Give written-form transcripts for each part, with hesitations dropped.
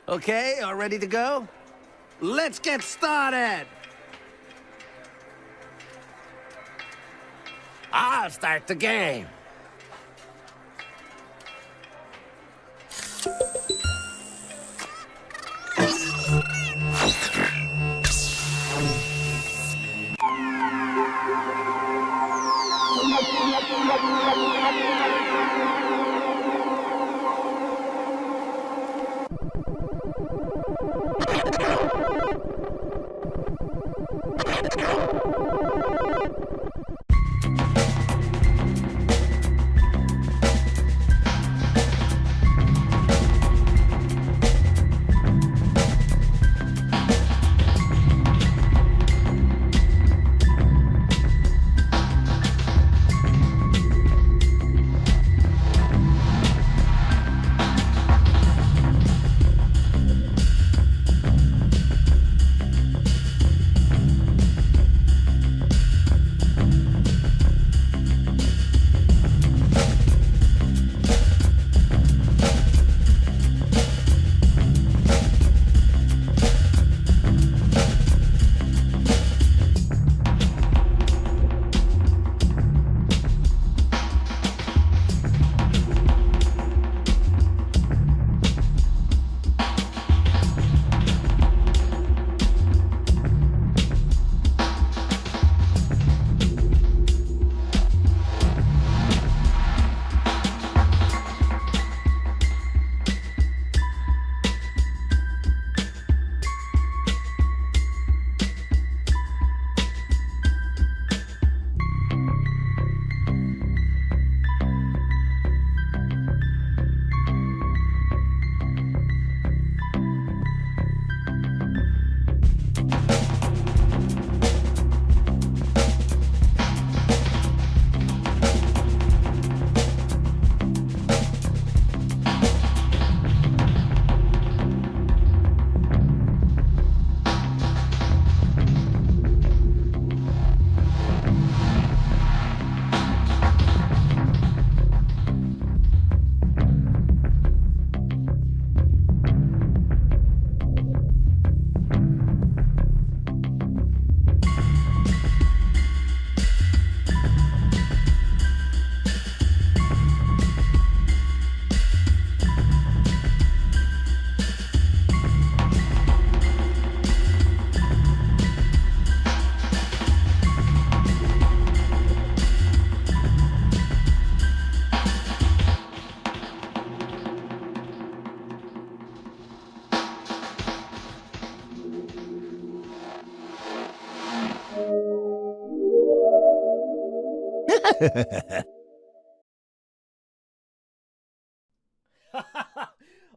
Okay, all ready to go? Let's get started! I'll start the game.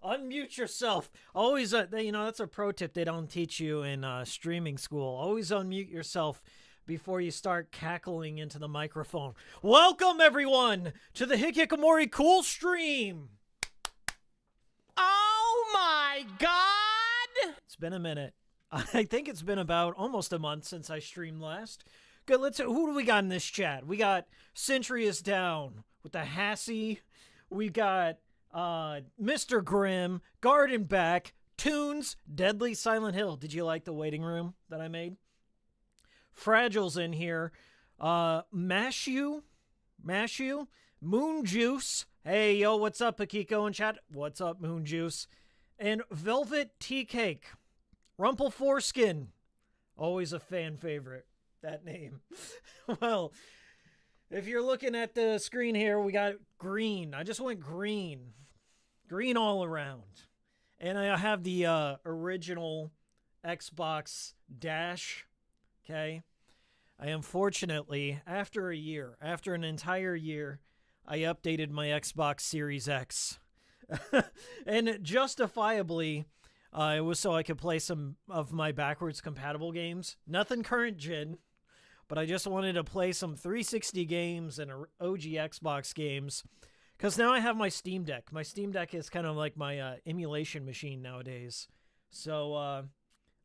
Unmute yourself. Always, that's a pro tip they don't teach you in streaming school. Always unmute yourself before you start cackling into the microphone. Welcome, everyone, to the Hikikomori Cool Stream. Oh my god! It's been a minute. I think it's been about almost a month since I streamed last. Good, who do we got in this chat? We got Sentry is down with the Hassie. We got Mr. Grimm, Garden Back, Tunes, Deadly Silent Hill. Did you like the waiting room that I made? Fragile's in here. Mashu, Moon Juice. Hey, yo, what's up, Hikiko in chat? What's up, Moon Juice? And Velvet Tea Cake. Rumple Foreskin. Always a fan favorite, that name. Well, if you're looking at the screen here, we got green. I just went green. Green all around. And I have the original Xbox Dash. Okay. I unfortunately, after an entire year, I updated my Xbox Series X. And justifiably, it was so I could play some of my backwards compatible games. Nothing current gen, but I just wanted to play some 360 games and OG Xbox games. Because now I have my Steam Deck. My Steam Deck is kind of like my emulation machine nowadays. So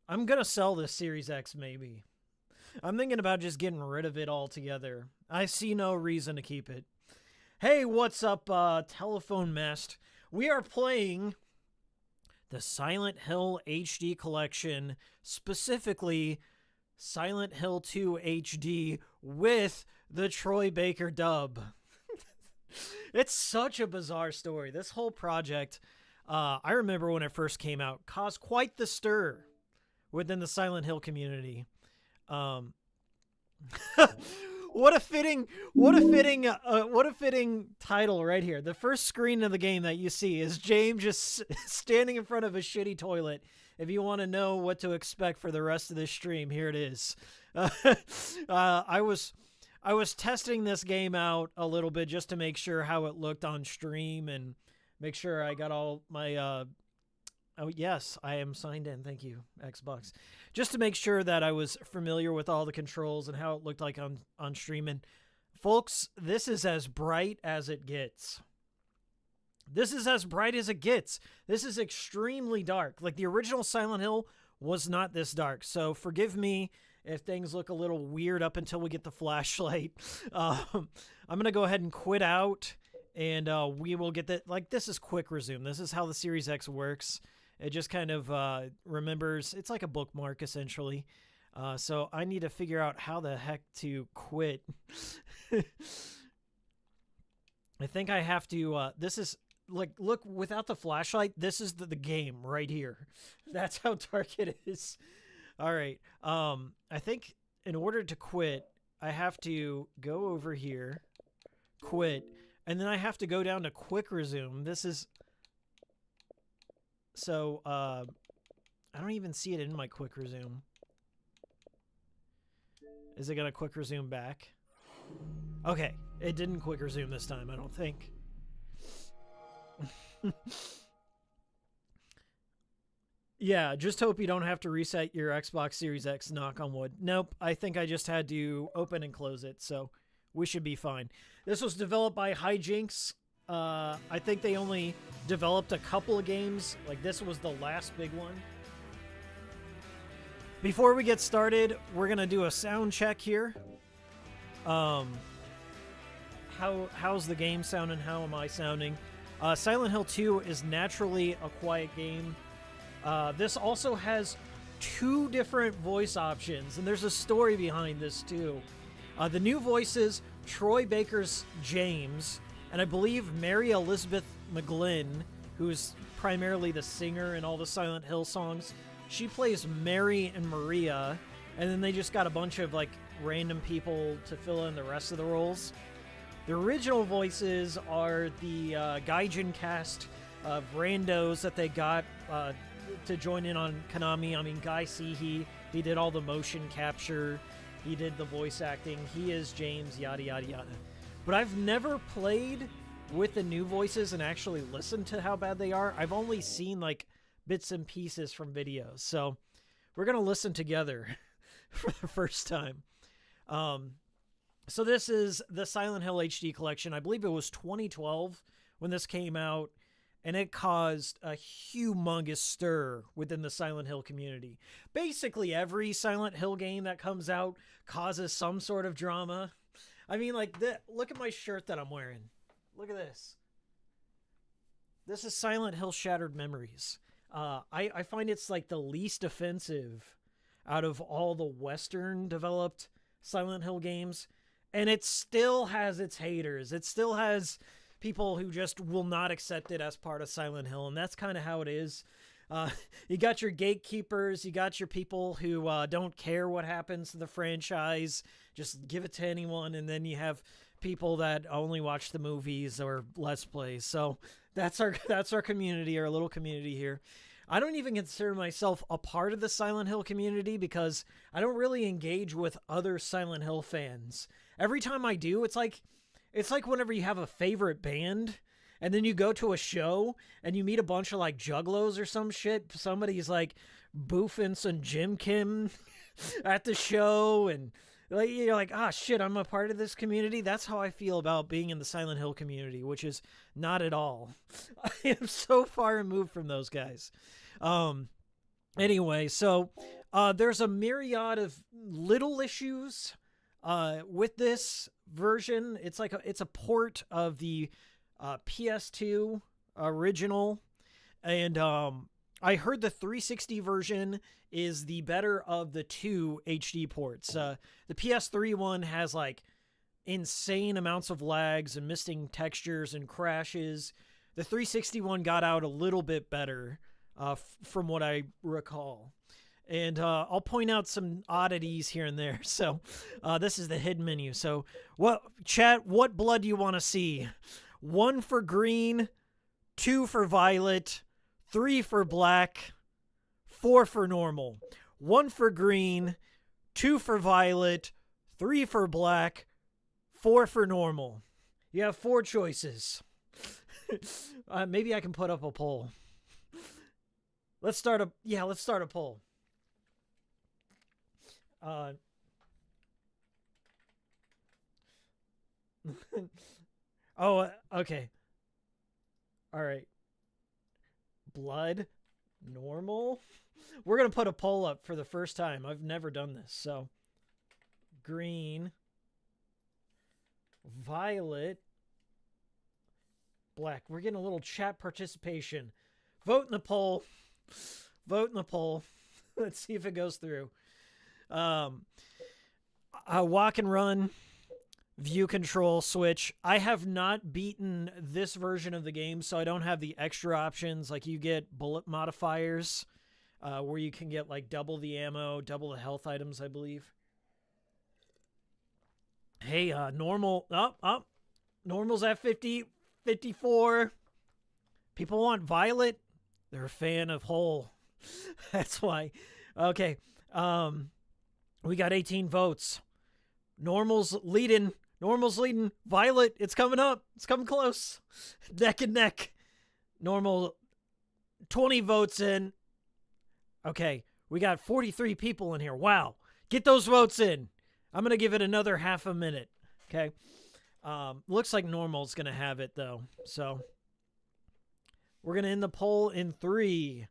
I'm going to sell this Series X maybe. I'm thinking about just getting rid of it altogether. I see no reason to keep it. Hey, what's up, Telephone Mast? We are playing the Silent Hill HD collection, specifically Silent Hill 2 HD with the Troy Baker dub. It's such a bizarre story. This whole project, I remember when it first came out, caused quite the stir within the Silent Hill community. What a fitting title right here. The first screen of the game that you see is James just standing in front of a shitty toilet. If you want to know what to expect for the rest of this stream, here it is. I was testing this game out a little bit just to make sure how it looked on stream and make sure I got all my oh yes, I am signed in. Thank you, Xbox. Just to make sure that I was familiar with all the controls and how it looked like on stream. And folks, this is as bright as it gets. This is as bright as it gets. This is extremely dark. Like the original Silent Hill was not this dark. So forgive me if things look a little weird up until we get the flashlight. I'm going to go ahead and quit out and we will get that. Like this is quick resume. This is how the Series X works. It just kind of remembers. It's like a bookmark, essentially. So I need to figure out how the heck to quit. I think I have to... this is... Like, look, without the flashlight, this is the game right here. That's how dark it is. All right. I think in order to quit, I have to go over here, quit, and then I have to go down to quick resume. This is... So, I don't even see it in my quick resume. Is it going to quick resume back? Okay, it didn't quick resume this time, I don't think. Yeah, just hope you don't have to reset your Xbox Series X, knock on wood. Nope, I think I just had to open and close it, so we should be fine. This was developed by Hijinks. I think they only developed a couple of games. Like, this was the last big one. Before we get started, we're going to do a sound check here. How's the game sounding? How am I sounding? Silent Hill 2 is naturally a quiet game. This also has 2 different voice options, and there's a story behind this, too. The new voices, Troy Baker's James, and I believe Mary Elizabeth McGlynn, who's primarily the singer in all the Silent Hill songs, she plays Mary and Maria, and then they just got a bunch of, like, random people to fill in the rest of the roles. The original voices are the Gaijin cast of randos that they got to join in on Konami. I mean, Guy Seehee, he did all the motion capture, he did the voice acting, he is James, yada, yada, yada. But I've never played with the new voices and actually listened to how bad they are. I've only seen, like, bits and pieces from videos. So we're going to listen together for the first time. So this is the Silent Hill HD collection. I believe it was 2012 when this came out, and it caused a humongous stir within the Silent Hill community. Basically, every Silent Hill game that comes out causes some sort of drama. I mean, like, look at my shirt that I'm wearing. Look at this. This is Silent Hill Shattered Memories. I find it's, like, the least offensive out of all the Western-developed Silent Hill games. And it still has its haters. It still has people who just will not accept it as part of Silent Hill, and that's kind of how it is. You got your gatekeepers, you got your people who don't care what happens to the franchise, just give it to anyone, and then you have people that only watch the movies or Let's Plays. So that's our community, our little community here. I don't even consider myself a part of the Silent Hill community because I don't really engage with other Silent Hill fans. Every time I do, it's like whenever you have a favorite band and then you go to a show and you meet a bunch of, like, juggalos or some shit. Somebody's, like, boofing some Jim Kim at the show, and, like, you're like, ah, shit, I'm a part of this community. That's how I feel about being in the Silent Hill community, which is not at all. I am so far removed from those guys. Anyway, so there's a myriad of little issues with this version. It's like it's a port of the PS2 original, and I heard the 360 version is the better of the two HD ports. The PS3 one has like insane amounts of lags and missing textures and crashes. The 360 one got out a little bit better from what I recall. And I'll point out some oddities here and there. So this is the hidden menu. So chat, what blood do you want to see? 1 for green, 2 for violet, 3 for black, 4 for normal. 1 for green, 2 for violet, 3 for black, 4 for normal. You have 4 choices. Maybe I can put up a poll. Let's start a poll. Okay. All right. Blood, normal. We're going to put a poll up for the first time. I've never done this. So, green, violet, black. We're getting a little chat participation. Vote in the poll. Vote in the poll. Let's see if it goes through. Walk and run, view control, switch. I have not beaten this version of the game, so I don't have the extra options. Like you get bullet modifiers, where you can get like double the ammo, double the health items, I believe. Hey, normal, normal's at 50, 54. People want violet. They're a fan of whole. That's why. Okay. We got 18 votes. Normal's leading. Violet, it's coming up. It's coming close. Neck and neck. Normal, 20 votes in. Okay, we got 43 people in here. Wow. Get those votes in. I'm going to give it another half a minute. Okay. Looks like normal's going to have it, though. So, we're going to end the poll in 3,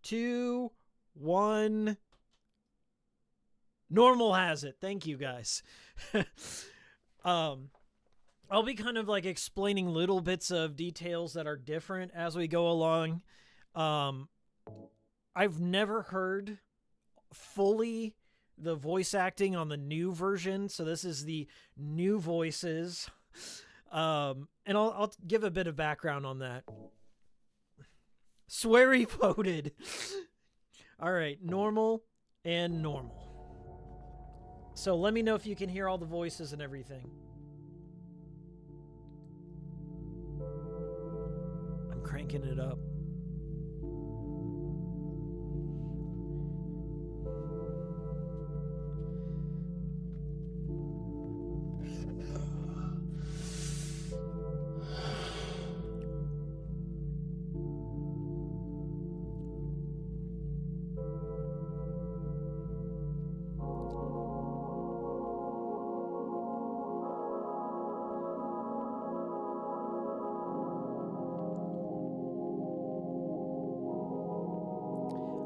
2, 1. Normal has it. Thank you, guys. I'll be kind of like explaining little bits of details that are different as we go along. I've never heard fully the voice acting on the new version, so this is the new voices. And I'll give a bit of background on that. Sweary voted. All right, normal and normal. So let me know if you can hear all the voices and everything. I'm cranking it up.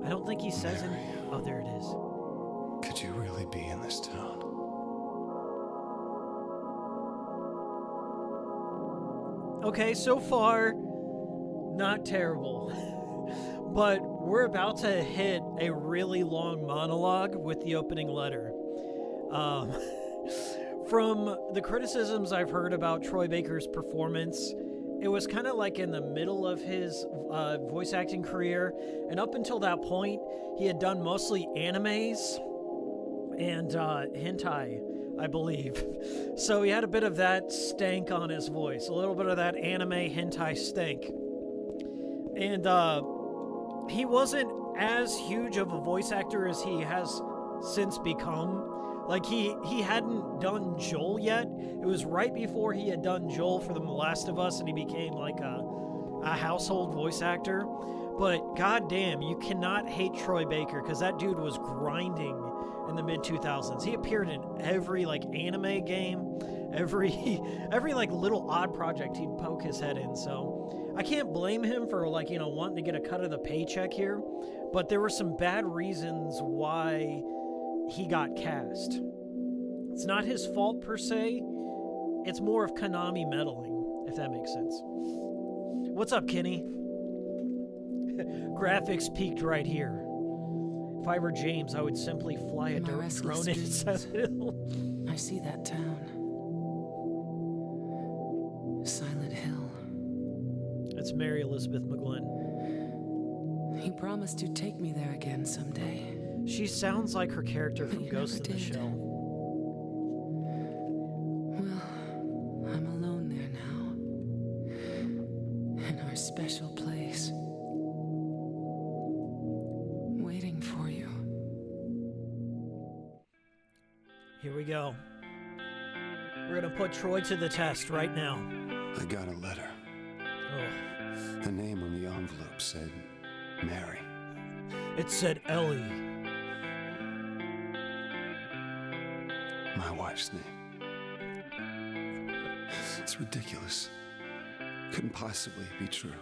I don't think he says it. Oh, there it is. Could you really be in this town? Okay, so far, not terrible. But we're about to hit a really long monologue with the opening letter. From the criticisms I've heard about Troy Baker's performance, it was kind of like in the middle of his voice acting career. And up until that point, he had done mostly animes and hentai, I believe. So he had a bit of that stank on his voice, a little bit of that anime hentai stank. And he wasn't as huge of a voice actor as he has since become. Like, he hadn't done Joel yet. It was right before he had done Joel for The Last of Us, and he became like a household voice actor. But goddamn, you cannot hate Troy Baker, because that dude was grinding in the mid-2000s. He appeared in every like anime game, every like little odd project he'd poke his head in. So I can't blame him for like, you know, wanting to get a cut of the paycheck here, but there were some bad reasons why he got cast. It's not his fault per se. It's more of Konami meddling, if that makes sense. What's up, Kenny? Graphics peaked right here. If I were James, I would simply fly a In my drone restless into dreams, Silent Hill. I see that town. Silent Hill. That's Mary Elizabeth McGlynn. He promised to take me there again someday. She sounds like her character from You Ghost in never the did. Shell. Well, I'm alone there now. In our special place. Waiting for you. Here we go. We're gonna put Troy to the test right now. I got a letter. Oh. The name on the envelope said Mary. It said Ellie. My wife's name. It's ridiculous. Couldn't possibly be true.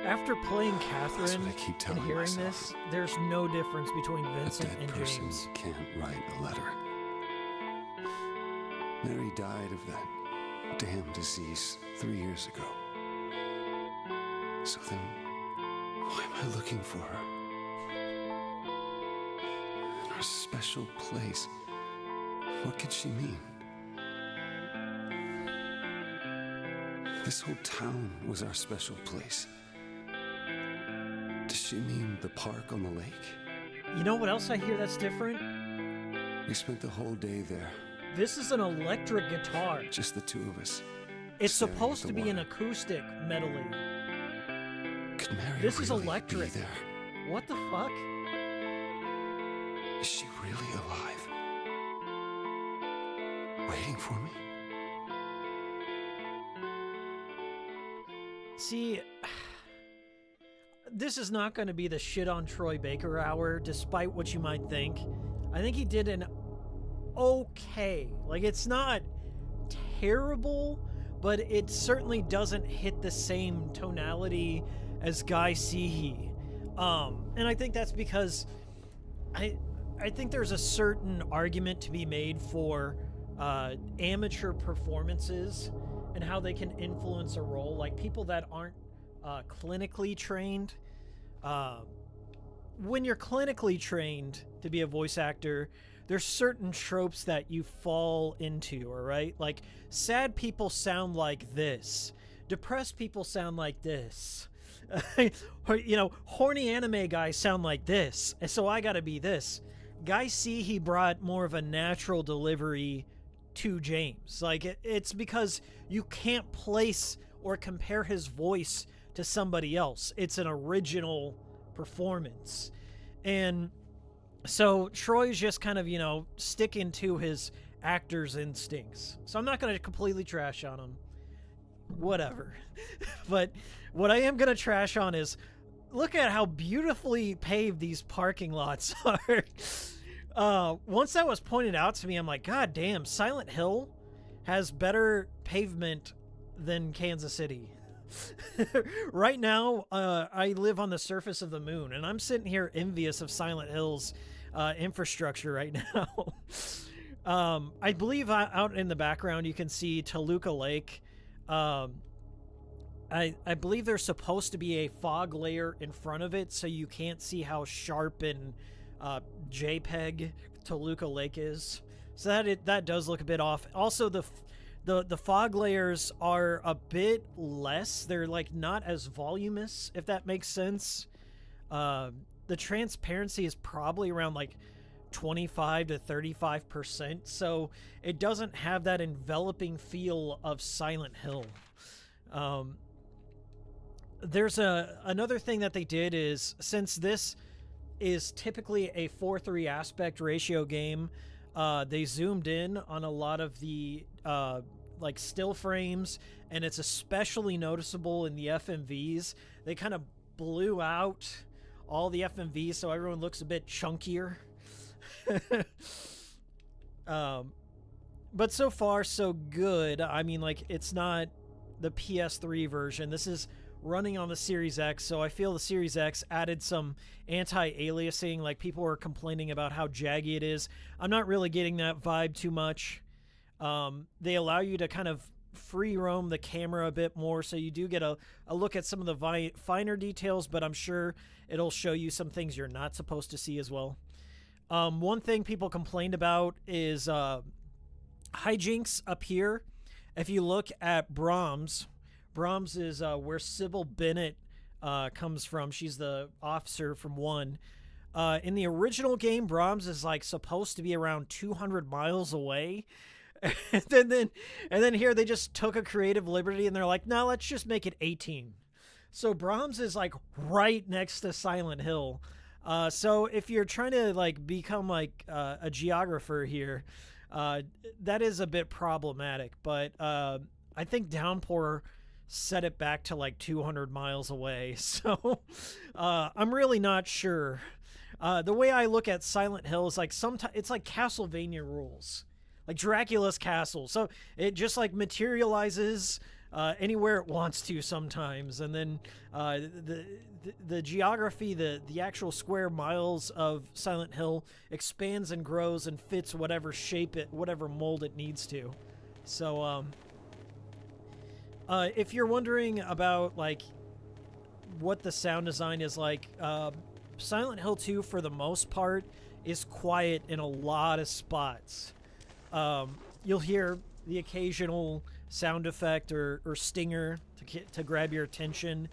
After playing That's Catherine what I keep and telling hearing myself. this, there's no difference between A Vincent dead and person James. can't write a letter. Mary died of that damn disease 3 years ago. So then, why am I looking for her? In our special place. What could she mean? This whole town was our special place. Does she mean the park on the lake? You know what else I hear that's different? We spent the whole day there, This is an electric guitar. just the two of us. It's staring at supposed the to be an water. acoustic medley. Could Mary This is really electric. be there? What the fuck? Is she really alive? Waiting for me? See, this is not going to be the shit on Troy Baker hour, despite what you might think. I think he did an okay. Like, it's not terrible, but it certainly doesn't hit the same tonality as Guy Seehee. And I think that's because I think there's a certain argument to be made for amateur performances and how they can influence a role. Like, people that aren't clinically trained. When you're clinically trained to be a voice actor, there's certain tropes that you fall into, all right? Like, sad people sound like this. Depressed people sound like this. Or, you know, horny anime guys sound like this. And so I gotta be this. Guy C, he brought more of a natural delivery to James. Like, it's because you can't place or compare his voice to somebody else. It's an original performance. And so Troy's just kind of, you know, sticking to his actor's instincts. So I'm not going to completely trash on him. Whatever. But what I am going to trash on is, look at how beautifully paved these parking lots are. Once that was pointed out to me, I'm like, God damn, Silent Hill has better pavement than Kansas City. Right now, I live on the surface of the moon, and I'm sitting here envious of Silent Hill's infrastructure right now. I believe out in the background you can see Toluca Lake. I believe there's supposed to be a fog layer in front of it, so you can't see how sharp and JPEG Toluca Lake is. So that does look a bit off. Also, the fog layers are a bit less. They're like not as voluminous, if that makes sense. The transparency is probably around like 25 to 35%, so it doesn't have that enveloping feel of Silent Hill. There's another thing that they did is, since this is typically a 4:3 aspect ratio game, they zoomed in on a lot of the like still frames, and it's especially noticeable in the FMVs. They kind of blew out all the FMVs so everyone looks a bit chunkier. But so far so good. I mean, like, it's not the PS3 version. This is running on the Series X, so I feel the Series X added some anti-aliasing. Like, people were complaining about how jaggy it is. I'm not really getting that vibe too much. They allow you to kind of free roam the camera a bit more, so you do get a look at some of the finer details, but I'm sure it'll show you some things you're not supposed to see as well. One thing people complained about is hijinks up here. If you look at Brahms is where Sybil Bennett comes from. She's the officer from 1. In the original game, Brahms is like supposed to be around 200 miles away. And then here they just took a creative liberty and they're like, no, let's just make it 18. So Brahms is like right next to Silent Hill. So if you're trying to like become like a geographer here, that is a bit problematic. But I think Downpour set it back to like 200 miles away. So I'm really not sure. The way I look at Silent Hill is like sometimes it's like Castlevania rules, like Dracula's castle. So it just like materializes anywhere it wants to sometimes, and then the geography, the actual square miles of Silent Hill expands and grows and fits whatever shape whatever mold it needs to. So if you're wondering about like what the sound design is like, Silent Hill 2 for the most part is quiet in a lot of spots. You'll hear the occasional sound effect or stinger to grab your attention.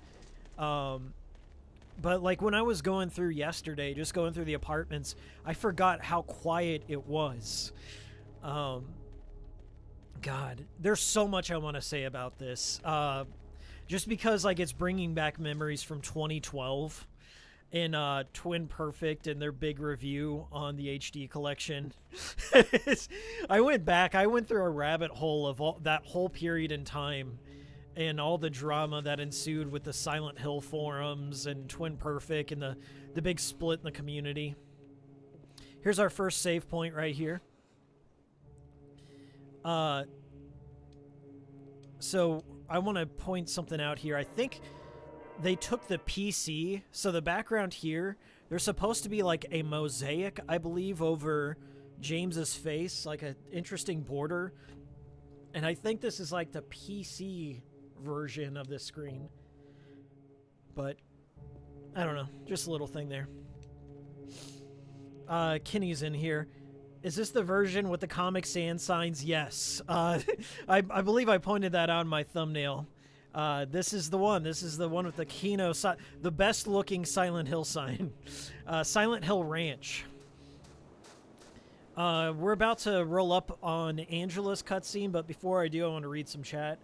But like when I was going through yesterday, just going through the apartments, I forgot how quiet it was. God, there's so much I want to say about this. Just because like it's bringing back memories from 2012 in Twin Perfect and their big review on the HD collection. I went through a rabbit hole of that whole period in time and all the drama that ensued with the Silent Hill forums and Twin Perfect and the big split in the community. Here's our first save point right here. So I want to point something out here. I think they took the PC, so the background here, there's supposed to be like a mosaic, I believe, over James's face, like an interesting border. And I think this is like the PC version of this screen. But I don't know, just a little thing there. Kenny's in here. Is this the version with the Comic Sans signs? Yes. I believe I pointed that out in my thumbnail. This is the one. This is the one with the Kino, the best looking Silent Hill sign. Silent Hill Ranch. We're about to roll up on Angela's cutscene, but before I do, I want to read some chat.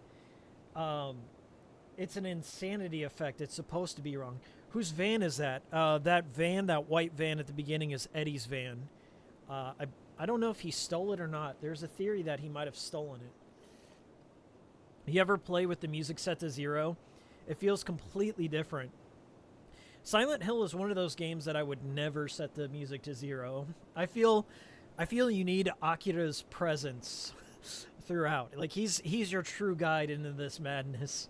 It's an insanity effect. It's supposed to be wrong. Whose van is that? That van, that white van at the beginning is Eddie's van. I don't know if he stole it or not. There's a theory that he might have stolen it. You ever play with the music set to 0? It feels completely different. Silent Hill is one of those games that I would never set the music to 0. I feel you need Akira's presence throughout. Like he's your true guide into this madness.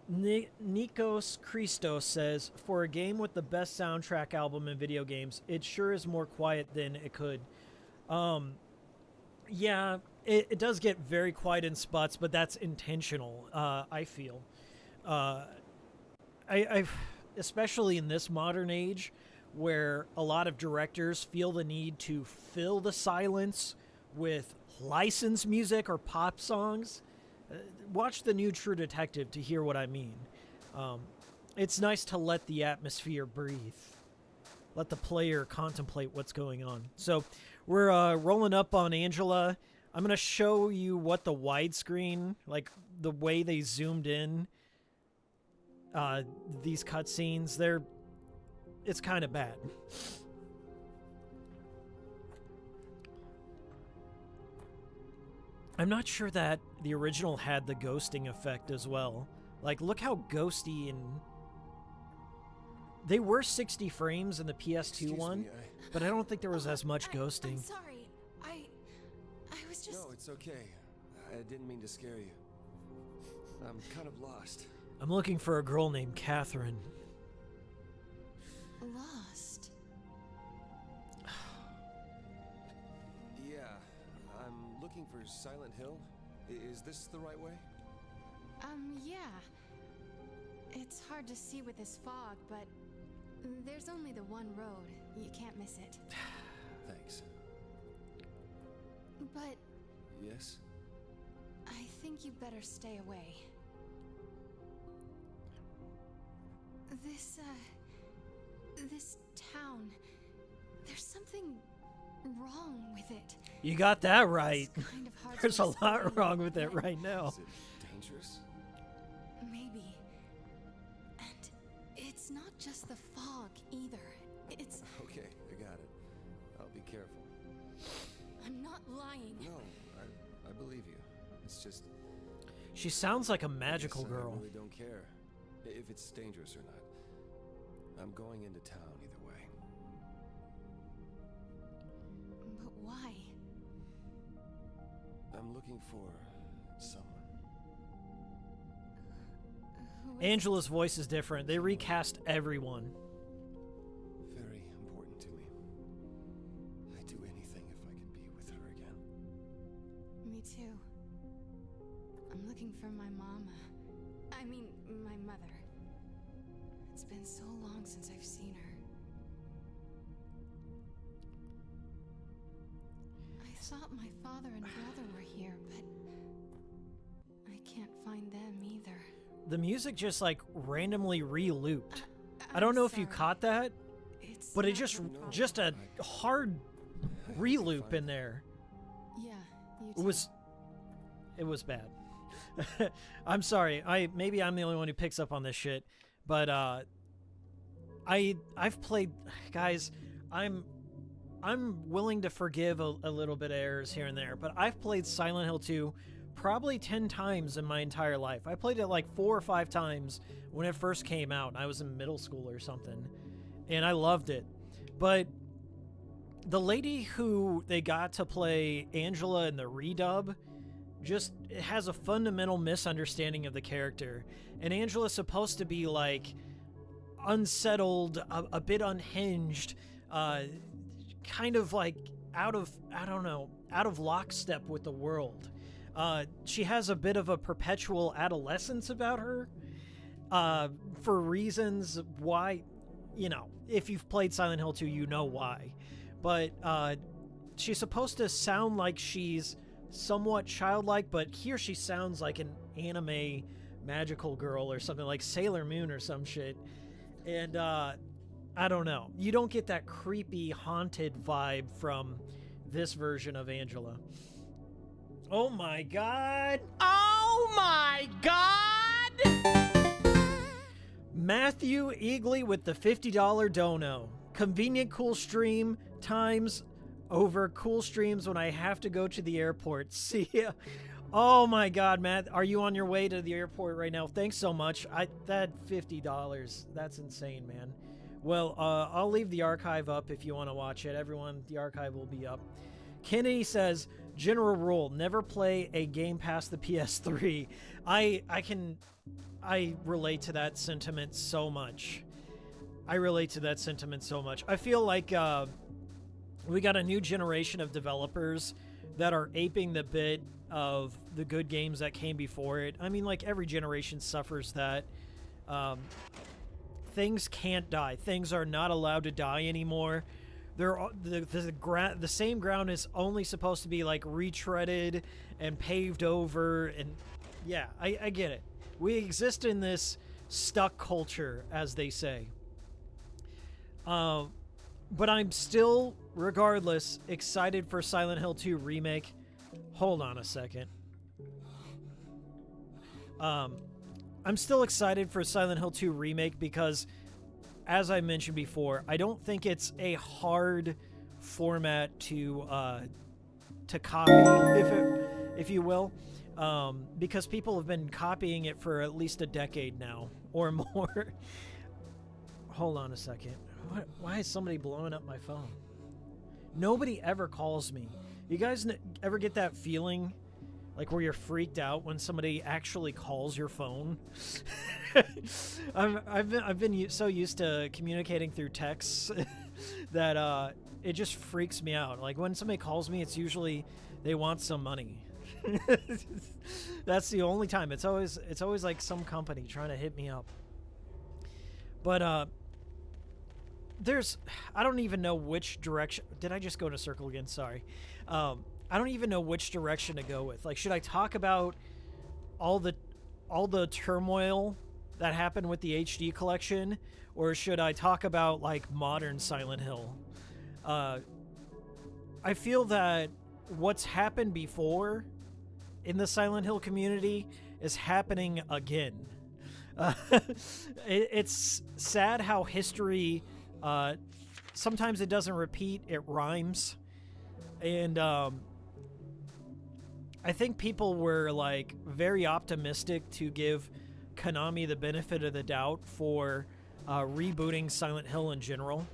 Nikos Christos says, for a game with the best soundtrack album in video games, it sure is more quiet than it could. Yeah, it does get very quiet in spots, but that's intentional, I feel. I especially in this modern age where a lot of directors feel the need to fill the silence with licensed music or pop songs. Watch the new True Detective to hear what I mean. It's nice to let the atmosphere breathe. Let the player contemplate what's going on. So we're rolling up on Angela. I'm going to show you what the widescreen, like the way they zoomed in these cutscenes, it's kind of bad. I'm not sure that the original had the ghosting effect as well. Like, look how ghosty and... They were 60 frames in the PS2 one, but I don't think there was as much ghosting. I'm sorry. I was just... No, it's okay. I didn't mean to scare you. I'm kind of lost. I'm looking for a girl named Catherine. Lost? Yeah, I'm looking looking for Silent Hill? Is this the right way? Yeah. It's hard to see with this fog, but there's only the one road. You can't miss it. Thanks. But Yes? I think you better stay away. This town, there's something wrong with it. You got that right. It's kind of hard to There's a lot explain, wrong with it but right now. Is it dangerous? Maybe. And it's not just the fog either. It's... Okay, I got it. I'll be careful. I'm not lying. No, I believe you. It's just... She sounds like a magical I guess girl. I really don't care if it's dangerous or not. I'm going into town either way. But why? I'm looking for someone. Who is Angela's voice is different. They recast everyone. Very important to me. I'd do anything if I could be with her again. Me too. I'm looking for my mama. I mean, my mother. It's been so long since I've seen her. I thought my father and brother were here, but I can't find them either. The music just like randomly re-looped. I don't I'm know if you sorry. caught that, It's but it not just your problem. a hard re-loop in there. Yeah, you It too. was bad. I'm sorry. Maybe I'm the only one who picks up on this shit, but I've played, guys. I'm willing to forgive a little bit of errors here and there, but I've played Silent Hill 2 probably 10 times in my entire life. I played it like 4 or 5 times when it first came out. I was in middle school or something, and I loved it. But the lady who they got to play Angela in the redub just has a fundamental misunderstanding of the character. And Angela's supposed to be like unsettled, a bit unhinged, kind of like out of lockstep with the world. She has a bit of a perpetual adolescence about her, for reasons why, if you've played Silent Hill 2, you know why. But she's supposed to sound like she's somewhat childlike, but here she sounds like an anime magical girl or something, like Sailor Moon or some shit. And I don't know. You don't get that creepy, haunted vibe from this version of Angela. Oh my god! Oh my god! Matthew Eagley with the $50 dono. Convenient cool stream times over cool streams when I have to go to the airport. See ya. Oh my god, Matt, are you on your way to the airport right now? Thanks so much. That $50, that's insane, man. Well, I'll leave the archive up if you want to watch it. Everyone, the archive will be up. Kennedy says, general rule, never play a game past the PS3. I relate to that sentiment so much. I feel like we got a new generation of developers that are aping the bit of the good games that came before it. I mean, like, every generation suffers that. Things can't die. Things are not allowed to die anymore. The same ground is only supposed to be, like, retreaded and paved over. And, yeah, I get it. We exist in this stuck culture, as they say. But I'm still, regardless, excited for Silent Hill 2 Remake. Hold on a second. I'm still excited for Silent Hill 2 Remake because, as I mentioned before, I don't think it's a hard format to copy, if you will, because people have been copying it for at least a decade now or more. Hold on a second. Why is somebody blowing up my phone? Nobody ever calls me. You guys ever get that feeling, like, where you're freaked out when somebody actually calls your phone? I've been so used to communicating through texts that it just freaks me out. Like, when somebody calls me, it's usually they want some money. That's the only time. It's always like some company trying to hit me up. But I don't even know which direction. Did I just go in a circle again? Sorry. I don't even know which direction to go with. Like, should I talk about all the turmoil that happened with the HD collection, or should I talk about like modern Silent Hill? I feel that what's happened before in the Silent Hill community is happening again. It's sad how history, sometimes it doesn't repeat, it rhymes. And I think people were like very optimistic to give Konami the benefit of the doubt for rebooting Silent Hill in general.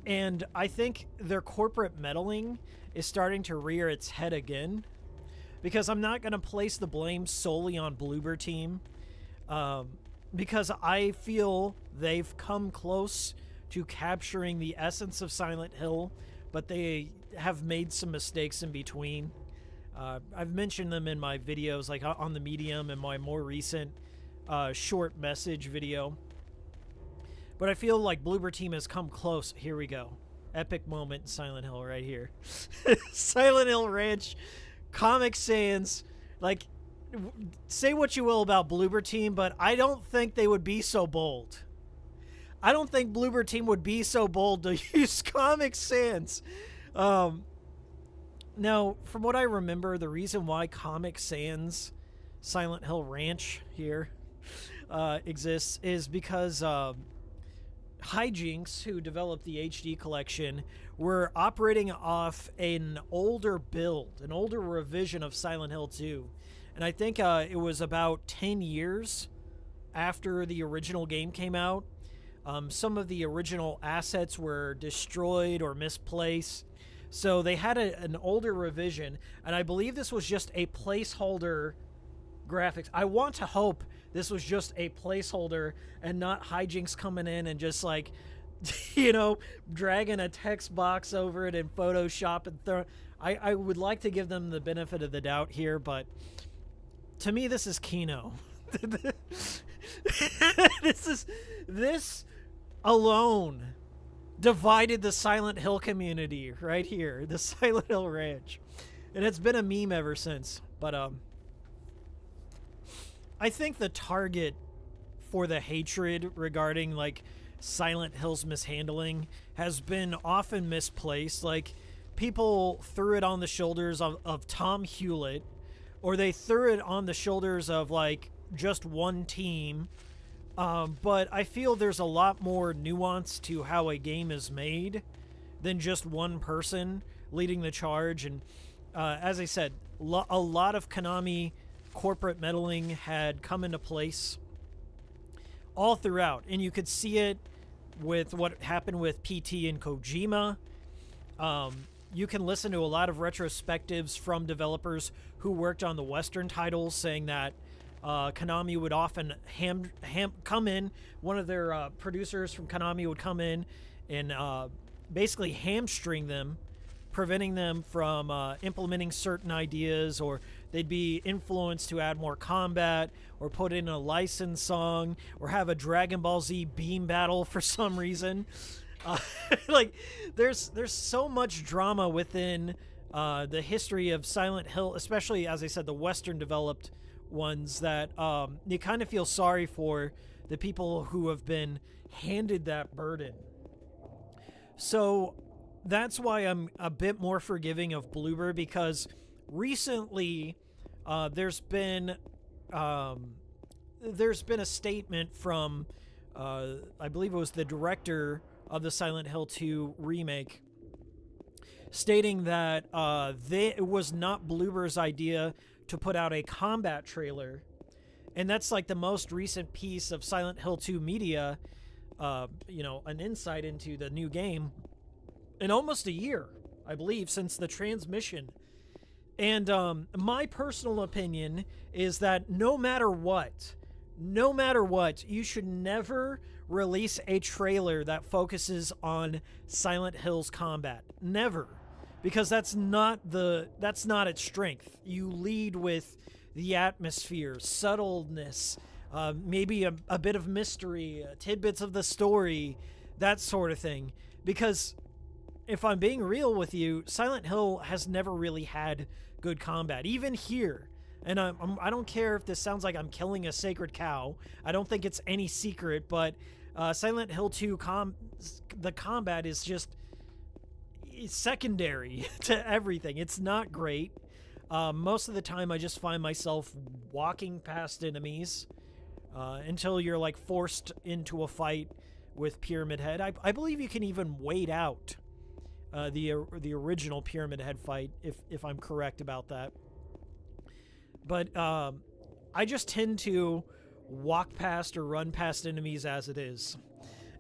And I think their corporate meddling is starting to rear its head again, because I'm not going to place the blame solely on Bloober Team, because I feel they've come close to capturing the essence of Silent Hill, but they have made some mistakes in between. I've mentioned them in my videos, like on the Medium and my more recent short message video. But I feel like Bloober Team has come close. Here we go. Epic moment in Silent Hill right here. Silent Hill Ranch, Comic Sans. Like, say what you will about Bloober Team, but I don't think they would be so bold. I don't think Bloober Team would be so bold to use Comic Sans. Now, from what I remember, the reason why Comic Sans Silent Hill Ranch here exists is because Hijinks, who developed the HD collection, were operating off an older build, an older revision of Silent Hill 2. And I think it was about 10 years after the original game came out. Some of the original assets were destroyed or misplaced. So they had an older revision, and I believe this was just a placeholder graphics. I want to hope this was just a placeholder and not Hijinks coming in and just like, you know, dragging a text box over it in Photoshop and throw. I would like to give them the benefit of the doubt here, but to me, this is Kino. This alone divided the Silent Hill community right here, the Silent Hill Ranch, and it's been a meme ever since. But I think the target for the hatred regarding like Silent Hill's mishandling has been often misplaced. Like, people threw it on the shoulders of Tom Hewlett, or they threw it on the shoulders of like just one team. But I feel there's a lot more nuance to how a game is made than just one person leading the charge. And as I said, a lot of Konami corporate meddling had come into place all throughout, and you could see it with what happened with PT and Kojima. You can listen to a lot of retrospectives from developers who worked on the Western titles saying that Konami would often come in. One of their producers from Konami would come in and basically hamstring them, preventing them from implementing certain ideas, or they'd be influenced to add more combat, or put in a licensed song, or have a Dragon Ball Z beam battle for some reason. Like, there's so much drama within the history of Silent Hill, especially, as I said, the Western developed ones, that you kind of feel sorry for the people who have been handed that burden. So that's why I'm a bit more forgiving of Bloober, because recently there's been a statement from I believe it was the director of the Silent Hill 2 remake, stating that it was not Bloober's idea to put out a combat trailer, and that's like the most recent piece of Silent Hill 2 media, you know, an insight into the new game in almost a year, I believe, since the transmission. And my personal opinion is that no matter what, you should never release a trailer that focuses on Silent Hill's combat. Never. because that's not its strength. You lead with the atmosphere, subtleness, maybe a bit of mystery, tidbits of the story, that sort of thing. Because if I'm being real with you, Silent Hill has never really had good combat, even here. And I don't care if this sounds like I'm killing a sacred cow. I don't think it's any secret, but Silent Hill 2 the combat is just secondary to everything. It's not great. Most of the time I just find myself walking past enemies until you're like forced into a fight with Pyramid Head. I believe you can even wait out the original Pyramid Head fight, if I'm correct about that. But I just tend to walk past or run past enemies as it is.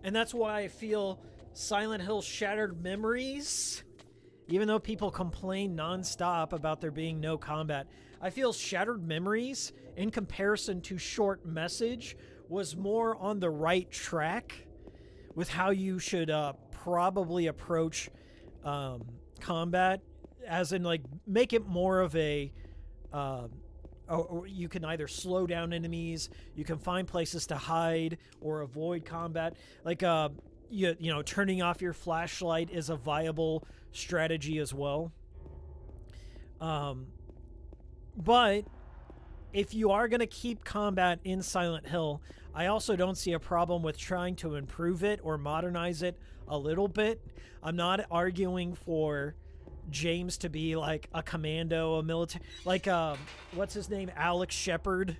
And that's why I feel Silent Hill Shattered Memories, even though people complain nonstop about there being no combat, I feel Shattered Memories, in comparison to Short Message, was more on the right track with how you should probably approach combat, as in, like, make it more of a or you can either slow down enemies, you can find places to hide or avoid combat. Like you know, turning off your flashlight is a viable strategy as well. But if you are going to keep combat in Silent Hill, I also don't see a problem with trying to improve it or modernize it a little bit. I'm not arguing for James to be like a commando, a military, like what's his name, Alex Shepard.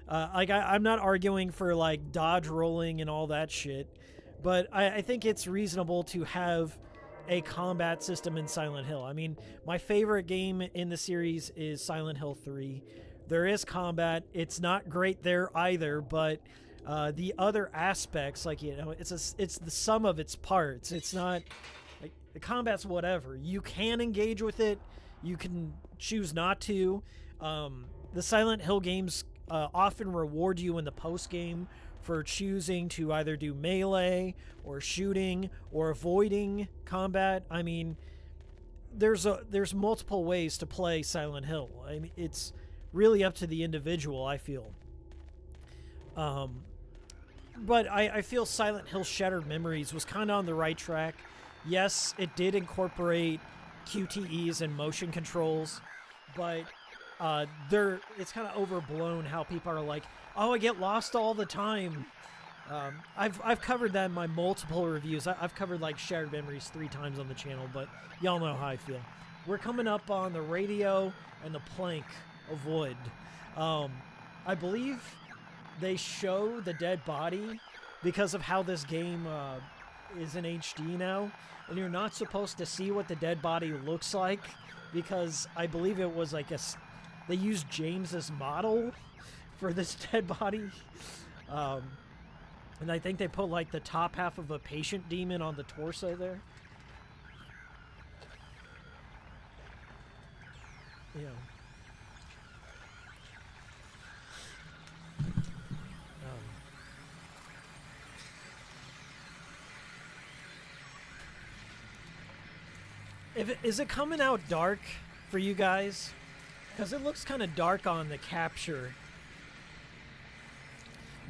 I'm not arguing for like dodge rolling and all that shit, but I think it's reasonable to have a combat system in Silent Hill. I mean, my favorite game in the series is Silent Hill 3. There is combat. It's not great there either, but the other aspects, like, you know, it's the sum of its parts. It's not like the combat's whatever. You can engage with it. You can choose not to. The Silent Hill games often reward you in the post game for choosing to either do melee or shooting or avoiding combat. I mean, there's multiple ways to play Silent Hill. I mean, it's really up to the individual, I feel. But I feel Silent Hill Shattered Memories was kind of on the right track. Yes, it did incorporate QTEs and motion controls, but it's kind of overblown how people are like, oh, I get lost all the time. I've covered that in my multiple reviews. I've covered like Shattered Memories 3 times on the channel, but y'all know how I feel. We're coming up on the radio and the plank of wood. I believe they show the dead body because of how this game is in HD now, and you're not supposed to see what the dead body looks like because I believe it was like they used James's model for this dead body, and I think they put like the top half of a patient demon on the torso there. You know. Is it coming out dark for you guys? Because it looks kind of dark on the capture.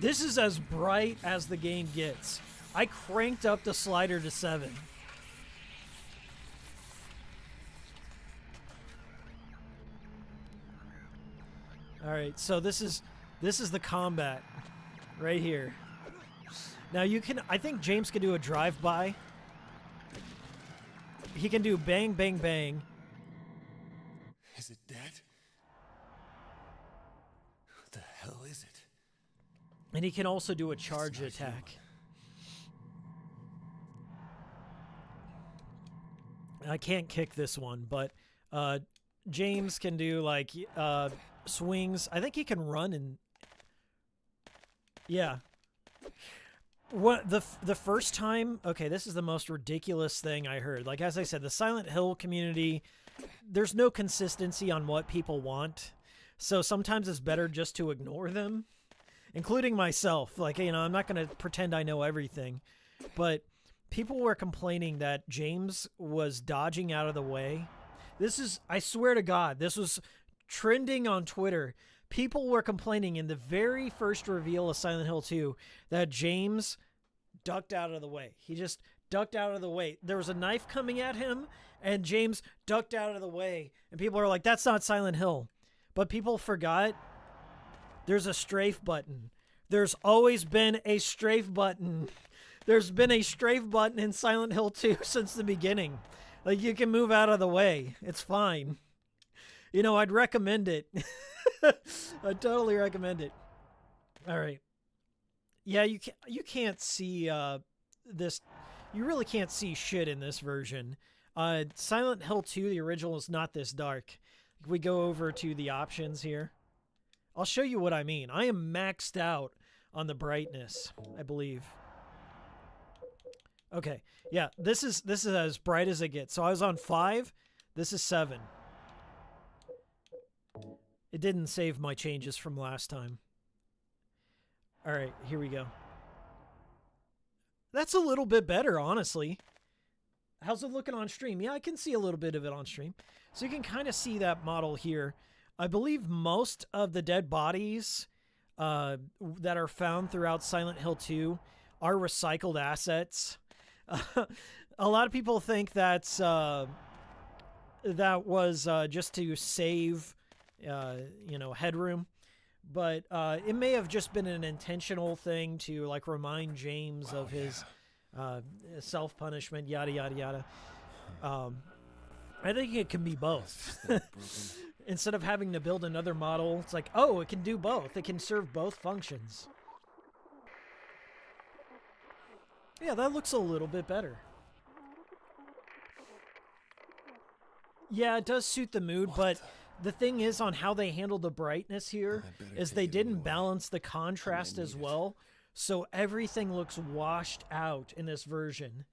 This is as bright as the game gets. I cranked up the slider to 7. All right, so this is the combat right here. Now I think James can do a drive-by. He can do bang, bang, bang. Is it dead? Who the hell is it? And he can also do a charge attack. I can't kick this one, but James can do like swings. I think he can run and yeah. What the first time? Okay, this is the most ridiculous thing I heard. Like, as I said, the Silent Hill community, there's no consistency on what people want. So sometimes it's better just to ignore them, including myself. Like, you know, I'm not going to pretend I know everything, but people were complaining that James was dodging out of the way This is, I swear to God, this was trending on Twitter. People were complaining in the very first reveal of Silent Hill 2 that James ducked out of the way. He just ducked out of the way. There was a knife coming at him, and James ducked out of the way. And people are like, that's not Silent Hill. But people forgot there's a strafe button. There's always been a strafe button. There's been a strafe button in Silent Hill 2 since the beginning. Like, you can move out of the way. It's fine. You know, I'd recommend it. I'd totally recommend it. All right. Yeah, you can't see this. You really can't see shit in this version. Silent Hill 2, the original, is not this dark. If we go over to the options here, I'll show you what I mean. I am maxed out on the brightness, I believe. Okay, yeah, this is as bright as it gets. So I was on 5. This is 7. It didn't save my changes from last time. All right, here we go. That's a little bit better, honestly. How's it looking on stream? Yeah, I can see a little bit of it on stream. So you can kind of see that model here. I believe most of the dead bodies that are found throughout Silent Hill 2 are recycled assets. A lot of people think that's that was just to save, you know, headroom. But it may have just been an intentional thing to, like, remind James of his self-punishment, yada, yada, yada. I think it can be both. Instead of having to build another model, it's like, oh, it can do both. It can serve both functions. Yeah, that looks a little bit better. Yeah, it does suit the mood, but the thing is on how they handle the brightness here is they didn't balance the contrast as well, so everything looks washed out in this version.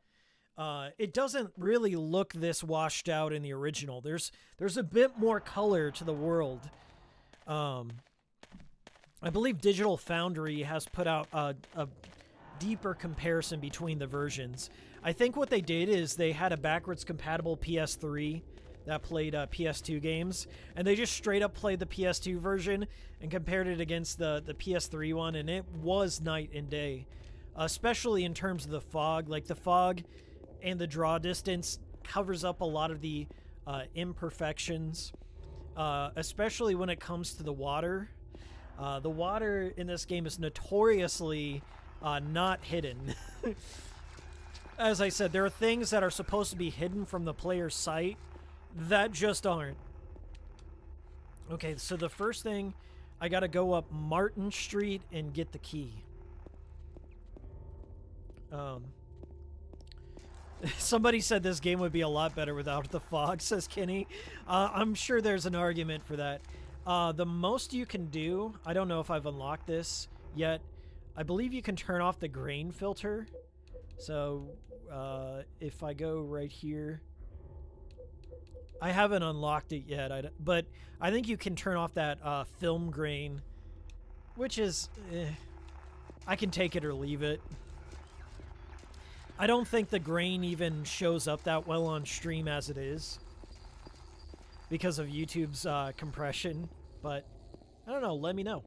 It doesn't really look this washed out in the original. There's a bit more color to the world. I believe Digital Foundry has put out a deeper comparison between the versions. I think what they did is they had a backwards compatible PS3 that played PS2 games, and they just straight up played the PS2 version and compared it against the PS3 one, and it was night and day, especially in terms of the fog. Like, the fog and the draw distance covers up a lot of the imperfections, especially when it comes to the water. The water in this game is notoriously not hidden. As I said, there are things that are supposed to be hidden from the player's sight that just aren't. Okay, so the first thing, I gotta go up Martin Street and get the key. Somebody said this game would be a lot better without the fog, says Kenny. I'm sure there's an argument for that. The most you can do, I don't know if I've unlocked this yet, I believe you can turn off the grain filter. So if I go right here, I haven't unlocked it yet, but I think you can turn off that film grain, which is, I can take it or leave it. I don't think the grain even shows up that well on stream as it is because of YouTube's compression, but I don't know, let me know.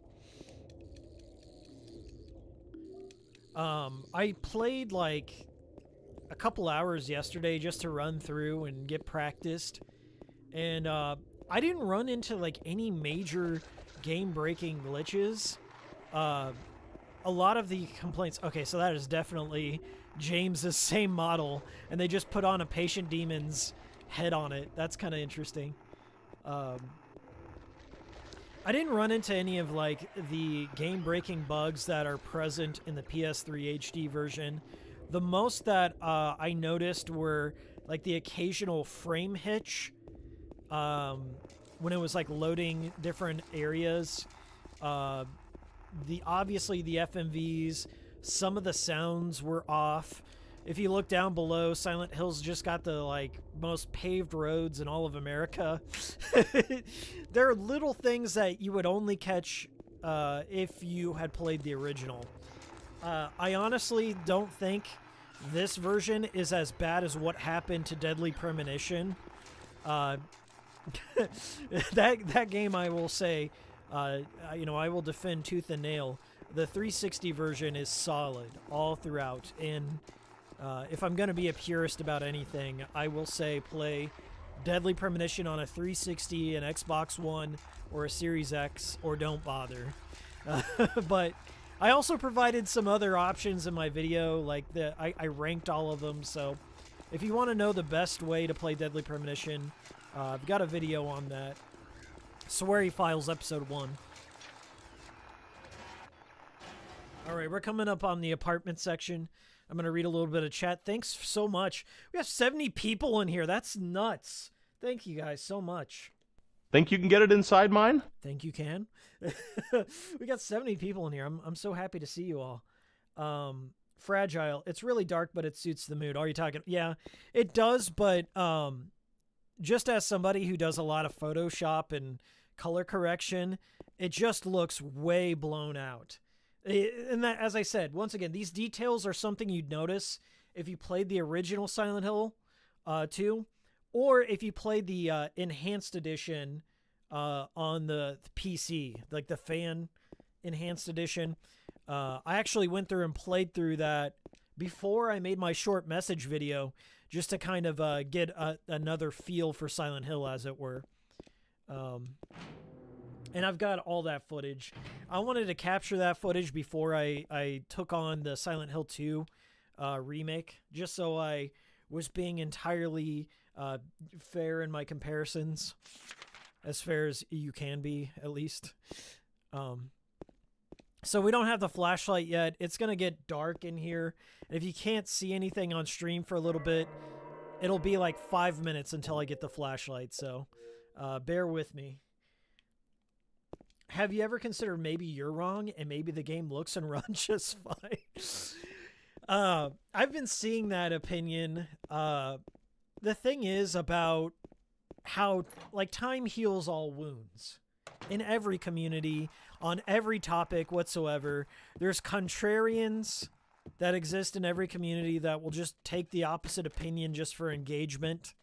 I played like a couple hours yesterday just to run through and get practiced, and I didn't run into like any major game-breaking glitches. A lot of the complaints, okay, so that is definitely James's same model, and they just put on a patient demon's head on it. That's kind of interesting. I didn't run into any of like the game-breaking bugs that are present in the PS3 HD version. The most that I noticed were like the occasional frame hitch when it was like loading different areas. Obviously the FMVs, some of the sounds were off. If you look down below, Silent Hill's just got the like most paved roads in all of America. There are little things that you would only catch if you had played the original. I honestly don't think this version is as bad as what happened to Deadly Premonition. that game, I will say, you know, I will defend tooth and nail. The 360 version is solid all throughout, and if I'm going to be a purist about anything, I will say play Deadly Premonition on a 360, an Xbox One, or a Series X, or don't bother. But I also provided some other options in my video, like I ranked all of them, so if you want to know the best way to play Deadly Premonition, I've got a video on that. Sweary Files Episode 1. Alright, we're coming up on the apartment section. I'm going to read a little bit of chat. Thanks so much. We have 70 people in here. That's nuts. Thank you guys so much. Think you can get it inside mine? Think you can? We got 70 people in here. I'm so happy to see you all. Fragile. It's really dark, but it suits the mood. Are you talking? Yeah, it does, but just as somebody who does a lot of Photoshop and color correction, it just looks way blown out. And that, as I said, once again, these details are something you'd notice if you played the original Silent Hill 2, or if you played the enhanced edition on the PC, like the fan enhanced edition. I actually went through and played through that before I made my short message video, just to kind of get another feel for Silent Hill, as it were. And I've got all that footage. I wanted to capture that footage before I took on the Silent Hill 2 remake, just so I was being entirely fair in my comparisons, as fair as you can be, at least. So we don't have the flashlight yet. It's going to get dark in here. And if you can't see anything on stream for a little bit, it'll be like 5 minutes until I get the flashlight, so bear with me. Have you ever considered maybe you're wrong and maybe the game looks and runs just fine? I've been seeing that opinion. The thing is about how, like, time heals all wounds. In every community, on every topic whatsoever, there's contrarians that exist in every community that will just take the opposite opinion just for engagement.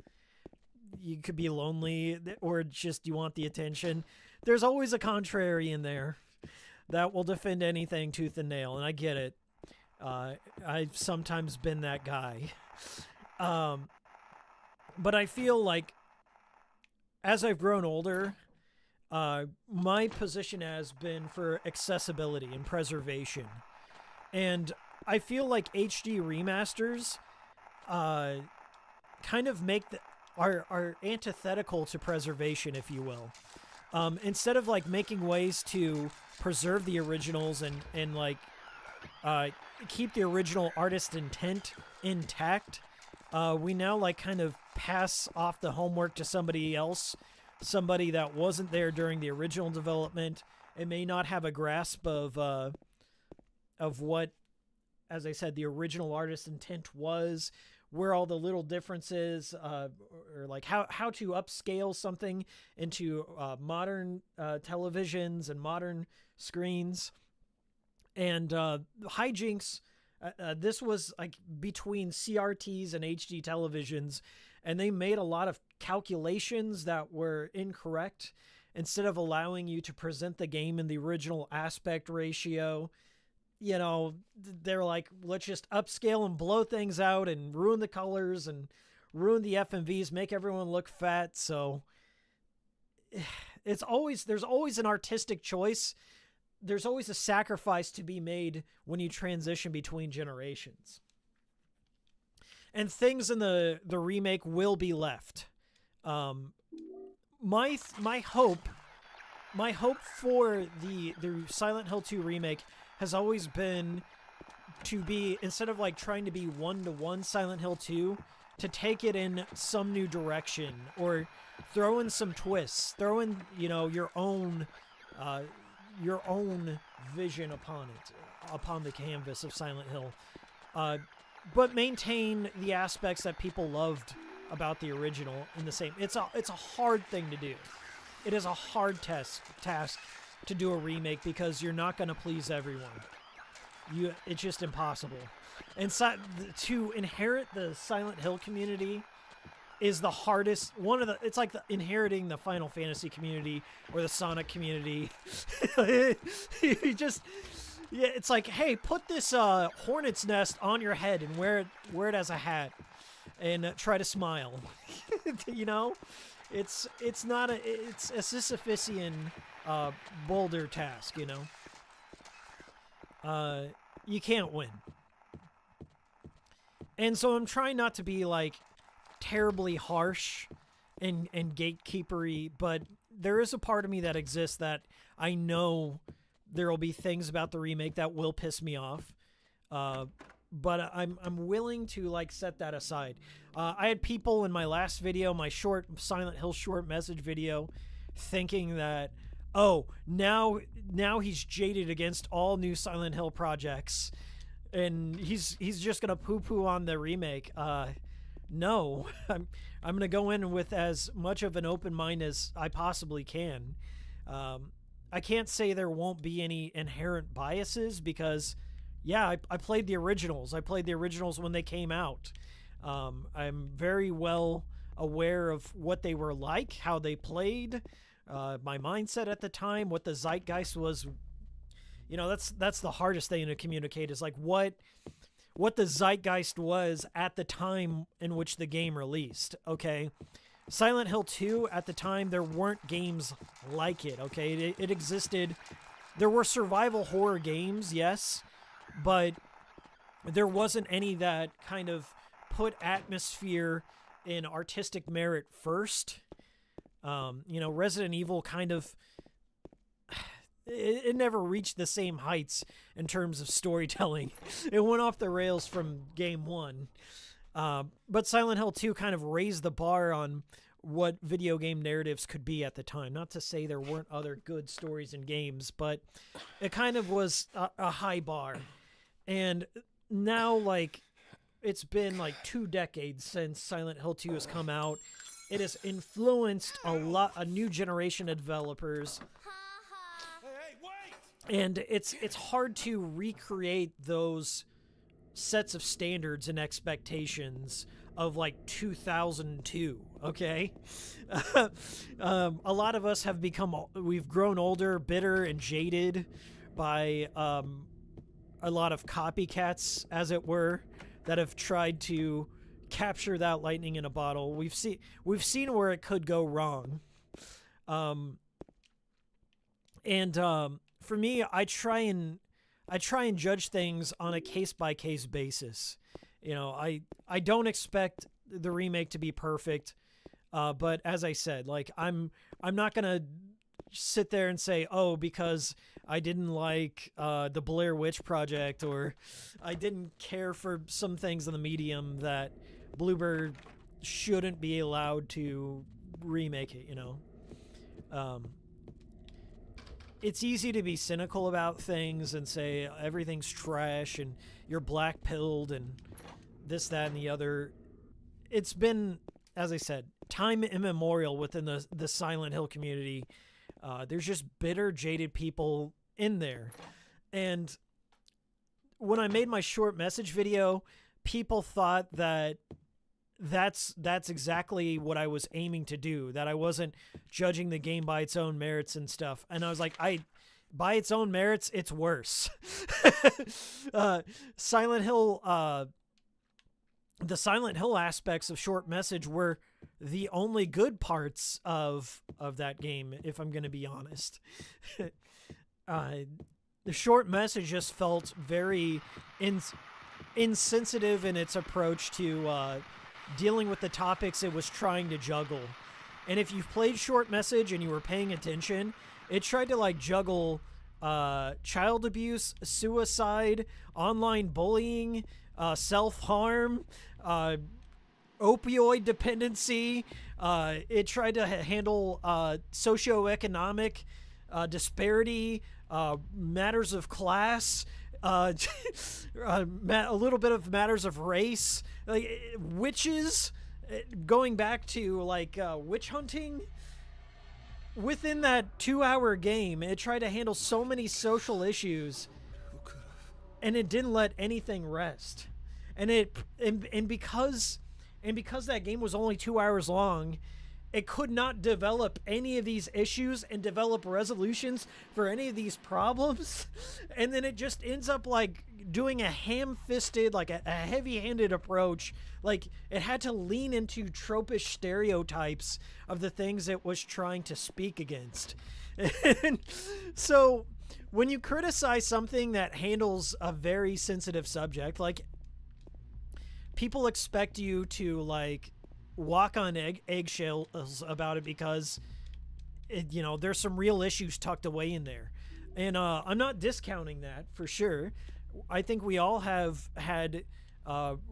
You could be lonely, or just you want the attention. There's always a contrarian there that will defend anything tooth and nail, and I get it. I've sometimes been that guy. But I feel like as I've grown older, my position has been for accessibility and preservation. And I feel like HD remasters kind of make are antithetical to preservation, if you will. Instead of like making ways to preserve the originals and like keep the original artist intent intact, we now like kind of pass off the homework to somebody else, somebody that wasn't there during the original development and may not have a grasp of what, as I said, the original artist's intent was, where all the little differences, or like how to upscale something into modern televisions and modern screens. And hijinks, this was like between CRTs and HD televisions, and they made a lot of calculations that were incorrect. Instead of allowing you to present the game in the original aspect ratio, you know, they're like, let's just upscale and blow things out and ruin the colors and ruin the FMVs, make everyone look fat. So there's always an artistic choice. There's always a sacrifice to be made when you transition between generations. And things in the remake will be left. My hope for the Silent Hill 2 remake has always been to be, instead of like trying to be one-to-one Silent Hill 2, to take it in some new direction, or throw in some twists, throw in, you know, your own vision upon the canvas of Silent Hill, but maintain the aspects that people loved about the original in the same. It's a hard thing to do. It is a hard task to do a remake, because you're not going to please everyone. It's just impossible. And to inherit the Silent Hill community is the hardest. It's like inheriting the Final Fantasy community or the Sonic community. You just, yeah, it's like, hey, put this hornet's nest on your head and wear it as a hat, and try to smile. You know, it's a Sisyphusian boulder task. You know, you can't win. And so I'm trying not to be like terribly harsh and gatekeepery, but there is a part of me that exists that I know there will be things about the remake that will piss me off. But I'm willing to like set that aside. I had people in my last video, my short Silent Hill short message video, thinking that, oh, now he's jaded against all new Silent Hill projects, and he's just gonna poo-poo on the remake. No, I'm gonna go in with as much of an open mind as I possibly can. I can't say there won't be any inherent biases because, yeah, I played the originals. I played the originals when they came out. I'm very well aware of what they were like, how they played, my mindset at the time, what the zeitgeist was. You know, that's the hardest thing to communicate is like what the zeitgeist was at the time in which the game released, okay? Silent Hill 2, at the time, there weren't games like it, okay? It existed. There were survival horror games, yes, but there wasn't any that kind of put atmosphere and artistic merit first. You know, Resident Evil kind of... It never reached the same heights in terms of storytelling. It went off the rails from game one. But Silent Hill 2 kind of raised the bar on what video game narratives could be at the time. Not to say there weren't other good stories in games, but it kind of was a high bar. And now, like, it's been like 2 decades since Silent Hill 2 has come out. It has influenced a new generation of developers. And it's hard to recreate those sets of standards and expectations of like 2002, okay? A lot of us have we've grown older, bitter, and jaded by a lot of copycats, as it were, that have tried to capture that lightning in a bottle. We've seen where it could go wrong. For me, I try and judge things on a case-by-case basis. You know, I don't expect the remake to be perfect, but as I said, like I'm not gonna sit there and say, oh, because I didn't like the Blair Witch Project, or I didn't care for some things in the medium, that Bluebird shouldn't be allowed to remake it. You know. It's easy to be cynical about things and say everything's trash and you're black-pilled and this, that, and the other. It's been, as I said, time immemorial within the Silent Hill community. There's just bitter, jaded people in there. And when I made my short message video, people thought that that's exactly what I was aiming to do, that I wasn't judging the game by its own merits and stuff. And I was like, by its own merits, it's worse. Silent Hill, the Silent Hill aspects of short message were the only good parts of that game, if I'm going to be honest. The short message just felt very insensitive in its approach to dealing with the topics it was trying to juggle. And if you've played short message and you were paying attention, it tried to like juggle child abuse, suicide, online bullying, self-harm, opioid dependency. It tried to handle socioeconomic disparity, matters of class, a little bit of matters of race, like witches, going back to like witch hunting. Within that 2-hour game, it tried to handle so many social issues, and it didn't let anything rest. And because And because that game was only 2 hours long, it could not develop any of these issues and develop resolutions for any of these problems. And then it just ends up like doing a ham-fisted, like a heavy-handed approach. Like it had to lean into tropish stereotypes of the things it was trying to speak against. And so when you criticize something that handles a very sensitive subject, like people expect you to like walk on eggshells about it because there's some real issues tucked away in there. And I'm not discounting that for sure. I think we all have had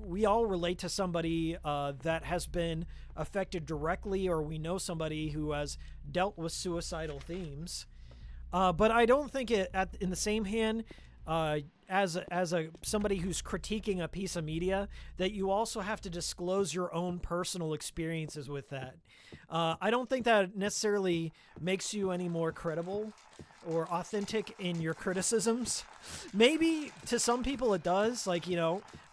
we all relate to somebody that has been affected directly, or we know somebody who has dealt with suicidal themes. But I don't think in the same hand, as somebody who's critiquing a piece of media, that you also have to disclose your own personal experiences with that. I don't think that necessarily makes you any more credible or authentic in your criticisms. Maybe to some people it does,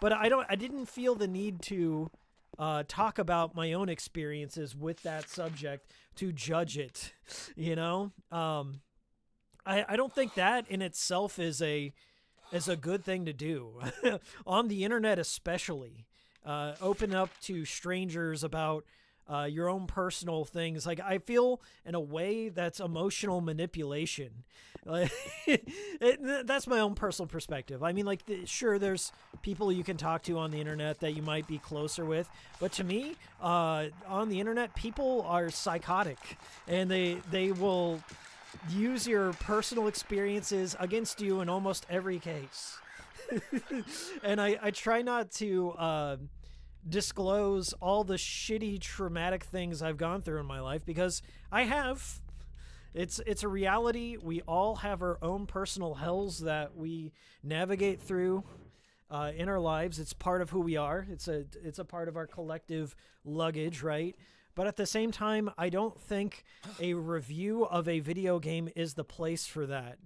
but I didn't feel the need to talk about my own experiences with that subject to judge it, I don't think that in itself is a good thing to do on the internet, especially. Open up to strangers about your own personal things. Like, I feel in a way that's emotional manipulation. That's my own personal perspective. I mean, sure, there's people you can talk to on the internet that you might be closer with, but to me, on the internet, people are psychotic, and they will use your personal experiences against you in almost every case. And I try not to disclose all the shitty, traumatic things I've gone through in my life, because I have. It's a reality. We all have our own personal hells that we navigate through in our lives. It's part of who we are. It's a part of our collective luggage, right? But at the same time, I don't think a review of a video game is the place for that,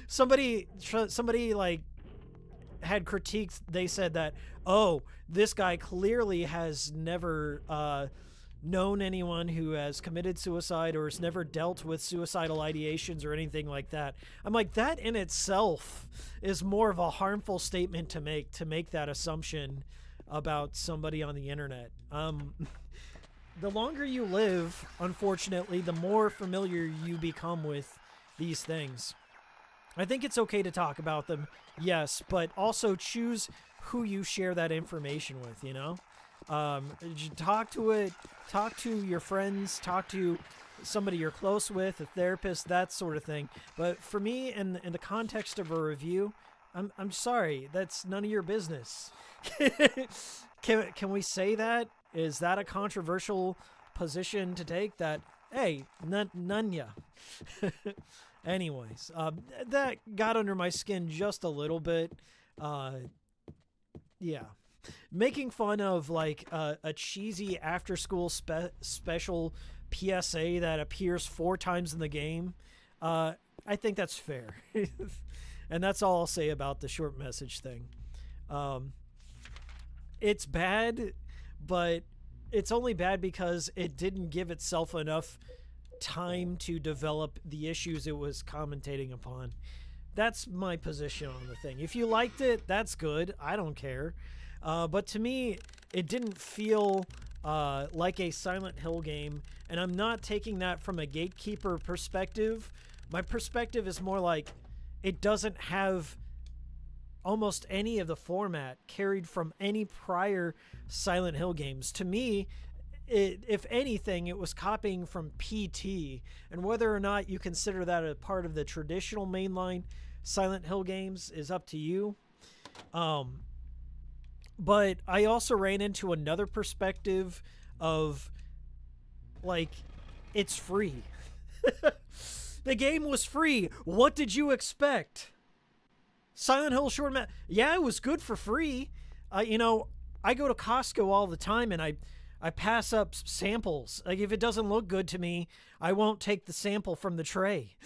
somebody like had critiques. They said that, oh, this guy clearly has never known anyone who has committed suicide or has never dealt with suicidal ideations or anything like that. I'm like, that in itself is more of a harmful statement to make that assumption about somebody on the internet. The longer you live, unfortunately, the more familiar you become with these things. I think it's okay to talk about them, yes, but also choose who you share that information with, talk to your friends, talk to somebody you're close with, a therapist, that sort of thing. But for me, in the context of a review, I'm sorry, that's none of your business. Can we say that? Is that a controversial position to take? That, hey, none ya. Anyways, that got under my skin just a little bit. Yeah. Making fun of a cheesy after-school special PSA that appears 4 times in the game, I think that's fair. And that's all I'll say about the short message thing. It's bad, but it's only bad because it didn't give itself enough time to develop the issues it was commentating upon. That's my position on the thing. If you liked it, that's good. I don't care. But to me, it didn't feel like a Silent Hill game, and I'm not taking that from a gatekeeper perspective. My perspective is more like it doesn't have almost any of the format carried from any prior Silent Hill games. To me, if anything, it was copying from PT, and whether or not you consider that a part of the traditional mainline Silent Hill games is up to you. But I also ran into another perspective of, it's free. The game was free. What did you expect? Silent Hill short yeah, it was good for free. I go to Costco all the time, and I pass up samples. If it doesn't look good to me, I won't take the sample from the tray.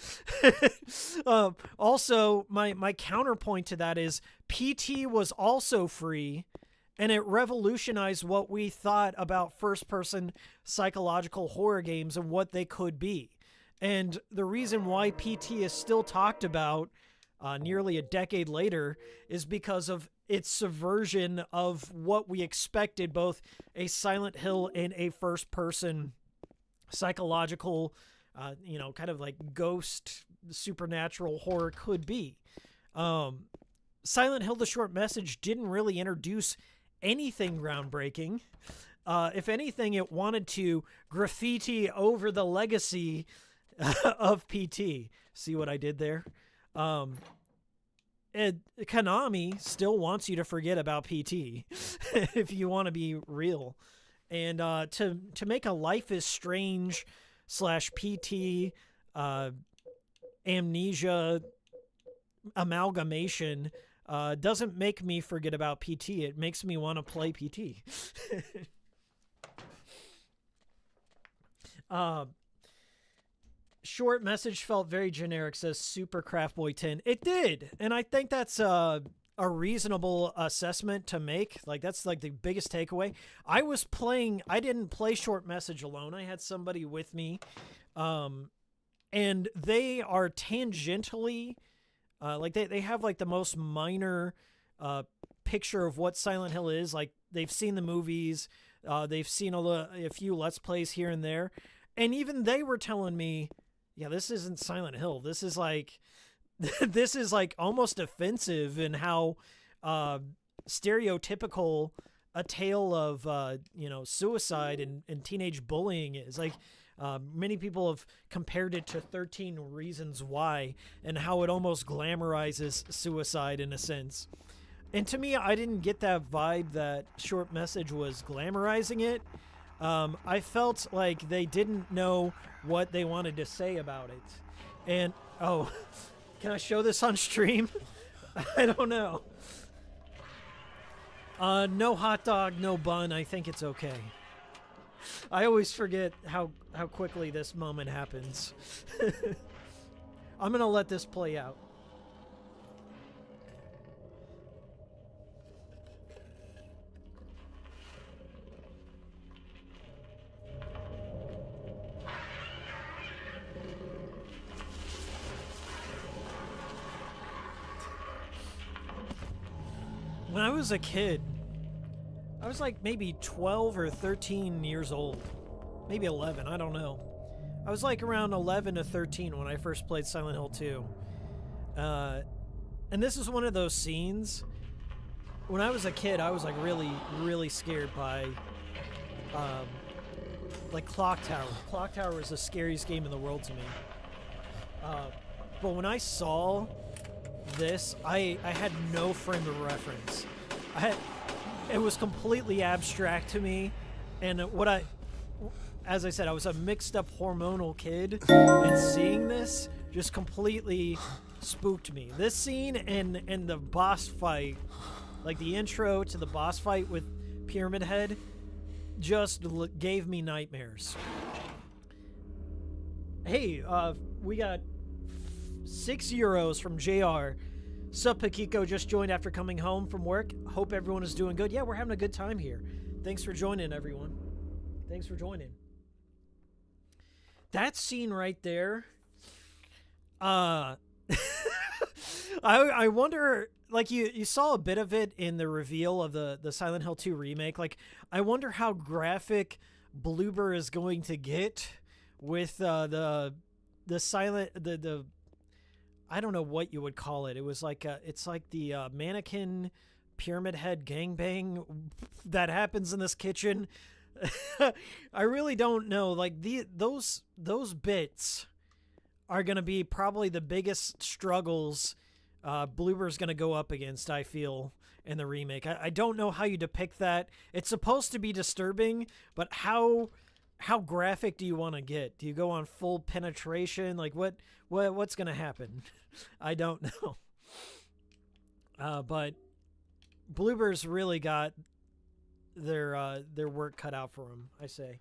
Also, my counterpoint to that is PT was also free, and it revolutionized what we thought about first-person psychological horror games and what they could be. And the reason why PT is still talked about nearly a decade later is because of its subversion of what we expected both a Silent Hill and a first-person psychological, kind of like ghost supernatural horror could be. Silent Hill: The Short Message didn't really introduce anything groundbreaking. If anything, it wanted to graffiti over the legacy of PT. See what I did there? Konami still wants you to forget about PT if you want to be real. And to make a Life is Strange / PT amnesia amalgamation doesn't make me forget about PT. It makes me want to play PT. Short Message felt very generic, says Super Craft Boy 10. It did, and I think that's a reasonable assessment to make. Like, that's like the biggest takeaway. I didn't play Short Message alone. I had somebody with me, and they are tangentially, they have like the most minor picture of what Silent Hill is. Like, they've seen the movies, they've seen a few Let's Plays here and there, and even they were telling me, yeah, this isn't Silent Hill. This is like almost offensive in how stereotypical a tale of suicide and teenage bullying is. Like, many people have compared it to 13 Reasons Why and how it almost glamorizes suicide in a sense. And to me, I didn't get that vibe that Short Message was glamorizing it. I felt like they didn't know what they wanted to say about it. And, can I show this on stream? I don't know. No hot dog, no bun. I think it's okay. I always forget how quickly this moment happens. I'm going to let this play out. When I was a kid, I was like maybe 12 or 13 years old. Maybe 11, I don't know. I was like around 11 to 13 when I first played Silent Hill 2. And this is one of those scenes. When I was a kid, I was like really, really scared by like Clock Tower. Clock Tower was the scariest game in the world to me. But when I saw this, I had no frame of reference. It was completely abstract to me, and as I said, I was a mixed up hormonal kid, and seeing this just completely spooked me. This scene and the boss fight, like the intro to the boss fight with Pyramid Head, just gave me nightmares. Hey, we got 6 euros from JR. Sup, Hikiko just joined after coming home from work. Hope everyone is doing good. Yeah, we're having a good time here. Thanks for joining, everyone. Thanks for joining. That scene right there, I wonder, like, you saw a bit of it in the reveal of the Silent Hill 2 remake. Like, I wonder how graphic Bloober is going to get with the I don't know what you would call it. It was like it's like the mannequin Pyramid Head gangbang that happens in this kitchen. I really don't know. Like those bits are going to be probably the biggest struggles Bloober's going to go up against, I feel, in the remake. I don't know how you depict that. It's supposed to be disturbing, but how graphic do you want to get? Do you go on full penetration? Like what's going to happen? I don't know. But Bloober's really got their work cut out for them, I say.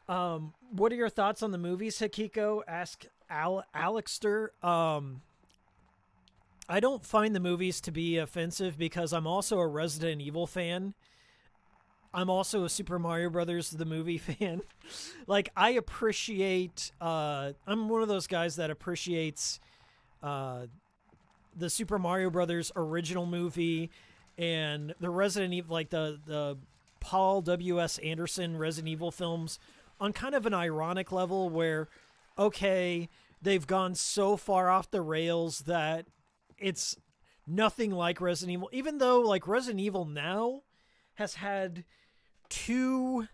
What are your thoughts on the movies, Hikiko? Ask Alexter. I don't find the movies to be offensive because I'm also a Resident Evil fan. I'm also a Super Mario Brothers the movie fan. Like, I appreciate I'm one of those guys that appreciates the Super Mario Brothers original movie and the Resident Evil, like the Paul W.S. Anderson Resident Evil films on kind of an ironic level where, okay, they've gone so far off the rails that it's nothing like Resident Evil, even though like Resident Evil now has had 2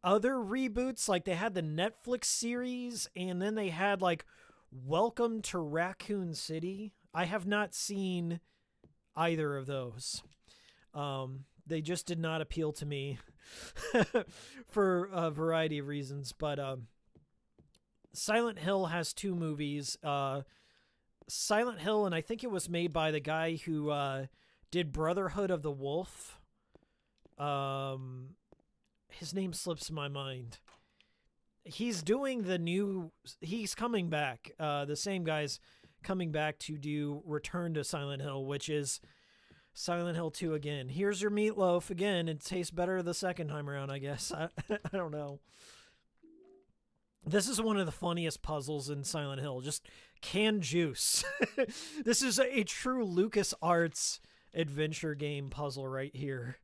other reboots. Like they had the Netflix series and then they had like Welcome to Raccoon City. I have not seen either of those. They just did not appeal to me for a variety of reasons. But Silent Hill has 2 movies. Silent Hill, and I think it was made by the guy who did Brotherhood of the Wolf. His name slips my mind. He's doing he's coming back. The same guy's coming back to do Return to Silent Hill, which is Silent Hill 2 again. Here's your meatloaf again. It tastes better the second time around, I guess. I don't know. This is one of the funniest puzzles in Silent Hill. Just canned juice. This is a true LucasArts adventure game puzzle right here.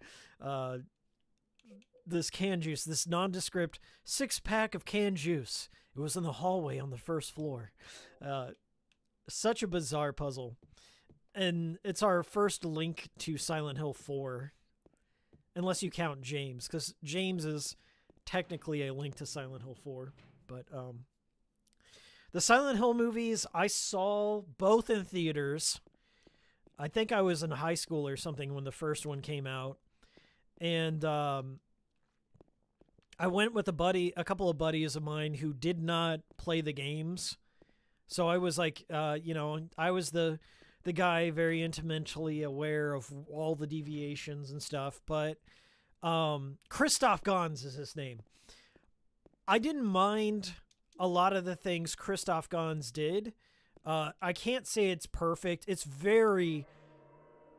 This canned juice, this nondescript 6-pack of canned juice. It was in the hallway on the first floor. Such a bizarre puzzle. And it's our first link to Silent Hill 4. Unless you count James, because James is technically a link to Silent Hill 4. But the Silent Hill movies, I saw both in theaters. I think I was in high school or something when the first one came out. And I went with a couple of buddies of mine who did not play the games. So I was like, I was the guy very intimately aware of all the deviations and stuff. But Christoph Gans is his name. I didn't mind a lot of the things Christoph Gans did. I can't say it's perfect. It's very,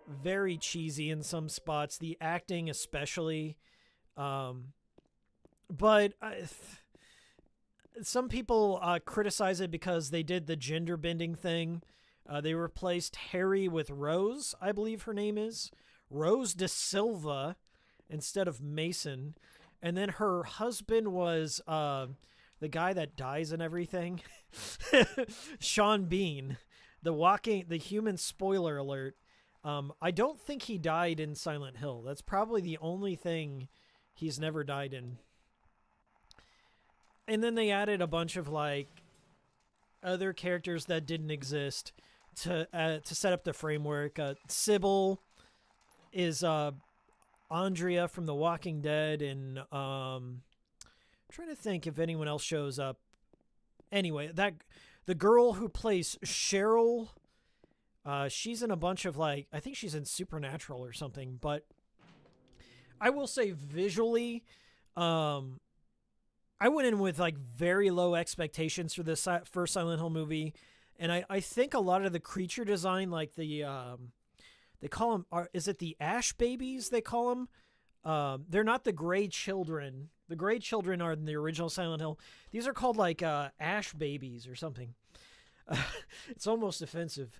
very cheesy in some spots. The acting especially. But some people criticize it because they did the gender bending thing. They replaced Harry with Rose, I believe her name is. Rose de Silva instead of Mason. And then her husband was the guy that dies and everything. Sean Bean. The human spoiler alert. I don't think he died in Silent Hill. That's probably the only thing he's never died in. And then they added a bunch of like other characters that didn't exist to set up the framework. Sybil is Andrea from The Walking Dead, and I'm trying to think if anyone else shows up. Anyway, the girl who plays Cheryl, she's in a bunch of like, I think she's in Supernatural or something. But I will say visually, I went in with like very low expectations for this first Silent Hill movie, and I think a lot of the creature design, like the they call them, is it the Ash Babies they call them? They're not the Gray Children. The Gray Children are in the original Silent Hill. These are called like Ash Babies or something. It's almost offensive.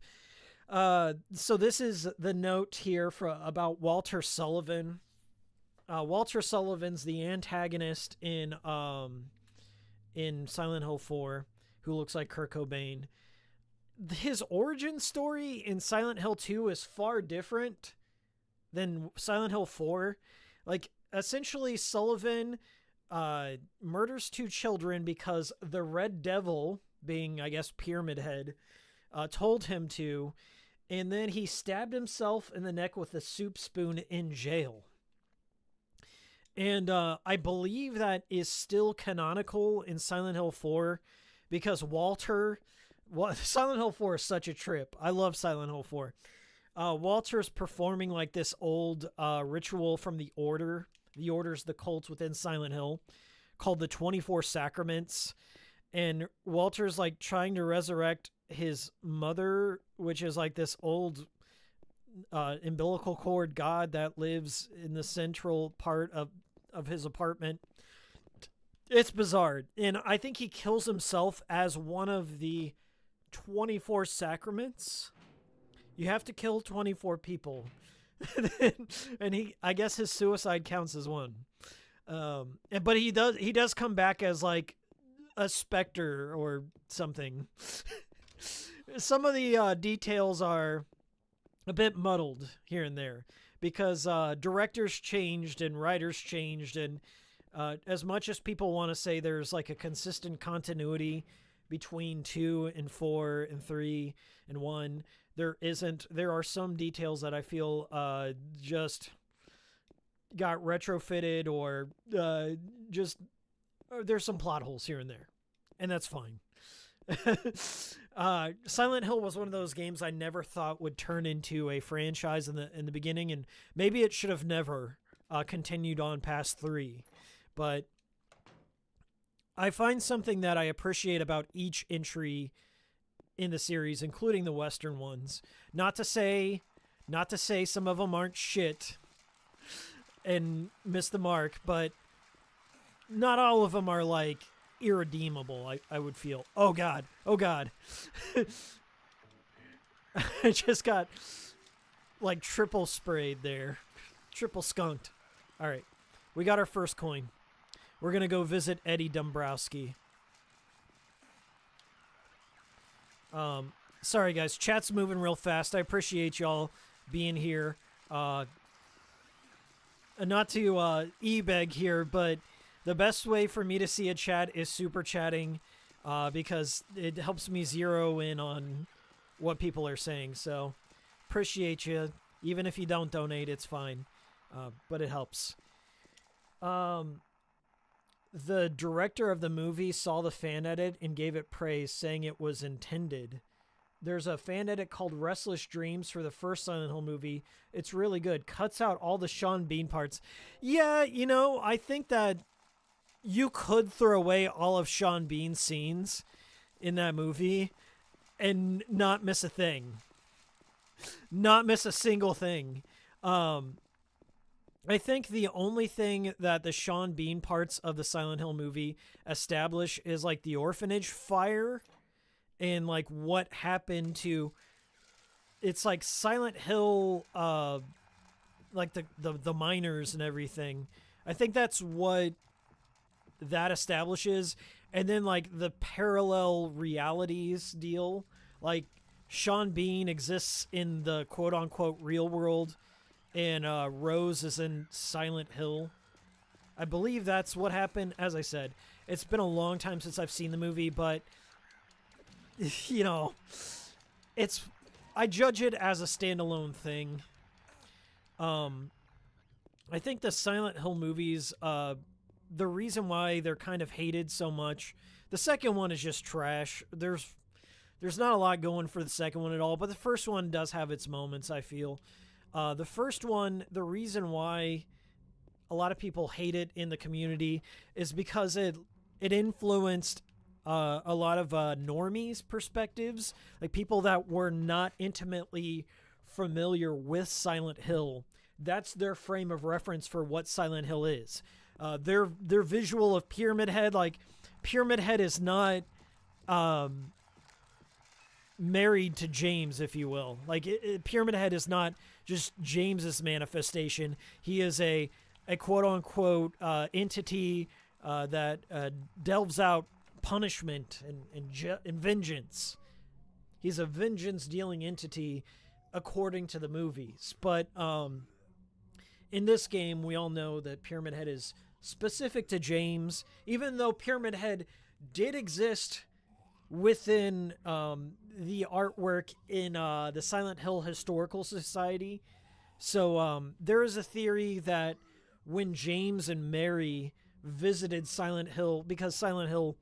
So this is the note here about Walter Sullivan. Walter Sullivan's the antagonist in Silent Hill 4, who looks like Kurt Cobain. His origin story in Silent Hill 2 is far different than Silent Hill 4. Like, essentially, Sullivan murders 2 children because the Red Devil, being, I guess, Pyramid Head, told him to, and then he stabbed himself in the neck with a soup spoon in jail. And I believe that is still canonical in Silent Hill 4 because Silent Hill 4 is such a trip. I love Silent Hill 4. Walter's performing like this old ritual from the Order. The Order's the cult within Silent Hill called the 24 Sacraments. and Walter's like trying to resurrect his mother, which is like this old umbilical cord god that lives in the central part of his apartment. It's bizarre. And I think he kills himself as one of the 24 sacraments. You have to kill 24 people. And I guess his suicide counts as one. But he does come back as like a specter or something. Some of the details are a bit muddled here and there because directors changed and writers changed, and as much as people want to say there's like a consistent continuity between 2 and 4 and 3 and 1, there isn't. There are some details that I feel just got retrofitted or just there's some plot holes here and there, and that's fine. Silent Hill was one of those games I never thought would turn into a franchise in the beginning, and maybe it should have never continued on past 3. But I find something that I appreciate about each entry in the series, including the Western ones. Not to say some of them aren't shit and miss the mark, but not all of them are like irredeemable, I would feel. Oh god. I just got like triple sprayed there. Triple skunked. Alright. We got our first coin. We're gonna go visit Eddie Dombrowski. Sorry guys, chat's moving real fast. I appreciate y'all being here. Not to e-beg here, but the best way for me to see a chat is super chatting, because it helps me zero in on what people are saying. So appreciate you. Even if you don't donate, it's fine, but it helps. The director of the movie saw the fan edit and gave it praise, saying it was intended. There's a fan edit called Restless Dreams for the first Silent Hill movie. It's really good. Cuts out all the Sean Bean parts. Yeah, I think that you could throw away all of Sean Bean's scenes in that movie and not miss a thing. Not miss a single thing. I think the only thing that the Sean Bean parts of the Silent Hill movie establish is like the orphanage fire and like what happened to, it's like Silent Hill, like the miners and everything. I think that's what that establishes. And then like the parallel realities deal, like Sean Bean exists in the quote unquote real world, and Rose is in Silent Hill. I believe that's what happened. As I said, it's been a long time since I've seen the movie, but I judge it as a standalone thing. I think the Silent Hill movies, the reason why they're kind of hated so much, the second one is just trash. There's not a lot going for the second one at all, but the first one does have its moments, I feel. The first one, the reason why a lot of people hate it in the community is because it influenced a lot of normies' perspectives, like people that were not intimately familiar with Silent Hill. That's their frame of reference for what Silent Hill is. Their visual of Pyramid Head, like Pyramid Head is not married to James, if you will. Like Pyramid Head is not just James's manifestation. He is a quote-unquote entity that delves out punishment and vengeance. He's a vengeance-dealing entity according to the movies. But in this game, we all know that Pyramid Head is specific to James, even though Pyramid Head did exist within the artwork in the Silent Hill Historical Society. So there is a theory that when James and Mary visited Silent Hill, because Silent Hill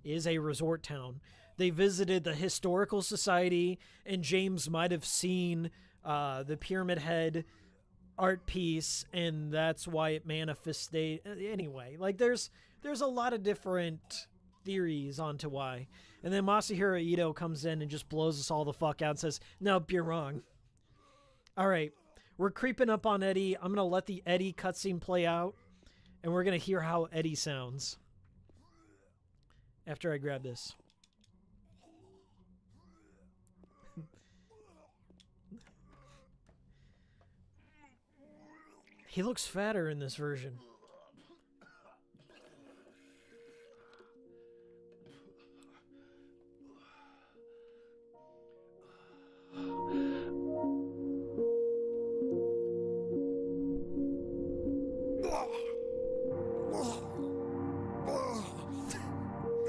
is a resort town, they visited the Historical Society, and James might have seen the Pyramid Head art piece, and that's why it manifested. Anyway, like there's a lot of different theories onto why. And then Masahiro Ito comes in and just blows us all the fuck out and says, nope, you're wrong. All right, we're creeping up on Eddie. I'm going to let the Eddie cutscene play out, and we're going to hear how Eddie sounds after I grab this. He looks fatter in this version.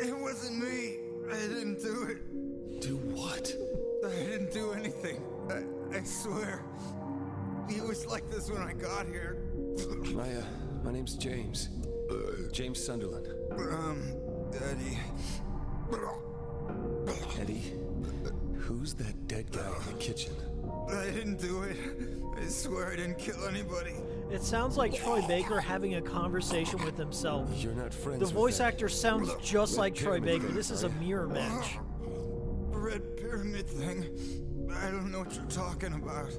It wasn't me. I didn't do it. Do what? I didn't do anything. I swear. He was like this when I got here. My name's James. James Sunderland. Eddie. Eddie? Who's that dead guy in the kitchen? I didn't do it. I swear I didn't kill anybody. It sounds like Troy Baker having a conversation with himself. You're not friends The with voice that actor sounds just like Troy pyramid Baker. thing, This is a right? mirror match. Red pyramid thing. I don't know what you're talking about.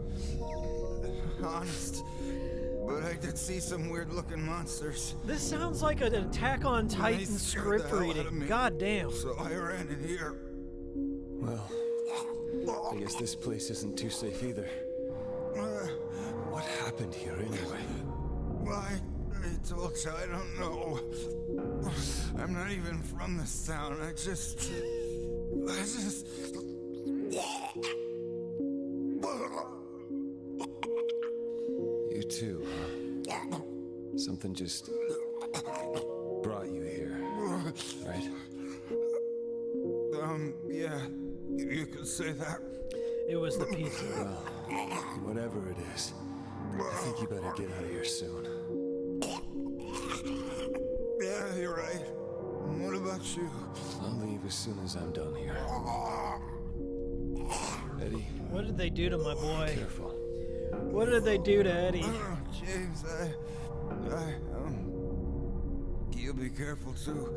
Honest. But I did see some weird looking monsters. This sounds like an Attack on Titan They scared script the hell out of reading. me. God damn. So I ran in here. Well, I guess this place isn't too safe either. What happened here anyway? Why? I told you I don't know. I'm not even from this town. I just. You too, huh? Something just brought you here, right? Yeah. You could say that. It was the pizza. Well, whatever it is, I think you better get out of here soon. Yeah, you're right. What about you? I'll leave as soon as I'm done here. Eddie, What did they do to my boy? careful. What did they do to Eddie? James, you be careful too.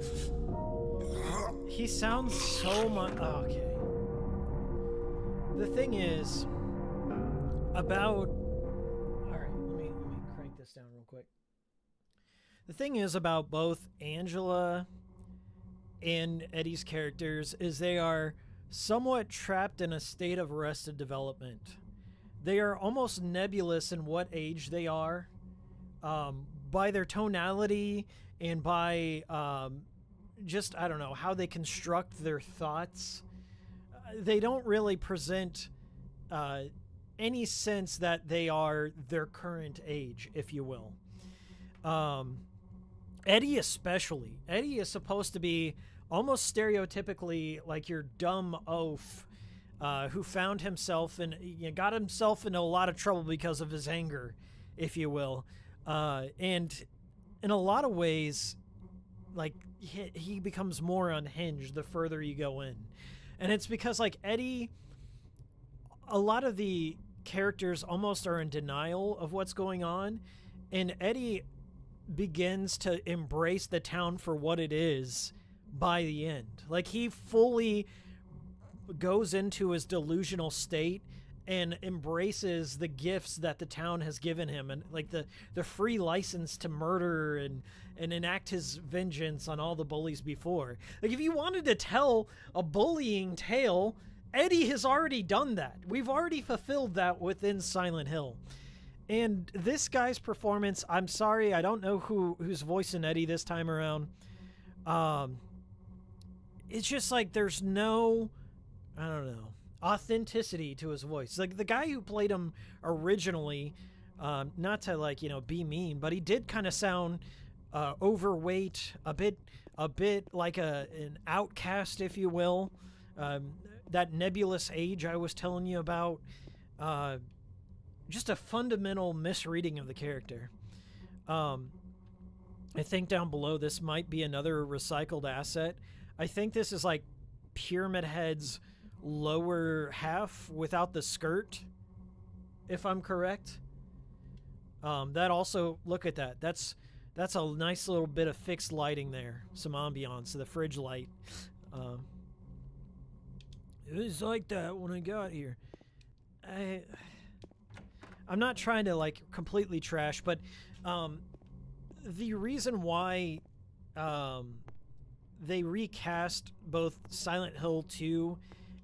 He sounds so much. Oh, okay. The thing is about. All right, let me crank this down real quick. The thing is about both Angela and Eddie's characters is they are somewhat trapped in a state of arrested development. They are almost nebulous in what age they are, by their tonality and by just, I don't know, how they construct their thoughts. They don't really present any sense that they are their current age, if you will. Eddie especially. Eddie is supposed to be almost stereotypically like your dumb oaf who found himself and got himself into a lot of trouble because of his anger, if you will. And in a lot of ways, like, he becomes more unhinged the further you go in. And it's because, like, Eddie, a lot of the characters almost are in denial of what's going on, and Eddie begins to embrace the town for what it is by the end. Like, he fully goes into his delusional state and embraces the gifts that the town has given him, and like the free license to murder and enact his vengeance on all the bullies before. Like, if you wanted to tell a bullying tale, Eddie has already done that. We've already fulfilled that within Silent Hill. And this guy's performance, I'm sorry, I don't know who's voicing Eddie this time around. It's just like there's no, I don't know, authenticity to his voice. Like, the guy who played him originally, not to, like, be mean, but he did kind of sound overweight, a bit like an outcast, if you will. That nebulous age I was telling you about. Just a fundamental misreading of the character. I think down below this might be another recycled asset. I think this is like Pyramid Head's lower half without the skirt, if I'm correct. That also, look at that. That's a nice little bit of fixed lighting there. Some ambiance to the fridge light. It was like that when I got here. I'm not trying to, like, completely trash, but the reason why they recast both Silent Hill 2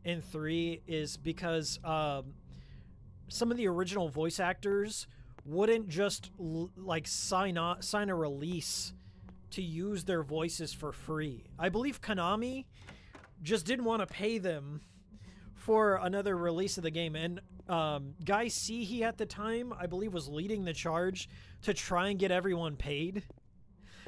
and 3 is because some of the original voice actors wouldn't just like sign a release to use their voices for free. I believe Konami just didn't want to pay them for another release of the game, and Guy Seehee at the time, I believe, was leading the charge to try and get everyone paid.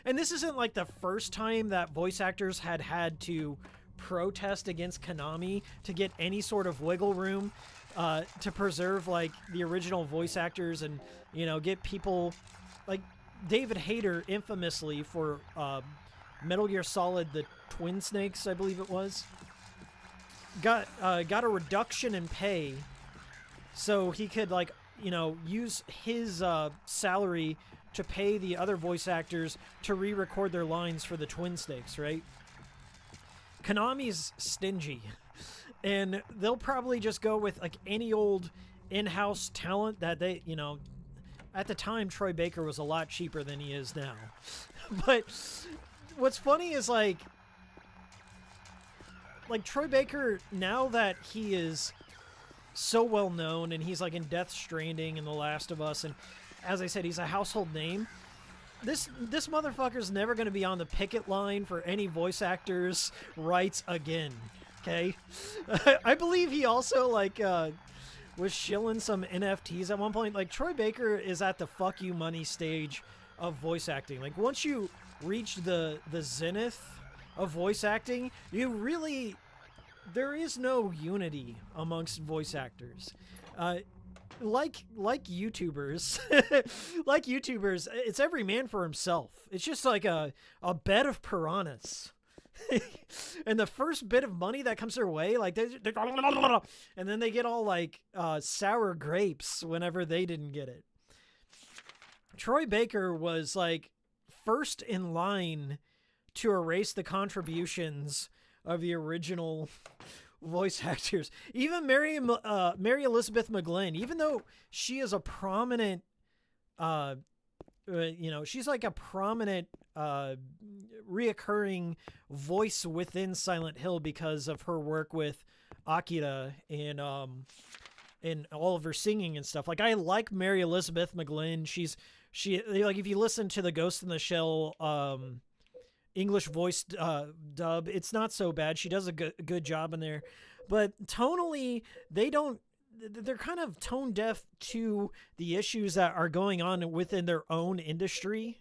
And this isn't like the first time that voice actors had to protest against Konami to get any sort of wiggle room to preserve, like, the original voice actors and, you know, get people like David Hayter, infamously for Metal Gear Solid, the Twin Snakes, I believe it was, got a reduction in pay so he could, like, you know, use his salary to pay the other voice actors to re-record their lines for the Twin Snakes, right? Konami's stingy, and they'll probably just go with, like, any old in-house talent that they, you know, at the time Troy Baker was a lot cheaper than he is now. But what's funny is, like Troy Baker, now that he is so well known and he's, like, in Death Stranding and The Last of Us, and as I said, he's a household name. This motherfucker's never going to be on the picket line for any voice actors' rights again, okay? I believe he also, like, was shilling some NFTs at one point. Like, Troy Baker is at the fuck you money stage of voice acting. Like, once you reach the zenith of voice acting, you really... there is no unity amongst voice actors. Like YouTubers, like YouTubers, it's every man for himself. It's just like a bed of piranhas. And the first bit of money that comes their way, like, and then they get all, like, sour grapes whenever they didn't get it. Troy Baker was, like, first in line to erase the contributions of the original voice actors. Even Mary Elizabeth McGlynn, even though she is a prominent, you know, she's like a prominent reoccurring voice within Silent Hill because of her work with Akira and all of her singing and stuff. Like, I like Mary Elizabeth McGlynn. She like, if you listen to the Ghost in the Shell English voice dub, it's not so bad. She does a good job in there, but tonally they're kind of tone deaf to the issues that are going on within their own industry.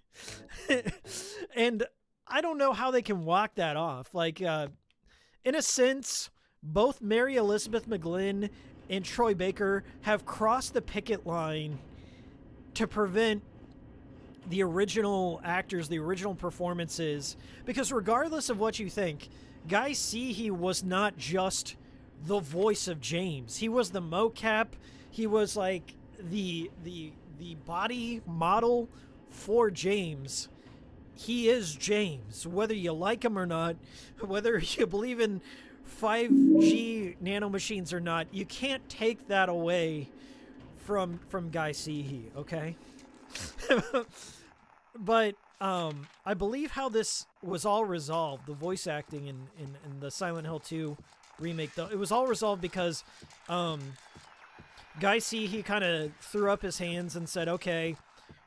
And I don't know how they can walk that off. Like, in a sense, both Mary Elizabeth McGlynn and Troy Baker have crossed the picket line to prevent the original actors, the original performances, because regardless of what you think, Guy Seehee was not just the voice of James. He was the mocap. He was, like, the body model for James. He is James, whether you like him or not, whether you believe in 5G nanomachines or not. You can't take that away from Guy Seehee, okay? But I believe how this was all resolved, the voice acting in the Silent Hill 2 remake, though, it was all resolved because Guy Seehee kind of threw up his hands and said, okay,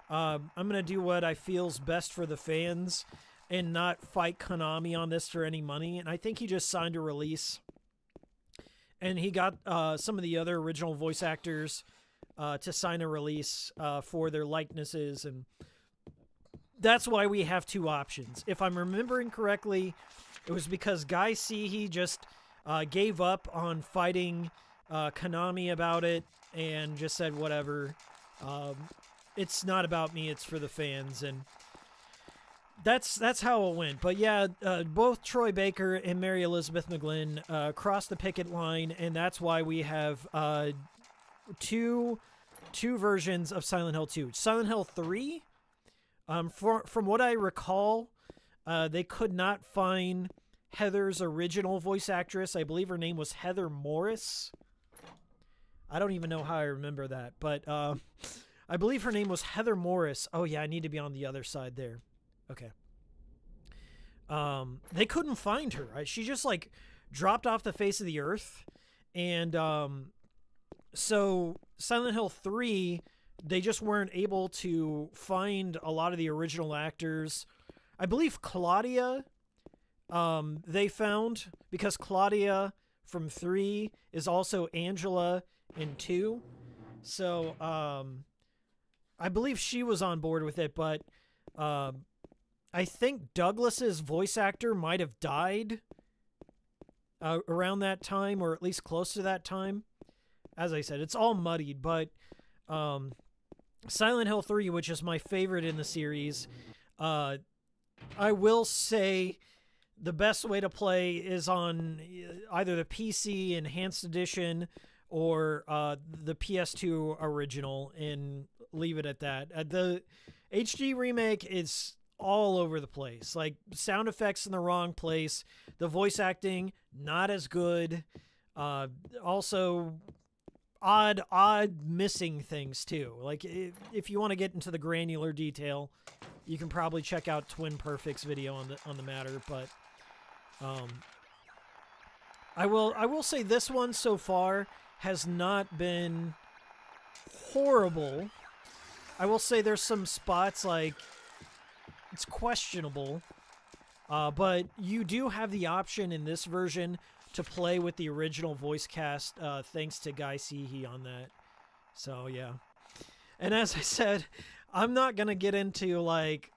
I'm going to do what I feel's best for the fans and not fight Konami on this for any money. And I think he just signed a release. And he got some of the other original voice actors to sign a release for their likenesses, and that's why we have two options. If I'm remembering correctly, it was because Guy Seehee just gave up on fighting Konami about it and just said, whatever, it's not about me, it's for the fans. And that's how it went. But yeah, both Troy Baker and Mary Elizabeth McGlynn crossed the picket line, and that's why we have two versions of Silent Hill 2. Silent Hill 3 From what I recall, they could not find Heather's original voice actress. I believe her name was Heather Morris. I don't even know how I remember that, but I believe her name was Heather Morris. Oh yeah, I need to be on the other side there. Okay. They couldn't find her. Right? She just like dropped off the face of the earth, and so Silent Hill 3, they just weren't able to find a lot of the original actors. I believe Claudia, they found, because Claudia from 3 is also Angela in 2. So, I believe she was on board with it, but I think Douglas's voice actor might have died around that time, or at least close to that time. As I said, it's all muddied, but Silent Hill 3, which is my favorite in the series, I will say the best way to play is on either the PC Enhanced Edition or the PS2 original, and leave it at that. The HD remake is all over the place. Like, sound effects in the wrong place. The voice acting, not as good. Also, odd missing things, too. Like, if you want to get into the granular detail, you can probably check out Twin Perfect's video on the matter, but I will say this one so far has not been horrible. I will say there's some spots like it's questionable, but you do have the option in this version to play with the original voice cast, thanks to Guy Seehee on that. So yeah, and as I said, I'm not gonna get into like,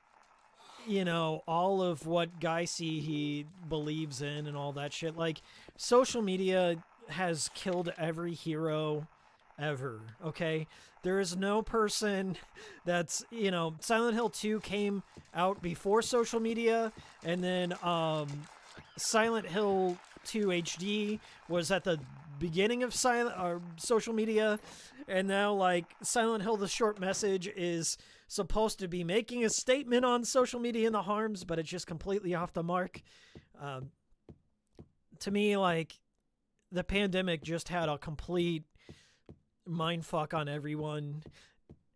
you know, all of what Guy Seehee believes in and all that shit. Like, social media has killed every hero ever, okay? There is no person that's, you know, Silent Hill 2 came out before social media, and then Silent Hill 2 HD was at the beginning of social media, and now, like, Silent Hill the Short Message is supposed to be making a statement on social media and the harms, but it's just completely off the mark. To me, like, the pandemic just had a complete mindfuck on everyone,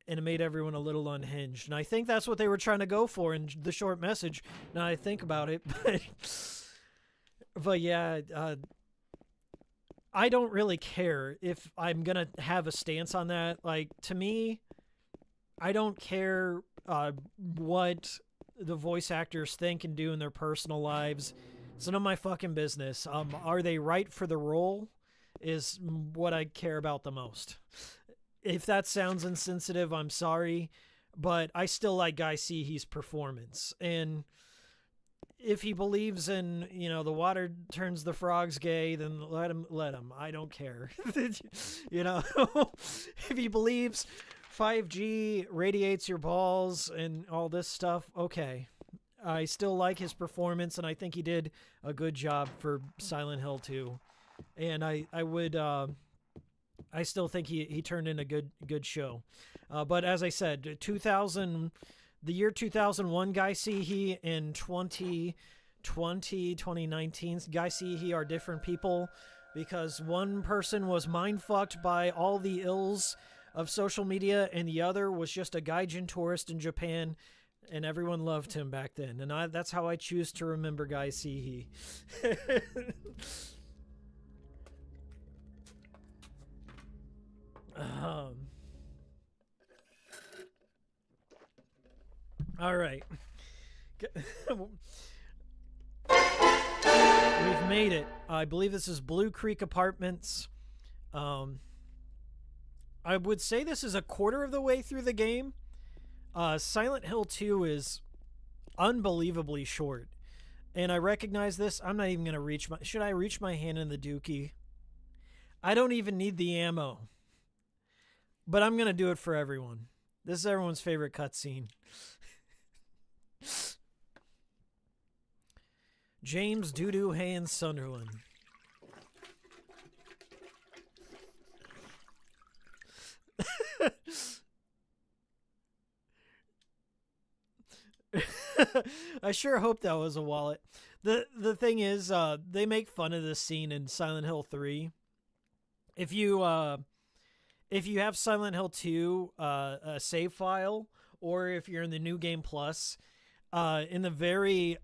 and it made everyone a little unhinged. And I think that's what they were trying to go for in the short message, now I think about it. But yeah, I don't really care if I'm going to have a stance on that. Like, to me, I don't care what the voice actors think and do in their personal lives. It's none of my fucking business. Are they right for the role is what I care about the most. If that sounds insensitive, I'm sorry, but I still like Guy Seehee's performance. And if he believes in, you know, the water turns the frogs gay, then let him. I don't care. You know, if he believes 5G radiates your balls and all this stuff, okay. I still like his performance, and I think he did a good job for Silent Hill 2. And I still think he turned in a good show. But as I said, the year 2001 Guy Seehee and 2019's Guy Seehee are different people, because one person was mind-fucked by all the ills of social media, and the other was just a gaijin tourist in Japan, and everyone loved him back then. And that's how I choose to remember Guy Seehee. All right. We've made it. I believe this is Blue Creek Apartments. I would say this is a quarter of the way through the game. Silent Hill 2 is unbelievably short. And I recognize this. I'm not even going to reach my... Should I reach my hand in the dookie? I don't even need the ammo. But I'm going to do it for everyone. This is everyone's favorite cutscene. James Doodoo Haynes Sunderland. I sure hope that was a wallet. The thing is, they make fun of this scene in Silent Hill 3. If you have Silent Hill 2 a save file, or if you're in the New Game Plus, in the very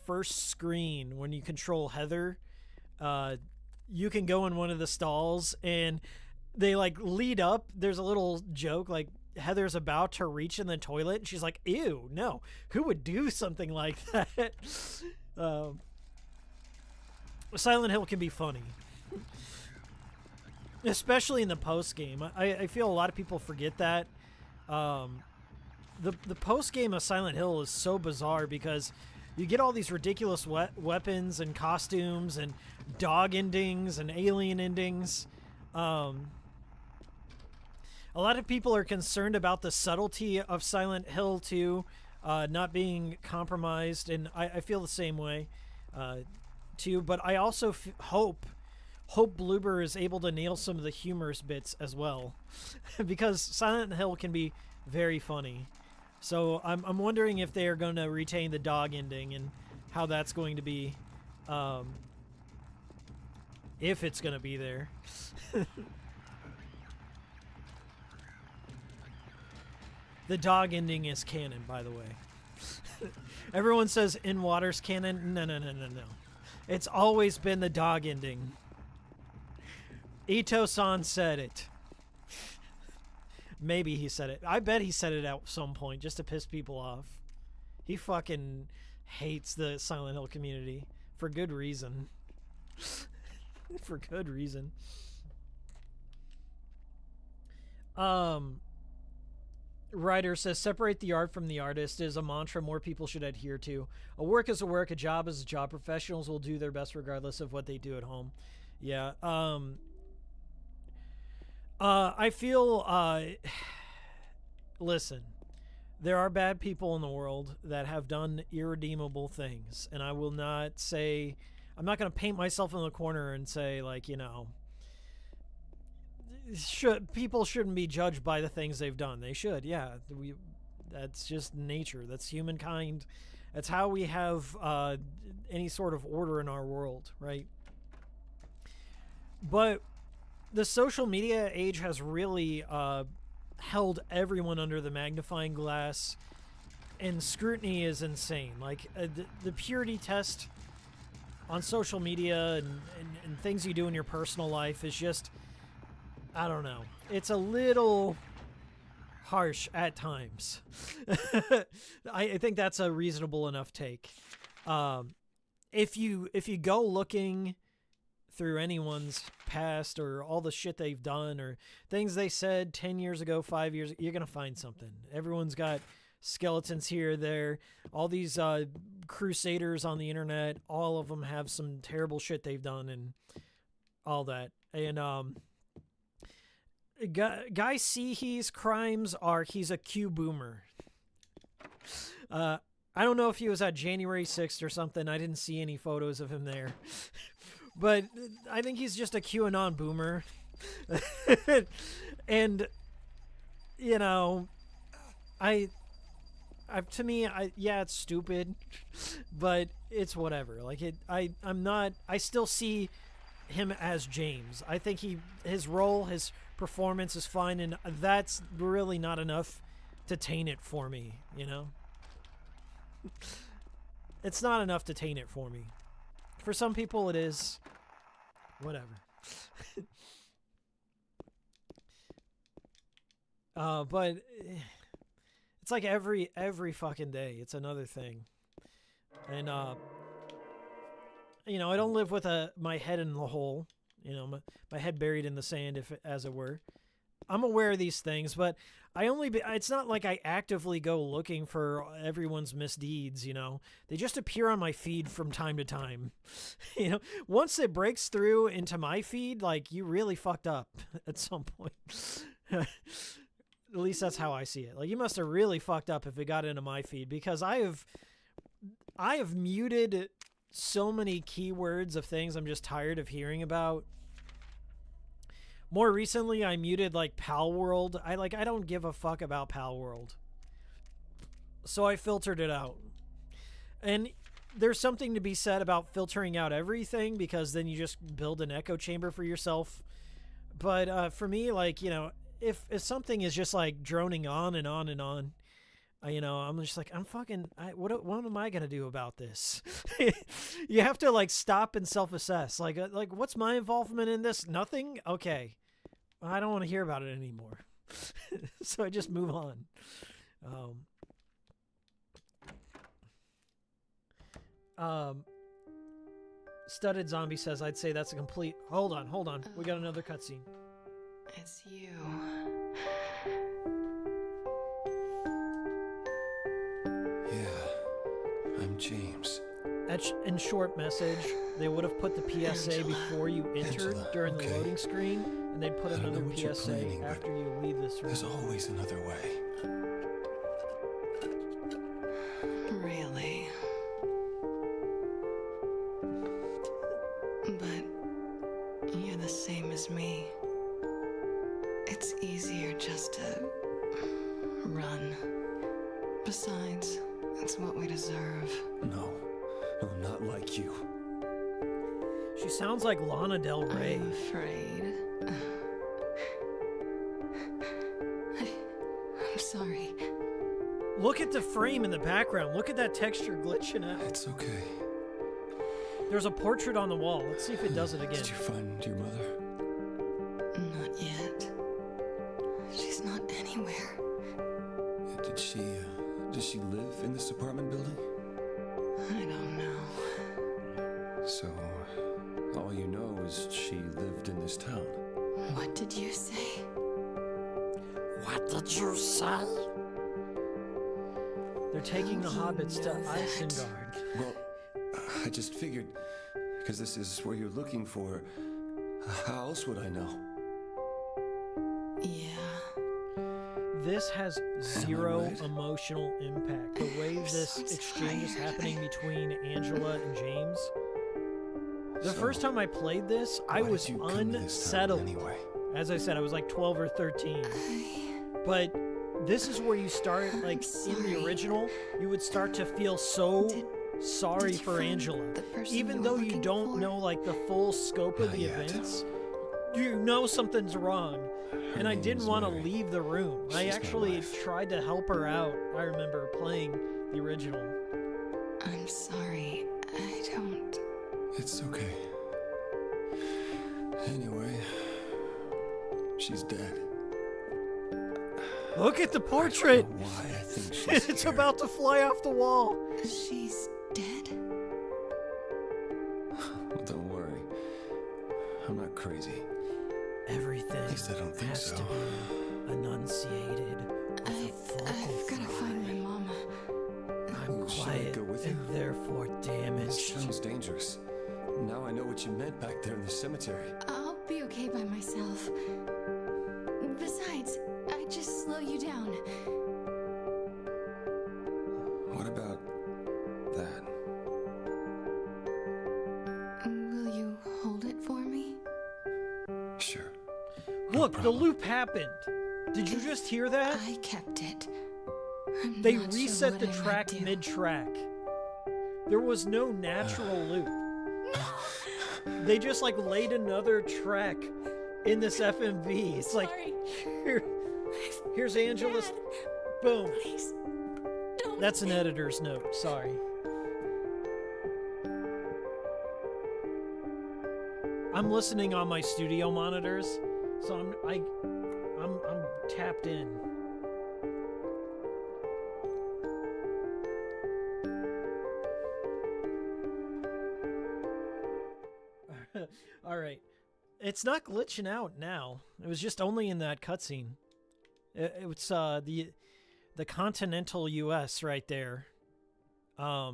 first screen when you control Heather, you can go in one of the stalls and they like lead up. There's a little joke like Heather's about to reach in the toilet and she's like, ew, no, who would do something like that? Silent Hill can be funny, especially in the post game. I feel a lot of people forget that. The post game of Silent Hill is so bizarre because you get all these ridiculous weapons and costumes and dog endings and alien endings. A lot of people are concerned about the subtlety of Silent Hill 2 not being compromised, and I feel the same way too. But I also hope Bloober is able to nail some of the humorous bits as well, because Silent Hill can be very funny. So I'm wondering if they are going to retain the dog ending and how that's going to be, if it's going to be there. The dog ending is canon, by the way. Everyone says In Water's canon. No. It's always been the dog ending. Ito-san said it. Maybe he said it. I bet he said it at some point just to piss people off. He fucking hates the Silent Hill community for good reason. For good reason. Writer says, separate the art from the artist is a mantra more people should adhere to. A work is a work, a job is a job. Professionals will do their best regardless of what they do at home. Yeah. I feel, listen, there are bad people in the world that have done irredeemable things. And I will not say, I'm not going to paint myself in the corner and say, like, you know, people shouldn't be judged by the things they've done. They should, yeah. That's just nature. That's humankind. That's how we have any sort of order in our world, right? But the social media age has really held everyone under the magnifying glass, and scrutiny is insane. Like the purity test on social media and things you do in your personal life is just, I don't know. It's a little harsh at times. I think that's a reasonable enough take. If you go looking through anyone's past or all the shit they've done or things they said 10 years ago, 5 years, you're going to find something. Everyone's got skeletons here, there. All these crusaders on the internet, all of them have some terrible shit they've done and all that. And Guy Seehe's crimes are he's a Q boomer. I don't know if he was at January 6th or something. I didn't see any photos of him there. But I think he's just a QAnon boomer. And, you know, to me, yeah, it's stupid, but it's whatever. Like, I still see him as James. I think his role, his performance is fine, and that's really not enough to taint it for me, you know? It's not enough to taint it for me. For some people it is. Whatever. But it's like every fucking day it's another thing. And you know, I don't live with my head in the hole, you know, my head buried in the sand, as it were. I'm aware of these things, but it's not like I actively go looking for everyone's misdeeds, you know. They just appear on my feed from time to time. You know, once it breaks through into my feed, like, you really fucked up at some point. At least that's how I see it. Like, you must have really fucked up if it got into my feed, because I have muted so many keywords of things I'm just tired of hearing about. More recently, I muted, like, Pal World. I don't give a fuck about Pal World. So I filtered it out. And there's something to be said about filtering out everything, because then you just build an echo chamber for yourself. But for me, like, you know, if something is just like droning on and on and on, you know, I'm just like, what am I gonna do about this? You have to like stop and self-assess. Like what's my involvement in this? Nothing. Okay, I don't want to hear about it anymore. So I just move on. Studded Zombie says, I'd say that's a complete... Hold on. We got another cutscene. It's you. Yeah, I'm James. In short message, they would have put the PSA Angela. before you entered during the okay. loading screen, and they'd put I don't another know what you're PSA planning, but after you leave this room. There's always another way. Really? But you're the same as me. It's easier just to run. Besides, it's what we deserve. No, not like you. She sounds like Lana Del Rey. I'm afraid. I'm sorry. Look at the frame in the background. Look at that texture glitching out. It's okay. There's a portrait on the wall. Let's see if it does it again. Did you find your mother? Not yet. She's not anywhere. Does she live in this apartment building? I don't know. So, all you know is she lived in this town. What did you say? What did you say? They're taking the hobbits to Isengard. Well, I just figured, because this is where you're looking for. How else would I know? Yeah. This has zero right? emotional impact. The way this so exchange is tired. happening between Angela and James. The So, first time I played this, I why was did you come to this town unsettled. anyway? As I said, I was like 12 or 13. But this is where you start, like, in the sorry. original, you would start to feel so sorry did you for find Angela. the person Even you though were you looking don't for? know, like, the full scope of Not the yet. events, you know something's wrong. And I didn't name's want to Mary. leave the room. I She's my actually wife. tried to help her out. I remember playing the original. I'm sorry. I don't. It's okay. Anyway, she's dead. Look at the I portrait! don't know why I think she's It's here. about to fly off the wall. She's dead? Well, don't worry. I'm not crazy. Everything At least I don't think has so. to be enunciated with a vocal I've gotta find my mama. I'm Should I quiet go with you? and therefore This damaged. sounds dangerous. Now I know what you meant back there in the cemetery. I'll be okay by myself. Besides, I just slow you down. What about that? Will you hold it for me? Sure. Look, the problem. loop happened. Did you just hear that? I kept it. I'm They not sure reset what the I might track do. mid-track. There was no natural loop. They just like laid another track in this FMV. It's like, here's Angela's. Boom. Please, don't. That's an editor's note. Sorry. I'm listening on my studio monitors, so I'm tapped in. All right. It's not glitching out now. It was just only in that cutscene. It's the continental U.S. right there. I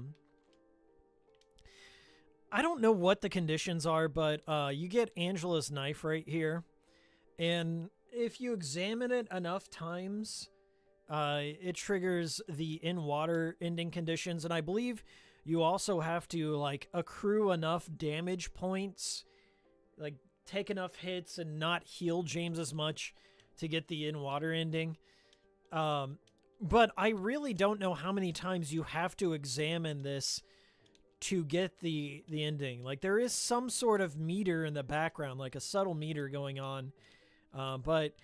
don't know what the conditions are, but you get Angela's knife right here, and if you examine it enough times, it triggers the in-water ending conditions, and I believe you also have to like accrue enough damage points, like take enough hits and not heal James as much to get the in-water ending. But I really don't know how many times you have to examine this to get the ending. Like, there is some sort of meter in the background, like a subtle meter going on. But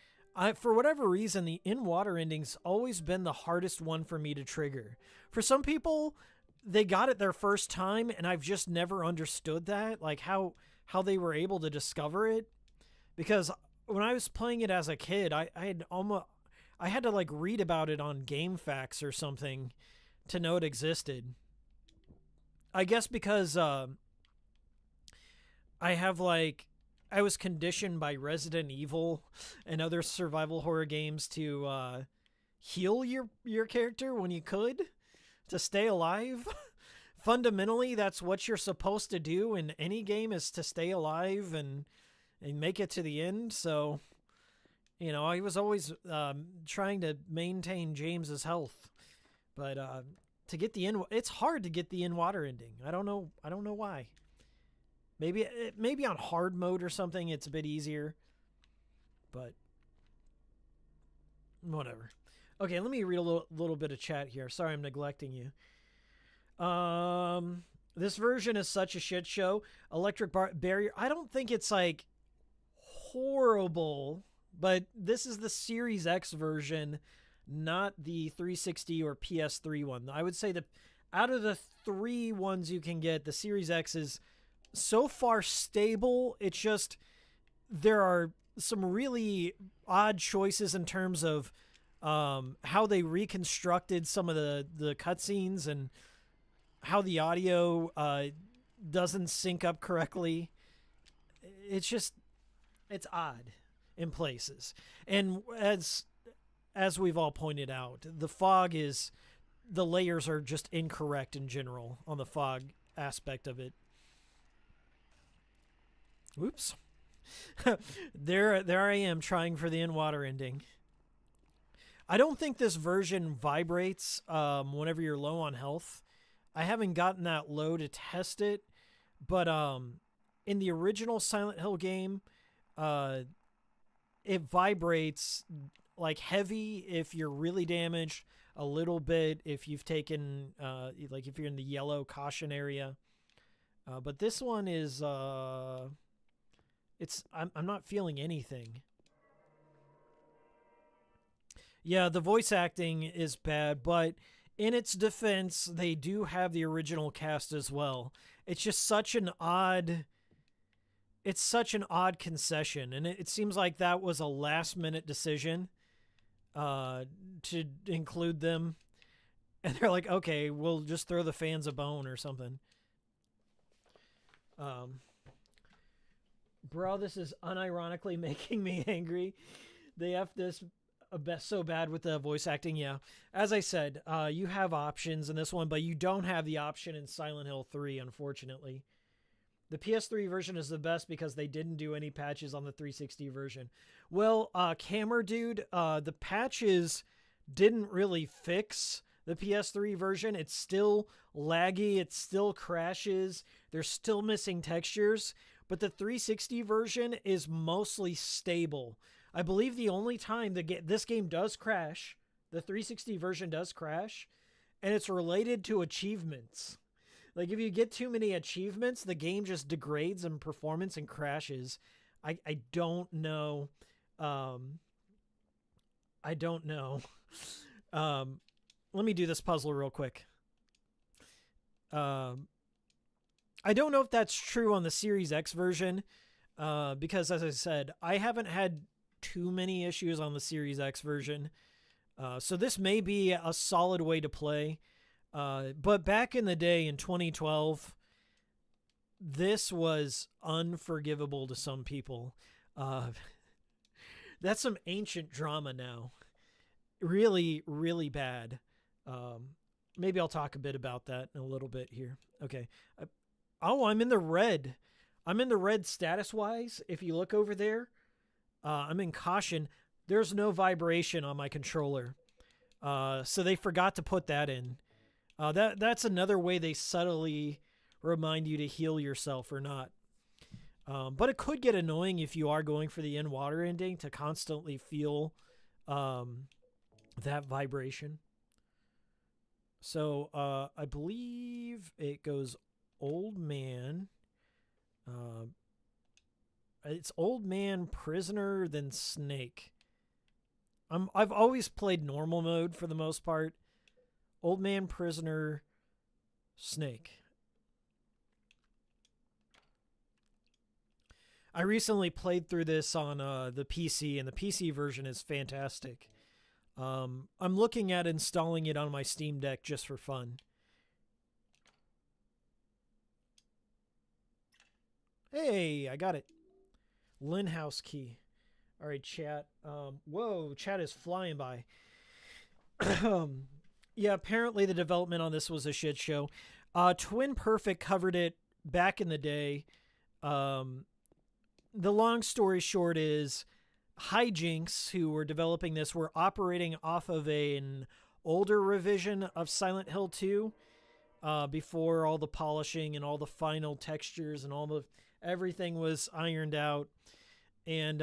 for whatever reason, the in-water ending's always been the hardest one for me to trigger. For some people, they got it their first time, and I've just never understood that, like how they were able to discover it. Because when I was playing it as a kid, I had to like read about it on GameFAQs or something to know it existed. I guess because I was conditioned by Resident Evil and other survival horror games to heal your character when you could to stay alive. Fundamentally, that's what you're supposed to do in any game, is to stay alive and make it to the end. So, you know, I was always trying to maintain James's health, but to get it's hard to get the in-water ending. I don't know why. Maybe on hard mode or something it's a bit easier, but whatever. Okay, let me read a little bit of chat here. Sorry, I'm neglecting you. This version is such a shit show. Electric barrier. I don't think it's like horrible, but this is the Series X version, not the 360 or PS3 one. I would say that out of the 3 ones you can get, the Series X is so far stable. It's just there are some really odd choices in terms of how they reconstructed some of the cutscenes and how the audio doesn't sync up correctly. It's odd in places. And as we've all pointed out, the layers are just incorrect in general on the fog aspect of it. Whoops. There I am trying for the in-water ending. I don't think this version vibrates whenever you're low on health. I haven't gotten that low to test it, but in the original Silent Hill game, it vibrates like heavy if you're really damaged, a little bit if you've taken like if you're in the yellow caution area. But this one is I'm not feeling anything. Yeah, the voice acting is bad, but in its defense, they do have the original cast as well. It's just such an odd concession, and it seems like that was a last-minute decision to include them. And they're like, okay, we'll just throw the fans a bone or something. Bro, this is unironically making me angry. They have this so bad with the voice acting. Yeah, as I said, you have options in this one, but you don't have the option in Silent Hill 3, unfortunately. The PS3 version is the best because they didn't do any patches on the 360 version. Well, Camera Dude, the patches didn't really fix the PS3 version. It's still laggy. It still crashes. They're still missing textures. But the 360 version is mostly stable. I believe the only time this game does crash, the 360 version does crash, and it's related to achievements. Like, if you get too many achievements, the game just degrades in performance and crashes. I don't know. I don't know. Let me do this puzzle real quick. I don't know if that's true on the Series X version, because, as I said, I haven't had too many issues on the Series X version. So this may be a solid way to play. But back in the day in 2012, this was unforgivable to some people. That's some ancient drama now. Really, really bad. Maybe I'll talk a bit about that in a little bit here. Okay. I'm in the red. I'm in the red status-wise. If you look over there, I'm in caution. There's no vibration on my controller. So they forgot to put that in. That's another way they subtly remind you to heal yourself or not. But it could get annoying if you are going for the in-water ending to constantly feel that vibration. So I believe it goes old man. It's old man, prisoner, then snake. I've always played normal mode for the most part. Old man, prisoner, snake. I recently played through this on the PC, and the PC version is fantastic. I'm looking at installing it on my Steam Deck just for fun. Hey, I got it. Lynn House key. All right, chat. Whoa, chat is flying by. Yeah, apparently the development on this was a shit show. Twin Perfect covered it back in the day. The long story short is Hijinks, who were developing this, were operating off of an older revision of Silent Hill 2 before all the polishing and all the final textures and everything was ironed out. And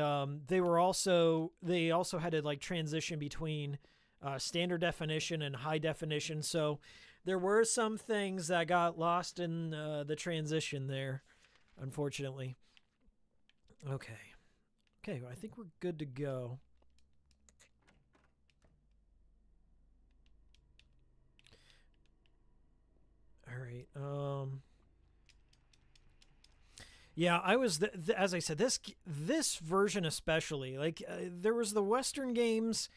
they also had to like transition between standard definition and high definition. So there were some things that got lost in the transition there, unfortunately. Okay, I think we're good to go. All right. Yeah, I was as I said, this version especially, like there was the Western games.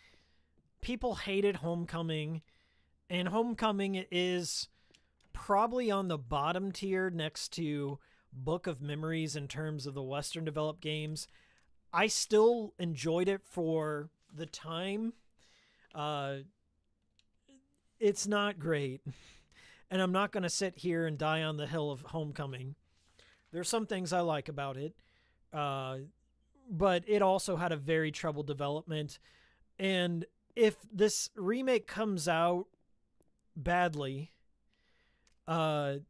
People hated Homecoming, and Homecoming is probably on the bottom tier next to Book of Memories in terms of the Western developed games. I still enjoyed it for the time. It's not great, and I'm not going to sit here and die on the hill of Homecoming. There's some things I like about it, but it also had a very troubled development. And if this remake comes out badly, I'm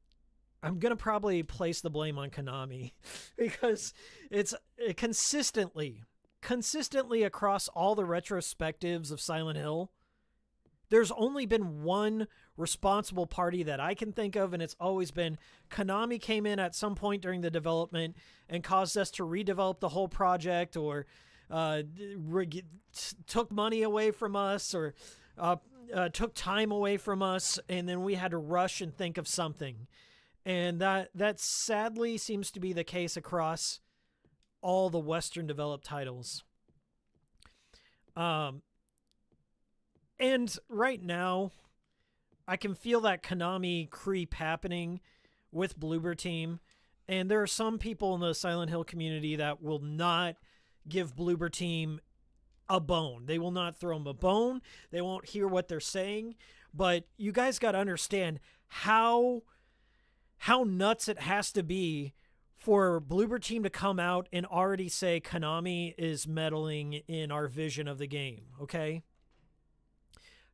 going to probably place the blame on Konami because it's consistently across all the retrospectives of Silent Hill, there's only been one responsible party that I can think of, and it's always been Konami came in at some point during the development and caused us to redevelop the whole project, or took money away from us, or took time away from us, and then we had to rush and think of something. And that sadly seems to be the case across all the Western developed titles. And right now, I can feel that Konami creep happening with Bloober Team. And there are some people in the Silent Hill community that will not give Bloober Team a bone. They will not throw them a bone. They won't hear what they're saying. But you guys got to understand how nuts it has to be for Bloober Team to come out and already say Konami is meddling in our vision of the game, okay?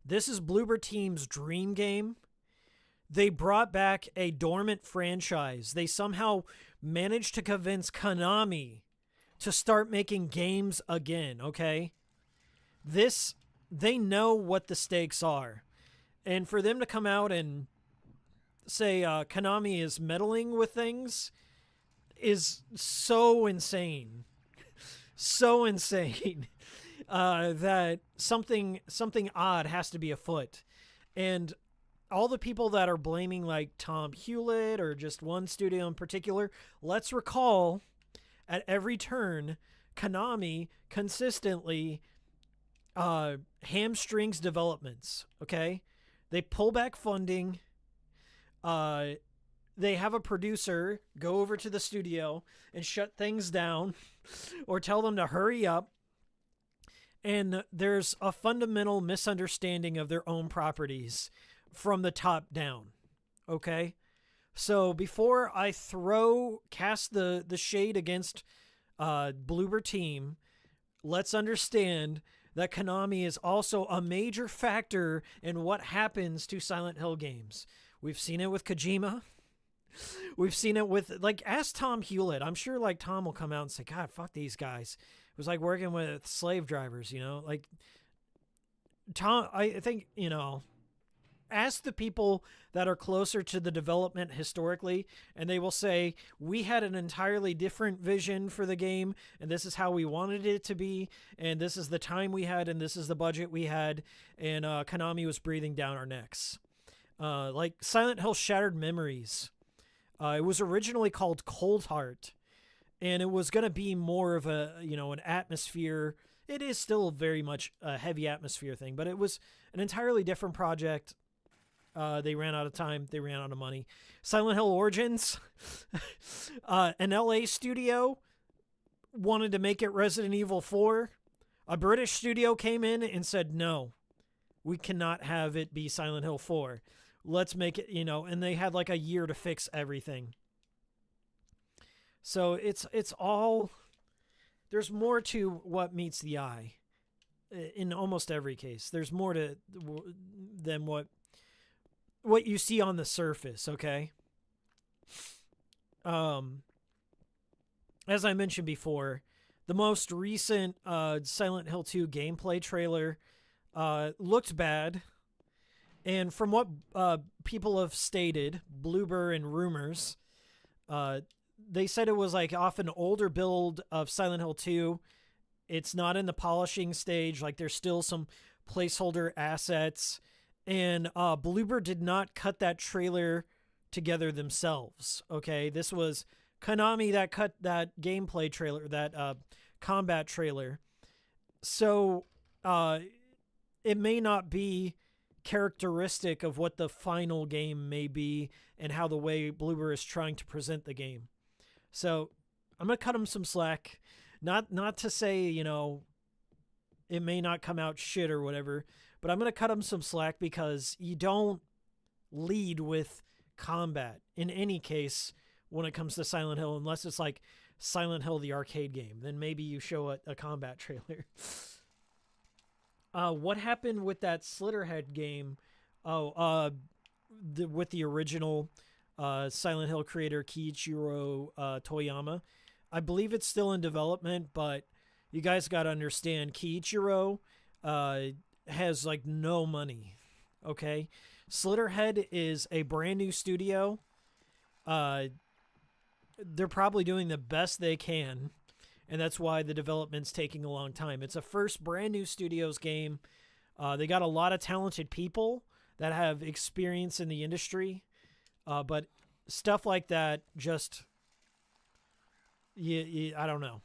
This is Bloober Team's dream game. They brought back a dormant franchise. They somehow managed to convince Konami to start making games again, okay? They know what the stakes are. And for them to come out and say Konami is meddling with things is so insane. So insane. That something odd has to be afoot. And all the people that are blaming like Tom Hewlett or just one studio in particular, let's recall at every turn, Konami consistently hamstrings developments, okay? They pull back funding. They have a producer go over to the studio and shut things down or tell them to hurry up. And there's a fundamental misunderstanding of their own properties from the top down, okay? So before I cast the shade against Bloober Team, let's understand that Konami is also a major factor in what happens to Silent Hill games. We've seen it with Kojima. We've seen it with, like, ask Tom Hewlett. I'm sure, like, Tom will come out and say, God, fuck these guys. It was like working with slave drivers, you know? Like, Tom, I think, ask the people that are closer to the development historically, and they will say, we had an entirely different vision for the game, and this is how we wanted it to be, and this is the time we had, and this is the budget we had, and Konami was breathing down our necks. Like Silent Hill Shattered Memories. It was originally called Cold Heart, and it was going to be more of a, an atmosphere. It is still very much a heavy atmosphere thing, but it was an entirely different project. They ran out of time. They ran out of money. Silent Hill Origins, an LA studio wanted to make it Resident Evil 4. A British studio came in and said, no, we cannot have it be Silent Hill 4. Let's make it, and they had like a year to fix everything. So it's all, there's more to what meets the eye in almost every case. There's more to than what you see on the surface, okay? As I mentioned before, the most recent Silent Hill 2 gameplay trailer looked bad. And from what people have stated, Bloober and rumors, they said it was like off an older build of Silent Hill 2. It's not in the polishing stage. Like there's still some placeholder assets. And Bloober did not cut that trailer together themselves. Okay, this was Konami that cut that gameplay trailer, that combat trailer. So it may not be characteristic of what the final game may be and how the way Bloober is trying to present the game. So I'm going to cut him some slack. Not to say, it may not come out shit or whatever, but I'm going to cut him some slack because you don't lead with combat in any case when it comes to Silent Hill, unless it's like Silent Hill, the arcade game. Then maybe you show a combat trailer. What happened with that Slitterhead game? With the original Silent Hill creator Kiichiro Toyama. I believe it's still in development, but you guys got to understand, Kiichiro has like no money. Okay, Slitterhead is a brand new studio. They're probably doing the best they can, and that's why the development's taking a long time. It's a first brand new studio's game. They got a lot of talented people that have experience in the industry, but stuff like that just, I don't know.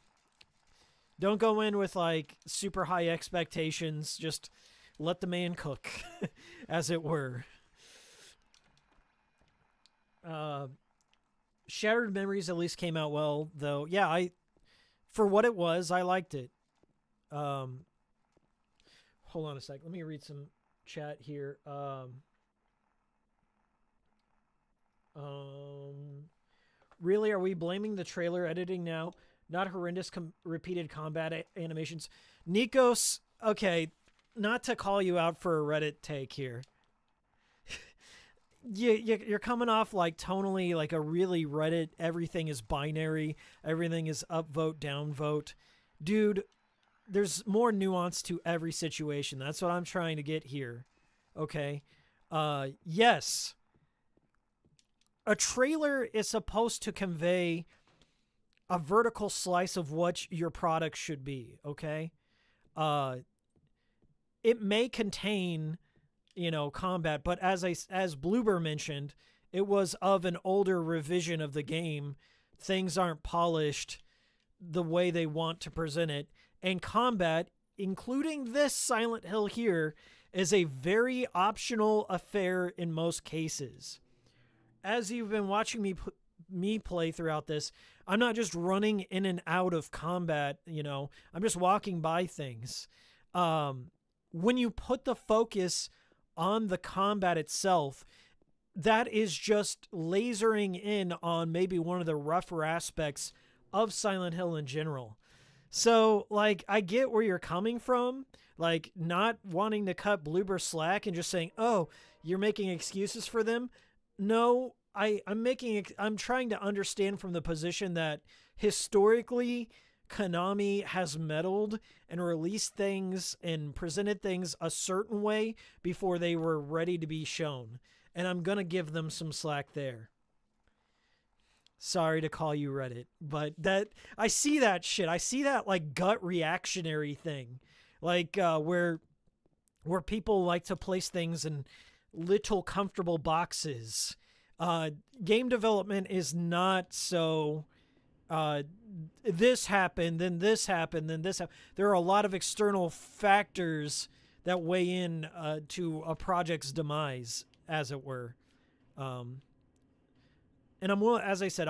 Don't go in with like super high expectations. Just let the man cook, as it were. Shattered Memories at least came out well, though. Yeah, for what it was, I liked it. Hold on a sec. Let me read some chat here. Really, are we blaming the trailer editing now? Not horrendous repeated combat animations. Nikos, okay, not to call you out for a Reddit take here. You're coming off like tonally like a really Reddit, everything is binary, everything is upvote, downvote. Dude, there's more nuance to every situation. That's what I'm trying to get here. Okay? Yes. A trailer is supposed to convey a vertical slice of what your product should be, okay? It may contain, combat, but as Bloober mentioned, it was of an older revision of the game. Things aren't polished the way they want to present it. And combat, including this Silent Hill here, is a very optional affair in most cases. As you've been watching me play throughout this, I'm not just running in and out of combat, I'm just walking by things. When you put the focus on the combat itself, that is just lasering in on maybe one of the rougher aspects of Silent Hill in general. So, I get where you're coming from, not wanting to cut Bloober slack and just saying, oh, you're making excuses for them. No, I'm trying to understand from the position that historically Konami has meddled and released things and presented things a certain way before they were ready to be shown. And I'm going to give them some slack there. Sorry to call you Reddit, but I see that shit. I see that like gut reactionary thing. Like where people like to place things in little comfortable boxes. Game development is not so this happened, then this happened, then this happened. There are a lot of external factors that weigh in to a project's demise, as it were. And as I said,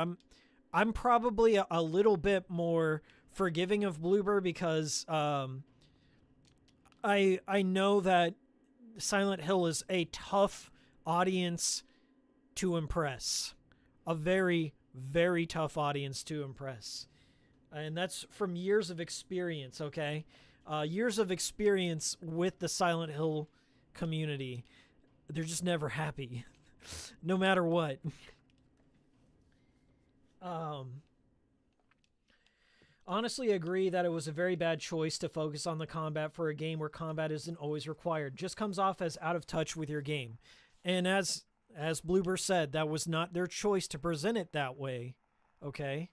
I'm probably a little bit more forgiving of Bloober because I know that Silent Hill is a tough audience to impress. A very, very tough audience to impress. And that's from years of experience, okay? Years of experience with the Silent Hill community. They're just never happy. No matter what. Honestly agree that it was a very bad choice to focus on the combat for a game where combat isn't always required. Just comes off as out of touch with your game. And as Bloober said, that was not their choice to present it that way. Okay?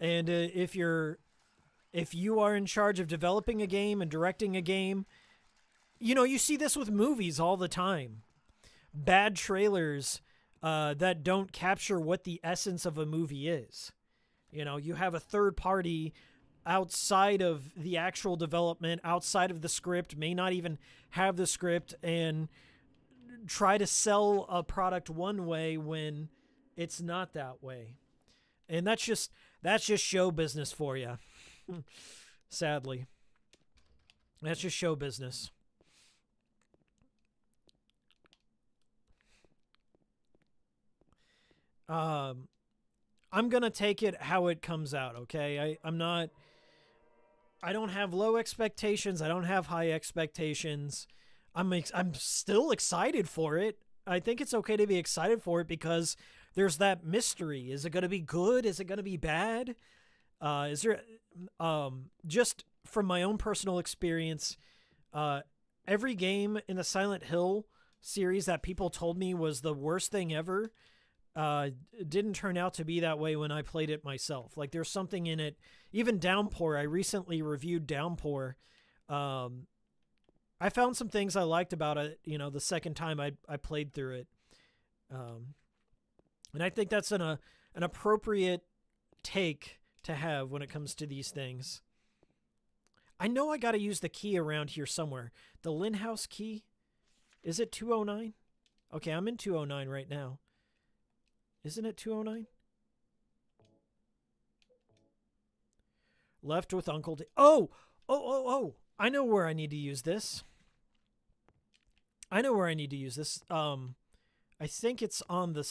And if you are in charge of developing a game and directing a game, you see this with movies all the time. Bad trailers that don't capture what the essence of a movie is. You have a third party outside of the actual development, outside of the script, may not even have the script, and try to sell a product one way when it's not that way. And that's just show business for you. Sadly. That's just show business. I'm going to take it how it comes out, okay? I don't have low expectations. I don't have high expectations. I'm still excited for it. I think it's okay to be excited for it because there's that mystery. Is it going to be good? Is it going to be bad? Is there just from my own personal experience, every game in the Silent Hill series that people told me was the worst thing ever didn't turn out to be that way when I played it myself. Like there's something in it. Even Downpour, I recently reviewed Downpour. I found some things I liked about it, the second time I played through it. And I think that's an appropriate take to have when it comes to these things. I know I got to use the key around here somewhere. The Lynn House key? Is it 209? Okay, I'm in 209 right now. Isn't it 209? Left with Uncle D. Oh! I know where I need to use this. I think it's on the...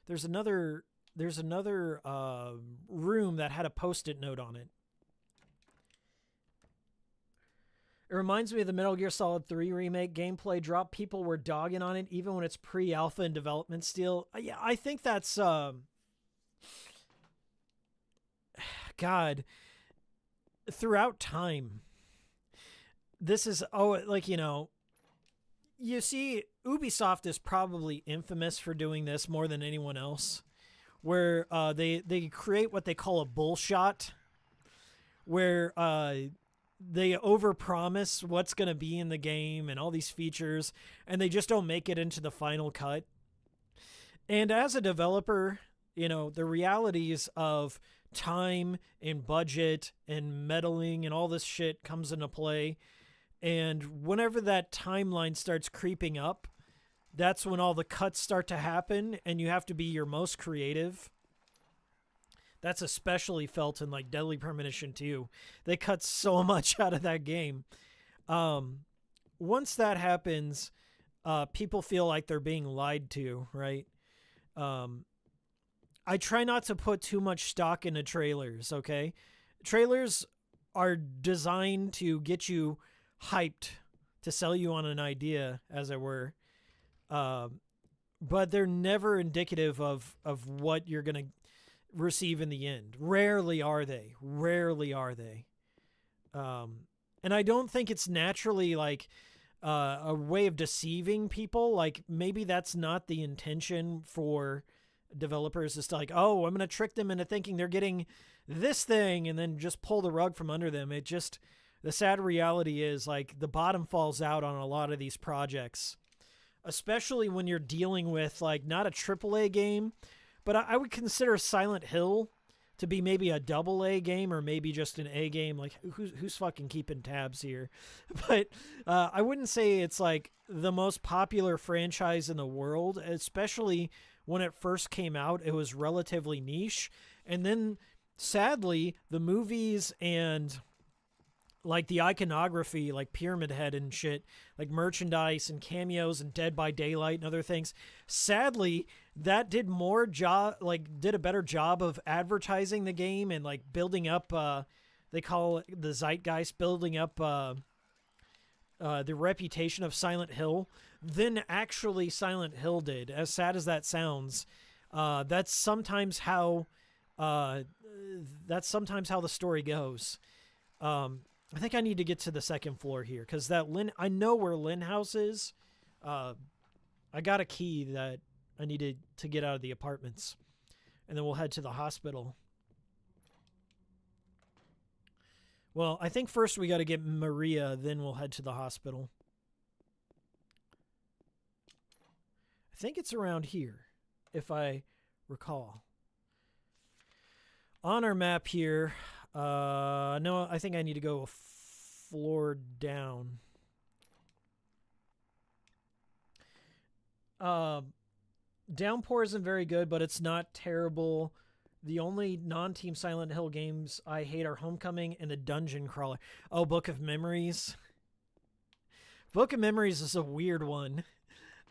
There's another room that had a post-it note on it. It reminds me of the Metal Gear Solid 3 remake gameplay drop. People were dogging on it even when it's pre-alpha and development still. Yeah, I think that's... God. Throughout time, this is... you see, Ubisoft is probably infamous for doing this more than anyone else, where they create what they call a bullshot, where... they overpromise what's going to be in the game and all these features, and they just don't make it into the final cut. And as a developer, the realities of time and budget and meddling and all this shit comes into play. And whenever that timeline starts creeping up, that's when all the cuts start to happen, and you have to be your most creative. That's especially felt in like Deadly Premonition 2. They cut so much out of that game. Once that happens, people feel like they're being lied to, right? I try not to put too much stock into trailers, okay? Trailers are designed to get you hyped, to sell you on an idea, as it were. But they're never indicative of what you're going to... receive in the end. Rarely are they. Rarely are they. And I don't think it's naturally like a way of deceiving people. Like maybe that's not the intention for developers, is to like, oh, I'm going to trick them into thinking they're getting this thing and then just pull the rug from under them. It just, the sad reality is like the bottom falls out on a lot of these projects, especially when you're dealing with like not a AAA game, but I would consider Silent Hill to be maybe a AA game or maybe just an A game. Like who's fucking keeping tabs here? But I wouldn't say it's like the most popular franchise in the world, especially when it first came out. It was relatively niche. And then sadly, the movies and like the iconography, like Pyramid Head and shit, like merchandise and cameos and Dead by Daylight and other things, sadly, that did a better job of advertising the game and like building up, they call it the zeitgeist, building up the reputation of Silent Hill than actually Silent Hill did. As sad as that sounds, that's sometimes how the story goes. I think I need to get to the second floor here because I know where Lynn House is. I got a key that I needed to get out of the apartments, and then we'll head to the hospital. Well, I think first we got to get Maria, then we'll head to the hospital. I think it's around here, if I recall. On our map here, no, I think I need to go a floor down. Downpour isn't very good, but it's not terrible. The only non-Team Silent Hill games I hate are Homecoming and the Dungeon Crawler. Oh, Book of Memories. Book of Memories is a weird one.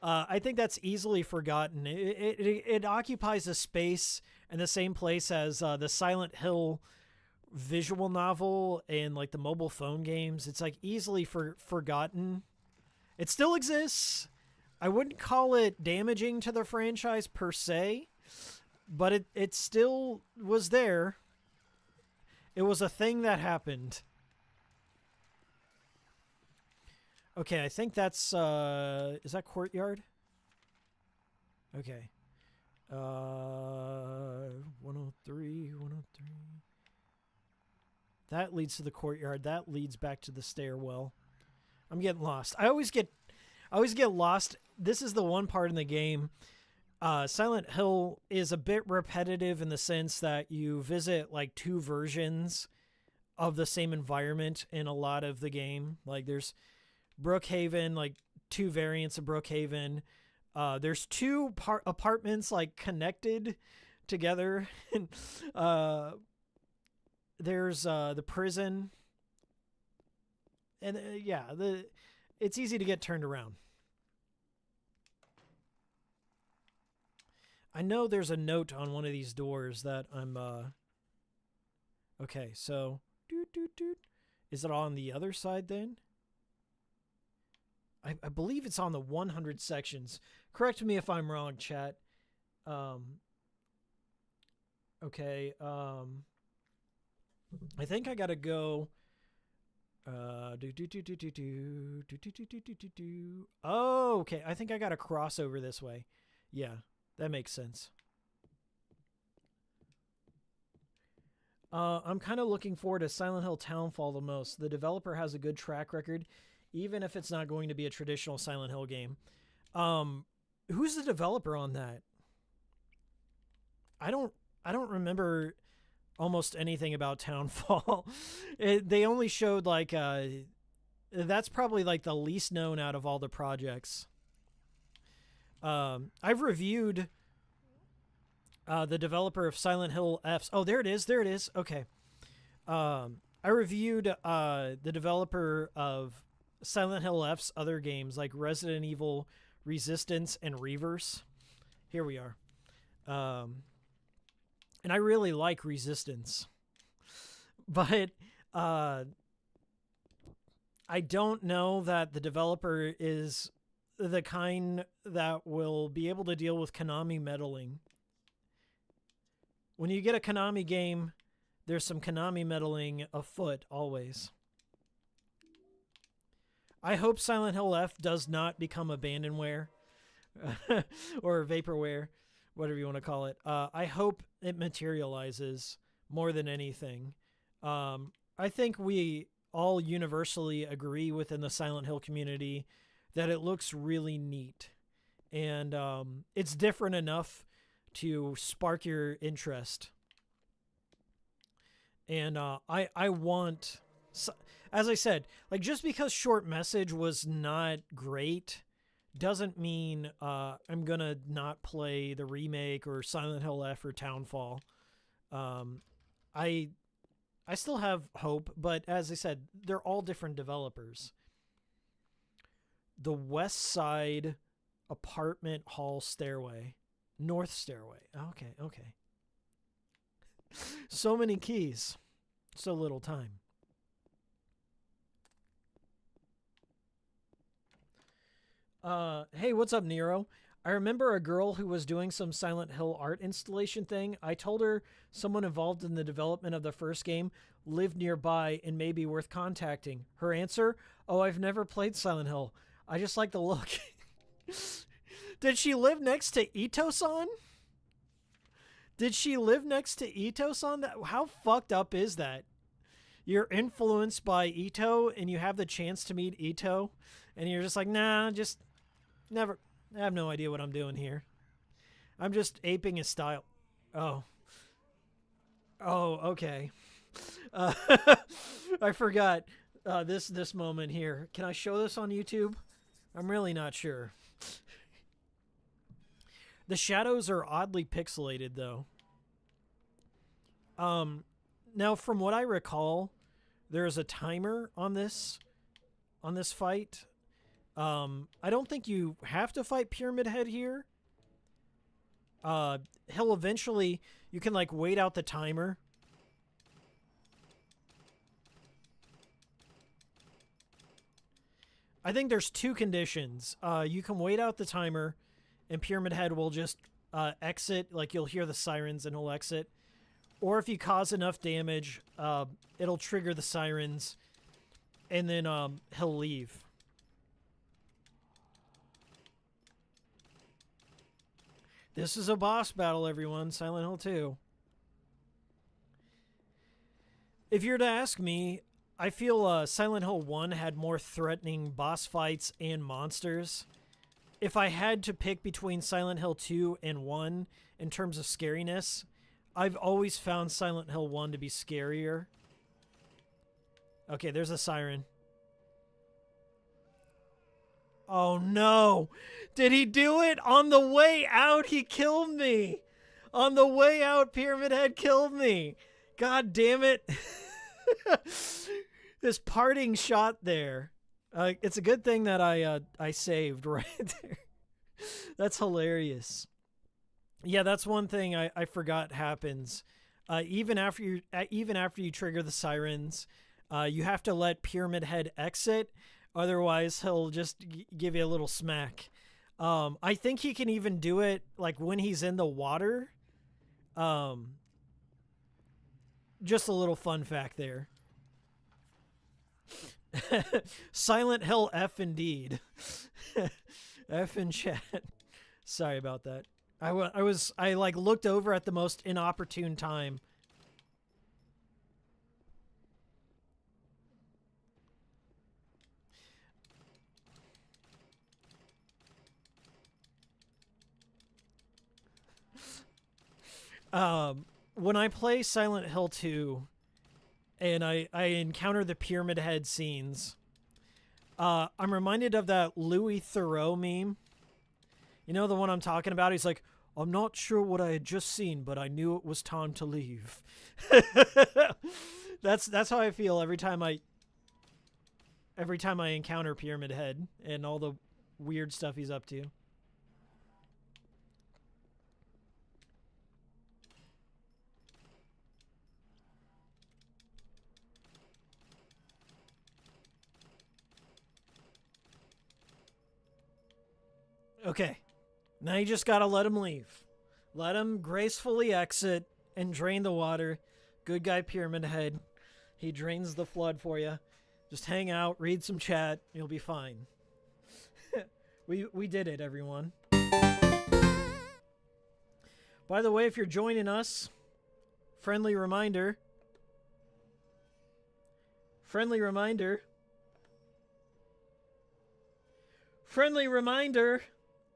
I think that's easily forgotten. It occupies a space in the same place as the Silent Hill visual novel and like the mobile phone games. It's like easily forgotten. It still exists. I wouldn't call it damaging to the franchise per se, but it still was there. It was a thing that happened. Okay, I think that's, is that Courtyard? Okay. 103, 103. That leads to the Courtyard. That leads back to the stairwell. I'm getting lost. I always get lost. This is the one part in the game. Silent Hill is a bit repetitive in the sense that you visit like two versions of the same environment in a lot of the game. Like there's Brookhaven, like two variants of Brookhaven. There's two apartments like connected together. And there's the prison. And yeah, it's easy to get turned around. I know there's a note on one of these doors that I'm okay, so is it on the other side then? I believe it's on the 100 sections. Correct me if I'm wrong, chat. Okay, I think I gotta go. Oh, okay. I think I gotta cross over this way. Yeah, that makes sense. I'm kind of looking forward to Silent Hill Townfall the most. The developer has a good track record, even if it's not going to be a traditional Silent Hill game. Who's the developer on that? I don't remember almost anything about Townfall. They only showed like that's probably like the least known out of all the projects. I've reviewed the developer of Silent Hill F's. Oh, there it is. There it is. Okay. I reviewed the developer of Silent Hill F's other games like Resident Evil Resistance and Reverse. Here we are. And I really like Resistance. But I don't know that the developer is the kind that will be able to deal with Konami meddling. When you get a Konami game, there's some Konami meddling afoot always. I hope Silent Hill F does not become abandonware or vaporware, whatever you want to call it. I hope it materializes more than anything. I think we all universally agree within the Silent Hill community that it looks really neat. And it's different enough to spark your interest. And I want, as I said, like just because Short Message was not great doesn't mean I'm going to not play the remake or Silent Hill F or Townfall. I still have hope, but as I said, they're all different developers. The West Side Apartment Hall Stairway. North Stairway. Okay. So many keys. So little time. Hey, what's up, Nero? I remember a girl who was doing some Silent Hill art installation thing. I told her someone involved in the development of the first game lived nearby and may be worth contacting. Her answer? Oh, I've never played Silent Hill. I just like the look. Did she live next to Ito-san? Did she live next to Ito-san? How fucked up is that? You're influenced by Ito and you have the chance to meet Ito and you're just like, nah, just never. I have no idea what I'm doing here. I'm just aping his style. Oh, okay. I forgot this moment here. Can I show this on YouTube? I'm really not sure. The shadows are oddly pixelated, though. Now, from what I recall, there's a timer on this fight. I don't think you have to fight Pyramid Head here. He'll eventually, you can like wait out the timer. I think there's two conditions. You can wait out the timer and Pyramid Head will just exit, like you'll hear the sirens and he'll exit. Or if you cause enough damage, it'll trigger the sirens and then he'll leave. This is a boss battle, everyone. Silent Hill 2. If you're to ask me, I feel Silent Hill 1 had more threatening boss fights and monsters. If I had to pick between Silent Hill 2 and 1 in terms of scariness, I've always found Silent Hill 1 to be scarier. Okay, there's a siren. Oh no! Did he do it? On the way out, he killed me! On the way out, Pyramid Head killed me! God damn it! This parting shot there. It's a good thing that I saved right there. That's hilarious. Yeah, that's one thing I forgot happens. Even after you trigger the sirens, you have to let Pyramid Head exit. Otherwise, he'll just give you a little smack. I think he can even do it like when he's in the water. Just a little fun fact there. Silent Hill F indeed. F in chat. Sorry about that. I like looked over at the most inopportune time. When I play Silent Hill 2 and I encounter the Pyramid Head scenes, I'm reminded of that Louis Theroux meme. You know the one I'm talking about? He's like, I'm not sure what I had just seen, but I knew it was time to leave. That's how I feel every time I encounter Pyramid Head and all the weird stuff he's up to. Okay. Now you just gotta let him leave. Let him gracefully exit and drain the water. Good guy Pyramid Head. He drains the flood for you. Just hang out, read some chat, you'll be fine. We did it, everyone. By the way, if you're joining us, friendly reminder. Friendly reminder. Friendly reminder.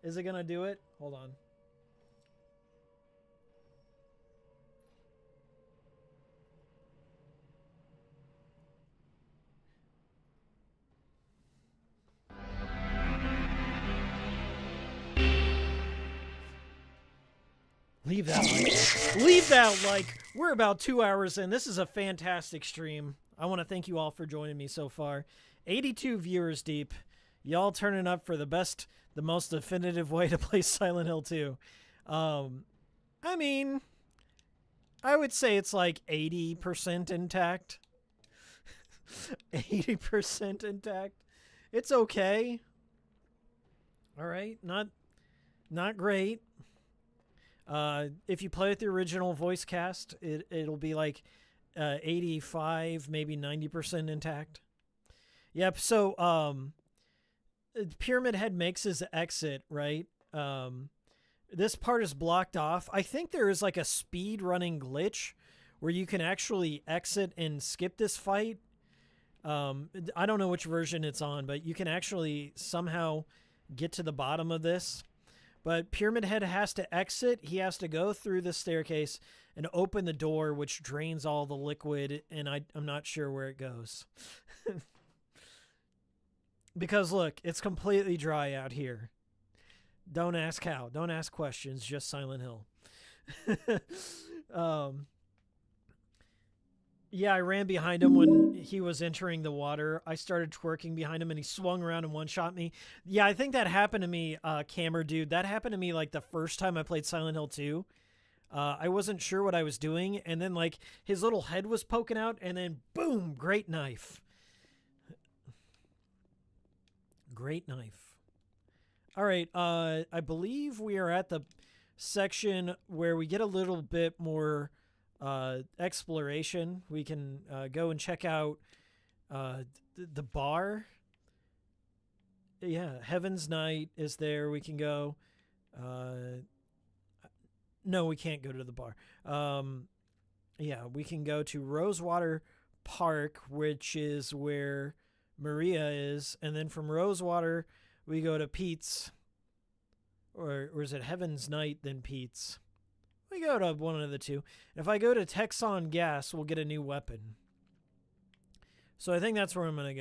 Is it gonna do it? Hold on. Leave that like. Leave that like. We're about 2 hours in. This is a fantastic stream. I want to thank you all for joining me so far. 82 viewers deep. Y'all turning up for the best, the most definitive way to play Silent Hill 2. I mean, I would say it's like 80% intact. 80% intact. It's okay. All right, not great. If you play with the original voice cast, it'll be like 85, maybe 90% intact. Yep. So Pyramid Head makes his exit, right? This part is blocked off. I think there is like a speed running glitch where you can actually exit and skip this fight. I don't know which version it's on, but you can actually somehow get to the bottom of this. But Pyramid Head has to exit. He has to go through the staircase and open the door, which drains all the liquid, and I'm not sure where it goes. Because, look, it's completely dry out here. Don't ask how. Don't ask questions. Just Silent Hill. Yeah, I ran behind him when he was entering the water. I started twerking behind him, and he swung around and one-shot me. Yeah, I think that happened to me, Camera Dude. That happened to me, like, the first time I played Silent Hill 2. I wasn't sure what I was doing, and then, like, his little head was poking out, and then, boom, great knife. Great knife. All right, I believe we are at the section where we get a little bit more exploration. We can go and check out the bar. Yeah, Heaven's Night is there. We can go. No, we can't go to the bar. Yeah, we can go to Rosewater Park, which is where Maria is, and then from Rosewater we go to Pete's, or is it Heaven's Night then Pete's? We go to one of the two. If I go to Texon Gas, we'll get a new weapon. So I think that's where I'm gonna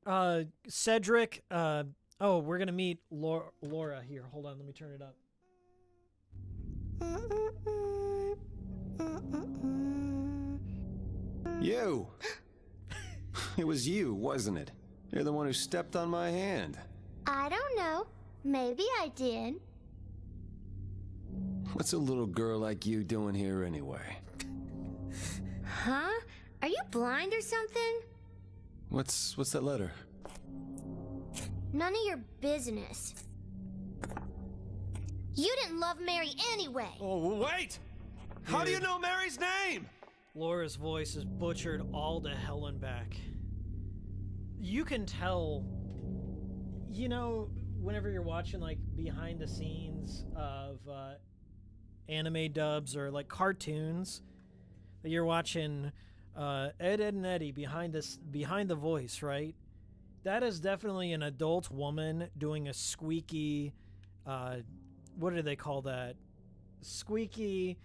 go. Cedric, oh, we're gonna meet Laura here. Hold on, let me turn it up. You! It was you, wasn't it? You're the one who stepped on my hand. I don't know. Maybe I did. What's a little girl like you doing here anyway? Huh? Are you blind or something? What's that letter? None of your business. You didn't love Mary anyway. Oh, wait! How do you know Mary's name? Laura's voice is butchered all to hell and back. You can tell, you know, whenever you're watching like behind the scenes of anime dubs or like cartoons, that you're watching Ed, and Eddie behind the voice, right? That is definitely an adult woman doing a squeaky, what do they call that? Squeaky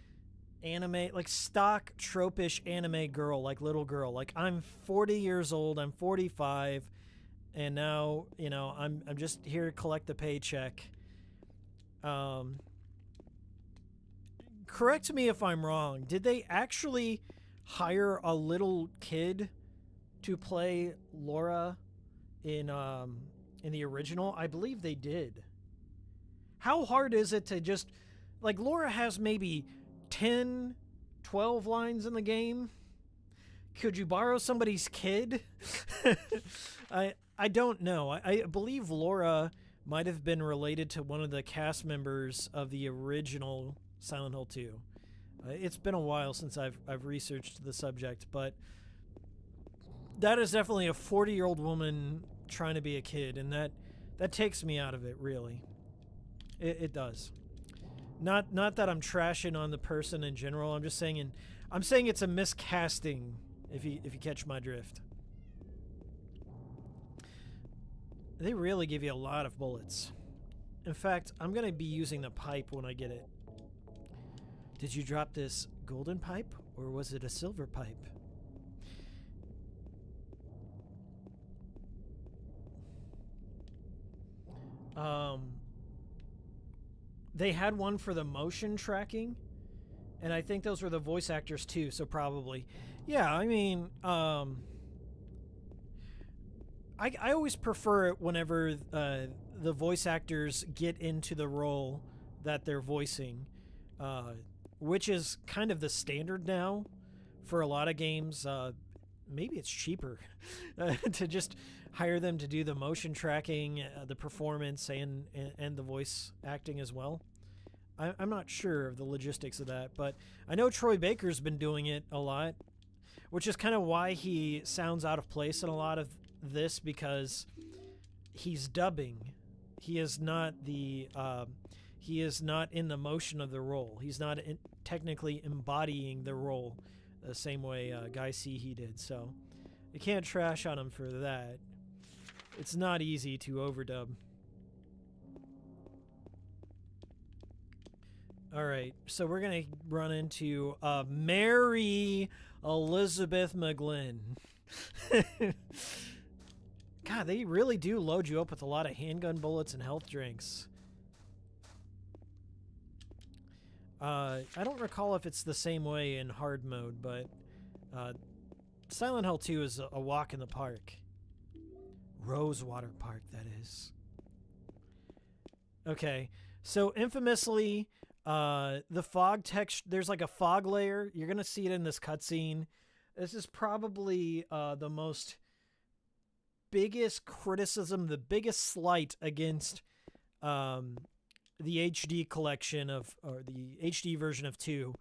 anime, like stock tropish anime girl, like little girl. Like, I'm 40 years old, I'm 45, and now, you know, I'm just here to collect the paycheck. Correct me if I'm wrong. Did they actually hire a little kid to play Laura in the original? I believe they did. How hard is it to just, like, Laura has maybe 10, 12 lines in the game? Could you borrow somebody's kid? I don't know. I believe Laura might have been related to one of the cast members of the original Silent Hill 2. It's been a while since I've researched the subject, but that is definitely a 40-year-old woman trying to be a kid, and that takes me out of it, really. It does. Not that I'm trashing on the person in general. I'm just saying it's a miscasting, if you catch my drift. They really give you a lot of bullets. In fact, I'm going to be using the pipe when I get it. Did you drop this golden pipe, or was it a silver pipe? They had one for the motion tracking, and I think those were the voice actors too, so probably. Yeah, I mean, I always prefer it whenever the voice actors get into the role that they're voicing, which is kind of the standard now for a lot of games. Maybe it's cheaper to just hire them to do the motion tracking, the performance, and the voice acting as well. I'm not sure of the logistics of that, but I know Troy Baker's been doing it a lot, which is kind of why he sounds out of place in a lot of this, because he's dubbing. He is not in the motion of the role. He's not technically embodying the role the same way Guy C. did. So you can't trash on him for that. It's not easy to overdub. All right, so we're gonna run into Mary Elizabeth McGlynn. God, they really do load you up with a lot of handgun bullets and health drinks. I don't recall if it's the same way in hard mode, but Silent Hill 2 is a walk in the park. Rosewater Park, that is. Okay, so infamously, the fog text, there's like a fog layer. You're going to see it in this cutscene. This is probably the biggest criticism, the biggest slight against the HD collection or the HD version of 2.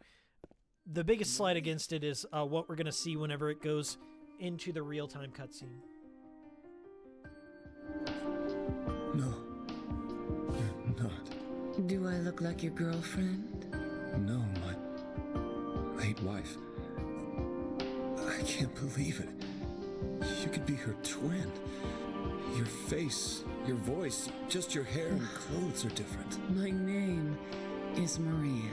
The biggest slight against it is what we're going to see whenever it goes into the real-time cutscene. No, you're not. Do I look like your girlfriend? No, my late wife. I can't believe it. You could be her twin. Your face, your voice, just your hair and clothes are different. My name is Maria.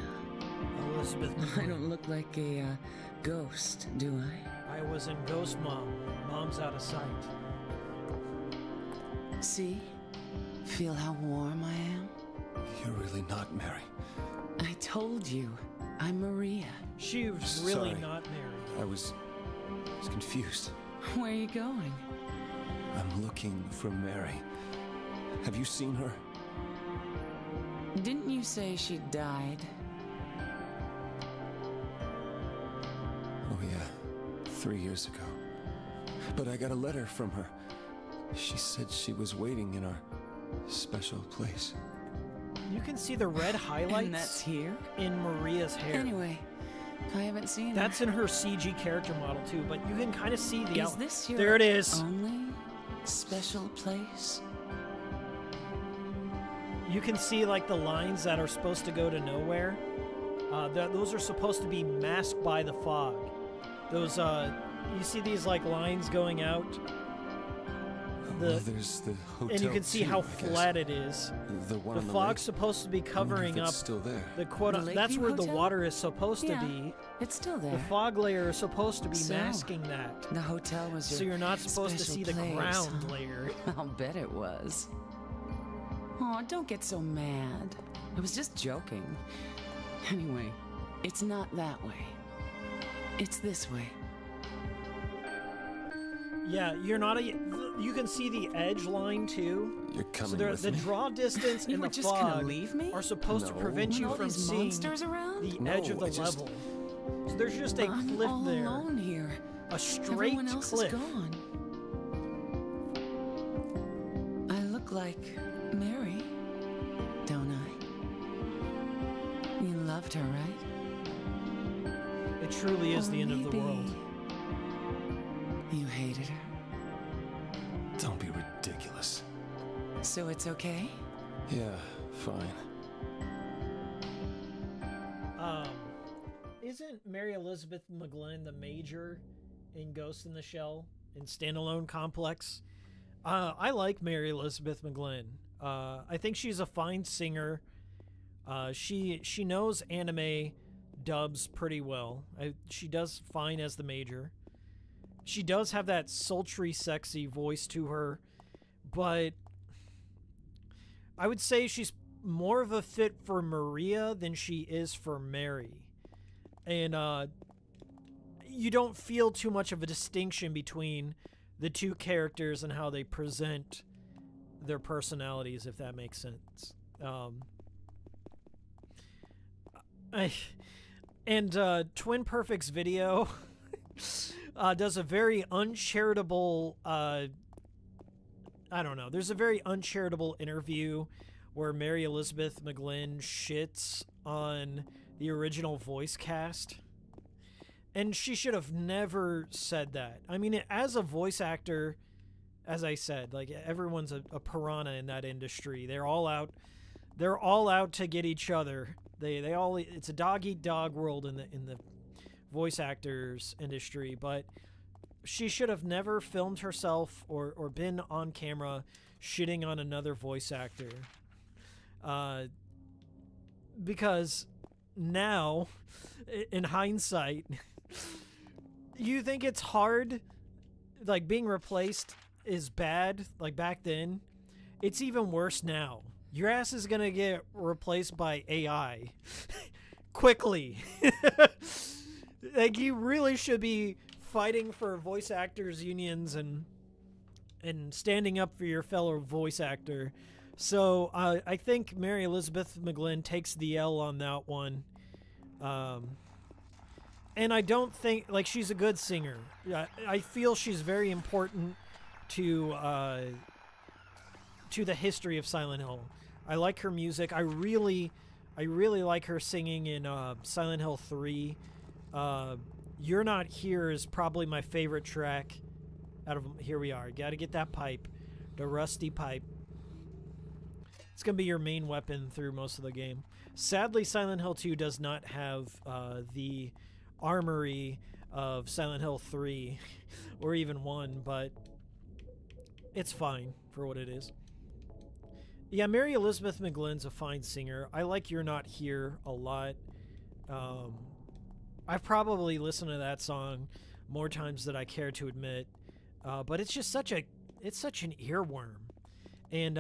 Elizabeth I don't look like a ghost, do I? I was in Ghost Mom. Mom's out of sight. See? Feel how warm I am? You're really not Mary. I told you, I'm Maria. She was really Sorry. not married. I was confused. Where are you going? I'm looking for Mary. Have you seen her? Didn't you say she died? Oh yeah, 3 years ago. But I got a letter from her. She said she was waiting in our special place. You can see the red highlights And that's here? in Maria's hair. Anyway, I haven't seen That's her. in her CG character model too, but you can kind of see the Is this your There it is. only special place? You can see like the lines that are supposed to go to nowhere. Those are supposed to be masked by the fog. Those you see these like lines going out. Well, there's the hotel And you can see too, how I guess. flat it is. The one The on the fog's lake. supposed to be I wonder if covering it's up still there. the quote. The That's Lakeview where the Hotel? water is supposed Yeah, to be. it's still The there. fog layer is supposed to be So, masking that. The hotel was your So you're not supposed to special see the place, ground huh? layer. I'll bet it was. Oh, don't get so mad. I was just joking. Anyway, it's not that way. It's this way. Yeah, you're not a. You can see the edge line too. You're coming So there, with the me? draw distance You and were the just gonna fog leave me? are supposed to No. prevent When you all from these seeing monsters around? the No, edge of the I just- level. So there's just a I'm cliff all there, alone here. a straight Everyone else cliff. is gone. I look like Mary, don't I? You loved her, right? It truly is the end of the Maybe world. you hated her, Don't be ridiculous. so it's okay? Yeah, fine. Isn't Mary Elizabeth McGlynn the Major in Ghost in the Shell in Standalone Complex? I like Mary Elizabeth McGlynn. I think she's a fine singer. She knows anime dubs pretty well. She does fine as the Major. She does have that sultry, sexy voice to her, but I would say she's more of a fit for Maria than she is for Mary. And you don't feel too much of a distinction between the two characters and how they present their personalities, if that makes sense. Twin Perfect's video does a very uncharitable, I don't know, there's a very uncharitable interview where Mary Elizabeth McGlynn shits on the original voice cast. And she should have never said that. I mean, as a voice actor, as I said, like, everyone's a piranha in that industry. They're all out to get each other. They all, it's a dog eat dog world in the voice actors industry, but she should have never filmed herself or been on camera shitting on another voice actor. Because now, in hindsight, you think it's hard, like, being replaced is bad, like, back then. It's even worse now. Your ass is gonna get replaced by AI quickly. Like, you really should be fighting for voice actors unions and standing up for your fellow voice actor. So I think Mary Elizabeth McGlynn takes the L on that one. And I don't think, like, she's a good singer. I feel she's very important to the history of Silent Hill. I like her music. I really like her singing in Silent Hill 3. You're Not Here is probably my favorite track out of Here We Are. Gotta get that pipe, the rusty pipe. It's going to be your main weapon through most of the game. Sadly, Silent Hill 2 does not have the armory of Silent Hill 3 or even 1, but it's fine for what it is. Yeah, Mary Elizabeth McGlynn's a fine singer. I like You're Not Here a lot. I've probably listened to that song more times than I care to admit, but it's just such an earworm. And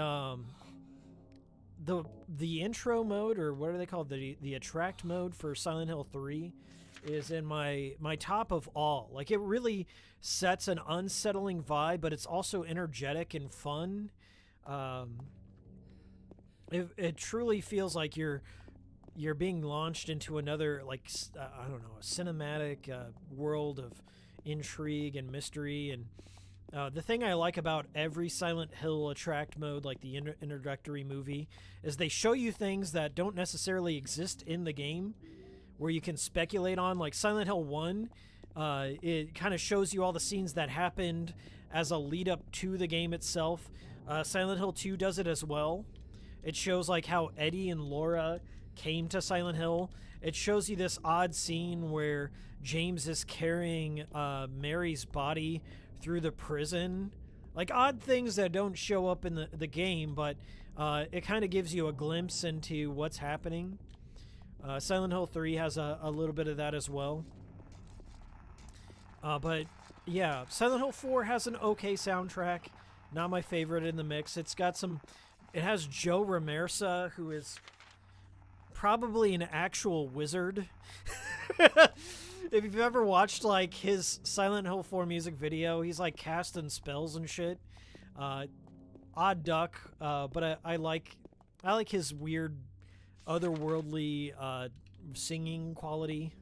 the intro mode, or what are they called, the attract mode for Silent Hill 3 is in my top of all. Like, it really sets an unsettling vibe, but it's also energetic and fun. It truly feels like you're being launched into another, like, I don't know, a cinematic world of intrigue and mystery. And the thing I like about every Silent Hill attract mode, like the introductory movie, is they show you things that don't necessarily exist in the game, where you can speculate on. Like Silent Hill 1, it kind of shows you all the scenes that happened as a lead up to the game itself. Silent Hill 2 does it as well. It shows like how Eddie and Laura came to Silent Hill. It shows you this odd scene where James is carrying Mary's body through the prison. Like, odd things that don't show up in the game, but it kind of gives you a glimpse into what's happening. Silent Hill 3 has a little bit of that as well. But yeah, Silent Hill 4 has an okay soundtrack. Not my favorite in the mix. It has Joe Ramirza, who is probably an actual wizard. If you've ever watched like his Silent Hill 4 music video, he's like casting spells and shit. Odd duck, but I like his weird, otherworldly singing quality.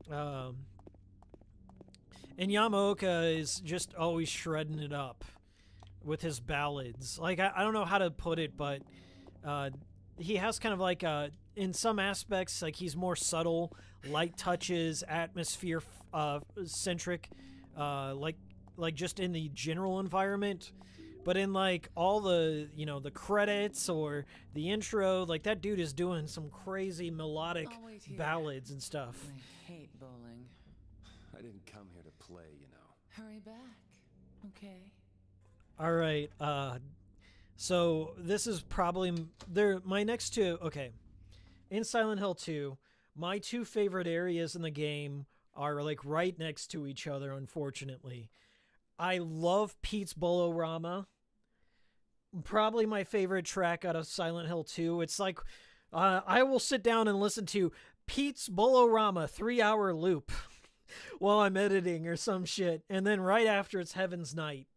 And Yamaoka is just always shredding it up with his ballads. Like, I don't know how to put it, but he has kind of like in some aspects, like he's more subtle, light touches, atmosphere centric, like just in the general environment. But in like all the, you know, the credits or the intro, like that dude is doing some crazy melodic ballads and stuff. I hate bowling. I didn't come here to play, you know. Hurry back, okay? All right. So this is probably my next two. Okay. In Silent Hill 2, my two favorite areas in the game are like right next to each other, unfortunately. I love Pete's Bolorama. Probably my favorite track out of Silent Hill 2. It's like, I will sit down and listen to Pete's Bolorama 3-hour loop while I'm editing or some shit. And then right after it's Heaven's Night,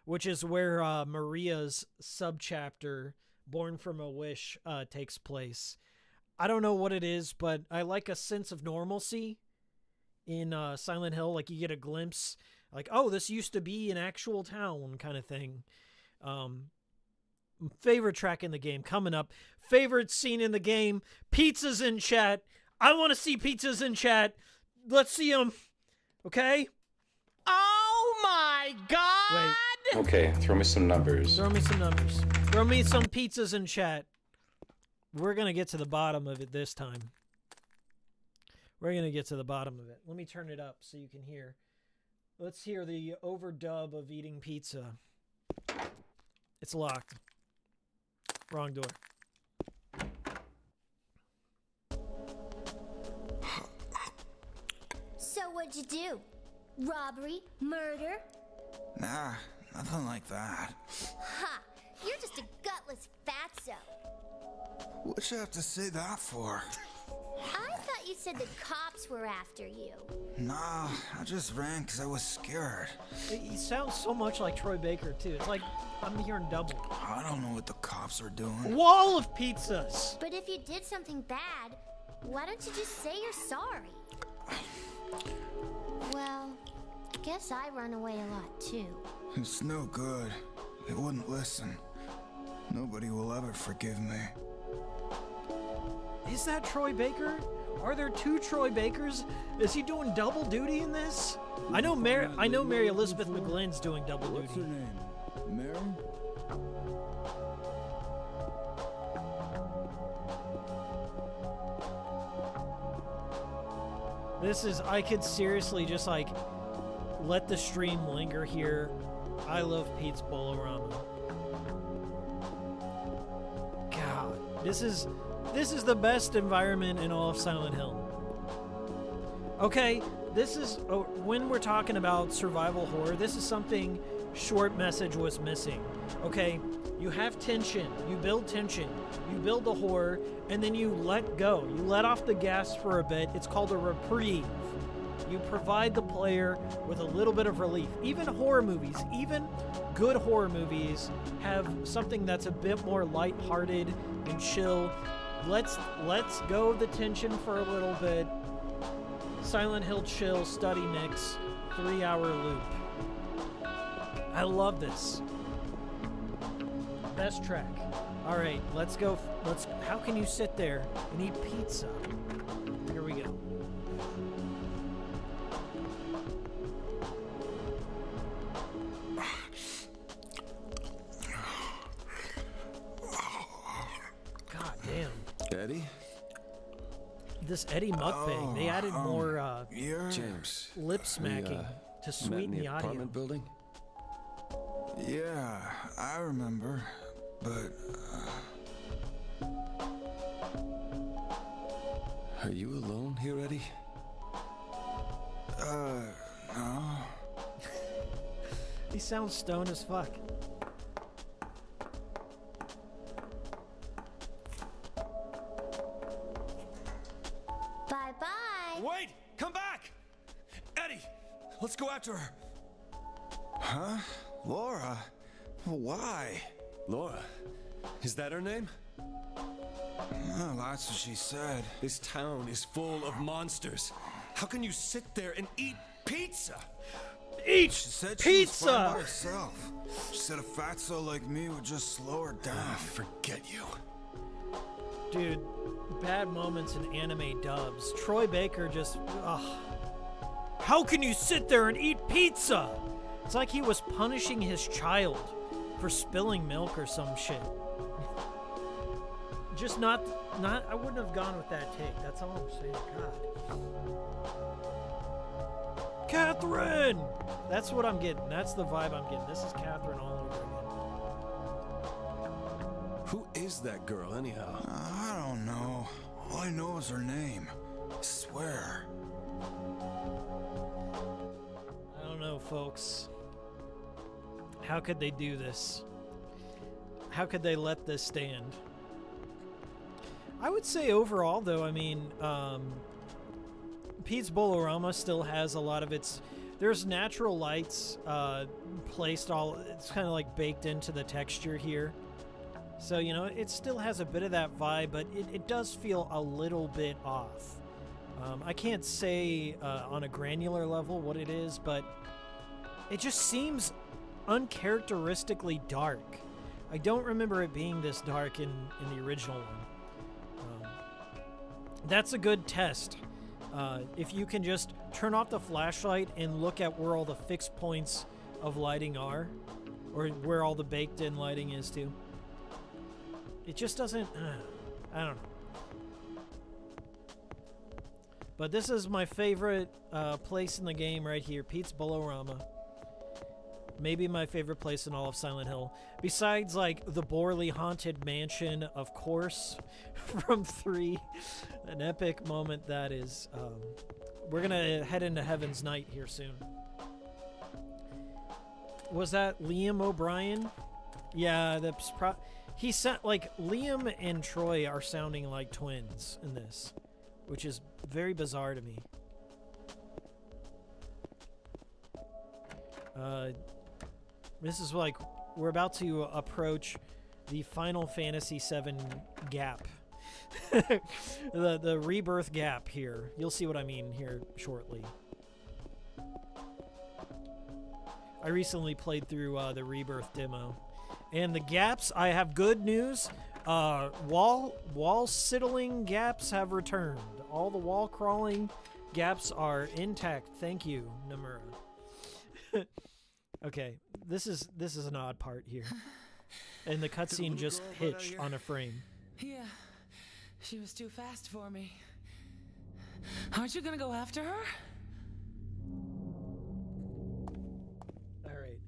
which is where Maria's subchapter, Born from a Wish, takes place. I don't know what it is, but I like a sense of normalcy in Silent Hill. Like, you get a glimpse, like, oh, this used to be an actual town kind of thing. Favorite track in the game coming up. Favorite scene in the game. Pizzas in chat. I want to see pizzas in chat. Let's see them. Okay? Oh my god! Wait. Okay, throw me some numbers. Throw me some numbers. Throw me some pizzas in chat. We're going to get to the bottom of it this time. We're going to get to the bottom of it. Let me turn it up so you can hear. Let's hear the overdub of eating pizza. It's locked. Wrong door. So what'd you do? Robbery? Murder? Nah, nothing like that. Ha! You're just a gutless fatso. What'd you have to say that for? I thought you said the cops were after you. Nah, I just ran because I was scared. He sounds so much like Troy Baker, too. It's like I'm hearing double. I don't know what the cops are doing. Wall of pizzas! But if you did something bad, why don't you just say you're sorry? Well, guess I run away a lot, too. It's no good. They wouldn't listen. Nobody will ever forgive me. Is that Troy Baker? Are there two Troy Bakers? Is he doing double duty in this? I know Mary Elizabeth McGlynn's doing double duty. What's her name? Mary? This is, I could seriously just like let the stream linger here. I love Pete's Bolorama. God, this is the best environment in all of Silent Hill. Okay, this is, when we're talking about survival horror, this is something Short Message was missing. Okay, you have tension, you build the horror, and then you let go. You let off the gas for a bit. It's called a reprieve. You provide the player with a little bit of relief. Even horror movies, even good horror movies, have something that's a bit more lighthearted and chill. Let's go of the tension for a little bit. Silent Hill chill study mix, 3-hour loop. I love this. Best track. All right, let's go. How can you sit there and eat pizza? Here we go. God damn. Eddie? This Eddie mukbang, they added more James. lip smacking to sweeten the audio. Apartment building? Yeah, I remember. But, Are you alone here, Eddie? no. He sounds stoned as fuck. Bye-bye. Wait! Come back! Eddie! Let's go after her! Huh? Laura? Why? Laura? Is that her name? Well, that's what she said. This town is full of monsters. How can you sit there and eat pizza? Eat She said she was fine by pizza! herself. She said a fatso like me would just slow her down. Forget you. Dude, bad moments in anime dubs. Troy Baker just, ugh. How can you sit there and eat pizza? It's like he was punishing his child for spilling milk or some shit. Just not, I wouldn't have gone with that take. That's all I'm saying. God. Catherine! That's what I'm getting. That's the vibe I'm getting. This is Catherine all over again. Who is that girl, anyhow? I don't know. All I know is her name. I swear. I don't know, folks. How could they do this? How could they let this stand? I would say overall, though, I mean, Pete's Bolorama still has a lot of its... There's natural lights placed all... It's kind of like baked into the texture here. So, you know, it still has a bit of that vibe, but it does feel a little bit off. I can't say on a granular level what it is, but it just seems uncharacteristically dark. I don't remember it being this dark in the original one. That's a good test. If you can just turn off the flashlight and look at where all the fixed points of lighting are, or where all the baked-in lighting is too. It just doesn't... I don't know. But this is my favorite place in the game right here, Pete's Bolorama. Maybe my favorite place in all of Silent Hill. Besides, like, the Borley Haunted Mansion, of course, from 3. An epic moment that is. We're gonna head into Heaven's Night here soon. Was that Liam O'Brien? Yeah, that's he sent, like, Liam and Troy are sounding like twins in this, which is very bizarre to me. This is like, we're about to approach the Final Fantasy VII gap. the rebirth gap here. You'll see what I mean here shortly. I recently played through the rebirth demo. And the gaps, I have good news. Wall siddling gaps have returned. All the wall crawling gaps are intact. Thank you, Nomura. Okay, this is an odd part here. And the cutscene just hitched on a frame. Yeah, she was too fast for me. Aren't you gonna go after her? Alright.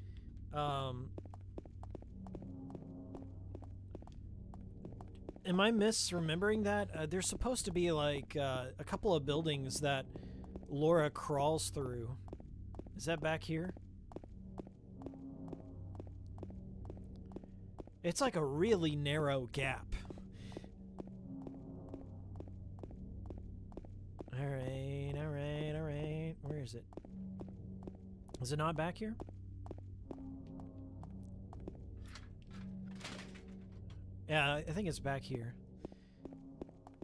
Am I misremembering that? There's supposed to be, like, a couple of buildings that Laura crawls through. Is that back here? It's like a really narrow gap. Alright, alright, alright. Where is it? Is it not back here? Yeah, I think it's back here.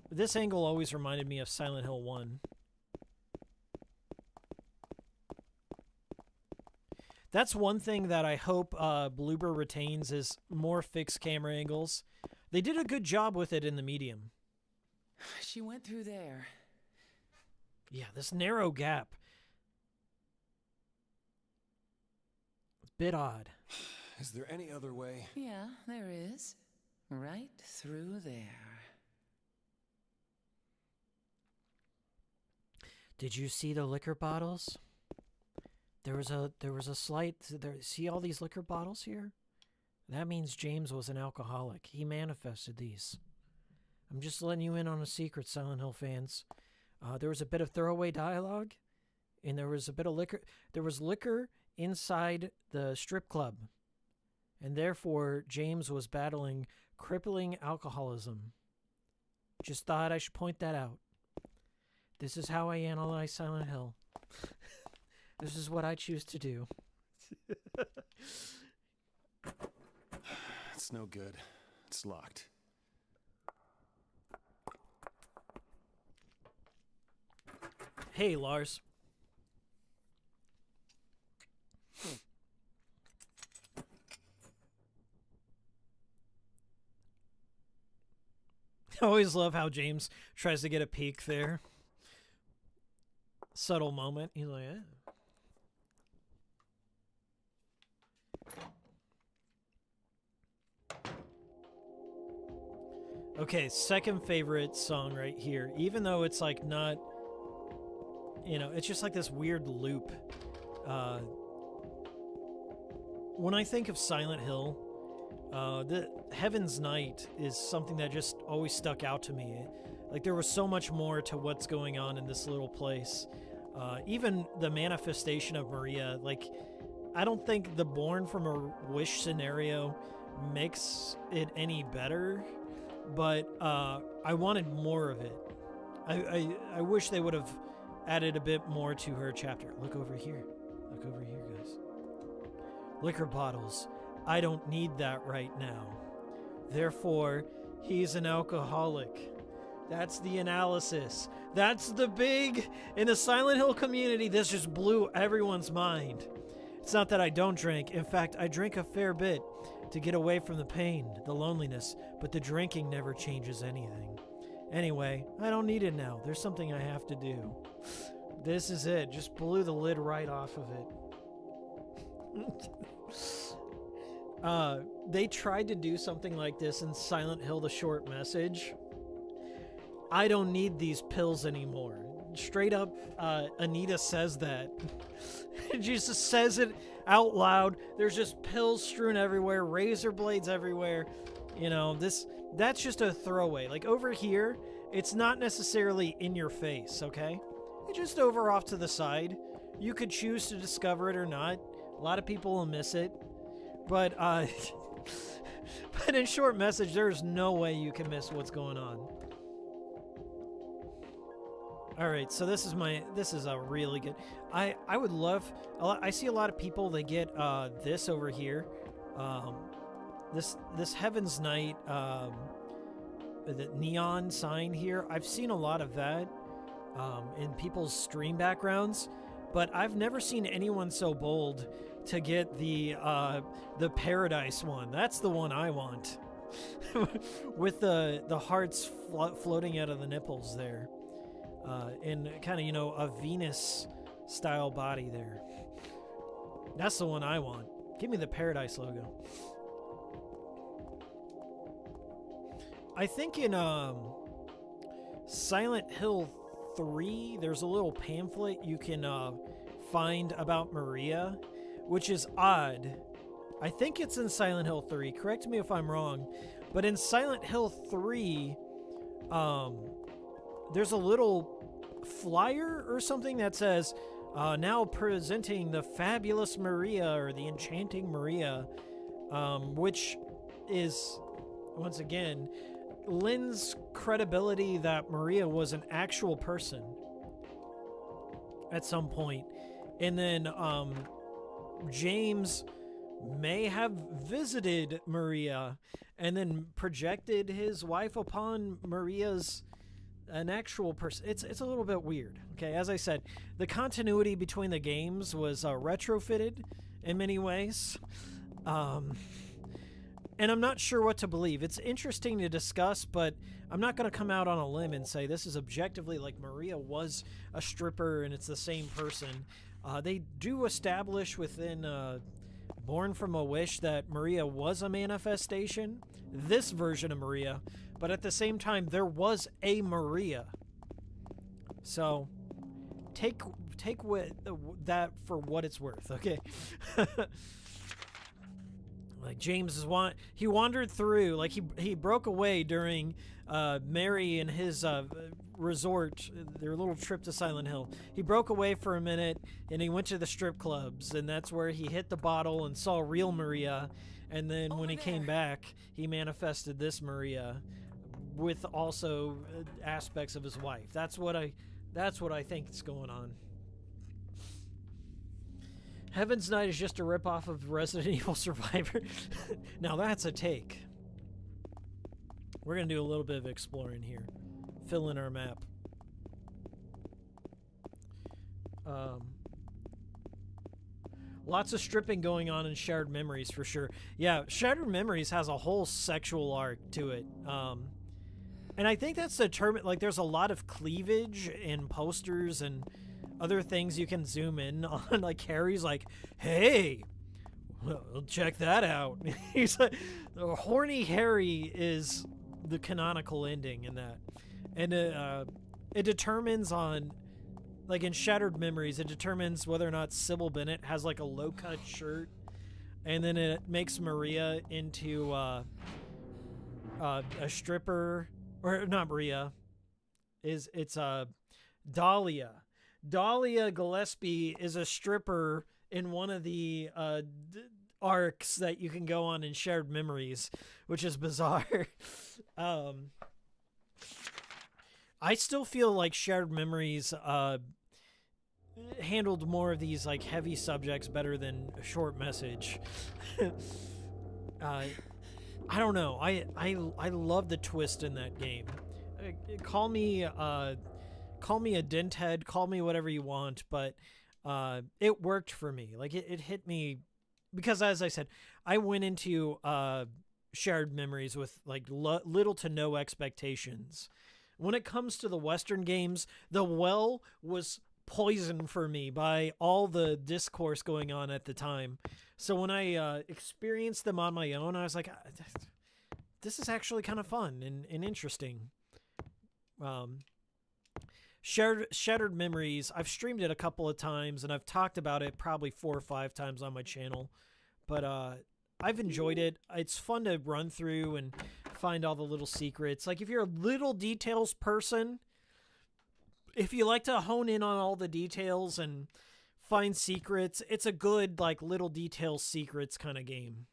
This angle always reminded me of Silent Hill 1. That's one thing that I hope Bloober retains is more fixed camera angles. They did a good job with it in the medium. She went through there. Yeah, this narrow gap. It's a bit odd. Is there any other way? Yeah, there is. Right through there. Did you see the liquor bottles? There was a slight... See all these liquor bottles here? That means James was an alcoholic. He manifested these. I'm just letting you in on a secret, Silent Hill fans. There was a bit of throwaway dialogue, and there was a bit of liquor. There was liquor inside the strip club, and therefore James was battling crippling alcoholism. Just thought I should point that out. This is how I analyze Silent Hill. This is what I choose to do. It's no good. It's locked. Hey, Lars. I always love how James tries to get a peek there. Subtle moment. He's like, eh. Okay, second favorite song right here. Even though it's like not, you know, it's just like this weird loop. When I think of Silent Hill, the Heaven's Night is something that just always stuck out to me. Like there was so much more to what's going on in this little place. Even the manifestation of Maria, like I don't think the Born from a Wish scenario makes it any better, but I wanted more of it. I wish they would have added a bit more to her chapter. Look over here. Look over here, guys. Liquor bottles. I don't need that right now. Therefore, he's an alcoholic. That's the analysis. That's the big... In the Silent Hill community, this just blew everyone's mind. It's not that I don't drink. In fact, I drink a fair bit to get away from the pain, the loneliness, but the drinking never changes anything. Anyway, I don't need it now. There's something I have to do. This is it. Just blew the lid right off of it. They tried to do something like this in Silent Hill: The Short Message. I don't need these pills anymore. Straight up, Anita says that. She just says it out loud. There's just pills strewn everywhere, razor blades everywhere. You know, that's just a throwaway. Like over here, it's not necessarily in your face, okay? It's just over off to the side. You could choose to discover it or not. A lot of people will miss it. But but in Short Message, there's no way you can miss what's going on. All right, so this is a really good. I would love. I see a lot of people. They get this over here, this Heaven's Night, the neon sign here. I've seen a lot of that in people's stream backgrounds, but I've never seen anyone so bold to get the Paradise one. That's the one I want, with the hearts floating out of the nipples there. In kind of, you know, a Venus style body there. That's the one I want. Give me the Paradise logo. I think in Silent Hill 3, there's a little pamphlet you can find about Maria, which is odd. I think it's in Silent Hill 3. Correct me if I'm wrong. But in Silent Hill 3, there's a little flyer or something that says, now presenting the fabulous Maria, or the enchanting Maria, which is, once again, lends credibility that Maria was an actual person at some point. And then James may have visited Maria and then projected his wife upon Maria's an actual person. It's a little bit weird. Okay, as I said, the continuity between the games was retrofitted in many ways. And I'm not sure what to believe. It's interesting to discuss, but I'm not going to come out on a limb and say this is objectively like Maria was a stripper and it's the same person. They do establish within Born from a Wish that Maria was a manifestation, this version of Maria, but at the same time, there was a Maria. So take that for what it's worth, okay? Like James he wandered through, like he broke away during Mary and his resort, their little trip to Silent Hill. He broke away for a minute and he went to the strip clubs, and that's where he hit the bottle and saw real Maria. And then when he came back, he manifested this Maria with also aspects of his wife. That's what I think is going on. Heaven's Night is just a ripoff of Resident Evil Survivor. Now that's a take. We're going to do a little bit of exploring here. Fill in our map. Lots of stripping going on in Shattered Memories for sure. Yeah, Shattered Memories has a whole sexual arc to it. And I think that's determined, like, there's a lot of cleavage in posters and other things you can zoom in on. Like, Harry's like, hey, well, check that out. He's like, horny Harry is the canonical ending in that. And it determines on, like, in Shattered Memories, it determines whether or not Sybil Bennett has, like, a low-cut shirt. And then it makes Maria into a stripper. Or not Maria. It's Dahlia. Dahlia Gillespie is a stripper in one of the arcs that you can go on in Shared Memories, which is bizarre. I still feel like Shared Memories handled more of these like heavy subjects better than a short message. I don't know. I love the twist in that game. Call me a denthead, call me whatever you want, but it worked for me. Like it hit me because, as I said, I went into Shared Memories with like little to no expectations. When it comes to the Western games, the well was poisoned for me by all the discourse going on at the time. So when I experienced them on my own, I was like, this is actually kind of fun and interesting. Shattered Memories, I've streamed it a couple of times, and I've talked about it probably 4 or 5 times on my channel. But I've enjoyed it. It's fun to run through and find all the little secrets. Like, if you're a little details person, if you like to hone in on all the details and find secrets, it's a good, like, little detail secrets kind of game.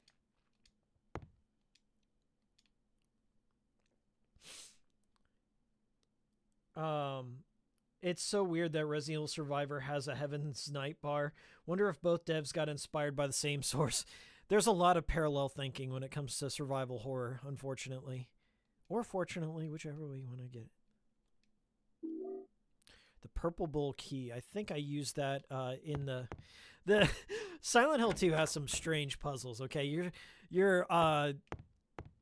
It's so weird that Resident Evil Survivor has a Heaven's Night bar. Wonder if both devs got inspired by the same source. There's a lot of parallel thinking when it comes to survival horror, unfortunately. Or fortunately, whichever way you want to get it. The Purple Bull key. I think I used that in the Silent Hill 2 has some strange puzzles, okay?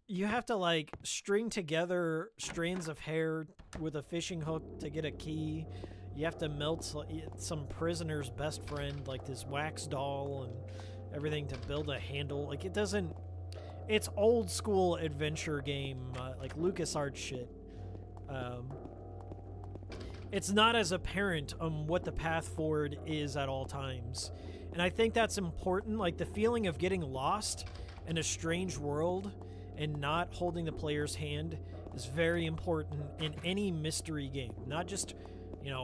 You have to like string together strands of hair with a fishing hook to get a key. You have to melt some prisoner's best friend, like this wax doll and everything, to build a handle. Like, it doesn't... It's old school adventure game, like LucasArts shit. It's not as apparent on what the path forward is at all times. And I think that's important. Like, the feeling of getting lost in a strange world and not holding the player's hand is very important in any mystery game. Not just,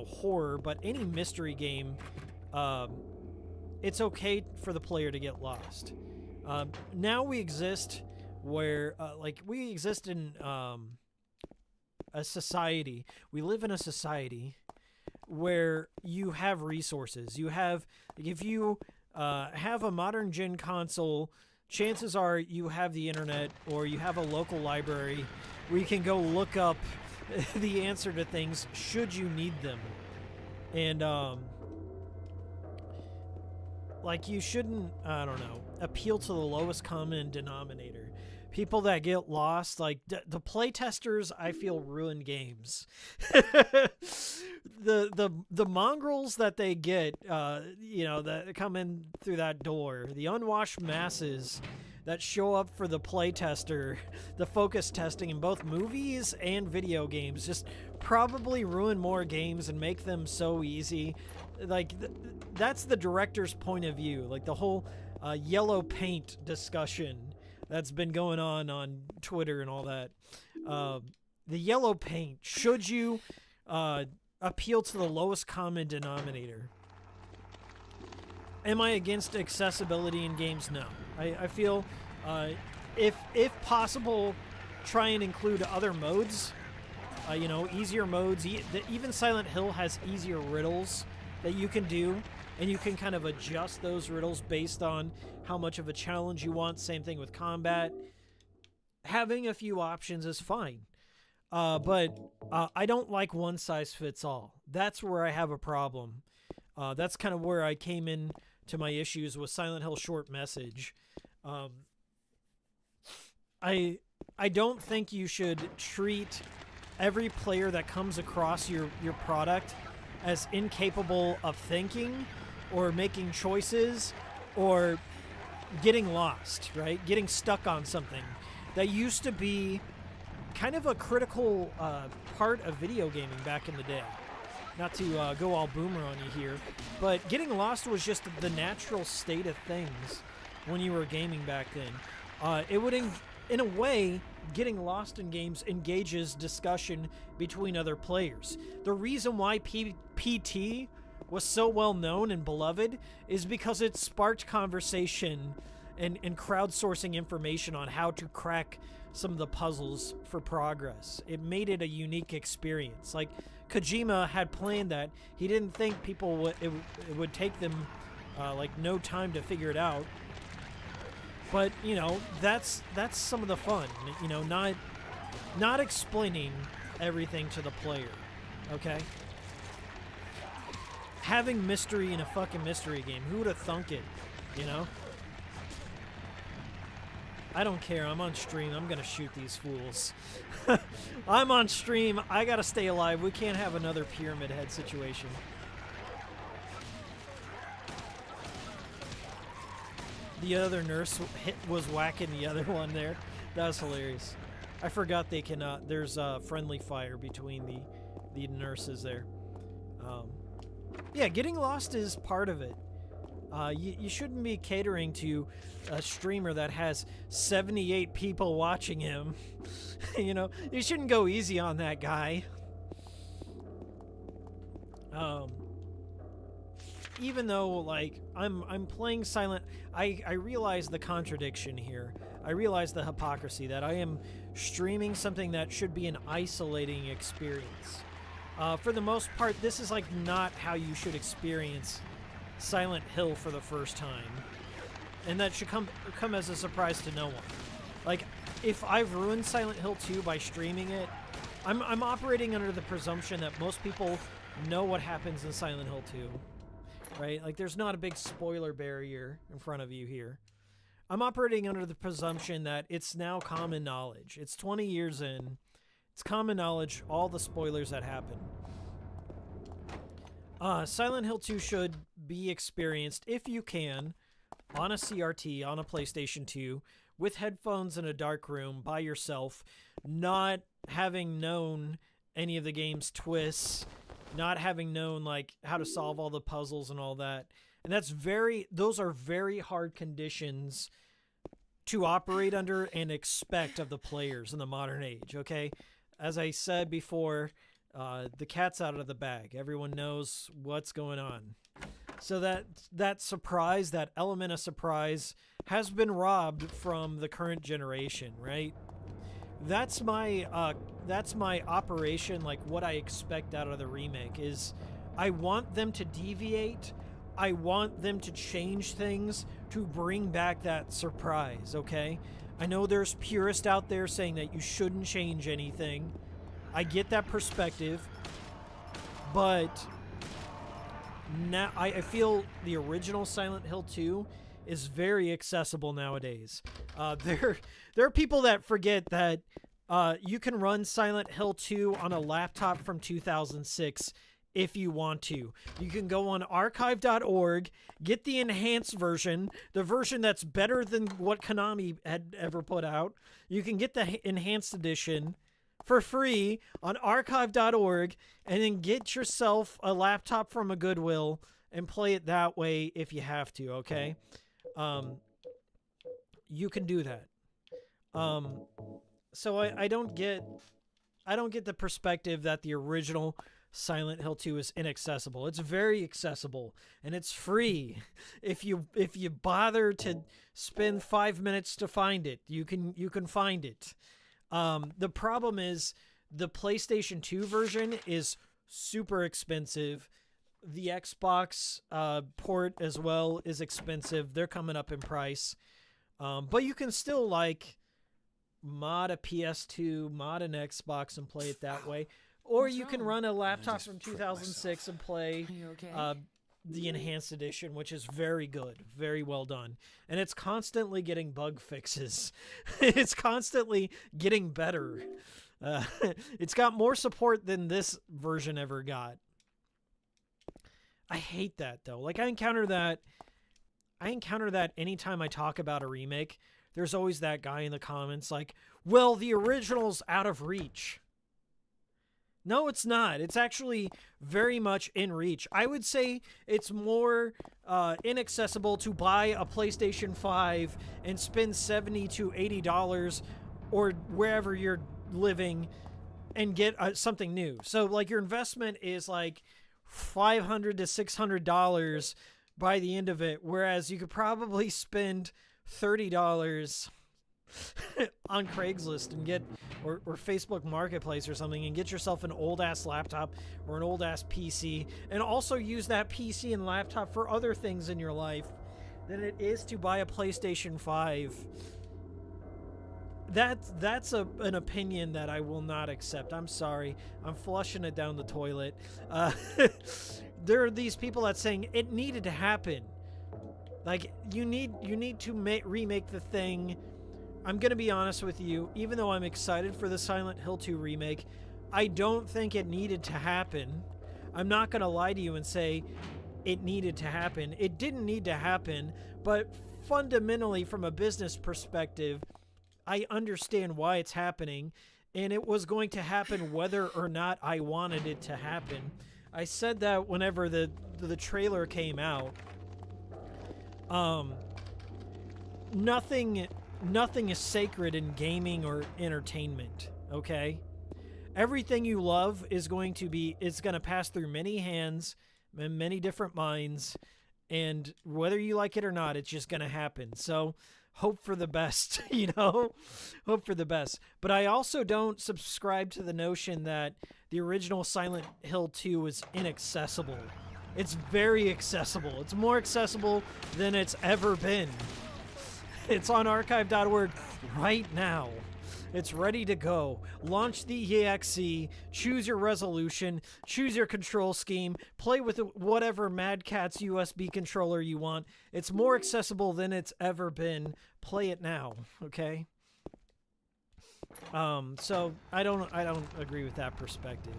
horror, but any mystery game. It's okay for the player to get lost. Now we exist where, we exist in a society. We live in a society where you have resources. You have, if you have a modern gen console, chances are you have the internet or you have a local library where you can go look up the answer to things should you need them. And, you shouldn't, appeal to the lowest common denominator. People that get lost, the playtesters, I feel, ruin games. The mongrels that they get, that come in through that door, the unwashed masses that show up for the playtester, the focus testing in both movies and video games, just probably ruin more games and make them so easy. That's the director's point of view. Like, the whole yellow paint discussion that's been going on Twitter and all that. The yellow paint, should you appeal to the lowest common denominator? Am I against accessibility in games? No. I feel if possible, try and include other modes. Easier modes. Even Silent Hill has easier riddles that you can do, and you can kind of adjust those riddles based on how much of a challenge you want. Same thing with combat. Having a few options is fine. But I don't like one size fits all. That's where I have a problem. That's kind of where I came in to my issues with Silent Hill Short Message. I don't think you should treat every player that comes across your product as incapable of thinking or making choices or getting lost, right? Getting stuck on something that used to be kind of a critical part of video gaming back in the day. Not to go all boomer on you here, but getting lost was just the natural state of things when you were gaming back then. It would, in a way, getting lost in games engages discussion between other players. The reason why PT was so well known and beloved is because it sparked conversation and crowdsourcing information on how to crack some of the puzzles for progress. It made it a unique experience. Like, Kojima had planned that. He didn't think people it would take them like no time to figure it out. But, you know, that's some of the fun. You know, not explaining everything to the player. Okay? Having mystery in a fucking mystery game. Who would have thunk it? You know? I don't care. I'm on stream. I'm gonna shoot these fools. I'm on stream. I gotta stay alive. We can't have another Pyramid Head situation. The other nurse was whacking the other one there. That was hilarious. I forgot they cannot. There's friendly fire between the nurses there. Yeah, getting lost is part of it. You shouldn't be catering to a streamer that has 78 people watching him. You know, you shouldn't go easy on that guy. Even though, like, I'm playing Silent, I realize the contradiction here. I realize the hypocrisy that I am streaming something that should be an isolating experience. For the most part, this is like not how you should experience Silent Hill for the first time, and that should come as a surprise to no one. Like, if I've ruined Silent Hill 2 by streaming it, I'm operating under the presumption that most people know what happens in Silent Hill 2, right? Like, there's not a big spoiler barrier in front of you here. I'm operating under the presumption that it's now common knowledge. It's 20 years in. It's common knowledge, all the spoilers that happen. Silent Hill 2 should be experienced, if you can, on a CRT, on a PlayStation 2, with headphones in a dark room, by yourself, not having known any of the game's twists, not having known, like, how to solve all the puzzles and all that. And those are very hard conditions to operate under and expect of the players in the modern age, okay? As I said before, the cat's out of the bag. Everyone knows what's going on. So that surprise, that element of surprise, has been robbed from the current generation, right? That's my operation, like what I expect out of the remake is I want them to deviate. I want them to change things to bring back that surprise, okay? I know there's purists out there saying that you shouldn't change anything. I get that perspective, but now I feel the original Silent Hill 2 is very accessible nowadays. There are people that forget that you can run Silent Hill 2 on a laptop from 2006 if you want to. You can go on archive.org, get the enhanced version, the version that's better than what Konami had ever put out. You can get the enhanced edition for free on archive.org, and then get yourself a laptop from a Goodwill and play it that way if you have to, okay? You can do that. So I don't get the perspective that the original Silent Hill 2 is inaccessible. It's very accessible, and it's free. If you bother to spend 5 minutes to find it, you can find it. The problem is the PlayStation 2 version is super expensive. The Xbox port as well is expensive. They're coming up in price. But you can still, like, mod a PS2, mod an Xbox and play it that way. Or you can run a laptop from 2006 and play the enhanced edition, which is very good, very well done. And it's constantly getting bug fixes. It's constantly getting better. It's got more support than this version ever got. I hate that though. Like I encounter that anytime I talk about a remake. There's always that guy in the comments like, well, the original's out of reach. No, it's not. It's actually very much in reach. I would say it's more inaccessible to buy a PlayStation 5 and spend $70 to $80 or wherever you're living and get something new. So like your investment is like $500 to $600 by the end of it, whereas you could probably spend $30 on Craigslist and get or Facebook Marketplace or something and get yourself an old ass laptop or an old ass PC and also use that PC and laptop for other things in your life than it is to buy a PlayStation 5. That's an opinion that I will not accept. I'm sorry. I'm flushing it down the toilet. There are these people that saying it needed to happen. Like you need to remake the thing. I'm going to be honest with you, even though I'm excited for the Silent Hill 2 remake, I don't think it needed to happen. I'm not going to lie to you and say it needed to happen. It didn't need to happen, but fundamentally from a business perspective, I understand why it's happening, and it was going to happen whether or not I wanted it to happen. I said that whenever the trailer came out. Nothing is sacred in gaming or entertainment, okay? Everything you love is going to pass through many hands and many different minds, and whether you like it or not, it's just going to happen. So hope for the best, hope for the best. But I also don't subscribe to the notion that the original Silent Hill 2 is inaccessible. It's very accessible. It's more accessible than it's ever been. It's on archive.org right now. It's ready to go. Launch the EXE, choose your resolution, choose your control scheme, play with whatever Mad Catz USB controller you want. It's more accessible than it's ever been. Play it now, okay? So I don't agree with that perspective.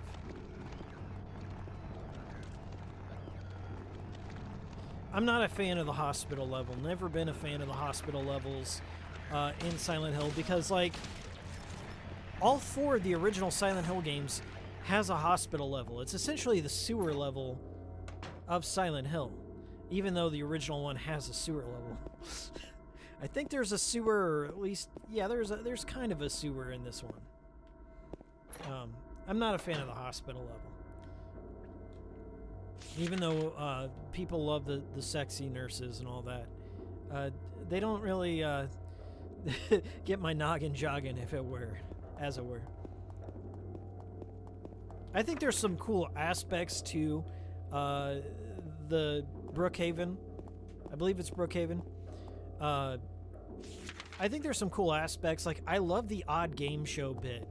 I'm not a fan of the hospital level. Never been a fan of the hospital levels in Silent Hill because, like, all 4 of the original Silent Hill games has a hospital level. It's essentially the sewer level of Silent Hill, even though the original one has a sewer level. I think there's a sewer, or at least, yeah, there's kind of a sewer in this one. I'm not a fan of the hospital level. Even though people love the sexy nurses and all that, they don't really get my noggin jogging, as it were. I think there's some cool aspects to the Brookhaven. I believe it's Brookhaven. I think there's some cool aspects. Like, I love the odd game show bit.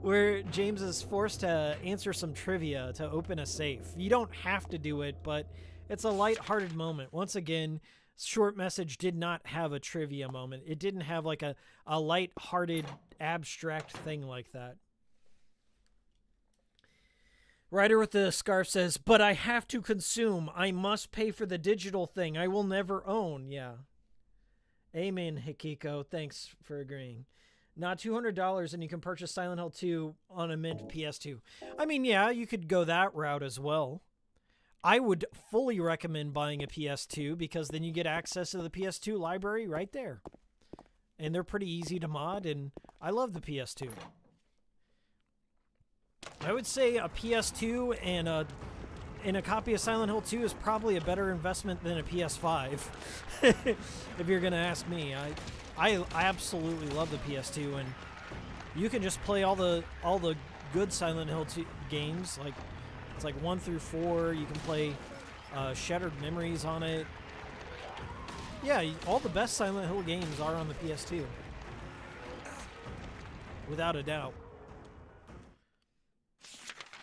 Where James is forced to answer some trivia to open a safe. You don't have to do it, but it's a lighthearted moment. Once again, Short Message did not have a trivia moment. It didn't have like a lighthearted, abstract thing like that. Ryder with the scarf says, but I have to consume. I must pay for the digital thing I will never own. Yeah. Amen, Hikiko. Thanks for agreeing. Not $200 and you can purchase Silent Hill 2 on a mint PS2. I mean, yeah, you could go that route as well. I would fully recommend buying a PS2 because then you get access to the PS2 library right there. And they're pretty easy to mod, and I love the PS2. I would say a PS2 and a copy of Silent Hill 2 is probably a better investment than a PS5. If you're going to ask me. I absolutely love the PS2, and you can just play all the good Silent Hill 2 games. Like, it's like 1 through 4. You can play Shattered Memories on it. Yeah, all the best Silent Hill games are on the PS2, without a doubt.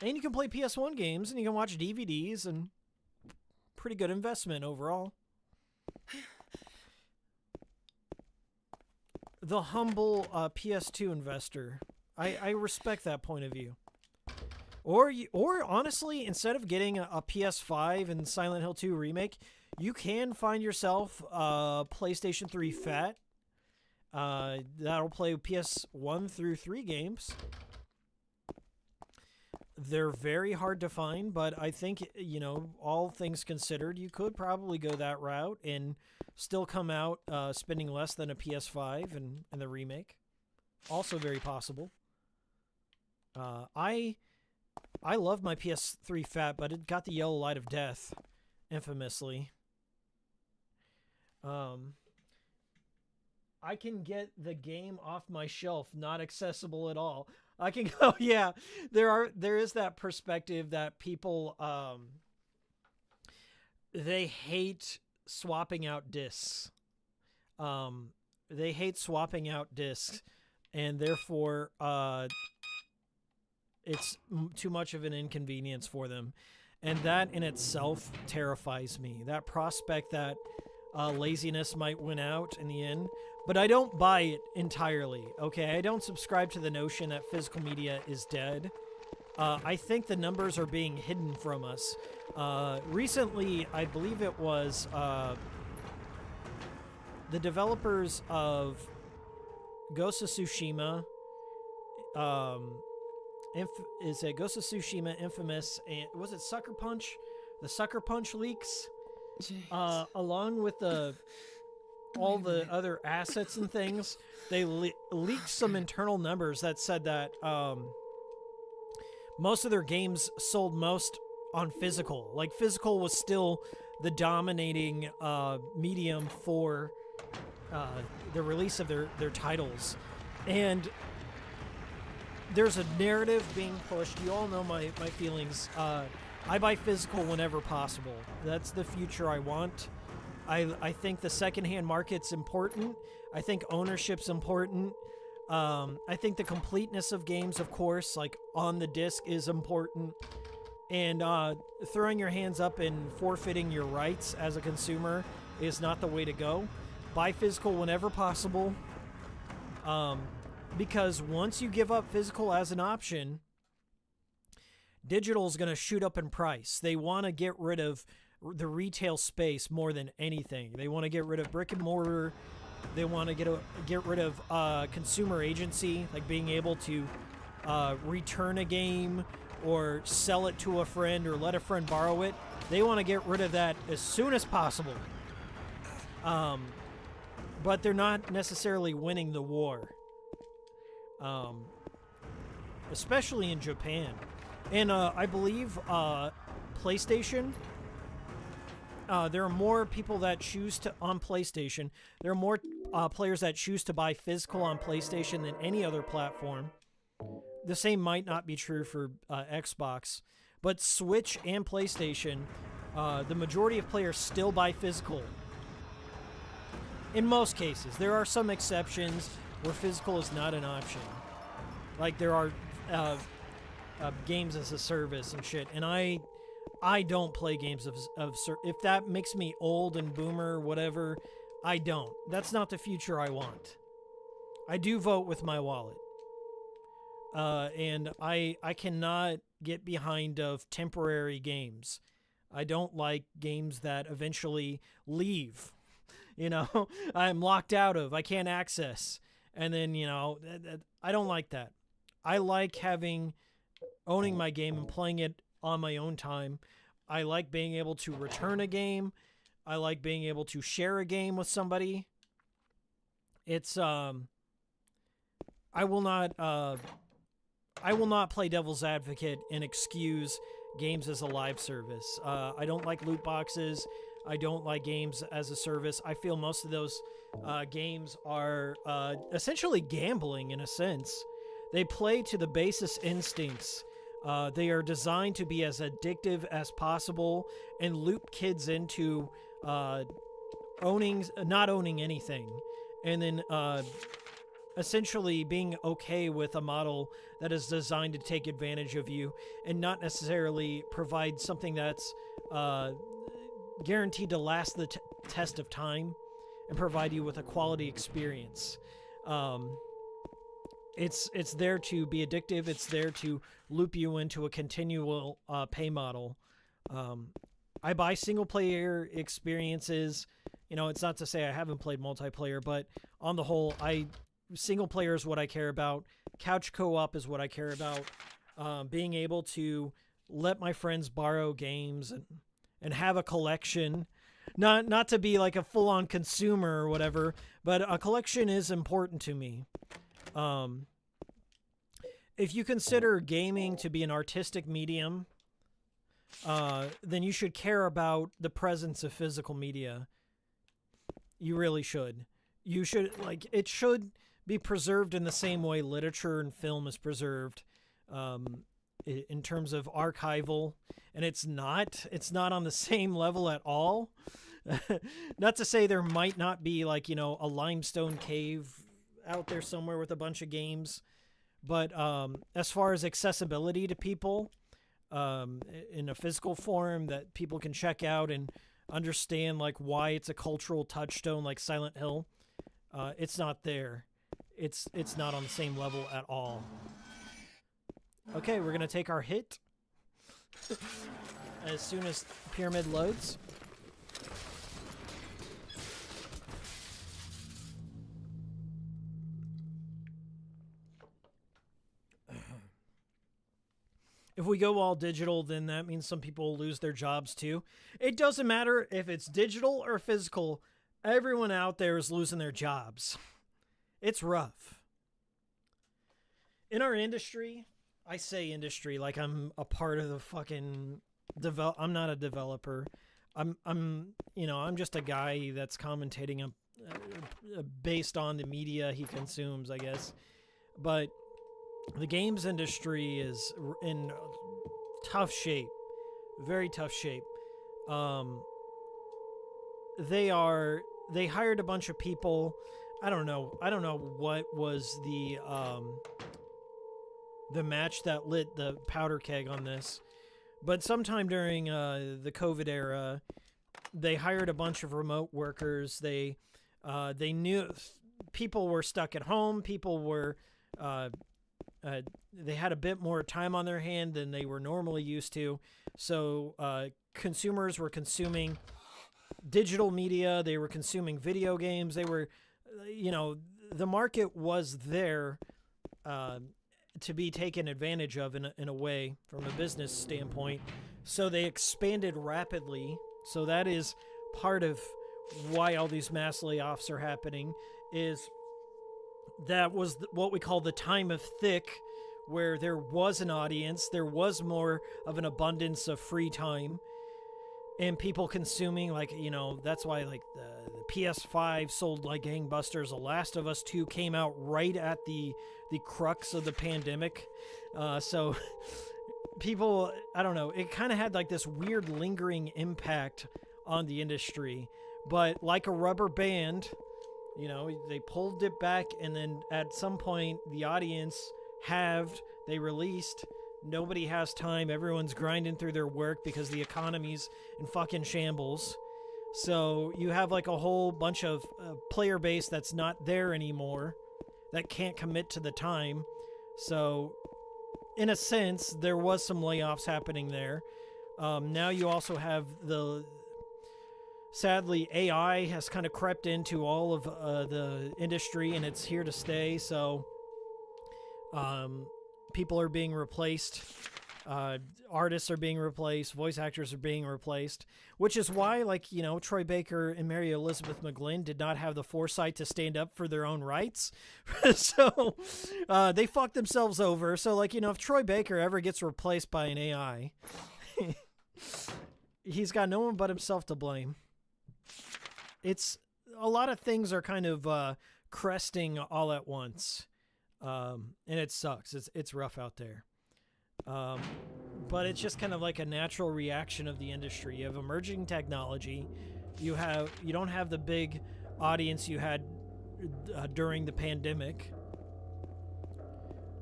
And you can play PS1 games, and you can watch DVDs, and pretty good investment overall. the humble PS2 investor. I respect that point of view. Or honestly, instead of getting a PS5 and Silent Hill 2 remake, you can find yourself a PlayStation 3 Fat. That'll play PS1 through 3 games. They're very hard to find, but I think, you know, all things considered, you could probably go that route and still come out spending less than a PS5 and the remake. Also very possible. I love my PS3 Fat, but it got the yellow light of death, infamously. I can get the game off my shelf, not accessible at all. I can go, yeah, there is that perspective that people, they hate swapping out discs. They hate swapping out discs, and therefore, it's too much of an inconvenience for them. And that in itself terrifies me. That prospect that laziness might win out in the end. But I don't buy it entirely, okay? I don't subscribe to the notion that physical media is dead. I think the numbers are being hidden from us. Recently, I believe it was the developers of Ghost of Tsushima, is it Ghost of Tsushima, Infamous, and was it Sucker Punch? The Sucker Punch leaks, along with all the other assets and things, they leaked some internal numbers that said that most of their games sold most on physical. Like, physical was still the dominating medium for the release of their titles. And there's a narrative being pushed. You all know my feelings. I buy physical whenever possible. That's the future I want. I think the secondhand market's important. I think ownership's important. I think the completeness of games, of course, like on the disc, is important. And throwing your hands up and forfeiting your rights as a consumer is not the way to go. Buy physical whenever possible. Because once you give up physical as an option, digital is going to shoot up in price. They want to get rid of the retail space more than anything. They want to get rid of brick and mortar. They want to get rid of consumer agency, like being able to return a game or sell it to a friend or let a friend borrow it. They want to get rid of that as soon as possible. But they're not necessarily winning the war. Especially in Japan. And I believe PlayStation, there are more people that choose to, on PlayStation, there are more players that choose to buy physical on PlayStation than any other platform. The same might not be true for Xbox, but Switch and PlayStation, the majority of players still buy physical. In most cases. There are some exceptions where physical is not an option. Like there are games as a service and shit, and I don't play games if that makes me old and boomer, whatever, I don't. That's not the future I want. I do vote with my wallet. And I cannot get behind of temporary games. I don't like games that eventually leave. You know, I'm locked out of, I can't access. And then, you know, I don't like that. I like owning my game and playing it on my own time. I like being able to return a game. I like being able to share a game with somebody. It's, I will not play devil's advocate and excuse games as a live service. I don't like loot boxes. I don't like games as a service. I feel most of those games are essentially gambling in a sense. They play to the basest instincts. They are designed to be as addictive as possible and loop kids into not owning anything. And then essentially being okay with a model that is designed to take advantage of you and not necessarily provide something that's guaranteed to last the test of time and provide you with a quality experience. It's there to be addictive. It's there to loop you into a continual pay model. I buy single player experiences. You know, it's not to say I haven't played multiplayer, but on the whole, single player is what I care about. Couch co-op is what I care about. Being able to let my friends borrow games and have a collection. Not to be like a full-on consumer or whatever, but a collection is important to me. If you consider gaming to be an artistic medium, then you should care about the presence of physical media. You really should. You should, like, it should be preserved in the same way literature and film is preserved, in terms of archival, and it's not on the same level at all. Not to say there might not be, like, you know, a limestone cave out there somewhere with a bunch of games, but as far as accessibility to people, in a physical form that people can check out and understand, like, why it's a cultural touchstone like Silent Hill, it's not there. It's not on the same level at all. Okay, we're gonna take our hit as soon as Pyramid loads. If we go all digital, then that means some people lose their jobs too. It doesn't matter if it's digital or physical. Everyone out there is losing their jobs. It's rough. In our industry, I say industry like I'm a part of the fucking I'm not a developer. I'm just a guy that's commentating based on the media he consumes, I guess. But the games industry is in tough shape, very tough shape. They hired a bunch of people. I don't know what was the match that lit the powder keg on this, but sometime during the COVID era, they hired a bunch of remote workers. They knew people were stuck at home. People were they had a bit more time on their hand than they were normally used to. So consumers were consuming digital media. They were consuming video games. They were, the market was there to be taken advantage of in a way from a business standpoint. So they expanded rapidly. So that is part of why all these mass layoffs are happening, is that was what we call the time of thick, where there was an audience, there was more of an abundance of free time, and people consuming, like, that's why, like, the PS5 sold like gangbusters. The Last of Us 2 came out right at the crux of the pandemic. So people, I don't know, it kind of had like this weird lingering impact on the industry. But like a rubber band, they pulled it back, and then at some point the audience halved, they released. Nobody has time. Everyone's grinding through their work because the economy's in fucking shambles. So you have like a whole bunch of player base that's not there anymore, that can't commit to the time. So in a sense, there was some layoffs happening there. Now you also have sadly, AI has kind of crept into all of the industry, and it's here to stay. So people are being replaced. Artists are being replaced. Voice actors are being replaced, which is why, like, Troy Baker and Mary Elizabeth McGlynn did not have the foresight to stand up for their own rights. So they fucked themselves over. So, like, if Troy Baker ever gets replaced by an AI, he's got no one but himself to blame. It's a lot of things are kind of cresting all at once. And it sucks. It's rough out there. But it's just kind of like a natural reaction of the industry. You have emerging technology. You don't have the big audience you had during the pandemic.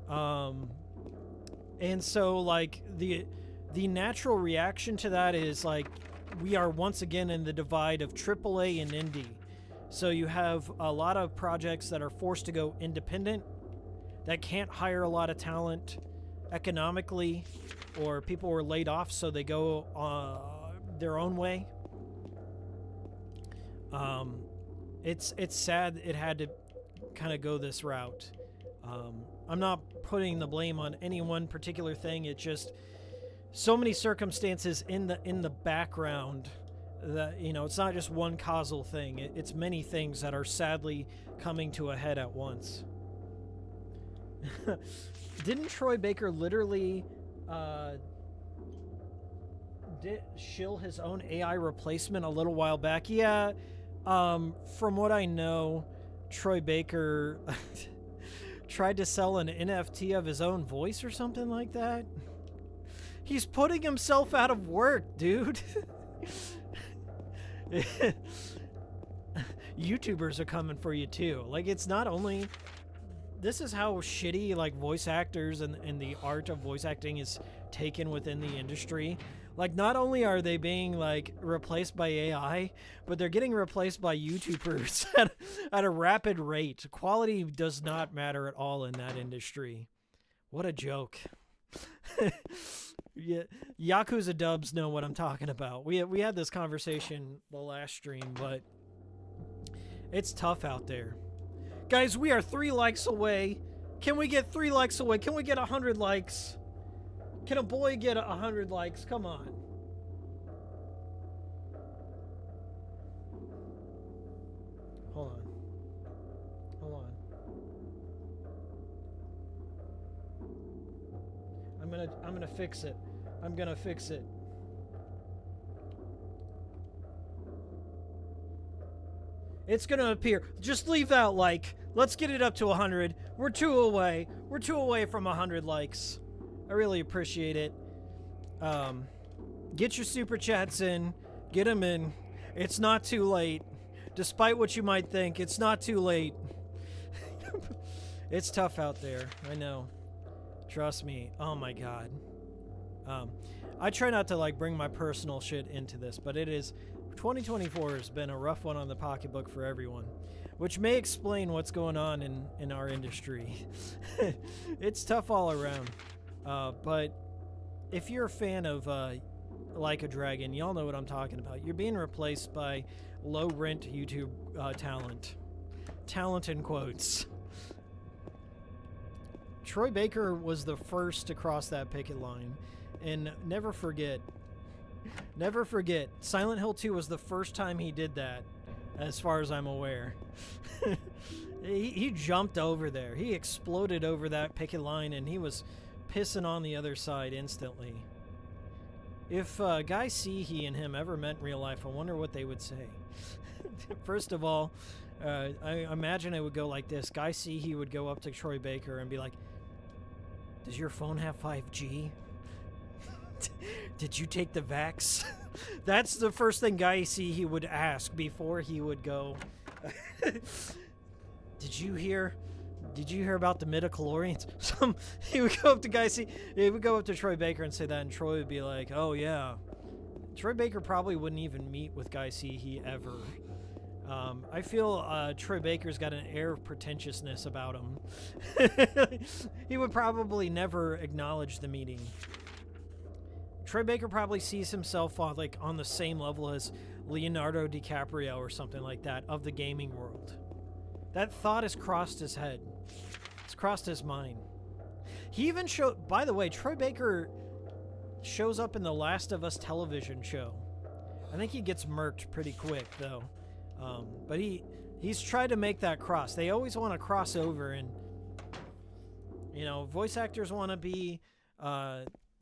And so, like, the natural reaction to that is, like, we are once again in the divide of AAA and indie. So you have a lot of projects that are forced to go independent, that can't hire a lot of talent economically, or people were laid off, so they go their own way. It's sad it had to kind of go this route. I'm not putting the blame on any one particular thing. It's just so many circumstances in the background that, you know, it's not just one causal thing. It's many things that are sadly coming to a head at once. Didn't Troy Baker literally shill his own AI replacement a little while back? Yeah. From what I know, Troy Baker tried to sell an NFT of his own voice or something like that. He's putting himself out of work, dude. YouTubers are coming for you too. Like, it's not only... This is how shitty, like, voice actors and the art of voice acting is taken within the industry. Like, not only are they being, like, replaced by AI, but they're getting replaced by YouTubers at a rapid rate. Quality does not matter at all in that industry. What a joke. Yeah, Yakuza dubs know what I'm talking about. We had this conversation the last stream, but it's tough out there. Guys, we are 3 likes away. Can we get 3 likes away? Can we get 100 likes? Can a boy get 100 likes? Come on. Hold on. Hold on. I'm gonna fix it. I'm gonna fix it. It's gonna appear. Just leave that like. Let's get it up to 100. We're 2 away. We're 2 away from 100 likes. I really appreciate it. Get your super chats in. Get them in. It's not too late. Despite what you might think, it's not too late. It's tough out there. I know. Trust me. Oh my god. I try not to like bring my personal shit into this, but it is 2024 has been a rough one on the pocketbook for everyone, which may explain what's going on in our industry. It's tough all around. But if you're a fan of Like a Dragon, y'all know what I'm talking about. You're being replaced by low-rent YouTube talent. Talent in quotes. Troy Baker was the first to cross that picket line. And never forget, Silent Hill 2 was the first time he did that, as far as I'm aware. He jumped over there. He exploded over that picket line, and he was pissing on the other side instantly. If Guy Seehee and him ever met in real life, I wonder what they would say. First of all, I imagine it would go like this. Guy Seehee would go up to Troy Baker and be like, "Does your phone have 5G? Did you take the vax?" That's the first thing Guy Seehee would ask before he would go. Did you hear about the midichlorians? He would go up to Guy Seehee. He would go up to Troy Baker and say that, and Troy would be like, "Oh yeah." Troy Baker probably wouldn't even meet with Guy Seehee ever. I feel Troy Baker's got an air of pretentiousness about him. He would probably never acknowledge the meeting. Troy Baker probably sees himself on the same level as Leonardo DiCaprio or something like that of the gaming world. That thought has crossed his head. It's crossed his mind. He even showed... By the way, Troy Baker shows up in the Last of Us television show. I think he gets murked pretty quick, though. But he's tried to make that cross. They always want to cross over, and... You know, voice actors want to be...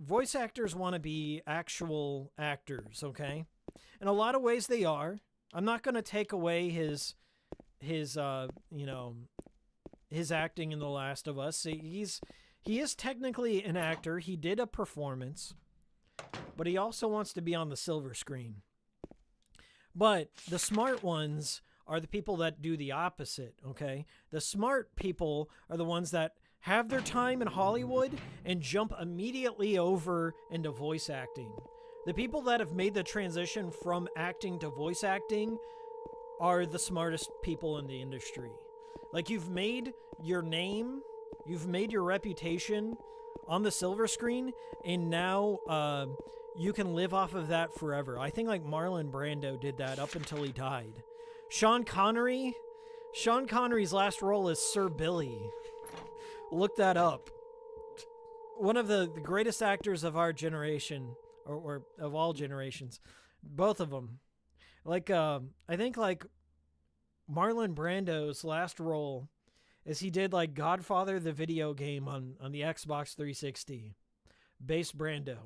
Voice actors want to be actual actors, okay? In a lot of ways they are. I'm not going to take away his acting in The Last of Us. He is technically an actor. He did a performance, but he also wants to be on the silver screen. But the smart ones are the people that do the opposite, okay? The smart people are the ones that have their time in Hollywood and jump immediately over into voice acting. The people that have made the transition from acting to voice acting are the smartest people in the industry. Like, you've made your name, you've made your reputation on the silver screen, and now you can live off of that forever. I think like Marlon Brando did that up until he died. Sean Connery's last role is Sir Billy. Look that up. One of the greatest actors of our generation, or of all generations, both of them. Like, I think like Marlon Brando's last role is he did like Godfather the video game on the Xbox 360. Base Brando.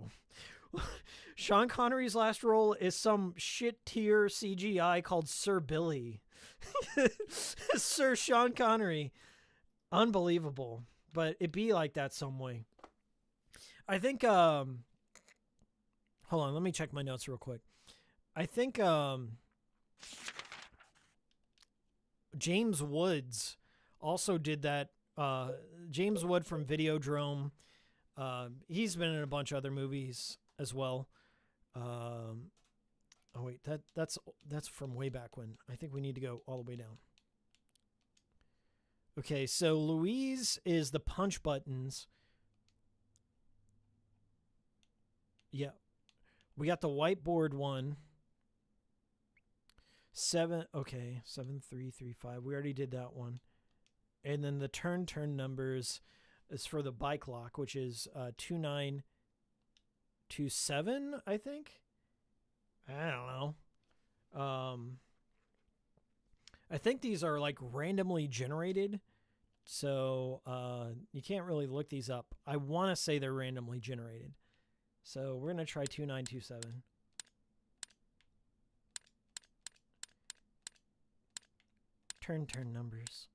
Sean Connery's last role is some shit tier CGI called Sir Billy. Sir Sean Connery. Unbelievable. But it be like that some way. I think, hold on, let me check my notes real quick. I think, James Woods also did that. James Wood from Videodrome. He's been in a bunch of other movies as well. Oh wait, that's from way back when. I think we need to go all the way down. Okay, so Louise is the punch buttons. Yeah. We got the whiteboard one. 7335. We already did that one. And then the turn numbers is for the bike lock, which is 2927, I think. I don't know. I think these are like randomly generated, so you can't really look these up. I want to say they're randomly generated. So we're going to try 2927. Turn numbers.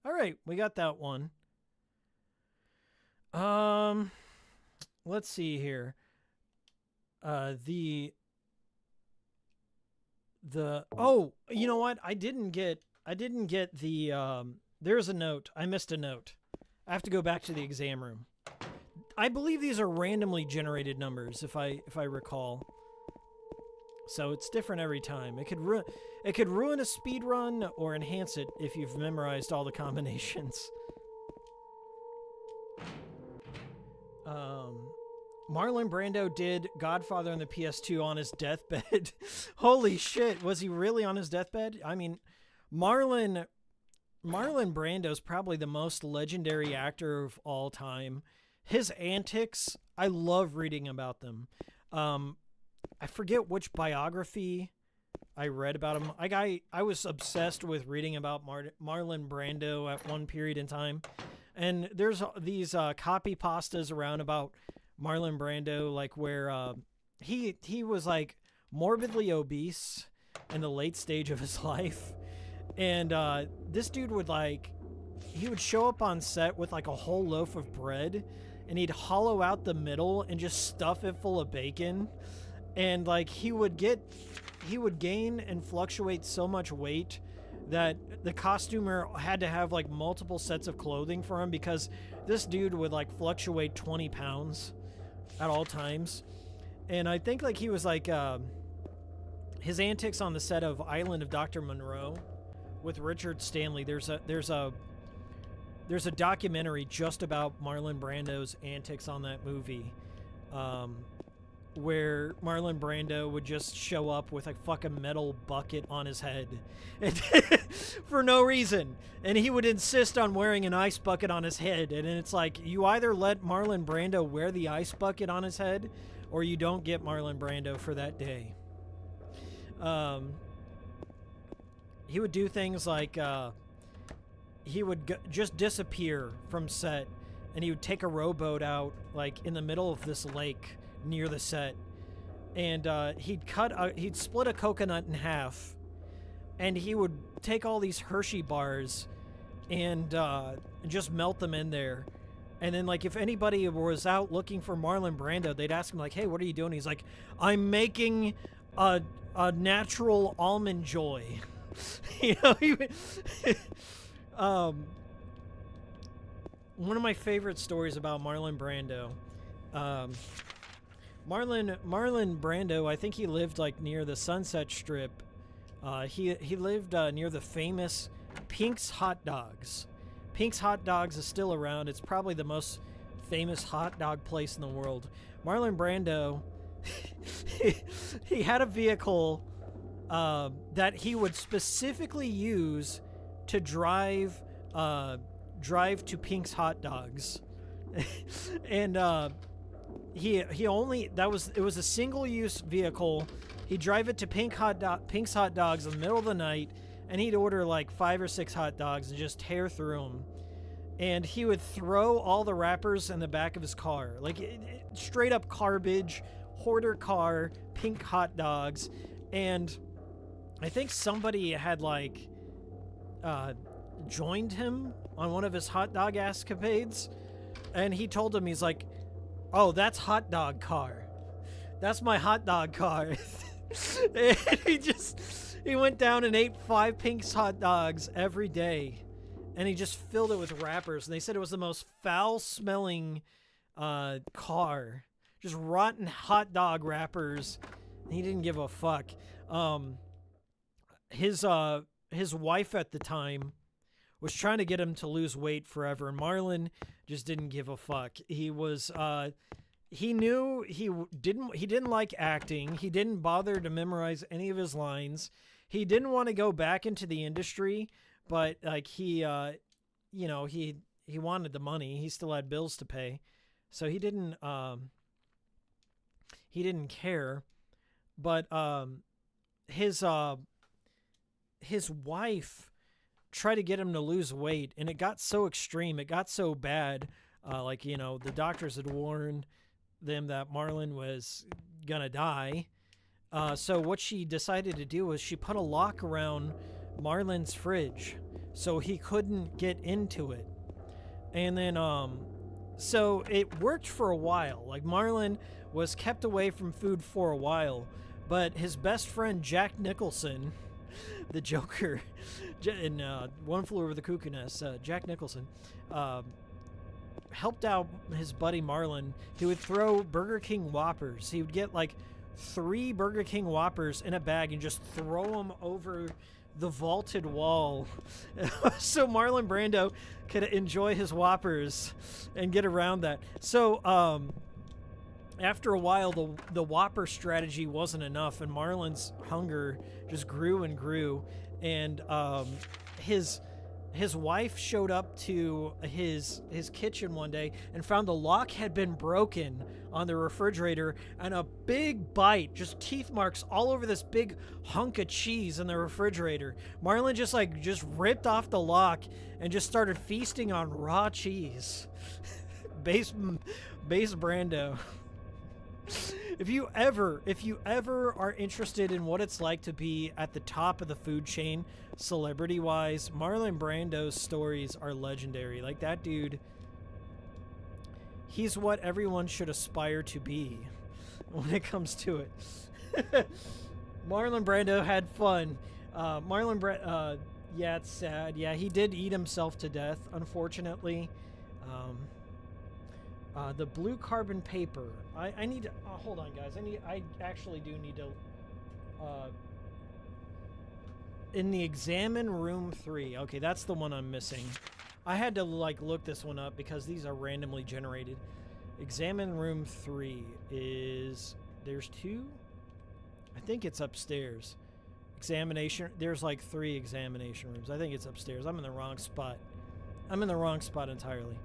All right, we got that one. Let's see here. The oh, you know what? I didn't get the there's a note. I missed a note. I have to go back to the exam room. I believe these are randomly generated numbers, if I recall. So it's different every time. It could ruin a speed run or enhance it if you've memorized all the combinations. Marlon Brando did Godfather on the PS2 on his deathbed. Holy shit, was he really on his deathbed? I mean, Marlon Brando's probably the most legendary actor of all time. His antics, I love reading about them. I forget which biography I read about him. I was obsessed with reading about Marlon Brando at one period in time. And there's these copy pastas around about Marlon Brando, like where he was like morbidly obese in the late stage of his life. And this dude would he would show up on set with like a whole loaf of bread, and he'd hollow out the middle and just stuff it full of bacon. And like he would gain and fluctuate so much weight that the costumer had to have like multiple sets of clothing for him, because this dude would like fluctuate 20 pounds at all times. And I think like he was like his antics on the set of Island of Dr. Monroe with Richard Stanley. There's a documentary just about Marlon Brando's antics on that movie, where Marlon Brando would just show up with a fucking metal bucket on his head for no reason. And he would insist on wearing an ice bucket on his head. And it's like, you either let Marlon Brando wear the ice bucket on his head, or you don't get Marlon Brando for that day. He would do things like, he would just disappear from set, and he would take a rowboat out like in the middle of this lake near the set, and he'd split a coconut in half, and he would take all these Hershey bars and just melt them in there. And then like if anybody was out looking for Marlon Brando, they'd ask him like, hey, what are you doing? He's like, I'm making a natural almond joy. You know, one of my favorite stories about Marlon Brando, Marlon Brando, I think he lived like near the Sunset Strip. He lived near the famous Pink's Hot Dogs. Pink's Hot Dogs is still around. It's probably the most famous hot dog place in the world. Marlon Brando, he had a vehicle that he would specifically use to drive to Pink's Hot Dogs. And it was a single-use vehicle. He'd drive it to Pink's Hot Dogs in the middle of the night, and he'd order like 5 or 6 hot dogs and just tear through them. And he would throw all the wrappers in the back of his car, like straight up garbage, hoarder car, pink hot dogs. And I think somebody had like joined him on one of his hot dog escapades, and he told him, he's like, "Oh, that's hot dog car. That's my hot dog car." And he went down and ate 5 Pink's hot dogs every day, and he just filled it with wrappers. And they said it was the most foul-smelling car, just rotten hot dog wrappers. And he didn't give a fuck. His wife at the time was trying to get him to lose weight forever, and Marlon just didn't give a fuck. He was he knew he didn't like acting. He didn't bother to memorize any of his lines. He didn't want to go back into the industry, but like he wanted the money. He still had bills to pay, so he didn't care. But his wife tried to get him to lose weight, and it got so extreme, it got so bad. The doctors had warned them that Marlon was gonna die. So what she decided to do was she put a lock around Marlon's fridge so he couldn't get into it. And then, so it worked for a while. Like, Marlon was kept away from food for a while, but his best friend, Jack Nicholson, the Joker, in One Flew Over the Cuckoo Nest, Jack Nicholson, helped out his buddy Marlon. He would throw Burger King Whoppers. He would get like 3 Burger King Whoppers in a bag and just throw them over the vaulted wall so Marlon Brando could enjoy his Whoppers and get around that. So after a while, the Whopper strategy wasn't enough, and Marlon's hunger just grew and grew. And his wife showed up to his kitchen one day and found the lock had been broken on the refrigerator, and a big bite, just teeth marks all over this big hunk of cheese in the refrigerator. Marlon just ripped off the lock and just started feasting on raw cheese. Base Brando. If you ever are interested in what it's like to be at the top of the food chain, celebrity-wise, Marlon Brando's stories are legendary. Like, that dude, he's what everyone should aspire to be when it comes to it. Marlon Brando had fun. Yeah, it's sad. Yeah, he did eat himself to death, unfortunately. The blue carbon paper. I need to, hold on, guys. I actually do need to, in the examine room 3. Okay, that's the one I'm missing. I had to look this one up because these are randomly generated. Examine room 3 is, there's 2? I think it's upstairs. Examination, there's 3 examination rooms. I think it's upstairs. I'm in the wrong spot. I'm in the wrong spot entirely.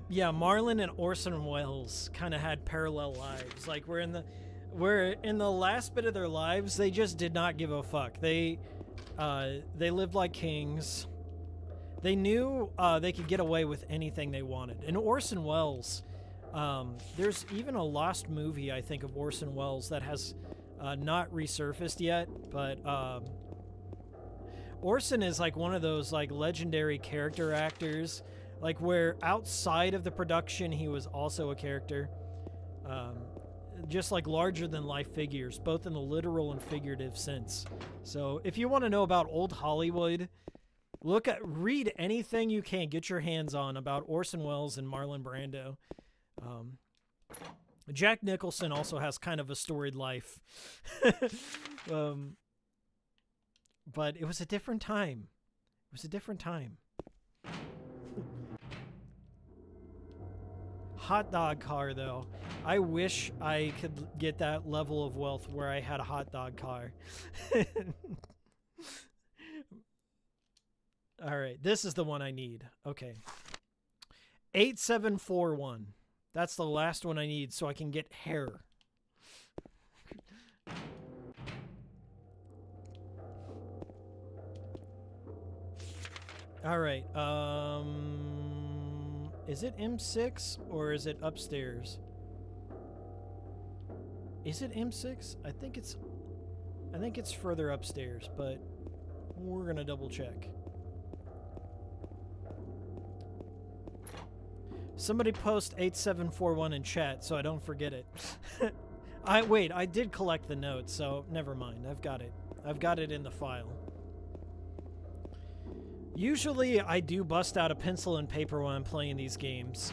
Yeah, Marlon and Orson Welles kind of had parallel lives. Like, we're in the last bit of their lives, they just did not give a fuck. They lived like kings. They knew they could get away with anything they wanted. And Orson Welles, there's even a lost movie, I think, of Orson Welles that has not resurfaced yet, but Orson is one of those legendary character actors, where outside of the production he was also a character, just larger than life figures, both in the literal and figurative sense. So if you want to know about old Hollywood, read anything you can get your hands on about Orson Welles and Marlon Brando. Jack Nicholson also has kind of a storied life. But it was a different time. It was a different time. Hot dog car, though. I wish I could get that level of wealth where I had a hot dog car. All right, this is the one I need. Okay. 8741. That's the last one I need so I can get hair. All right. Is it M6 or is it upstairs? Is it M6? I think it's further upstairs, but we're going to double check. Somebody post 8741 in chat so I don't forget it. I did collect the notes, so never mind. I've got it. I've got it in the file. Usually I do bust out a pencil and paper when I'm playing these games.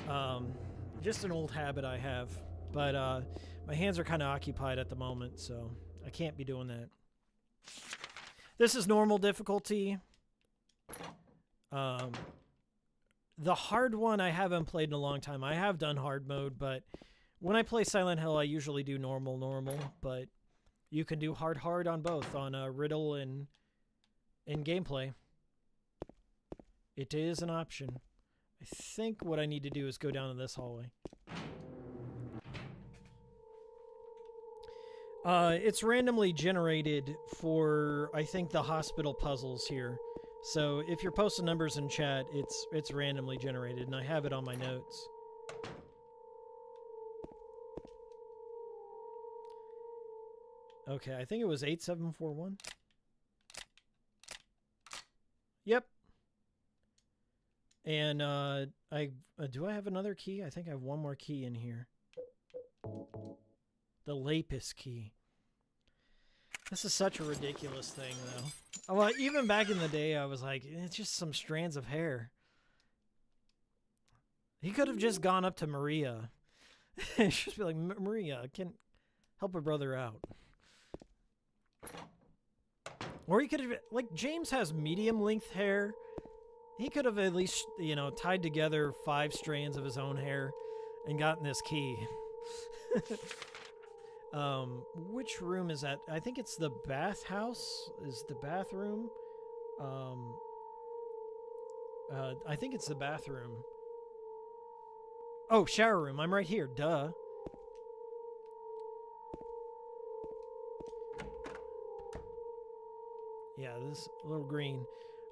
Just an old habit I have. But my hands are kind of occupied at the moment, so I can't be doing that. This is normal difficulty. The hard one I haven't played in a long time. I have done hard mode, but when I play Silent Hill, I usually do normal, but you can do hard on both, on Riddle and in gameplay. It is an option. I think what I need to do is go down to this hallway. It's randomly generated for, I think, the hospital puzzles here. So if you're posting numbers in chat, it's randomly generated, and I have it on my notes. Okay, I think it was 8741. Yep. And do I have another key? I think I have one more key in here. The lapis key. This is such a ridiculous thing, though. Well, even back in the day, I was like, it's just some strands of hair. He could have just gone up to Maria. Just be like, Maria, can help a brother out. Or he could have, like, James has medium-length hair. He could have at least, you know, tied together 5 strands of his own hair and gotten this key. Which room is that? I think it's the bathhouse. Is the bathroom? I think it's the bathroom. Oh, shower room. I'm right here. Duh. Yeah, this little green.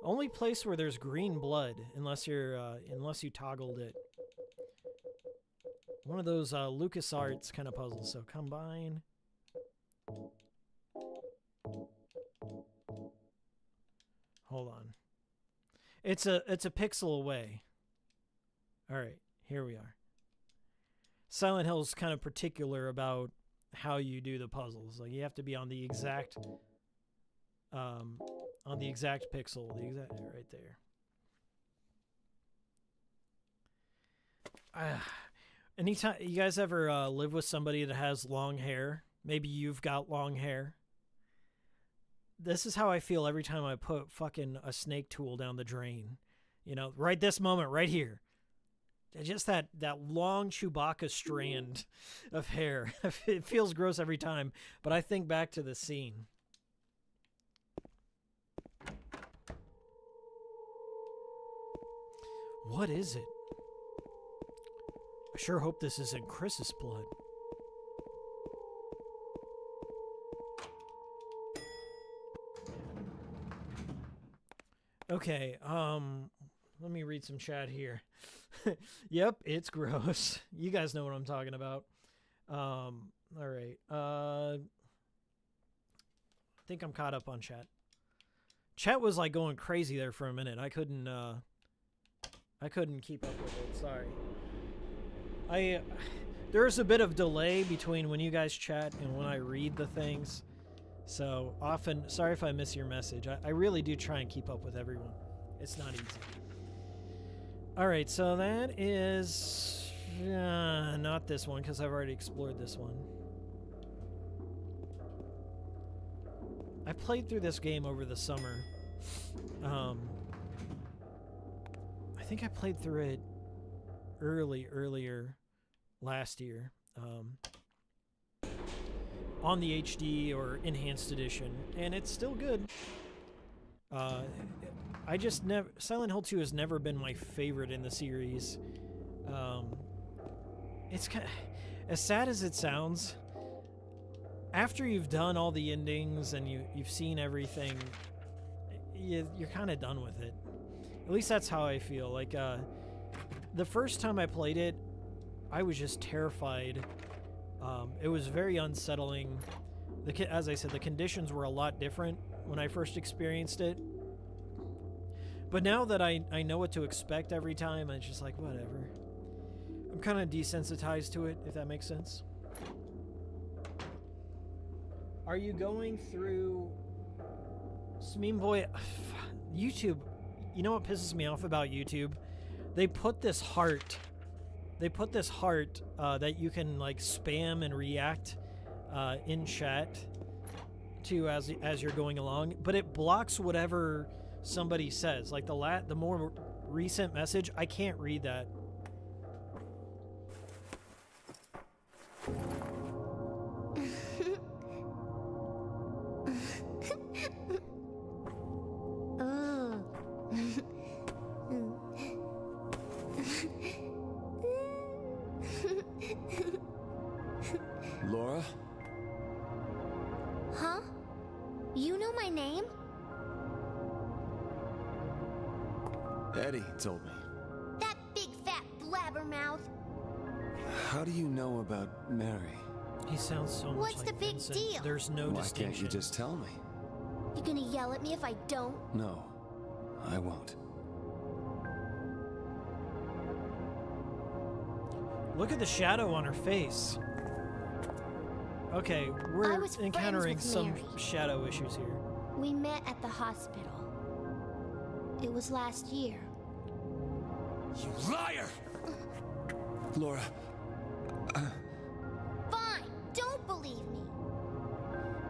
Only place where there's green blood, unless you're unless you toggled it. One of those LucasArts kind of puzzles. So combine. Hold on. It's a pixel away. All right, here we are. Silent Hill's kind of particular about how you do the puzzles. Like you have to be on the exact pixel, the exact right there. Anytime you guys ever live with somebody that has long hair, maybe you've got long hair. This is how I feel every time I put fucking a snake tool down the drain. You know, right this moment, right here. Just that long Chewbacca strand of hair. It feels gross every time, but I think back to the scene. What is it? I sure hope this isn't Chris's blood. Okay, let me read some chat here. Yep, it's gross. You guys know what I'm talking about. All right. I think I'm caught up on chat. Chat was like going crazy there for a minute. I couldn't keep up with it. Sorry. There's a bit of delay between when you guys chat and when I read the things. So often, sorry if I miss your message. I really do try and keep up with everyone. It's not easy. All right, so that is Not this one, because I've already explored this one. I played through this game over the summer. I think I played through it earlier last year. On the HD or Enhanced Edition, and it's still good. I just never... Silent Hill 2 has never been my favorite in the series. It's kind of... As sad as it sounds, after you've done all the endings and you've seen everything, you're kind of done with it. At least that's how I feel. Like, the first time I played it, I was just terrified. It was very unsettling. As I said, the conditions were a lot different when I first experienced it. But now that I know what to expect every time, it's just like, whatever. I'm kind of desensitized to it, if that makes sense. Are you going through... Smeme Boy... YouTube... You know what pisses me off about YouTube? They put this heart... that you can like spam and react in chat to as you're going along, but it blocks whatever somebody says. Like the more recent message, I can't read that. Laura? Huh? You know my name? Eddie told me. That big fat blabbermouth. How do you know about Mary? He sounds so much What's like the big Vincent. deal? There's no Why distinction. can't you just tell me? You gonna yell at me if I don't? No, I won't. Look at the shadow on her face. Okay, I we're was friends encountering with some Mary. shadow issues here. We met at the hospital. It was last year. You liar! Laura, Fine, don't believe me.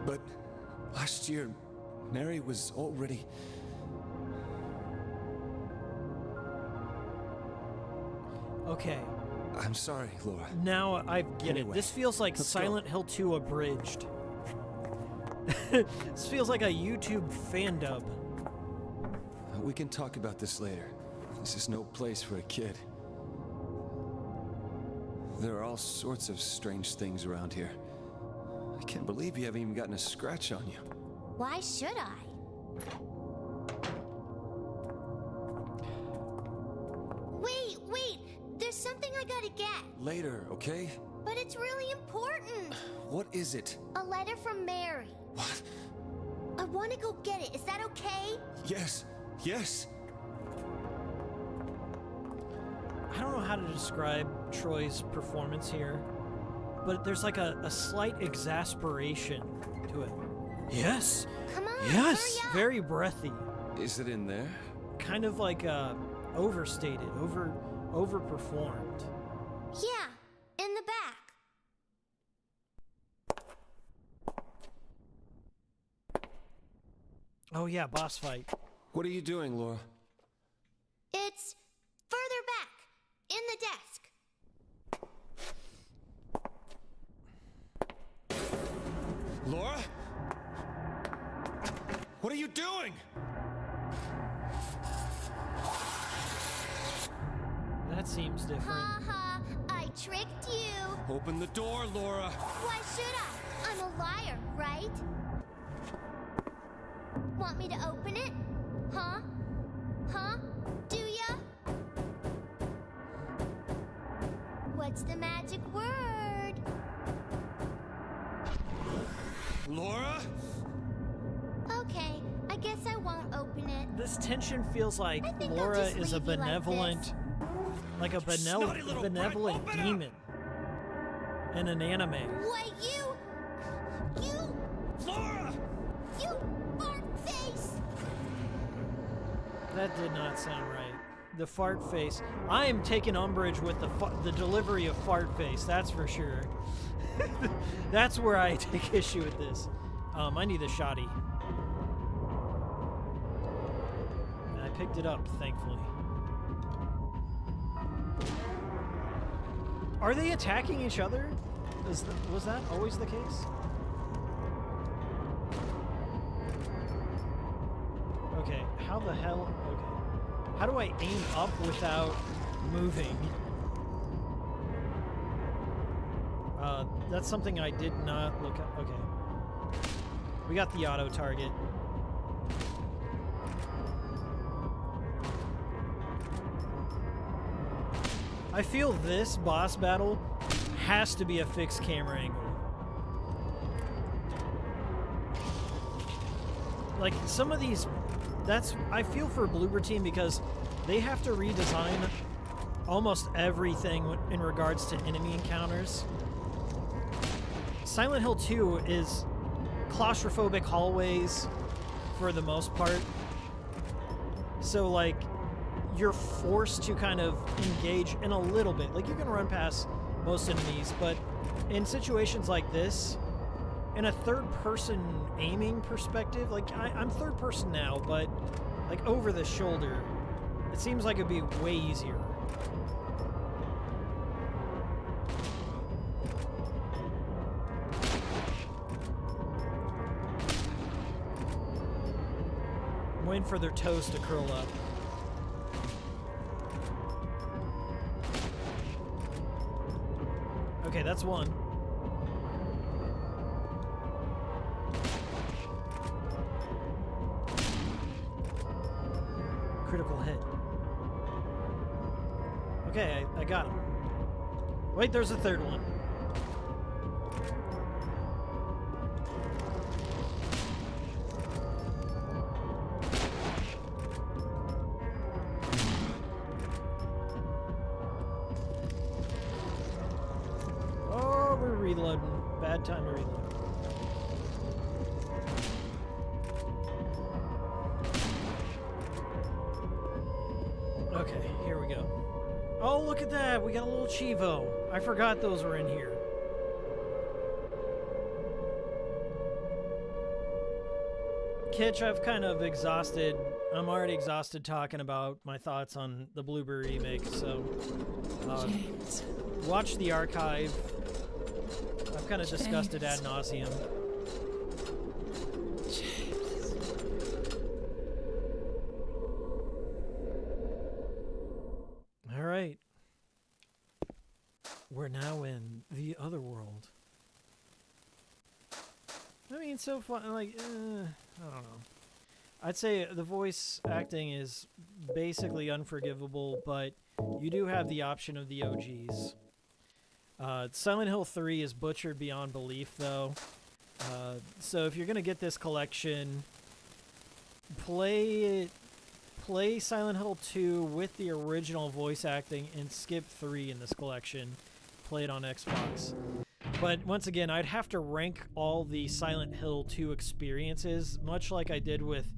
but last year, Mary was already... Okay, I'm sorry, Laura. now I get it. Anyway, This feels like let's Silent Hill 2 abridged. This feels like a YouTube fan dub. We can talk about this later. This is no place for a kid. There are all sorts of strange things around here. I can't believe you haven't even gotten a scratch on you. Why should I? Wait, there's something I gotta get. Later, okay? But it's really important. What is it? A letter from Mary. What? I wanna go get it. Is that okay? Yes, yes. I don't know how to describe Troy's performance here, but there's like a slight exasperation to it. Yes! Come on, Yes! hurry up. Very breathy. Is it in there? Kind of like overstated, overperformed. Yeah, in the back. Oh yeah, boss fight. What are you doing, Laura? It's further back, in the desk. Laura? What are you doing? That seems different. Ha ha, I tricked you. Open the door, Laura. Why should I? I'm a liar, right? Want me to open it? Huh? Huh? Do ya? What's the magic word? Laura? Okay, I guess I won't open it. This tension feels like I think I'll Laura just is a leave you like benevolent, like a snotty little brat, benevolent open up! demon in an anime. Why, you Laura! fart face! That did not sound right. the fart face. I am taking umbrage with the delivery of fart face, that's for sure. That's where I take issue with this. I need a shoddy. And I picked it up, thankfully. Are they attacking each other? Was that always the case? Okay, how the hell? Okay. How do I aim up without moving? That's something I did not look at. Okay. We got the auto target. I feel this boss battle has to be a fixed camera angle. Like, some of these... I feel for Bloober Team because they have to redesign almost everything in regards to enemy encounters. Silent Hill 2 is claustrophobic hallways for the most part. So, like, you're forced to kind of engage in a little bit. Like, you can run past most enemies, but in situations like this, in a third-person aiming perspective, like, I'm third-person now, but, like, over the shoulder, it seems like it'd be way easier. I'm waiting for their toes to curl up. Okay, that's one. Critical hit. Okay, I got him. Wait, there's a third one. Oh, we're reloading. Bad time to reload. Okay, here we go. Oh, look at that! We got a little Chivo. I forgot those were in here. Kitch, I've kind of exhausted. I'm already exhausted talking about my thoughts on the Bloober remake, so watch the archive. I've kind of discussed it ad nauseum. All right. We're now in the other world. I mean, so fun. Like, I don't know. I'd say the voice acting is basically unforgivable, but you do have the option of the OGs. Silent Hill 3 is butchered beyond belief, though. So if you're gonna get this collection, play Silent Hill 2 with the original voice acting and skip 3 in this collection. Play it on Xbox. But once again, I'd have to rank all the Silent Hill 2 experiences, much like I did with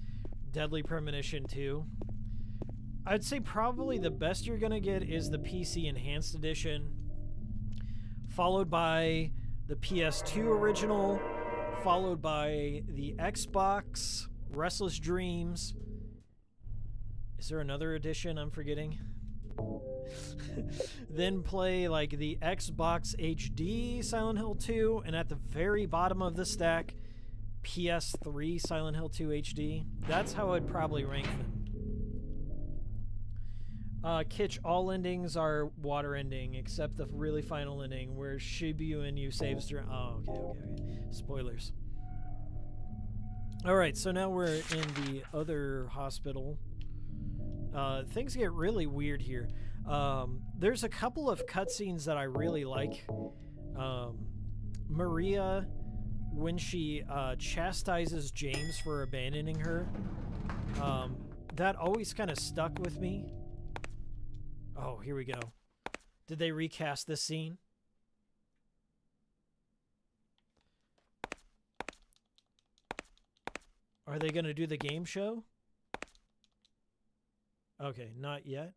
Deadly Premonition 2. I'd say probably the best you're gonna get is the PC Enhanced Edition, followed by the PS2 original, followed by the Xbox, Restless Dreams. Is there another edition I'm forgetting? Then play like the Xbox HD Silent Hill 2, and at the very bottom of the stack, PS3 Silent Hill 2 HD. That's how I'd probably rank them. Kitch, all endings are water ending, except the really final ending where Shibuya and you saves her. Oh, okay. Spoilers. Alright, so now we're in the other hospital. Things get really weird here. There's a couple of cutscenes that I really like. Maria, when she chastises James for abandoning her, that always kind of stuck with me. Oh, here we go. Did they recast this scene? Are they going to do the game show? Okay, not yet.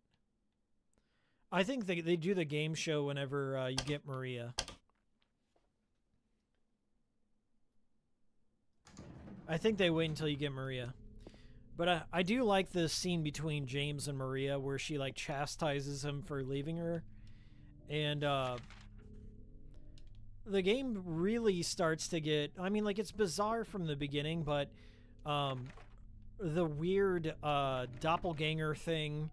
I think they do the game show whenever you get Maria. I think they wait until you get Maria. But I do like the scene between James and Maria where she, like, chastises him for leaving her. And, the game really starts to get... I mean, like, it's bizarre from the beginning, but, the weird, doppelganger thing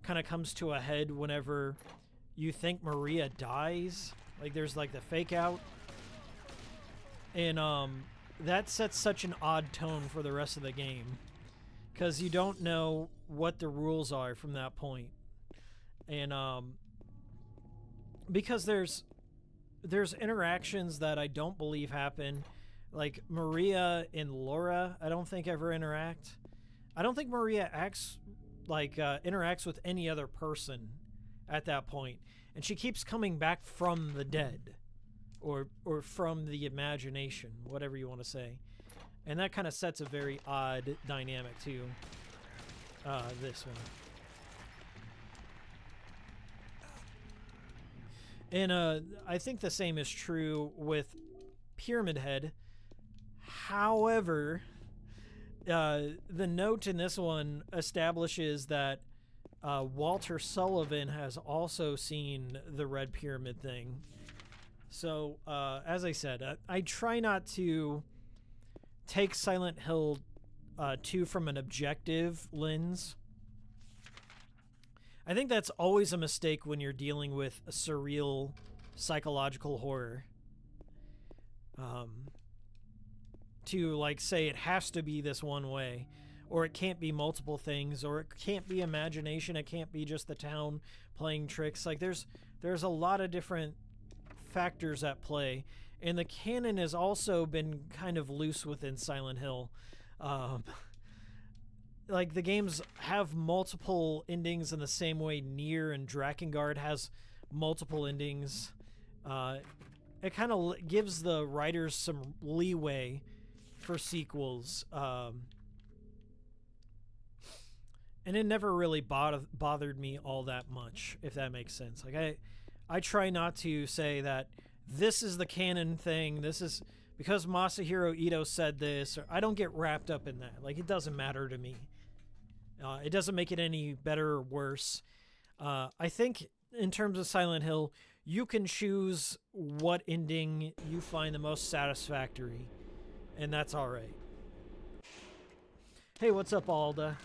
kind of comes to a head whenever you think Maria dies. Like, there's, like, the fake out. And, that sets such an odd tone for the rest of the game. Because you don't know what the rules are from that point. And, because there's interactions that I don't believe happen. Like, Maria and Laura, I don't think ever interact. I don't think Maria interacts with any other person at that point. And she keeps coming back from the dead. Or from the imagination, whatever you want to say. And that kind of sets a very odd dynamic to this one. And I think the same is true with Pyramid Head. However, the note in this one establishes that Walter Sullivan has also seen the Red Pyramid thing. So, as I said, I try not to take Silent Hill 2 from an objective lens. I think that's always a mistake when you're dealing with a surreal psychological horror. To, like, say it has to be this one way, or it can't be multiple things, or it can't be imagination, it can't be just the town playing tricks. Like, there's a lot of different factors at play, and the canon has also been kind of loose within Silent Hill. Like, the games have multiple endings in the same way Nier and Drakengard has multiple endings. It kind of gives the writers some leeway for sequels. And it never really bothered me all that much, if that makes sense. Like, I try not to say that this is the canon thing, this is because Masahiro Ito said this, or I don't get wrapped up in that. Like, it doesn't matter to me. It doesn't make it any better or worse. I think in terms of Silent Hill, you can choose what ending you find the most satisfactory, and that's all right. Hey, what's up, Alda?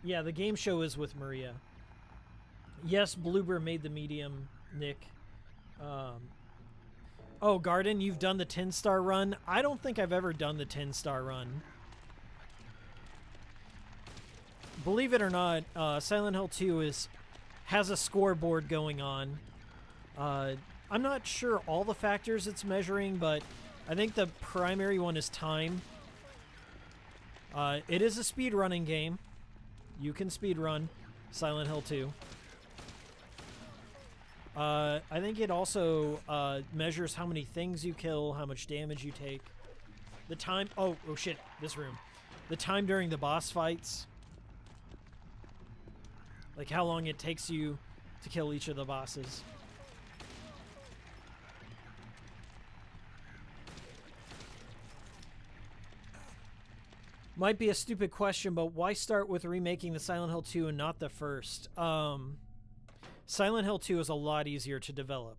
Yeah, the game show is with Maria. Yes, Bloober made the medium, Nick. Oh, Garden, you've done the 10-star run? I don't think I've ever done the 10-star run. Believe it or not, Silent Hill 2 has a scoreboard going on. I'm not sure all the factors it's measuring, but I think the primary one is time. It is a speedrunning game. You can speedrun Silent Hill 2. I think it also measures how many things you kill, how much damage you take. The time... Oh shit, this room. The time during the boss fights. Like how long it takes you to kill each of the bosses. Might be a stupid question, but why start with remaking the Silent Hill 2 and not the first? Silent Hill 2 is a lot easier to develop.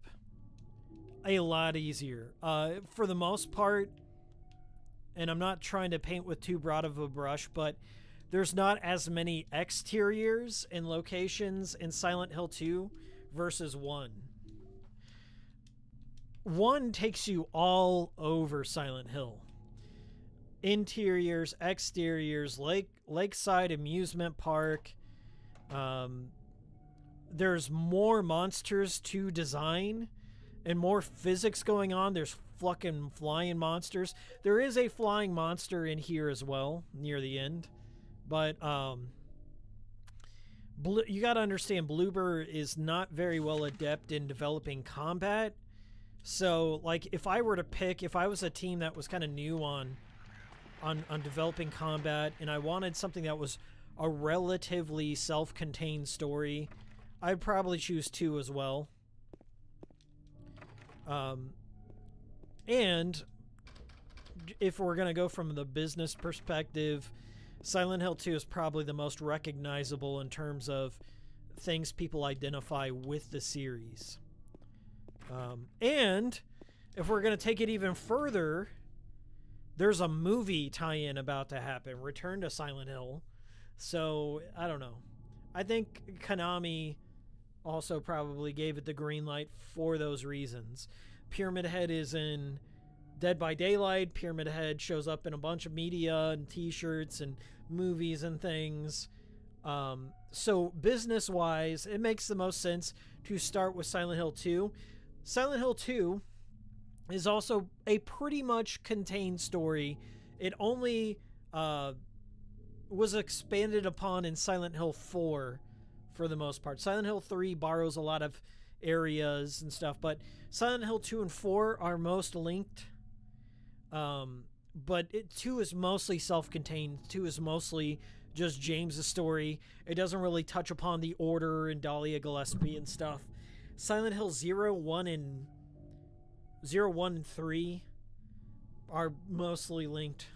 A lot easier. For the most part, and I'm not trying to paint with too broad of a brush, but there's not as many exteriors and locations in Silent Hill 2 versus 1. 1 takes you all over Silent Hill. Interiors, exteriors, lakeside amusement park. There's more monsters to design and more physics going on. There's fucking flying monsters. There is a flying monster in here as well near the end. But you got to understand, Bloober is not very well adept in developing combat. So, like, if I was a team that was kind of new on developing combat, and I wanted something that was a relatively self-contained story I'd probably choose 2 as well. And if we're going to go from the business perspective, Silent Hill 2 is probably the most recognizable in terms of things people identify with the series. And if we're going to take it even further, there's a movie tie-in about to happen, Return to Silent Hill. So, I don't know. I think Konami also probably gave it the green light for those reasons. Pyramid Head is in Dead by Daylight. Pyramid Head shows up in a bunch of media and t-shirts and movies and things. So business-wise, it makes the most sense to start with Silent Hill 2. Silent Hill 2 is also a pretty much contained story. It only was expanded upon in Silent Hill 4 for the most part. Silent Hill 3 borrows a lot of areas and stuff, but Silent Hill 2 and 4 are most linked. But 2 is mostly self-contained. 2 is mostly just James's story. It doesn't really touch upon the Order and Dahlia Gillespie and stuff. Silent Hill 0, 1, and 3 are mostly linked.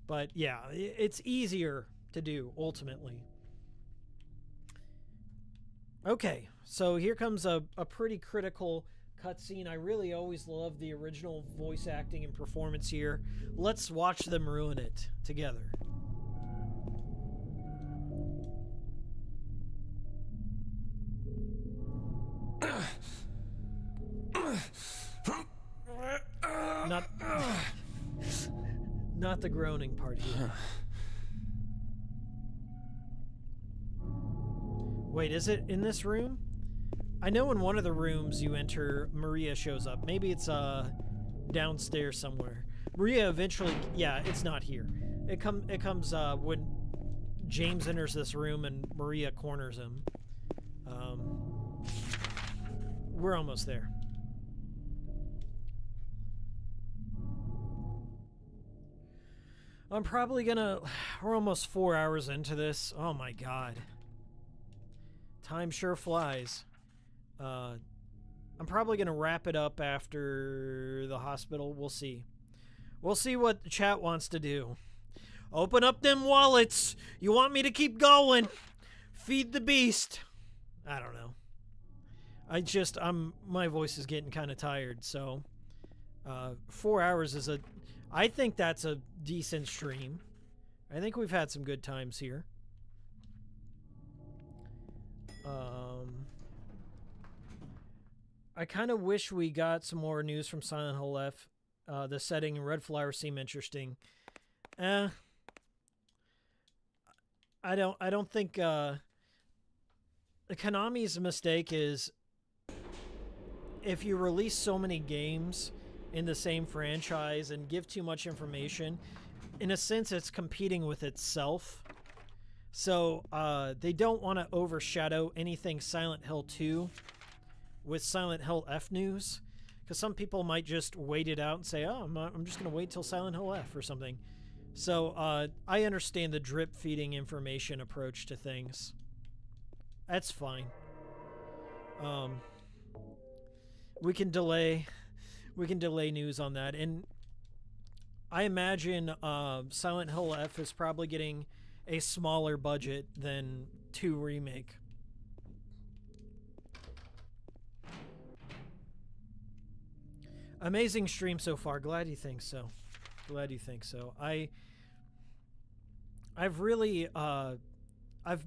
But yeah, it's easier to do, ultimately. Okay, so here comes a pretty critical cutscene. I really always love the original voice acting and performance here. Let's watch them ruin it together. Not the groaning part here. Wait, is it in this room? I know in one of the rooms you enter, Maria shows up. Maybe it's downstairs somewhere. Maria eventually, yeah, it's not here. It comes when James enters this room and Maria corners him. We're almost there. I'm probably gonna... We're almost 4 hours into this. Oh my god. Time sure flies. I'm probably gonna wrap it up after the hospital. We'll see. We'll see what the chat wants to do. Open up them wallets. You want me to keep going? Feed the beast. I don't know. My voice is getting kind of tired, so 4 hours is I think that's a decent stream. I think we've had some good times here. I kind of wish we got some more news from Silent Hill F. The setting and Red Flower seem interesting. I don't think Konami's mistake is if you release so many games in the same franchise and give too much information, in a sense it's competing with itself. So they don't want to overshadow anything Silent Hill 2 with Silent Hill F news, because some people might just wait it out and say, oh, I'm just going to wait till Silent Hill F or something. So I understand the drip feeding information approach to things. That's fine. We can delay news on that, and I imagine Silent Hill F is probably getting a smaller budget than 2 Remake. Amazing stream so far. Glad you think so. Glad you think so. I'm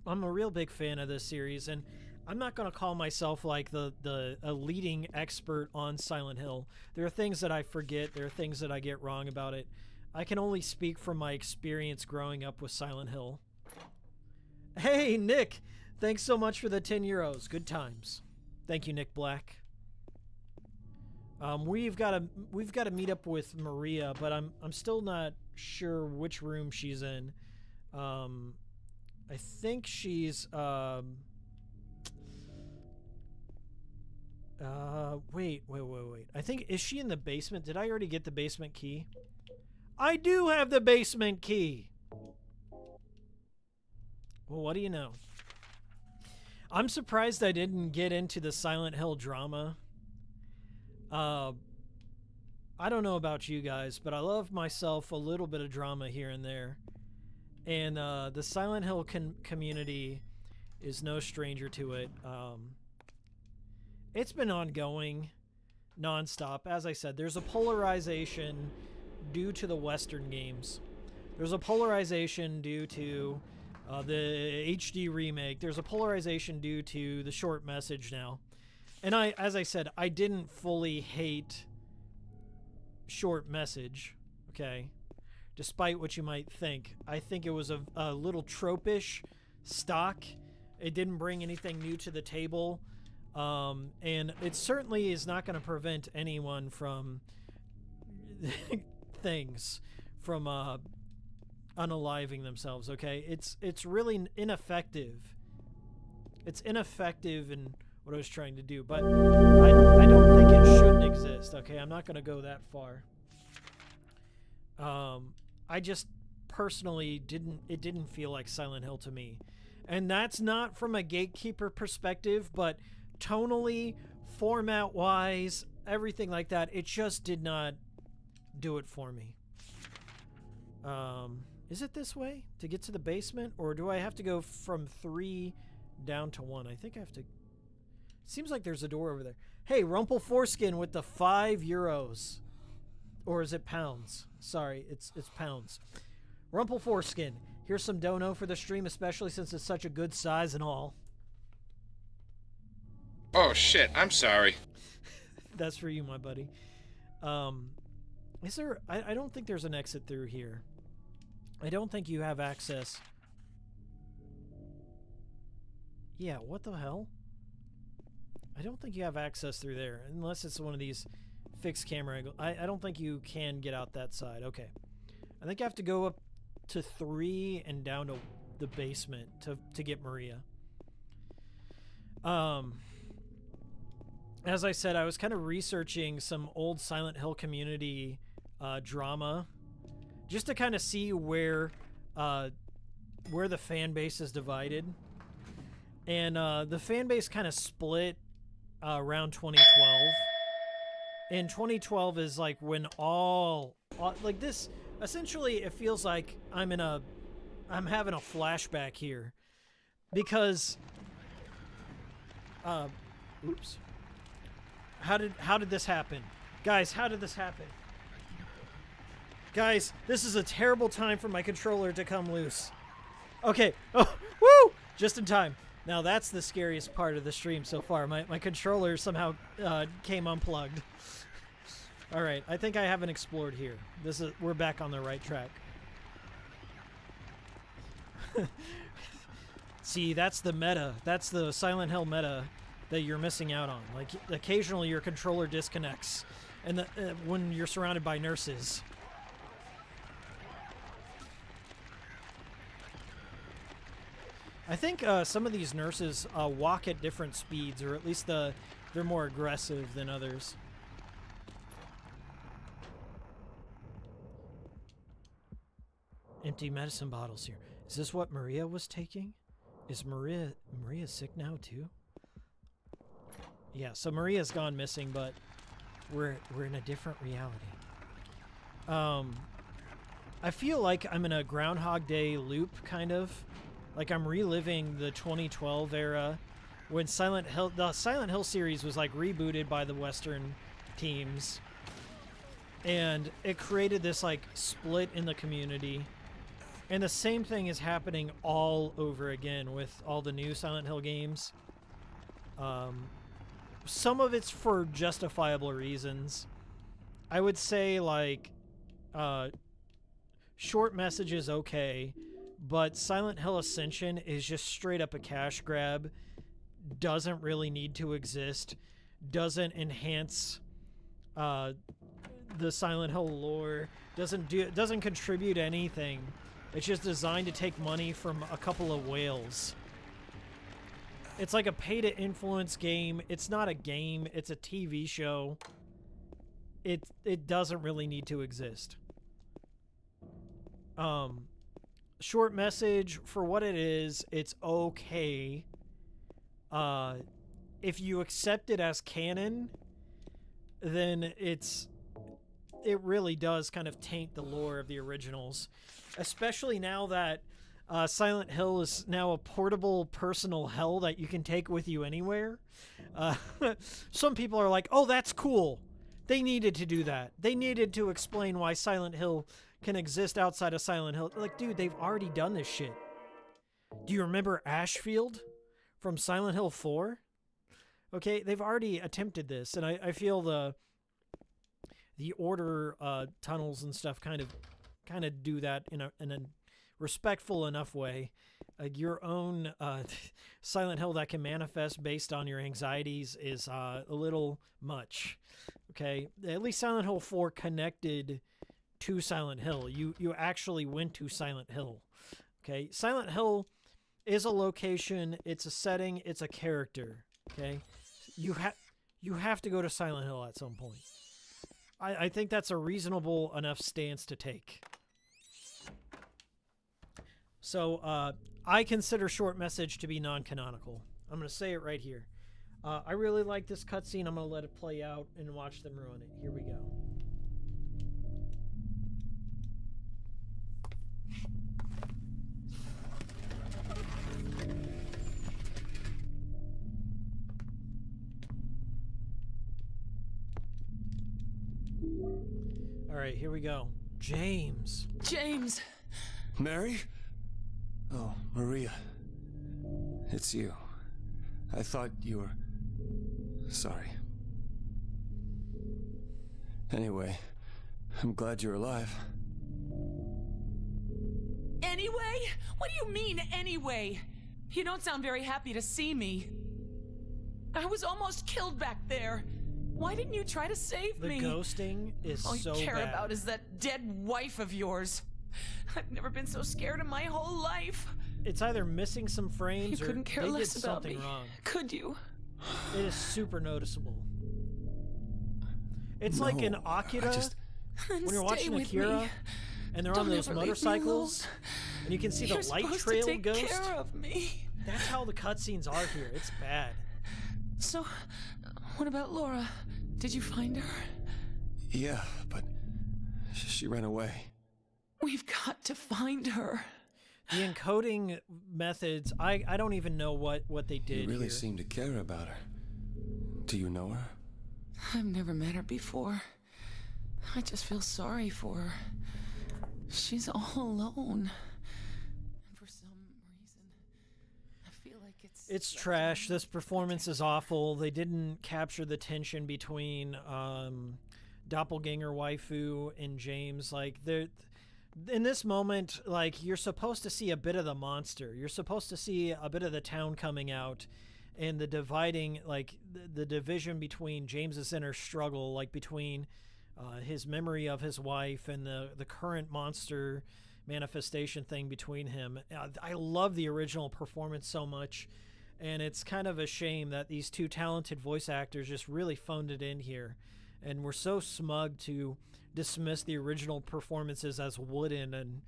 a real big fan of this series, and I'm not going to call myself like a leading expert on Silent Hill. There are things that I forget. There are things that I get wrong about it. I can only speak from my experience growing up with Silent Hill. Hey, Nick! Thanks so much for the 10 euros. Good times. Thank you, Nick Black. We've got to meet up with Maria, but I'm still not sure which room she's in. I think she's wait. I think, is she in the basement? Did I already get the basement key? I do have the basement key. Well, what do you know? I'm surprised I didn't get into the Silent Hill drama. I don't know about you guys, but I love myself a little bit of drama here and there. And the Silent Hill community is no stranger to it. It's been ongoing nonstop. As I said, there's a polarization due to the Western games. There's a polarization due to the HD remake. There's a polarization due to the short message now. And as I said, I didn't fully hate short message, okay? Despite what you might think. I think it was a little tropish stock. It didn't bring anything new to the table. And it certainly is not going to prevent anyone from things from unaliving themselves, okay? It's really ineffective. It's ineffective in what I was trying to do, but I don't think it shouldn't exist, okay? I'm not going to go that far. I just personally didn't feel like Silent Hill to me. And that's not from a gatekeeper perspective, but tonally, format-wise, everything like that, it just did not do it for me. Is it this way to get to the basement, or do I have to go from 3 down to 1? I think I have to... Seems like there's a door over there. Hey, Rumple Foreskin with the €5. Or is it pounds? Sorry, it's pounds. Rumple Foreskin, here's some dono for the stream, especially since it's such a good size and all. Oh shit, I'm sorry. That's for you, my buddy. Is there... I don't think there's an exit through here. I don't think you have access. Yeah, what the hell? I don't think you have access through there, unless it's one of these fixed camera angle. I don't think you can get out that side. Okay. I think I have to go up to 3 and down to the basement to get Maria. As I said, I was kind of researching some old Silent Hill community drama, just to kind of see where the fan base is divided. And the fan base kind of split around 2012. And 2012 is like when all like this, essentially it feels like I'm having a flashback here, because oops. How did this happen? Guys, how did this happen? Guys, this is a terrible time for my controller to come loose. Okay. Oh, woo! Just in time. Now that's the scariest part of the stream so far. My controller somehow came unplugged. All right, I think I haven't explored here. We're back on the right track. See, that's the meta. That's the Silent Hill meta that you're missing out on. Like, occasionally your controller disconnects, and when you're surrounded by nurses. I think some of these nurses walk at different speeds, or at least they're more aggressive than others. Empty medicine bottles here. Is this what Maria was taking? Is Maria sick now too? Yeah, so Maria's gone missing, but we're in a different reality. I feel like I'm in a Groundhog Day loop, kind of. Like I'm reliving the 2012 era when the Silent Hill series was like rebooted by the Western teams. And it created this like split in the community. And the same thing is happening all over again with all the new Silent Hill games. Some of it's for justifiable reasons. I would say like short message is okay. But Silent Hill Ascension is just straight up a cash grab. Doesn't really need to exist. Doesn't enhance the Silent Hill lore. Doesn't contribute anything. It's just designed to take money from a couple of whales. It's like a pay-to-influence game. It's not a game. It's a TV show. It doesn't really need to exist. Short message, for what it is, it's okay. if you accept it as canon, then it really does kind of taint the lore of the originals, especially now that Silent Hill is now a portable personal hell that you can take with you anywhere. Some people are like, oh, that's cool. They needed to do that. They needed to explain why Silent Hill can exist outside of Silent Hill. Like, dude, they've already done this shit. Do you remember Ashfield from Silent Hill 4? Okay, they've already attempted this, and I feel the Order tunnels and stuff kind of do that in a respectful enough way. Your own Silent Hill that can manifest based on your anxieties is a little much. Okay, at least Silent Hill 4 connected to Silent Hill. You actually went to Silent Hill. Okay, Silent Hill is a location, it's a setting, it's a character. Okay, you have to go to Silent Hill at some point. I think that's a reasonable enough stance to take. So I consider Short Message to be non-canonical. I'm going to say it right here. I really like this cutscene. I'm going to let it play out and watch them ruin it. Here we go. All right, here we go. James. James! Mary? Oh, Maria. It's you. I thought you were... Sorry. Anyway, I'm glad you're alive. Anyway? What do you mean, anyway? You don't sound very happy to see me. I was almost killed back there. Why didn't you try to save me? The ghosting is All so you care bad. about is that dead wife of yours. I've never been so scared in my whole life. It's either missing some frames You or couldn't care they did less about something me, wrong. could you? It is super noticeable. It's No, like in Akira, Then when you're stay watching with Akira, me. and they're Don't on those ever leave me motorcycles, alone. and you can see You're the light supposed trail to take ghost. care of me. That's how the cutscenes are here. It's bad. So, what about Laura? Did you find her? Yeah, but she ran away. We've got to find her. The encoding methods, I don't even know what they did You really here. seem to care about her. Do you know her? I've never met her before. I just feel sorry for her. She's all alone. And for some reason, I feel like It's trash. This performance is awful. They didn't capture the tension between doppelganger waifu and James. Like, they're... In this moment, like, you're supposed to see a bit of the monster. You're supposed to see a bit of the town coming out and the dividing, like, the division between James's inner struggle, like, between his memory of his wife and the current monster manifestation thing between him. I love the original performance so much, and it's kind of a shame that these two talented voice actors just really phoned it in here. And we're so smug to dismiss the original performances as wooden and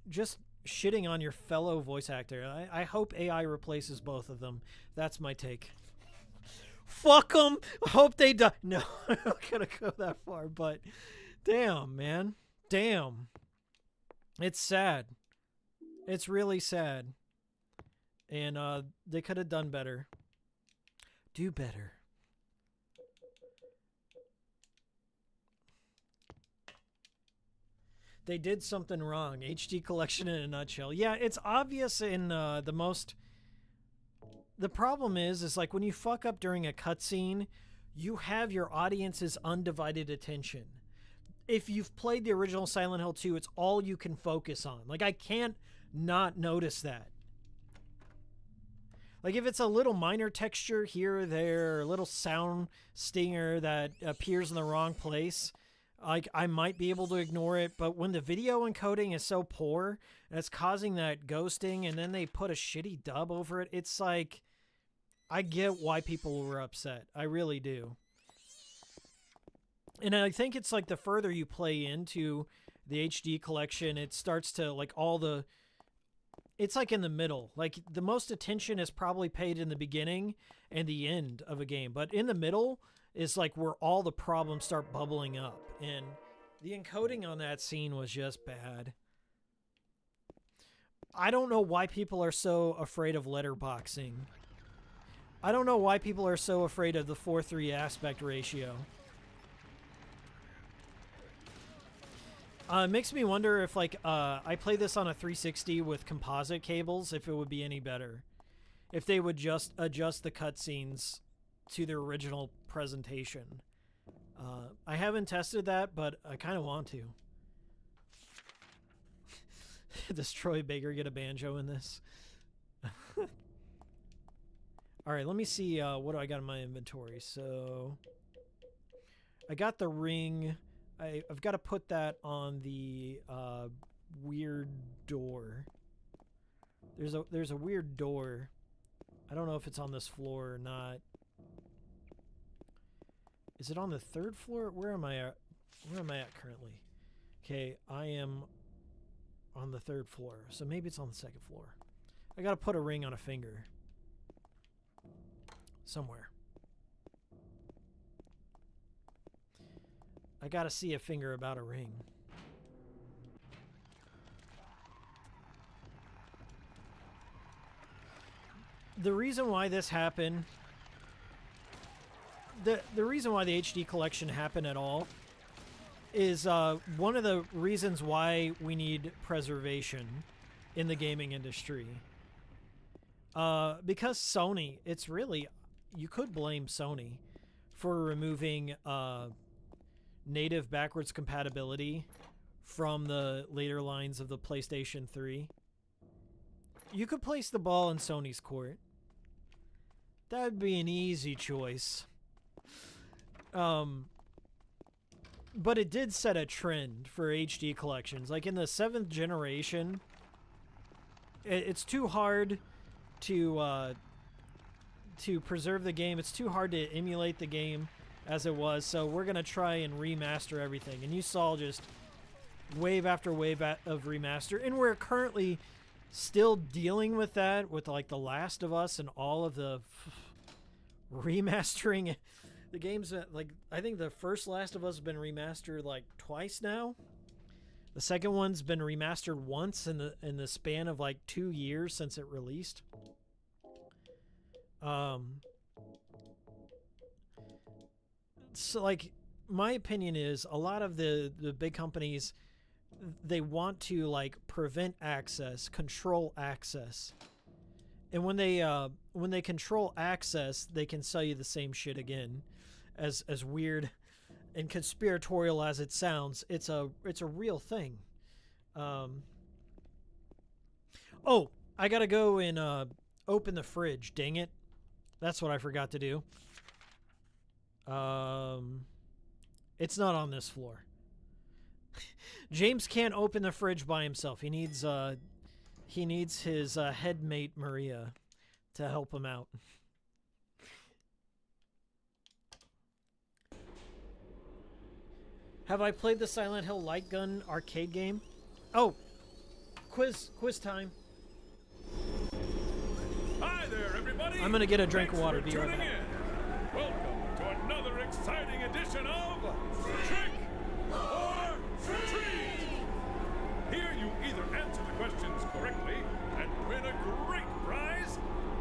just shitting on your fellow voice actor. I hope AI replaces both of them. That's my take. Fuck them. Hope they die. No, I'm not gonna go that far, but damn, man. Damn. It's sad. It's really sad. And they could have done better. Do better. They did something wrong. HD collection in a nutshell. Yeah, it's obvious in the most... The problem is like when you fuck up during a cutscene, you have your audience's undivided attention. If you've played the original Silent Hill 2, it's all you can focus on. Like, I can't not notice that. Like, if it's a little minor texture here or there, or a little sound stinger that appears in the wrong place... Like, I might be able to ignore it, but when the video encoding is so poor and it's causing that ghosting and then they put a shitty dub over it, it's like, I get why people were upset. I really do. And I think it's like the further you play into the HD collection, it starts to, like, all the it's like in the middle. Like the most attention is probably paid in the beginning and the end of a game, but in the middle is like where all the problems start bubbling up, and the encoding on that scene was just bad. I don't know why people are so afraid of letterboxing. I don't know why people are so afraid of the 4:3 aspect ratio. It makes me wonder if, like, I play this on a 360 with composite cables, if it would be any better. If they would just adjust the cutscenes to their original presentation. I haven't tested that, but I kind of want to. Does Troy Baker get a banjo in this? Alright, let me see what do I got in my inventory. So, I got the ring. I've got to put that on the weird door. There's a weird door. I don't know if it's on this floor or not. Is it on the 3rd floor? Where am I at? Where am I at currently? Okay, I am on the 3rd floor, so maybe it's on the 2nd floor. I gotta put a ring on a finger. Somewhere. I gotta see a finger about a ring. The reason why this happened, the reason why the HD collection happened at all is one of the reasons why we need preservation in the gaming industry. Because Sony, it's really, you could blame Sony for removing native backwards compatibility from the later lines of the PlayStation 3. You could place the ball in Sony's court. That would be an easy choice. But it did set a trend for HD collections. Like in the 7th generation, it's too hard to preserve the game. It's too hard to emulate the game as it was, so we're gonna try and remaster everything. And you saw just wave after wave of remaster, and we're currently still dealing with that with like The Last of Us and all of the remastering. The games that, like, I think the first Last of Us has been remastered like twice now. The second one's been remastered once in the span of like 2 years since it released. So, like, my opinion is a lot of the big companies, they want to, like, prevent access, control access. And when they control access, they can sell you the same shit again. As weird and conspiratorial as it sounds, it's a real thing. Oh, I gotta go and open the fridge, dang it. That's what I forgot to do. It's not on this floor. James can't open the fridge by himself. He needs his headmate Maria to help him out. Have I played the Silent Hill Light Gun arcade game? Oh, quiz time. Hi there, everybody. I'm gonna get a drink of water. Be right back. Welcome to another exciting edition of Trick or Treat. Here you either answer the questions correctly and win a great prize,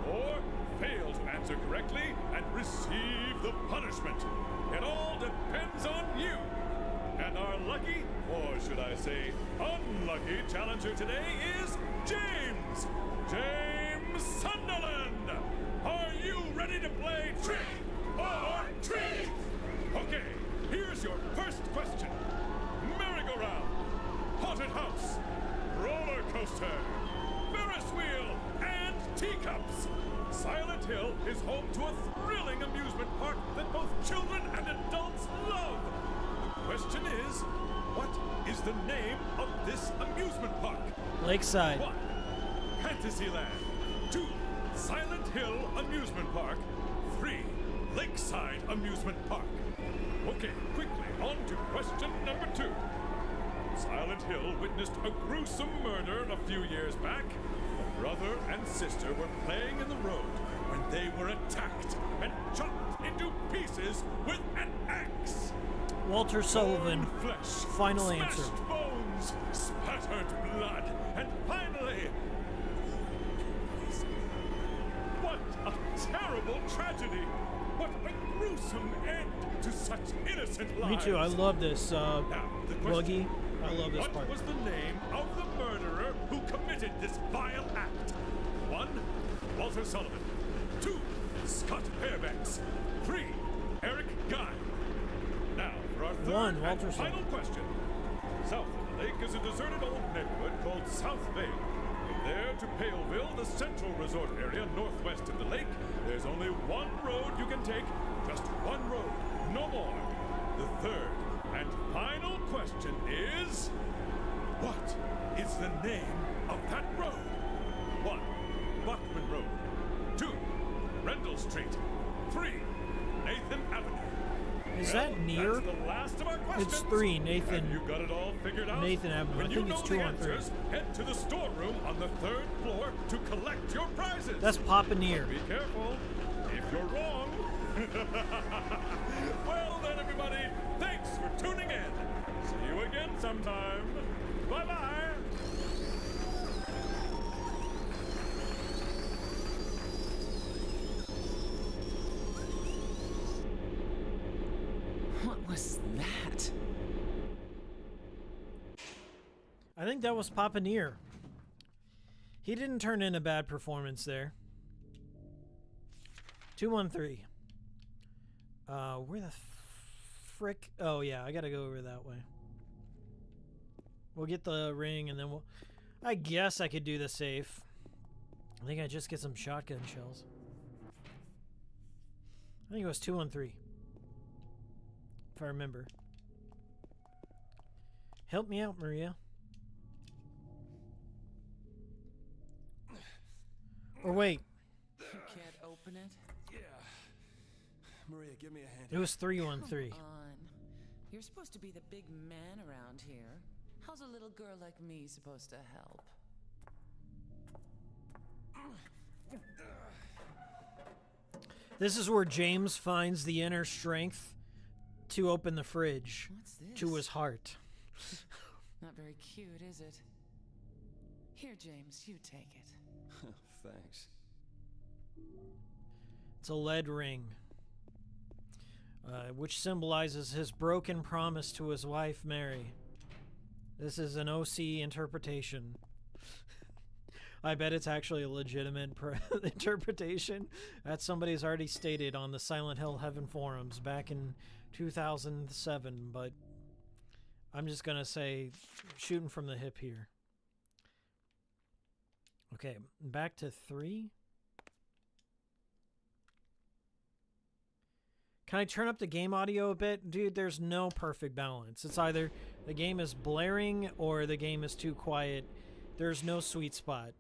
or fail to answer correctly and receive the punishment. It all depends on you. And our lucky, or should I say unlucky, challenger today is James. James Sunderland. Are you ready to play Trick or Treat? Okay, here's your first question. Merry-go-round, haunted house, roller coaster, Ferris wheel, and teacups. Silent Hill is home to a thrilling amusement park that both children and adults love. The question is, what is the name of this amusement park? Lakeside. 1. Fantasyland. 2. Silent Hill Amusement Park. 3. Lakeside Amusement Park. Okay, quickly, on to question number 2. Silent Hill witnessed a gruesome murder a few years back. brother and sister were playing in the road when they were attacked and chopped into pieces with an axe. Walter Sullivan. Torn flesh, Final smashed answer. bones, spattered blood, and finally... What a terrible tragedy! What a gruesome end to such innocent lives! Me too. I love this Now, the question, buggy. I love this part. what was the name of the murderer who committed this vile act? 1. Walter Sullivan. 2. Scott Fairbanks. 3. Eric Guy. Now, for our third Walter and final Sullivan. question. South of the lake is a deserted old neighborhood called South Bay. From there to Paleville, the central resort area northwest of the lake, there's only one road you can take. Just one road, no more. The third and final question is... what is the name of that road? 1. Bachman Road. 2. Rendell Street. 3. Nathan Avenue. Is Well, that near? That's the last of our questions. It's 3, Nathan. Have you got it all figured out? Nathan Avenue. When I think you it's know 2 the on 3. answers, head to the storeroom on the 3rd floor to collect your prizes. That's Papa Near. Be careful. If you're wrong. Well then, everybody, thanks for tuning in. See you again sometime. Bye-bye. What was that? I think that was Papa Near. He didn't turn in a bad performance there. 213. Where the frick? Oh yeah, I gotta go over that way. We'll get the ring and then we'll... I guess I could do the safe. I think I just get some shotgun shells. I think it was 213. If I remember. Help me out, Maria. Or wait. You can't open it? Yeah. Maria, give me a hand. It was 313. Come on. You're supposed to be the big man around here. How's a little girl like me supposed to help? This is where James finds the inner strength to open the fridge What's this? to his heart. Not very cute, is it? Here, James, you take it. Thanks. It's a lead ring, which symbolizes his broken promise to his wife, Mary. This is an OC interpretation. I bet it's actually a legitimate interpretation that somebody's already stated on the Silent Hill Heaven forums back in 2007, but I'm just going to say shooting from the hip here. Okay, back to 3. Can I turn up the game audio a bit? Dude, there's no perfect balance. It's either the game is blaring or the game is too quiet. There's no sweet spot.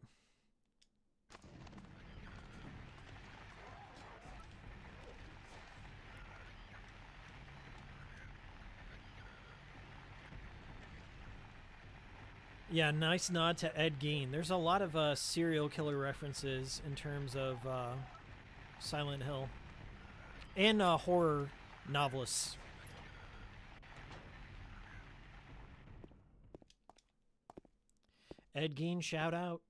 Yeah, nice nod to Ed Gein. There's a lot of serial killer references in terms of Silent Hill. And horror novelists. Ed Gein, shout out.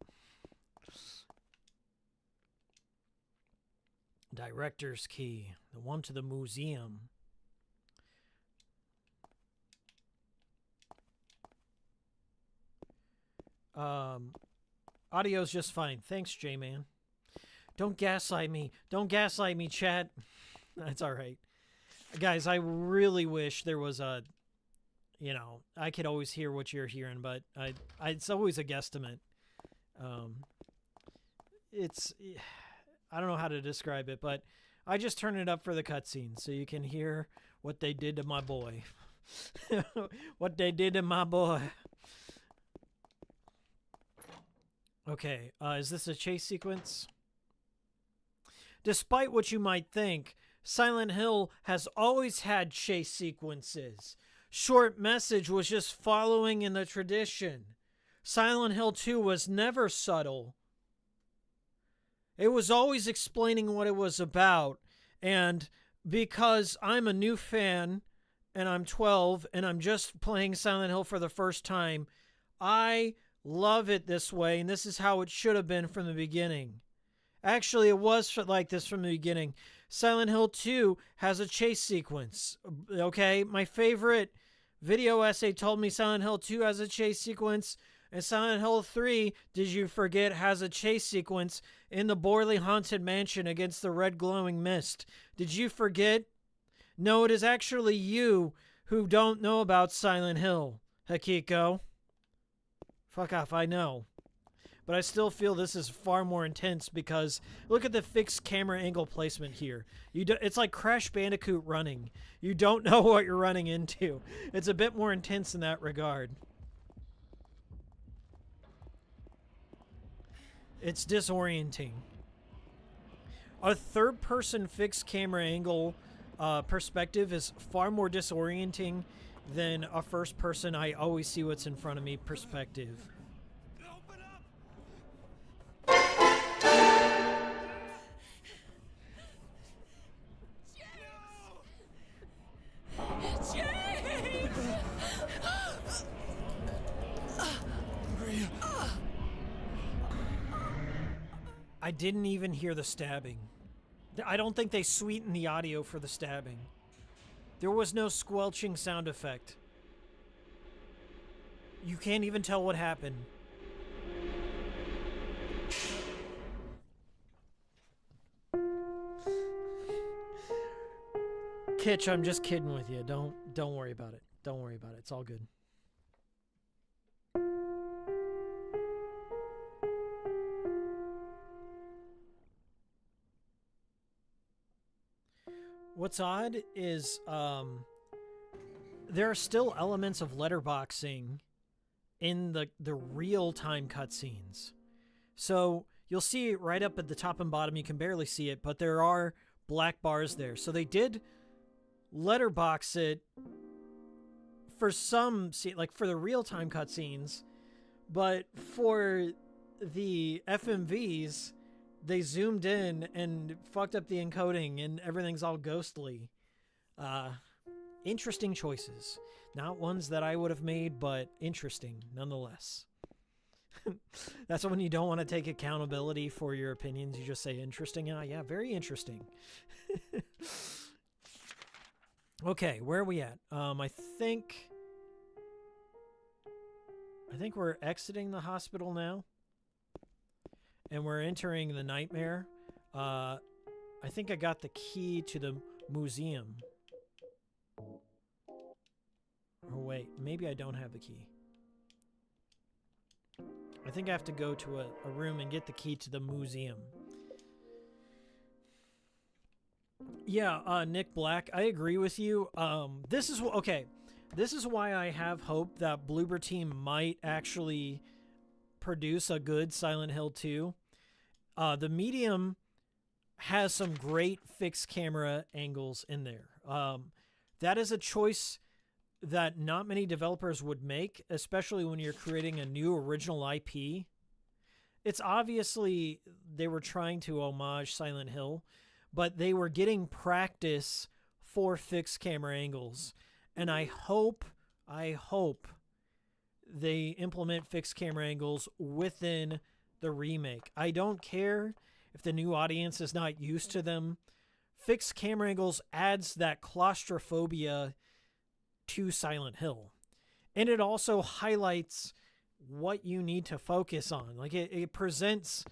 Director's key. The one to the museum. Audio's just fine. Thanks, J-Man. Don't gaslight me. Don't gaslight me, chat. That's all right. Guys, I really wish there was a, you know, I could always hear what you're hearing, but it's always a guesstimate. I don't know how to describe it, but I just turn it up for the cutscene so you can hear what they did to my boy. What they did to my boy. Okay, is this a chase sequence? Despite what you might think, Silent Hill has always had chase sequences. Short Message was just following in the tradition. Silent Hill 2 was never subtle. It was always explaining what it was about. And because I'm a new fan and I'm 12 and I'm just playing Silent Hill for the first time, I love it this way, and this is how it should have been from the beginning. Actually, it was like this from the beginning. Silent Hill 2 has a chase sequence. Okay, my favorite video essay told me Silent Hill 2 has a chase sequence, and Silent Hill 3, did you forget, has a chase sequence in the Borley Haunted Mansion against the red glowing mist. Did you forget? No, it is actually you who don't know about Silent Hill, Hikiko. Fuck off, I know. But I still feel this is far more intense because look at the fixed camera angle placement here. It's like Crash Bandicoot running. You don't know what you're running into. It's a bit more intense in that regard. It's disorienting. A third-person fixed camera angle perspective is far more disorienting than a first-person I always see what's in front of me perspective. I didn't even hear the stabbing. I don't think they sweetened the audio for the stabbing. There was no squelching sound effect. You can't even tell what happened. Kitch, I'm just kidding with you. Don't worry about it. Don't worry about it. It's all good. What's odd is there are still elements of letterboxing in the real-time cutscenes. So you'll see it right up at the top and bottom. You can barely see it, but there are black bars there. So they did letterbox it for some, like for the real-time cutscenes, but for the FMVs, they zoomed in and fucked up the encoding and everything's all ghostly. Interesting choices. Not ones that I would have made, but interesting nonetheless. That's when you don't want to take accountability for your opinions. You just say interesting. Yeah, very interesting. Okay, where are we at? I think we're exiting the hospital now. And we're entering the nightmare. I think I got the key to the museum. Oh, wait. Maybe I don't have the key. I think I have to go to a room and get the key to the museum. Yeah, Nick Black, I agree with you. This is why I have hope that Bloober Team might actually produce a good Silent Hill 2. The medium has some great fixed camera angles in there. That is a choice that not many developers would make, especially when you're creating a new original IP. It's obviously they were trying to homage Silent Hill, but they were getting practice for fixed camera angles. And I hope they implement fixed camera angles within the remake. I don't care if the new audience is not used to them. Fixed camera angles adds that claustrophobia to Silent Hill. And it also highlights what you need to focus on. Like it presents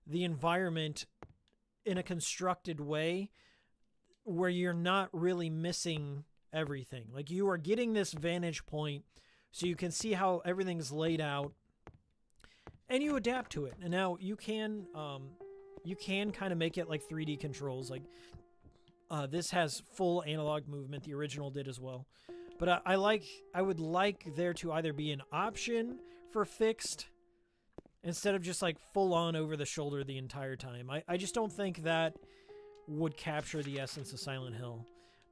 the environment in a constructed way where you're not really missing everything. Like you are getting this vantage point so you can see how everything's laid out and you adapt to it. And now you can kind of make it like 3D controls. Like this has full analog movement. The original did as well. But I would like there to either be an option for fixed instead of just like full on over the shoulder the entire time. I just don't think that would capture the essence of Silent Hill.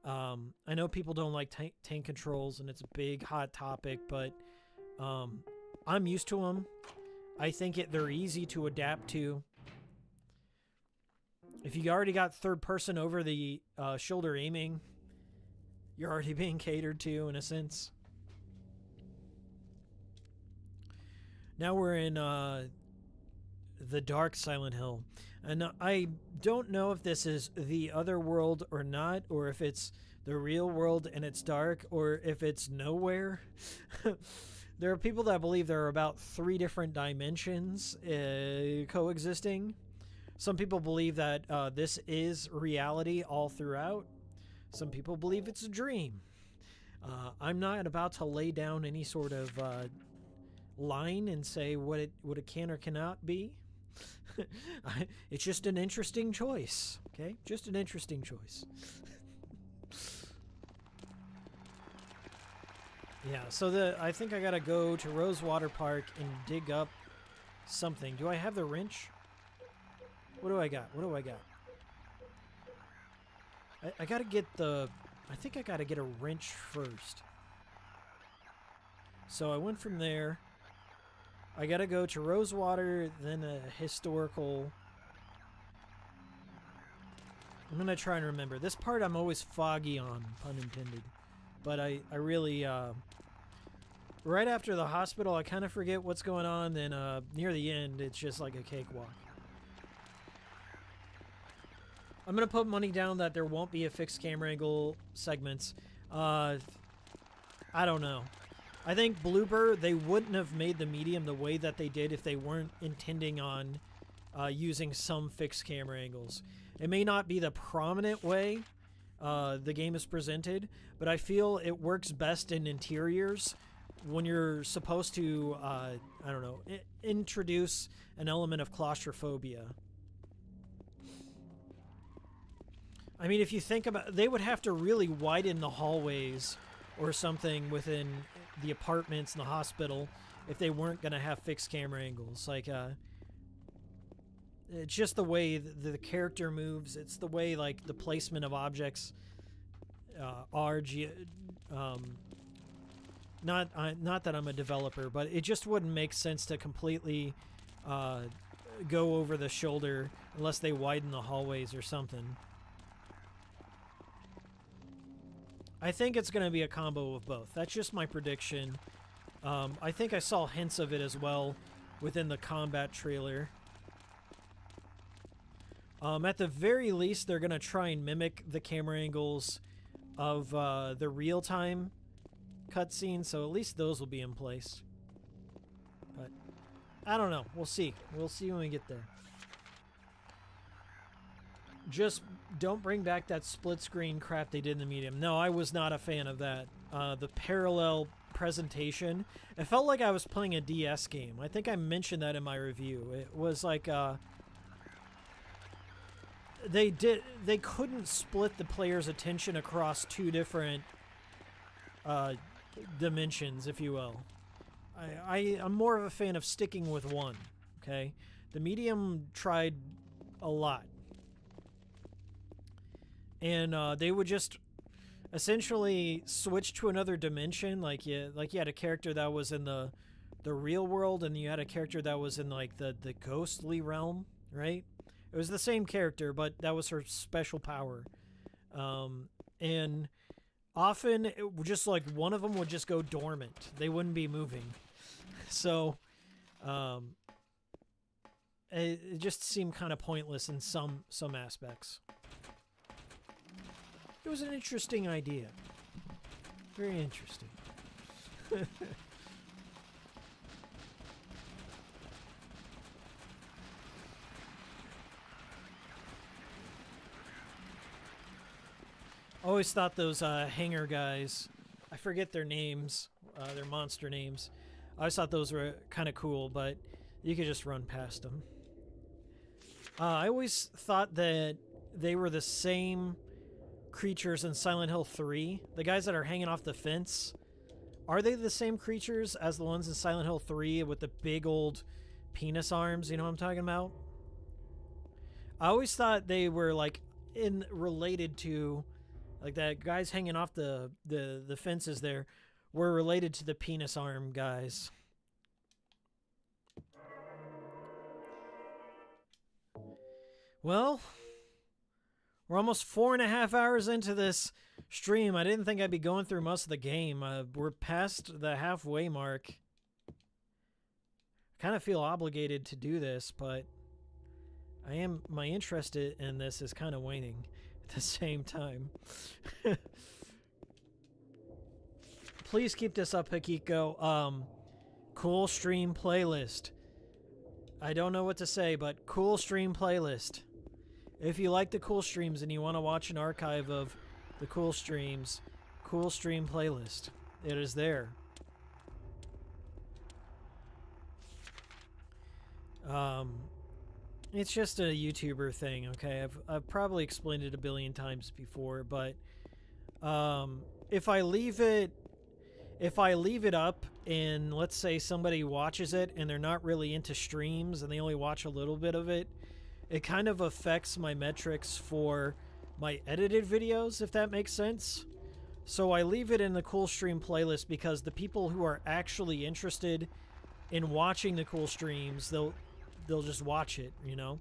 I know people don't like tank controls and it's a big hot topic, but I'm used to them. I think they're easy to adapt to. If you already got third person over the shoulder aiming, you're already being catered to in a sense. Now we're in the dark Silent Hill. And I don't know if this is the other world or not, or if it's the real world and it's dark, or if it's nowhere. There are people that believe there are about 3 different dimensions coexisting. Some people believe that this is reality all throughout. Some people believe it's a dream. I'm not about to lay down any sort of line and say what it can or cannot be. It's just an interesting choice, okay? Just an interesting choice. Yeah, so I think I gotta go to Rosewater Park and dig up something. Do I have the wrench? What do I got? What do I got? I gotta get the... I think I gotta get a wrench first. So I went from there. I gotta go to Rosewater, then a historical... I'm gonna try and remember. This part I'm always foggy on, pun intended. But I really... right after the hospital, I kind of forget what's going on. Then near the end, it's just like a cakewalk. I'm going to put money down that there won't be a fixed camera angle segments. I don't know. I think Bloober, they wouldn't have made the medium the way that they did if they weren't intending on using some fixed camera angles. It may not be the prominent way the game is presented, but I feel it works best in interiors when you're supposed to, I don't know, introduce an element of claustrophobia. I mean, if you think about, they would have to really widen the hallways or something within the apartments and the hospital if they weren't going to have fixed camera angles. Like, it's just the way the character moves. It's the way, like, the placement of objects are. Not that I'm a developer, but it just wouldn't make sense to completely go over the shoulder unless they widen the hallways or something. I think it's going to be a combo of both. That's just my prediction. I think I saw hints of it as well within the combat trailer. At the very least, they're going to try and mimic the camera angles of the real-time cutscenes, so at least those will be in place. But I don't know. We'll see. We'll see when we get there. Just don't bring back that split screen crap they did in the medium. No, I was not a fan of that. The parallel presentation. It felt like I was playing a DS game. I think I mentioned that in my review. It was like they couldn't split the player's attention across 2 different dimensions, if you will. I'm more of a fan of sticking with one, okay? The medium tried a lot. And they would just essentially switch to another dimension, like you had a character that was in the real world, and you had a character that was in like the ghostly realm, right? It was the same character, but that was her special power. And often, it would just like one of them would just go dormant. They wouldn't be moving. So, it just seemed kind of pointless in some aspects. It was an interesting idea. Very interesting. Always thought those hangar guys, I forget their names, their monster names. I always thought those were kind of cool, but you could just run past them. I always thought that they were the same creatures in Silent Hill 3. The guys that are hanging off the fence, are they the same creatures as the ones in Silent Hill 3 with the big old penis arms? You know what I'm talking about? I always thought they were like related to, like, that guys hanging off the fences there were related to the penis arm guys. Well, We're almost 4.5 hours into this stream. I didn't think I'd be going through most of the game. We're past the halfway mark. I kind of feel obligated to do this, but my interest in this is kind of waning at the same time. Please keep this up, Hikiko. Cool stream playlist. I don't know what to say, but cool stream playlist. If you like the cool streams and you want to watch an archive of the cool streams, cool stream playlist. It is there. It's just a YouTuber thing, okay? I've probably explained it a billion times before, but if I leave it up and let's say somebody watches it and they're not really into streams and they only watch a little bit of it, it kind of affects my metrics for my edited videos, if that makes sense. So I leave it in the cool stream playlist because the people who are actually interested in watching the cool streams, they'll just watch it, you know?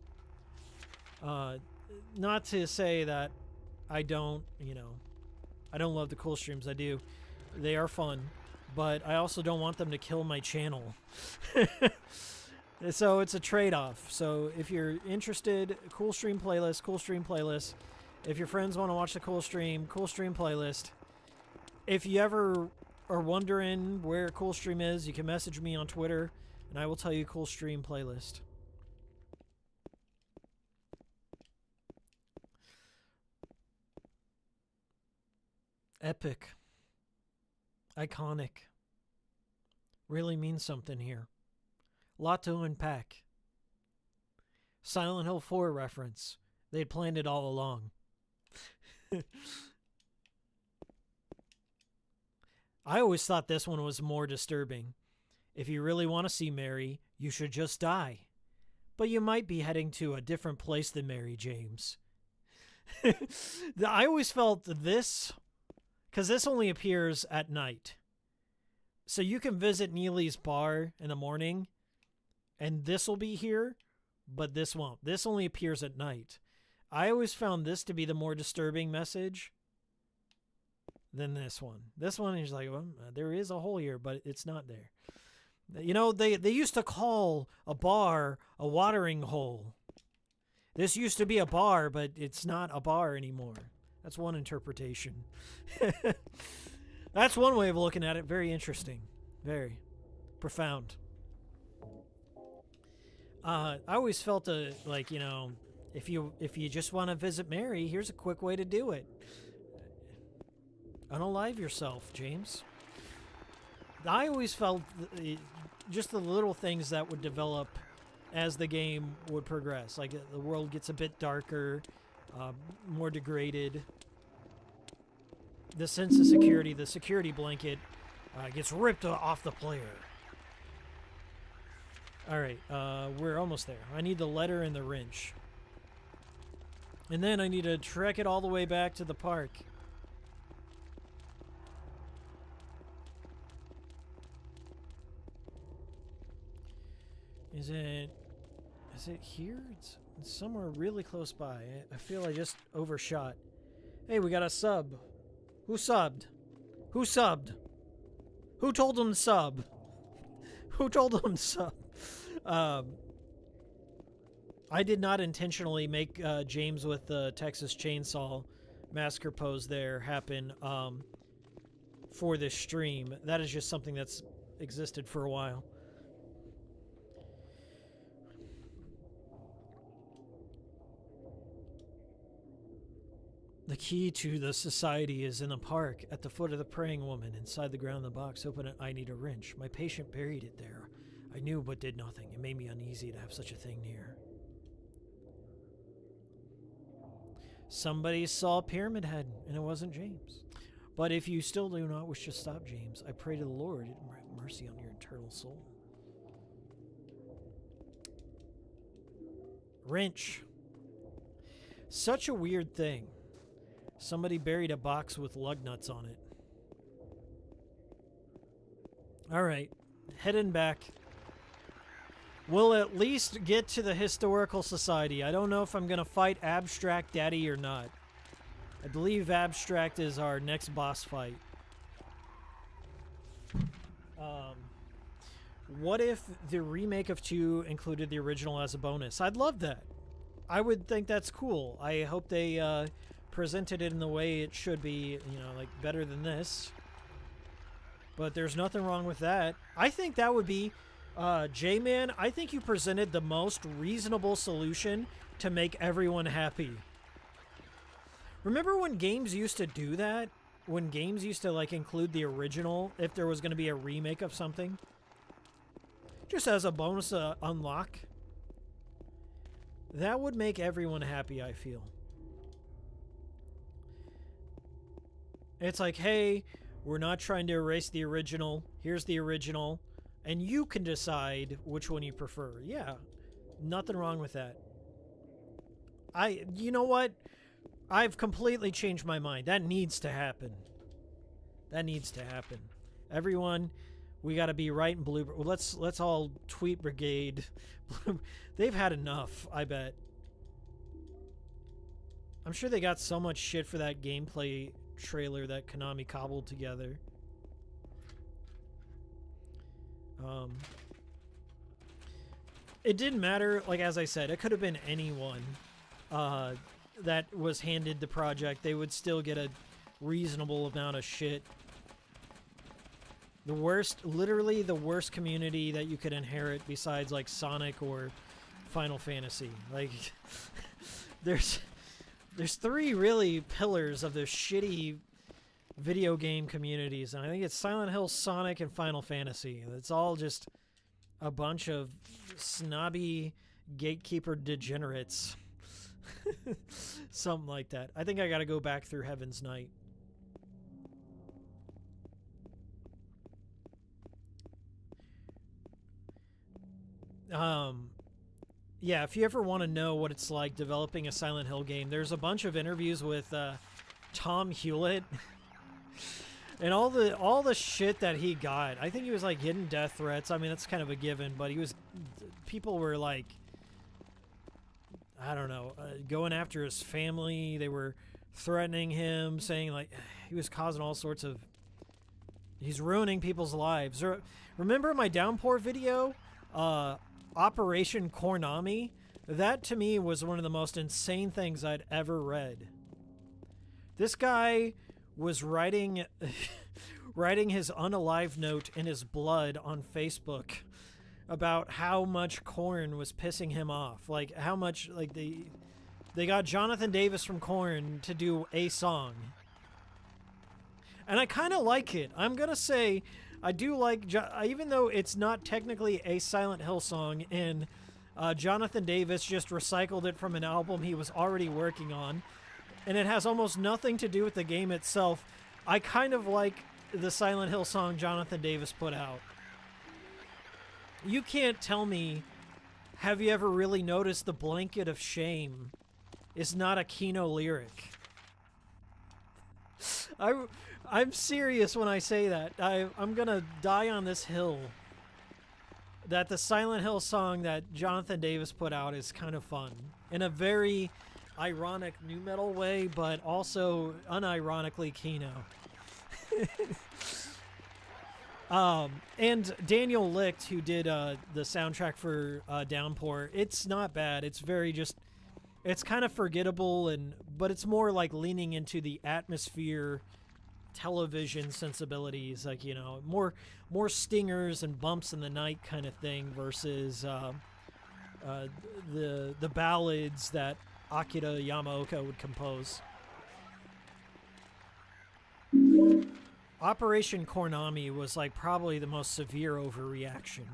Not to say that I don't love the cool streams. I do. They are fun, but I also don't want them to kill my channel. So it's a trade-off. So if you're interested, cool stream playlist. If your friends want to watch the cool stream playlist. If you ever are wondering where cool stream is, you can message me on Twitter, and I will tell you cool stream playlist. Epic. Iconic. Really means something here. Lot to unpack. Silent Hill 4 reference. They'd planned it all along. I always thought this one was more disturbing. If you really want to see Mary, you should just die. But you might be heading to a different place than Mary, James. I always felt this, because this only appears at night. So you can visit Neely's bar in the morning, and this will be here, but this won't. This only appears at night. I always found this to be the more disturbing message than this one. This one is like, well, there is a hole here, but it's not there. You know, they used to call a bar a watering hole. This used to be a bar, but it's not a bar anymore. That's one interpretation. That's one way of looking at it. Very interesting. Very profound. I always felt like, you know, if you just want to visit Mary, here's a quick way to do it. Unalive yourself, James. I always felt just the little things that would develop as the game would progress. Like the world gets a bit darker, more degraded. The sense of security, the security blanket, gets ripped off the player. Alright, we're almost there. I need the letter and the wrench. And then I need to trek it all the way back to the park. Is it here? It's somewhere really close by. I feel I just overshot. Hey, we got a sub. Who subbed? Who subbed? Who told them to sub? Who told them to sub? I did not intentionally make James with the Texas Chainsaw Massacre pose there happen for this stream. That is just something that's existed for a while. The key to the society is in the park, at the foot of the praying woman, inside the ground of the box. Open it, I need a wrench. My patient buried it there. I knew but did nothing. It made me uneasy to have such a thing near. Somebody saw Pyramid Head, and it wasn't James. But if you still do not wish to stop James, I pray to the Lord, have mercy on your eternal soul. Wrench. Such a weird thing. Somebody buried a box with lug nuts on it. Alright, heading back. we'll at least get to the historical society. I don't know if I'm going to fight Abstract Daddy or not. I believe Abstract is our next boss fight. What if the remake of 2 included the original as a bonus? I'd love that. I would think that's cool. I hope they presented it in the way it should be, you know, like better than this. But there's nothing wrong with that. I think that would be, J-Man, I think you presented the most reasonable solution to make everyone happy. Remember when games used to do that? When games used to, like, include the original if there was going to be a remake of something? Just as a bonus unlock. That would make everyone happy, I feel. It's like, hey, we're not trying to erase the original. Here's the original. And you can decide which one you prefer. Yeah, nothing wrong with that. You know what? I've completely changed my mind. That needs to happen. That needs to happen. Everyone, we got to be right in blue. Let's all tweet brigade. They've had enough, I bet. I'm sure they got so much shit for that gameplay trailer that Konami cobbled together. It didn't matter, like, as I said, it could have been anyone that was handed the project. They would still get a reasonable amount of shit. The worst, literally the worst community that you could inherit besides, like, Sonic or Final Fantasy. Like, there's 3 really pillars of the shitty video game communities, and I think it's Silent Hill, Sonic, and Final Fantasy. It's all just a bunch of snobby gatekeeper degenerates. Something like that. I think I gotta go back through Heaven's Night. Yeah, if you ever want to know what it's like developing a Silent Hill game, there's a bunch of interviews with Tom Hewlett and all the shit that he got. I think he was like getting death threats. I mean, that's kind of a given, but people were like, I don't know, going after his family. They were threatening him, saying like he was causing all sorts of, he's ruining people's lives. Remember my Downpour video? Operation Konami? That to me was one of the most insane things I'd ever read. This guy was writing his unalive note in his blood on Facebook about how much Korn was pissing him off. Like how much, like they got Jonathan Davis from Korn to do a song. And I kind of like it. I'm going to say I do like, even though it's not technically a Silent Hill song, and Jonathan Davis just recycled it from an album he was already working on, and it has almost nothing to do with the game itself, I kind of like the Silent Hill song Jonathan Davis put out. You can't tell me, have you ever really noticed the blanket of shame is not a Kino lyric? I'm serious when I say that. I'm gonna die on this hill that the Silent Hill song that Jonathan Davis put out is kind of fun in a very ironic nu metal way, but also unironically Kino. And Daniel Licht, who did the soundtrack for Downpour, it's not bad. It's very just, it's kind of forgettable, but it's more like leaning into the atmosphere television sensibilities, like, you know, more stingers and bumps in the night kind of thing versus the ballads that Akira Yamaoka would compose. Operation Konami was like probably the most severe overreaction.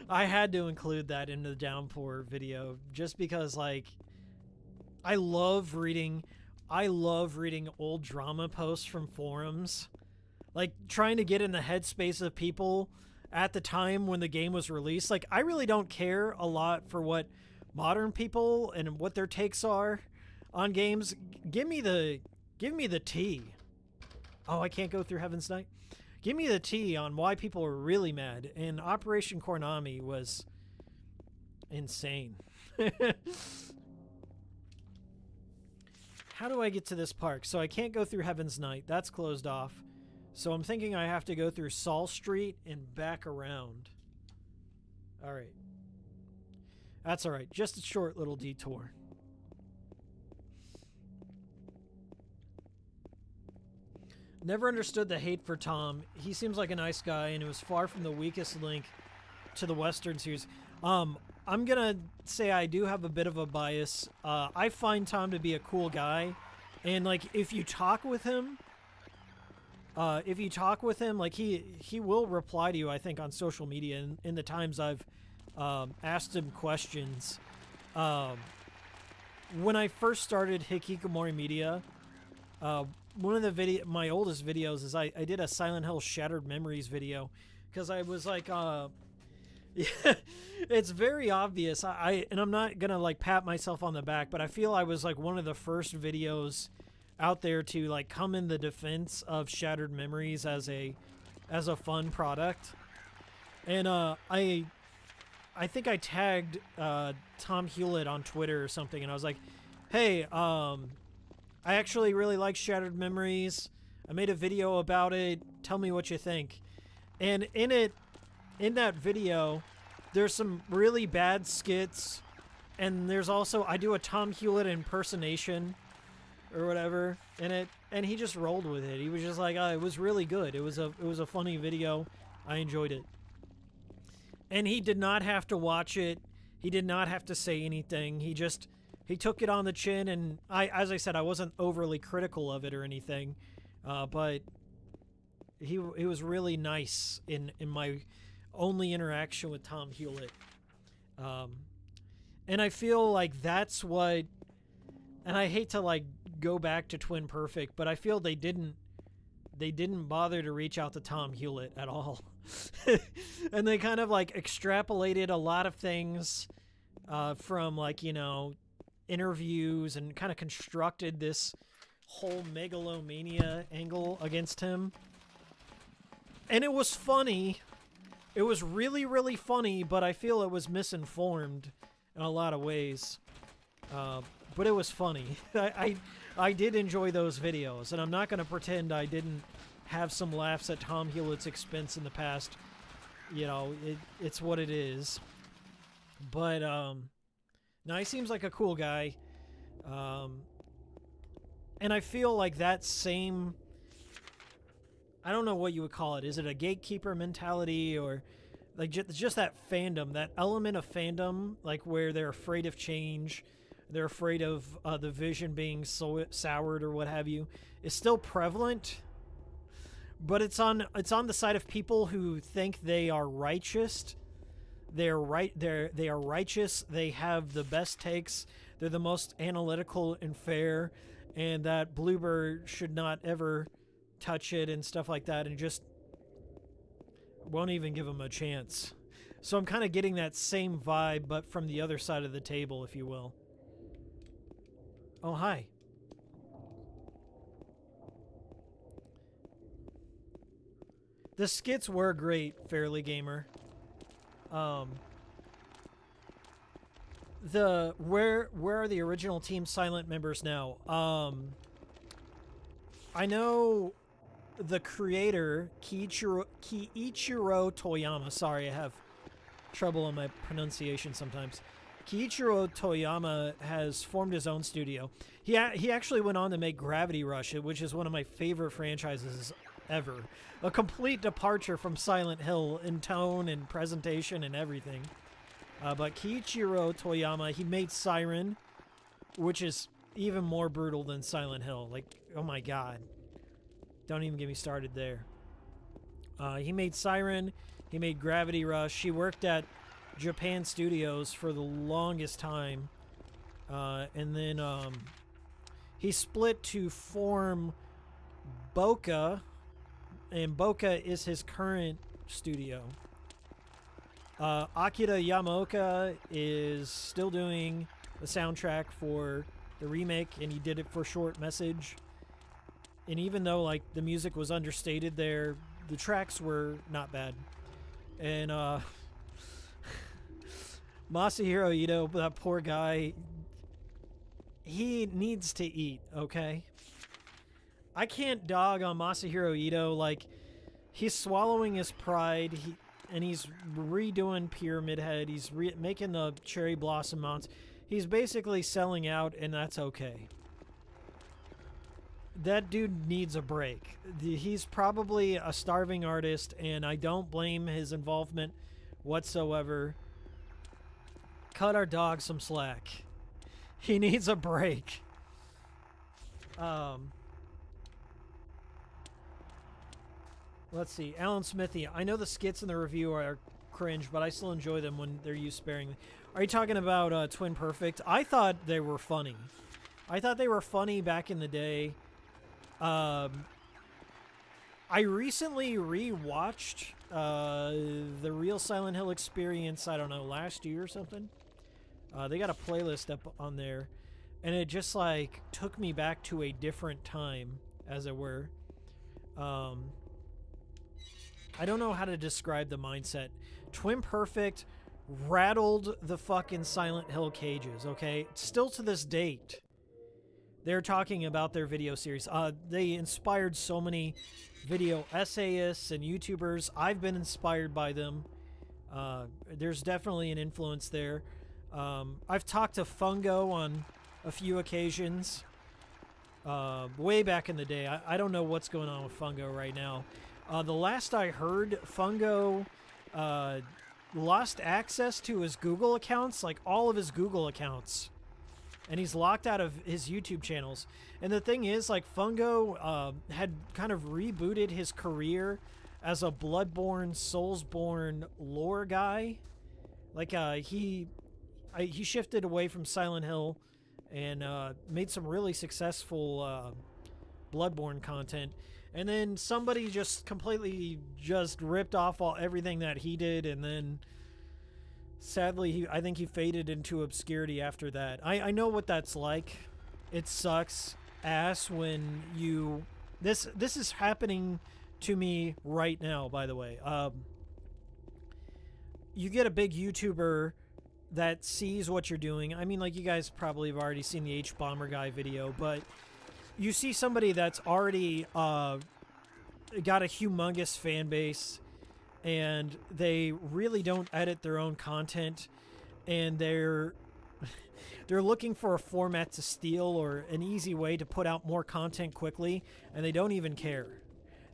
I had to include that in the Downpour video just because, like, I love reading old drama posts from forums, like trying to get in the headspace of people at the time when the game was released. Like, I really don't care a lot for what modern people and what their takes are on games. Give me the tea. Oh, I can't go through Heaven's Night. give me the tea on why people were really mad. And Operation Konami was insane. How do I get to this park? So I can't go through Heaven's Night. That's closed off. So I'm thinking I have to go through Saul Street and back around. All right. That's all right. Just a short little detour. Never understood the hate for Tom. He seems like a nice guy, and it was far from the weakest link to the Western series. I'm gonna say I do have a bit of a bias. I find Tom to be a cool guy, and like if you talk with him, like he will reply to you. I think on social media, and in the times I've asked him questions. When I first started Hikikomori Media, one of my oldest videos is I did a Silent Hill Shattered Memories video, because I was like, yeah, it's very obvious. And I'm not gonna like pat myself on the back, but I feel I was like one of the first videos out there to like come in the defense of Shattered Memories as a fun product. And I think I tagged Tom Hewlett on Twitter or something, and I was like, hey, I actually really like Shattered Memories. I made a video about it. Tell me what you think. And in that video, there's some really bad skits, and there's also, I do a Tom Hewlett impersonation or whatever in it, and he just rolled with it. He was just like, it was really good. It was a funny video. I enjoyed it. And he did not have to watch it. He did not have to say anything. He took it on the chin, and as I said, I wasn't overly critical of it or anything, but he was really nice in my only interaction with Tom Hewlett. And I feel like that's what, and I hate to like go back to Twin Perfect, but I feel they didn't bother to reach out to Tom Hewlett at all. And they kind of like extrapolated a lot of things from like, interviews, and kind of constructed this whole megalomania angle against him. And it was funny. It was really, really funny, but I feel it was misinformed in a lot of ways. But it was funny. I did enjoy those videos, and I'm not going to pretend I didn't have some laughs at Tom Hewlett's expense in the past. It's what it is. But, no, he seems like a cool guy. And I feel like that same, I don't know what you would call it. Is it a gatekeeper mentality, or like just that fandom, that element of fandom, like where they're afraid of change, they're afraid of the vision being soured or what have you, is still prevalent. But it's on the side of people who think they are righteous. They are righteous. They have the best takes. They're the most analytical and fair, and that Bluebird should not ever touch it and stuff like that, and just won't even give them a chance. So I'm kind of getting that same vibe, but from the other side of the table, if you will. Oh, hi. The skits were great, Fairly Gamer. Where are the original Team Silent members now? I know the creator, Kiichiro Toyama. Sorry, I have trouble in my pronunciation sometimes. Kiichiro Toyama has formed his own studio. He actually went on to make Gravity Rush, which is one of my favorite franchises ever. A complete departure from Silent Hill in tone and presentation and everything. But Kiichiro Toyama, he made Siren, which is even more brutal than Silent Hill. Like, oh my god. Don't even get me started there. He made Siren. He made Gravity Rush. He worked at Japan Studios for the longest time. And then he split to form Boca. And Boca is his current studio. Akira Yamaoka is still doing the soundtrack for the remake, and he did it for Short Message. And even though like the music was understated there, the tracks were not bad. And Masahiro Ito, that poor guy, he needs to eat, okay? I can't dog on Masahiro Ito. Like, he's swallowing his pride, and he's redoing Pyramid Head. He's making the Cherry Blossom mounts. He's basically selling out, and that's okay. That dude needs a break. He's probably a starving artist, and I don't blame his involvement whatsoever. Cut our dog some slack. He needs a break. Let's see. Alan Smithy. I know the skits in the review are cringe, but I still enjoy them when they're used sparingly. Are you talking about Twin Perfect? I thought they were funny. I thought they were funny back in the day. I recently re-watched the Real Silent Hill Experience, I don't know, last year or something. They got a playlist up on there, and it just, like, took me back to a different time, as it were. I don't know how to describe the mindset. Twin Perfect rattled the fucking Silent Hill cages, okay? Still to this date, they're talking about their video series. They inspired so many video essayists and YouTubers. I've been inspired by them. There's definitely an influence there. I've talked to Fungo on a few occasions. Way back in the day. I don't know what's going on with Fungo right now. The last I heard, Fungo lost access to his Google accounts, like all of his Google accounts. And he's locked out of his YouTube channels. And the thing is, like, Fungo had kind of rebooted his career as a Bloodborne, Soulsborne lore guy. Like, he shifted away from Silent Hill and made some really successful Bloodborne content. And then somebody just completely just ripped off everything that he did, and then sadly, I think he faded into obscurity after that. I know what that's like. It sucks ass when you... This is happening to me right now, by the way. You get a big YouTuber that sees what you're doing. I mean, like, you guys probably have already seen the H-Bomber guy video, but you see somebody that's already got a humongous fan base, and they really don't edit their own content, and they're looking for a format to steal or an easy way to put out more content quickly, and they don't even care.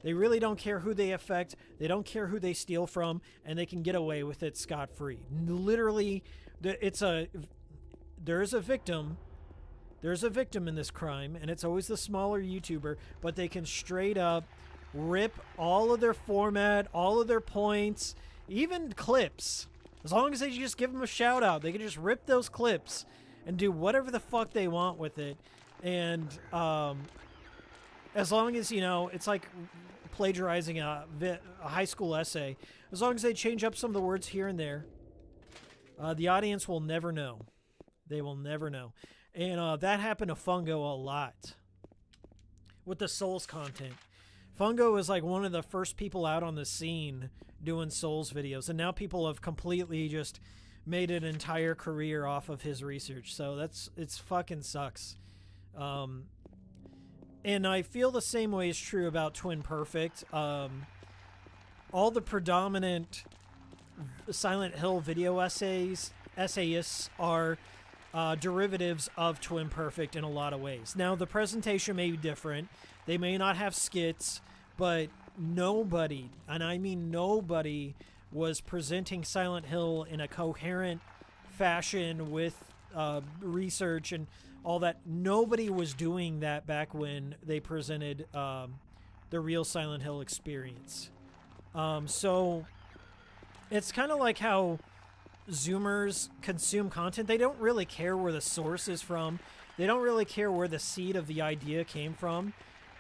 They really don't care who they affect. They don't care who they steal from, and they can get away with it scot-free. Literally, there's a victim. There's a victim in this crime, and it's always the smaller YouTuber, but they can straight up rip all of their format, all of their points, even clips. As long as they just give them a shout out, they can just rip those clips and do whatever the fuck they want with it. And as long as, you know, it's like plagiarizing a high school essay. As long as they change up some of the words here and there, the audience will never know. They will never know. And that happened to Fungo a lot with the Souls content. Fungo was like one of the first people out on the scene doing Souls videos, and now people have completely just made an entire career off of his research. So it's fucking sucks. And I feel the same way is true about Twin Perfect. All the predominant Silent Hill video essayists are derivatives of Twin Perfect in a lot of ways. Now, the presentation may be different. They may not have skits, but nobody, and I mean nobody, was presenting Silent Hill in a coherent fashion with research and all that. Nobody was doing that back when they presented the Real Silent Hill Experience. So it's kind of like how Zoomers consume content. They don't really care where the source is from. They don't really care where the seed of the idea came from.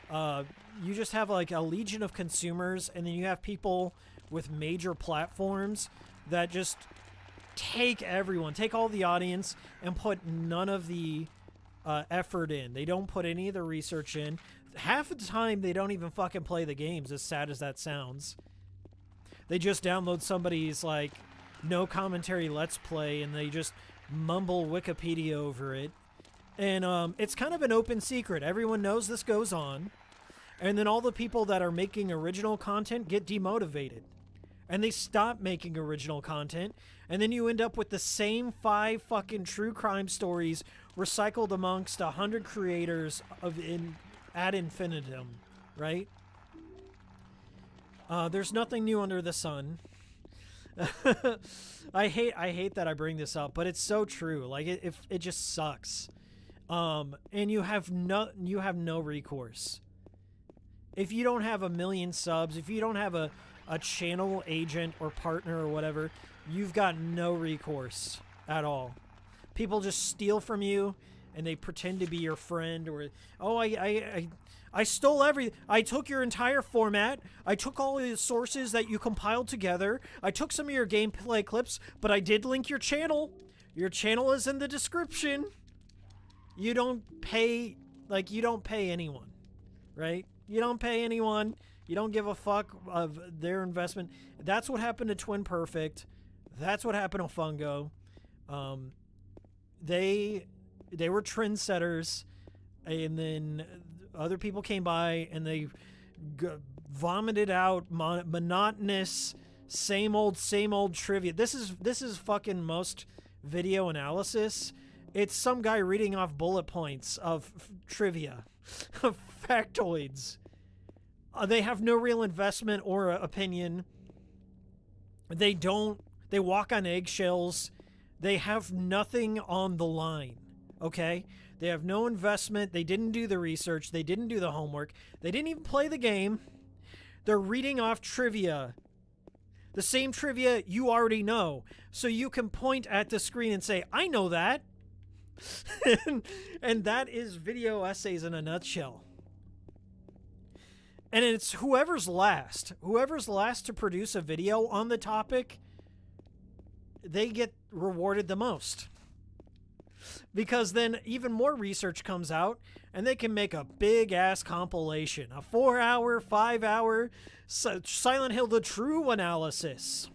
You just have like a legion of consumers, and then you have people with major platforms that just take all the audience and put none of the effort in. They don't put any of the research in. half of the time they don't even fucking play the games, as sad as that sounds. They just download somebody's, like, no commentary Let's Play, and they just mumble Wikipedia over it. And it's kind of an open secret. Everyone knows this goes on. And then all the people that are making original content get demotivated. And they stop making original content. And then you end up with the same 5 fucking true crime stories recycled amongst 100 creators ad infinitum, right? There's nothing new under the sun. I hate that I bring this up, but it's so true. Like it just sucks. And you have no recourse. If you don't have 1 million subs, if you don't have a channel agent or partner or whatever, you've got no recourse at all. People just steal from you, and they pretend to be your friend, or, oh, I stole I took your entire format. I took all the sources that you compiled together. I took some of your gameplay clips, but I did link your channel. Your channel is in the description. You don't pay anyone, right? You don't pay anyone. You don't give a fuck of their investment. That's what happened to Twin Perfect. That's what happened to Fungo. They were trendsetters, and then other people came by and they vomited out monotonous, same old trivia. This is fucking most video analysis. It's some guy reading off bullet points of trivia, of factoids. They have no real investment or opinion. They walk on eggshells. They have nothing on the line, okay? They have no investment. They didn't do the research. They didn't do the homework. They didn't even play the game. They're reading off trivia. The same trivia you already know. So you can point at the screen and say, I know that. And that is video essays in a nutshell. And it's whoever's last to produce a video on the topic, they get rewarded the most. Because then even more research comes out, and they can make a big-ass compilation. A 4-hour, 5-hour Silent Hill the True analysis.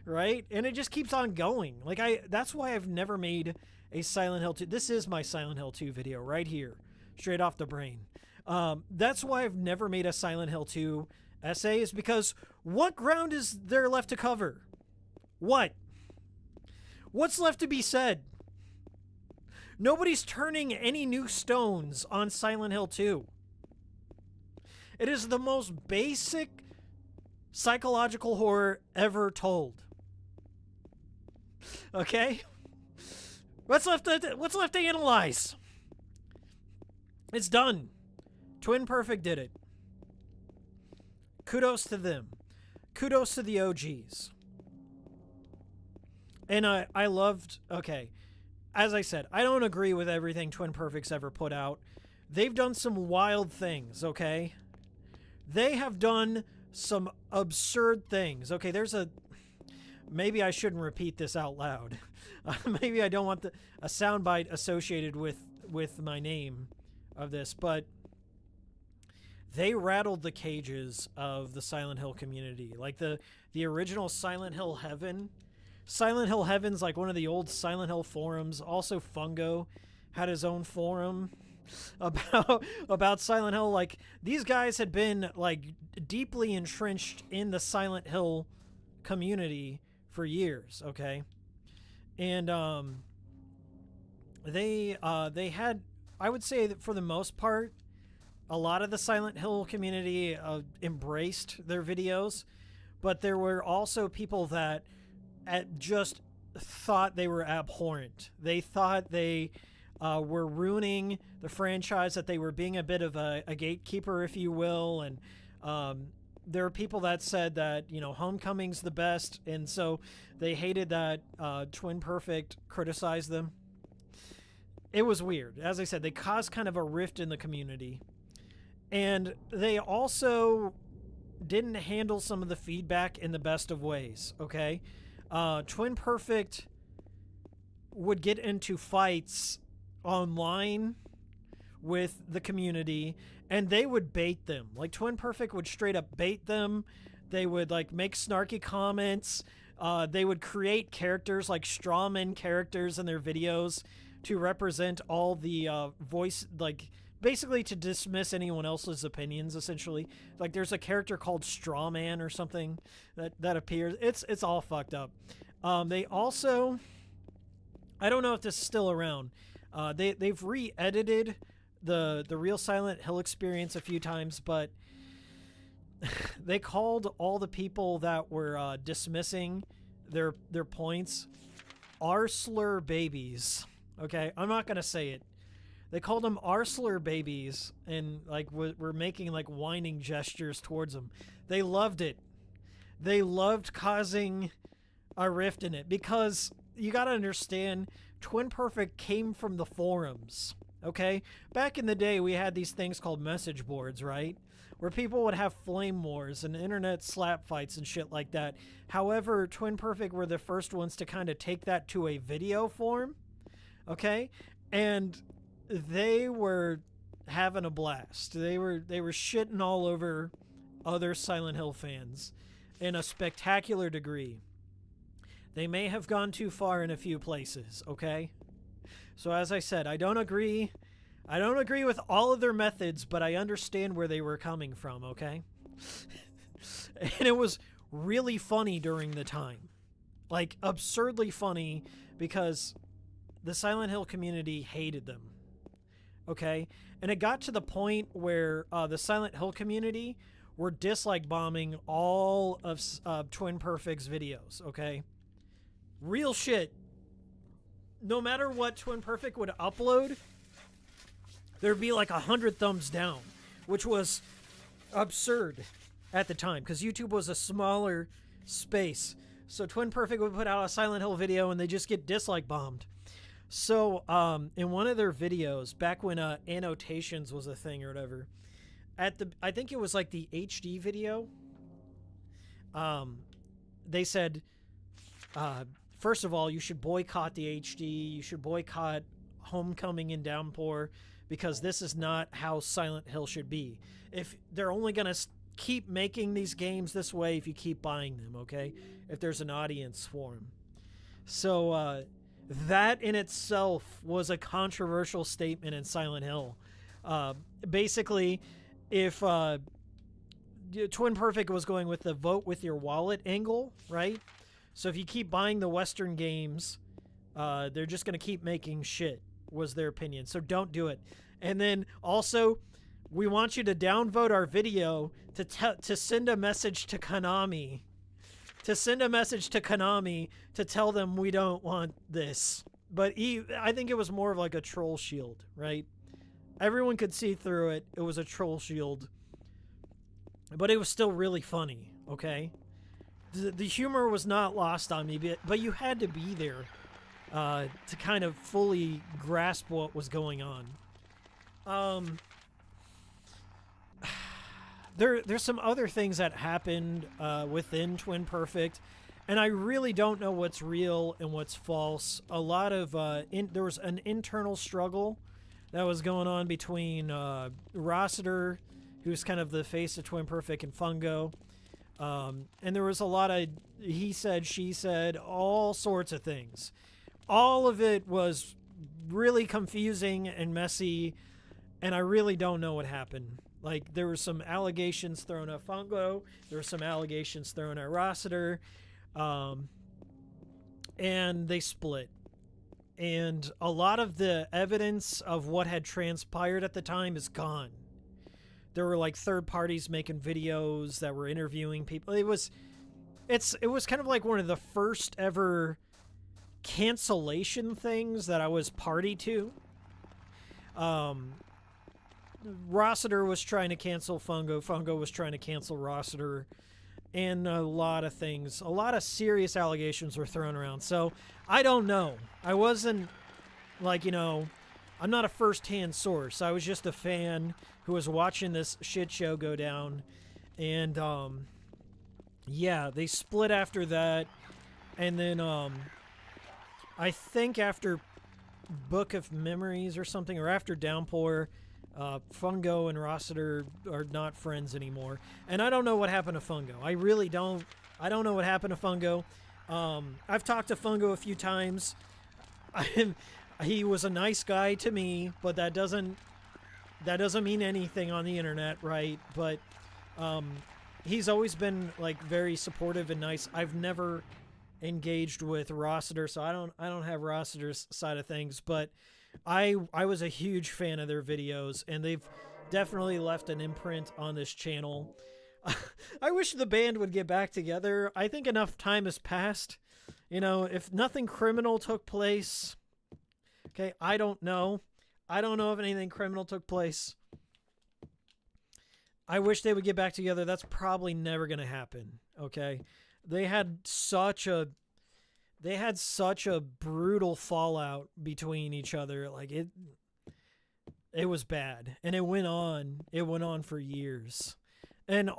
Right? And it just keeps on going. That's why I've never made a Silent Hill 2. This is my Silent Hill 2 video right here. Straight off the brain. That's why I've never made a Silent Hill 2 essay, is because what ground is there left to cover? What? What's left to be said? Nobody's turning any new stones on Silent Hill 2. It is the most basic psychological horror ever told. Okay? What's left to analyze? It's done. Twin Perfect did it. Kudos to them. Kudos to the OGs. And I loved... Okay. As I said, I don't agree with everything Twin Perfect's ever put out. They've done some wild things, okay? They have done some absurd things. Okay, there's a... Maybe I shouldn't repeat this out loud. Maybe I don't want a soundbite associated with my name of this, but they rattled the cages of the Silent Hill community. Like the original Silent Hill Heaven. Silent Hill Heaven's like one of the old Silent Hill forums. Also, Fungo had his own forum about Silent Hill. Like, these guys had been like deeply entrenched in the Silent Hill community for years, okay? And they had, I would say that for the most part, a lot of the Silent Hill community embraced their videos, but there were also people that just thought they were abhorrent. They thought they were ruining the franchise, that they were being a bit of a gatekeeper, if you will. And there are people that said that, Homecoming's the best, and so they hated that Twin Perfect criticized them. It was weird. As I said, they caused kind of a rift in the community. And they also didn't handle some of the feedback in the best of ways, okay? Twin Perfect would get into fights online with the community, and they would bait them. Like, Twin Perfect would straight up bait them. They would, like, make snarky comments. They would create characters, like strawman characters in their videos to represent all the voice, like, basically to dismiss anyone else's opinions, essentially. Like, there's a character called Strawman or something that appears. It's all fucked up. They also, I don't know if this is still around. They've re-edited the real Silent Hill experience a few times, but they called all the people that were dismissing their points Arsler babies. Okay, I'm not gonna say it. They called them Arsler babies, and like were making like whining gestures towards them. They loved it. They loved causing a rift in it, because you gotta understand, Twin Perfect came from the forums. Okay, back in the day, we had these things called message boards, right? Where people would have flame wars and internet slap fights and shit like that. However, Twin Perfect were the first ones to kind of take that to a video form. Okay, and they were having a blast. They were shitting all over other Silent Hill fans in a spectacular degree. They may have gone too far in a few places, okay? So as I said, I don't agree with all of their methods, but I understand where they were coming from, okay? And it was really funny during the time. Like, absurdly funny, because the Silent Hill community hated them. Okay? And it got to the point where the Silent Hill community were dislike bombing all of Twin Perfect's videos, okay? Real shit. No matter what Twin Perfect would upload, there'd be like 100 thumbs down, which was absurd at the time, because YouTube was a smaller space. So Twin Perfect would put out a Silent Hill video and they just get dislike bombed. So in one of their videos, back when annotations was a thing or whatever, I think it was like the HD video, they said, first of all, you should boycott the HD, you should boycott Homecoming and Downpour, because this is not how Silent Hill should be. If they're only going to keep making these games this way if you keep buying them, okay? If there's an audience for them. So that in itself was a controversial statement in Silent Hill. Basically, if Twin Perfect was going with the vote with your wallet angle, right? So if you keep buying the Western games, they're just going to keep making shit, was their opinion. So don't do it. And then also, we want you to downvote our video to send a message to Konami. To send a message to Konami to tell them we don't want this. But I think it was more of like a troll shield, right? Everyone could see through it. It was a troll shield. But it was still really funny, okay? The humor was not lost on me, but you had to be there to kind of fully grasp what was going on. There's some other things that happened within Twin Perfect, and I really don't know what's real and what's false. A lot of there was an internal struggle that was going on between Rossiter, who's kind of the face of Twin Perfect, and Fungo. And there was a lot of he said, she said, all sorts of things. All of it was really confusing and messy, and I really don't know what happened. Like, there were some allegations thrown at Fungo, there were some allegations thrown at Rossiter, and they split. And a lot of the evidence of what had transpired at the time is gone. There were like third parties making videos that were interviewing people. It was kind of like one of the first ever cancellation things that I was party to. Rossiter was trying to cancel Fungo. Fungo was trying to cancel Rossiter. And a lot of things, a lot of serious allegations were thrown around. So I don't know. I wasn't like, I'm not a first-hand source. I was just a fan who was watching this shit show go down. And, yeah, they split after that. And then, I think after Book of Memories or something, or after Downpour, Fungo and Rossiter are not friends anymore. And I don't know what happened to Fungo. I really don't. I don't know what happened to Fungo. I've talked to Fungo a few times. He was a nice guy to me, but that doesn't mean anything on the internet, right? But he's always been like very supportive and nice. I've never engaged with Rossiter, so I don't have Rossiter's side of things, but I was a huge fan of their videos, and they've definitely left an imprint on this channel. I wish the band would get back together. I think enough time has passed. You know, if nothing criminal took place, okay, I don't know. I don't know if anything criminal took place. I wish they would get back together. That's probably never going to happen, okay? They had such a brutal fallout between each other. Like it was bad, and it went on for years. And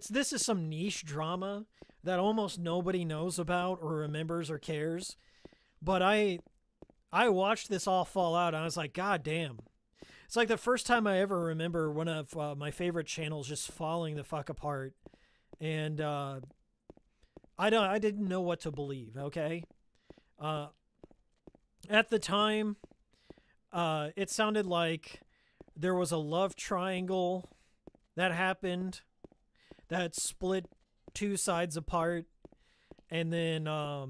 this is some niche drama that almost nobody knows about or remembers or cares. But I watched this all fall out, and I was like, God damn. It's like the first time I ever remember one of my favorite channels just falling the fuck apart. And I didn't know what to believe, okay? At the time, it sounded like there was a love triangle that happened that split two sides apart, and then I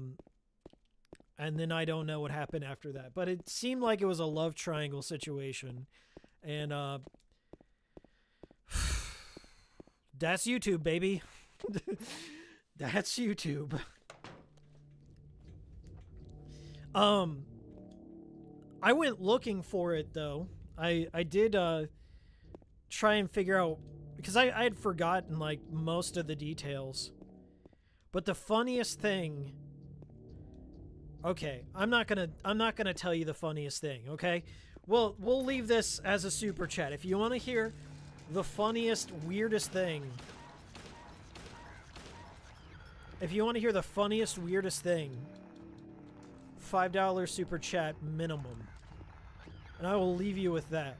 don't know what happened after that. But it seemed like it was a love triangle situation, and that's YouTube, baby. That's YouTube. I went looking for it, though. I did try and figure out, because I had forgotten like most of the details. But the funniest thing, okay, I'm not gonna tell you the funniest thing, okay? We'll leave this as a super chat. If you want to hear the funniest, weirdest thing, $5 super chat minimum. And I will leave you with that.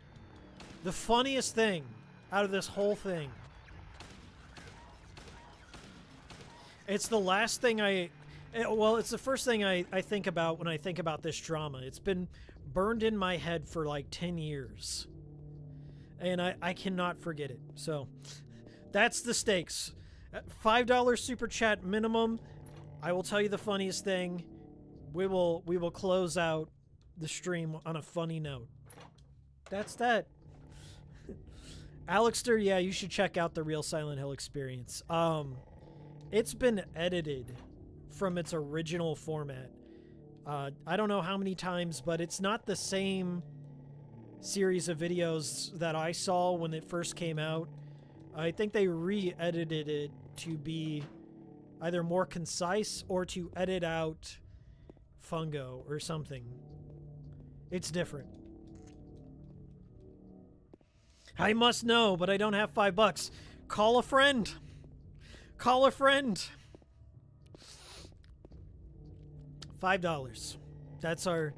The funniest thing out of this whole thing. It's the last thing it's the first thing I think about when I think about this drama. It's been burned in my head for like 10 years. And I cannot forget it. So that's the stakes. $5 super chat minimum. I will tell you the funniest thing. We will close out the stream on a funny note. That's that. Alexter, yeah, you should check out the Real Silent Hill Experience. It's been edited from its original format. I don't know how many times, but it's not the same series of videos that I saw when it first came out. I think they re-edited it to be either more concise or to edit out Fungo or something. It's different. I must know, but I don't have $5. Call a friend. Call a friend. $5. That's our...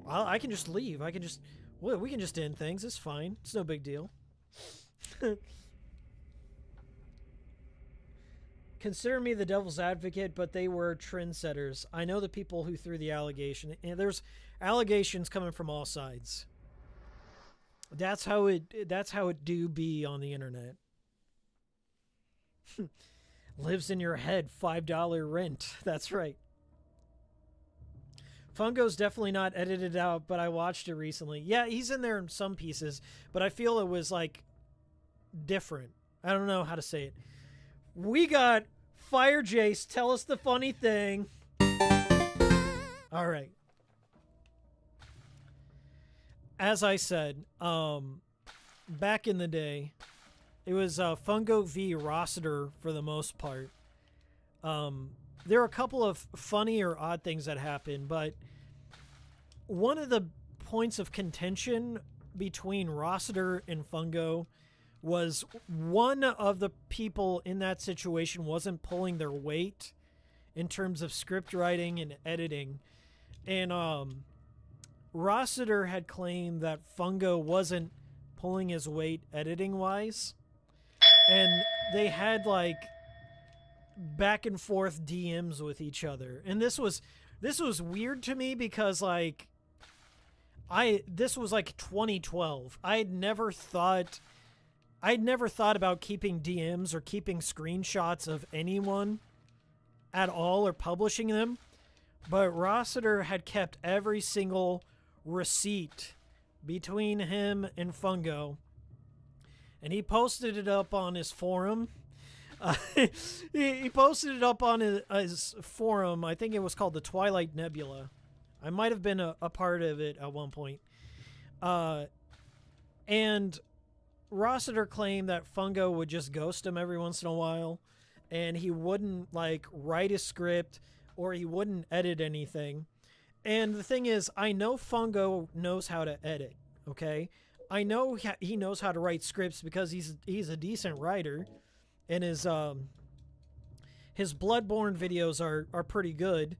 Well, I can just leave. I can just... Well, we can just end things. It's fine. It's no big deal. Consider me the devil's advocate, but they were trendsetters. I know the people who threw the allegation. And there's allegations coming from all sides. That's how it do be on the internet. Lives in your head, $5 rent. That's right. Fungo's definitely not edited out, but I watched it recently. Yeah, he's in there in some pieces, but I feel it was like different. I don't know how to say it. We got Fire Jace. Tell us the funny thing. All right. As I said, back in the day, it was Fungo v. Rossiter for the most part. There are a couple of funny or odd things that happened, but one of the points of contention between Rossiter and Fungo was one of the people in that situation wasn't pulling their weight in terms of script writing and editing. And Rossiter had claimed that Fungo wasn't pulling his weight editing-wise. And they had, like, back and forth DMs with each other. And this was weird to me because, like, this was like 2012. I'd never thought about keeping DMs or keeping screenshots of anyone at all or publishing them. But Rossiter had kept every single receipt between him and Fungo. And he posted it up on his forum. He posted it up on his forum. I think it was called the Twilight Nebula. I might have been a part of it at one point. And Rossiter claimed that Fungo would just ghost him every once in a while. And he wouldn't, like, write a script or he wouldn't edit anything. And the thing is, I know Fungo knows how to edit, okay? I know he knows how to write scripts because he's a decent writer. And his Bloodborne videos are pretty good.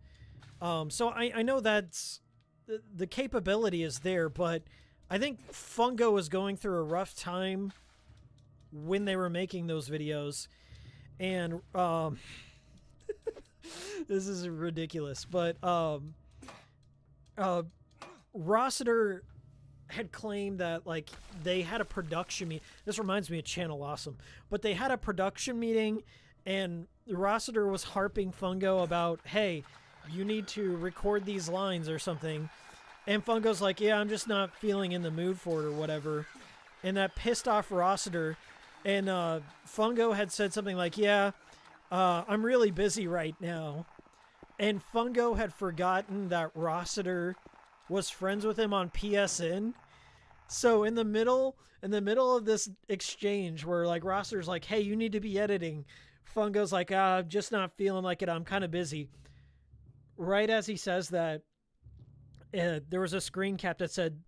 So I know that's the capability is there, but I think Fungo was going through a rough time when they were making those videos. And this is ridiculous, but Rossiter had claimed that, like, they had a production meeting. This reminds me of Channel Awesome, but they had a production meeting, and Rossiter was harping Fungo about, hey, you need to record these lines or something. And Fungo's like, yeah, I'm just not feeling in the mood for it or whatever. And that pissed off Rossiter. And Fungo had said something like, yeah, I'm really busy right now. And Fungo had forgotten that Rossiter was friends with him on PSN. So in the middle of this exchange where, like, Rossiter's like, hey, you need to be editing, Fungo's like, I'm just not feeling like it. I'm kind of busy. Right as he says that, there was a screen cap that said,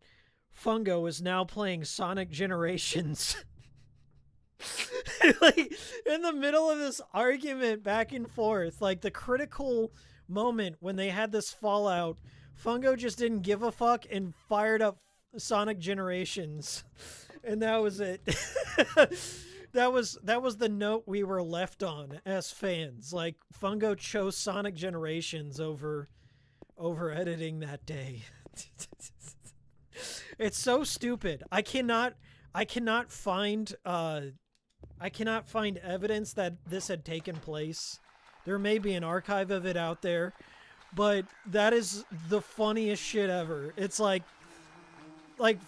Fungo is now playing Sonic Generations. Like, in the middle of this argument back and forth, like, the critical moment when they had this fallout, Fungo just didn't give a fuck and fired up Sonic Generations. And that was it. That was the note we were left on as fans. Like, Fungo chose Sonic Generations over editing that day. It's so stupid. I cannot find evidence that this had taken place. There may be an archive of it out there, but that is the funniest shit ever. It's like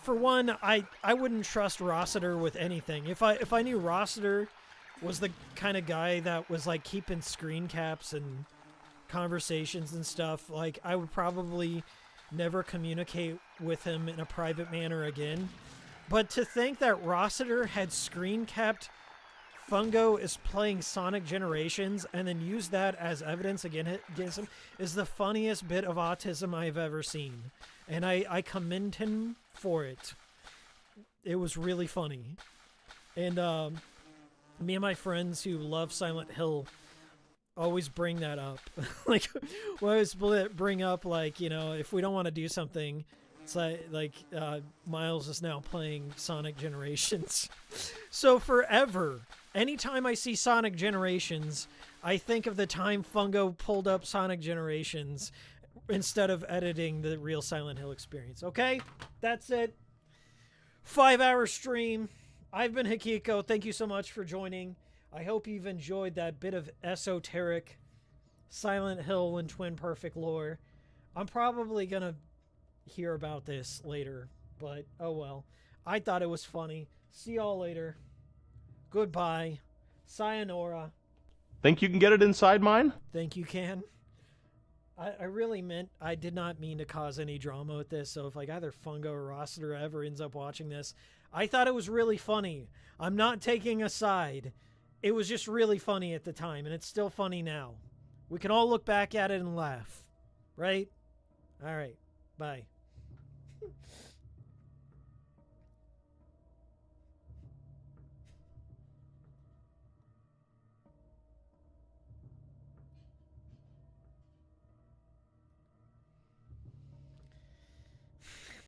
for one, I wouldn't trust Rossiter with anything. If I knew Rossiter was the kind of guy that was, like, keeping screen caps and conversations and stuff, like, I would probably never communicate with him in a private manner again. But to think that Rossiter had screen capped Fungo is playing Sonic Generations and then use that as evidence against him is the funniest bit of autism I've ever seen. And I commend him for it. It was really funny. And me and my friends who love Silent Hill always bring that up. Like, we always bring up, like, you know, if we don't want to do something, it's like Miles is now playing Sonic Generations. So forever, anytime I see Sonic Generations, I think of the time Fungo pulled up Sonic Generations instead of editing the real Silent Hill experience. Okay? That's it. 5-hour stream. I've been Hikiko. Thank you so much for joining. I hope you've enjoyed that bit of esoteric Silent Hill and Twin Perfect lore. I'm probably going to hear about this later, but oh well. I thought it was funny. See y'all later. Goodbye. Sayonara. Think you can get it inside mine? Think you can? I really meant, I did not mean to cause any drama with this, so if, like, either Fungo or Rossiter ever ends up watching this, I thought it was really funny. I'm not taking a side. It was just really funny at the time, and it's still funny now. We can all look back at it and laugh. Right? All right. Bye.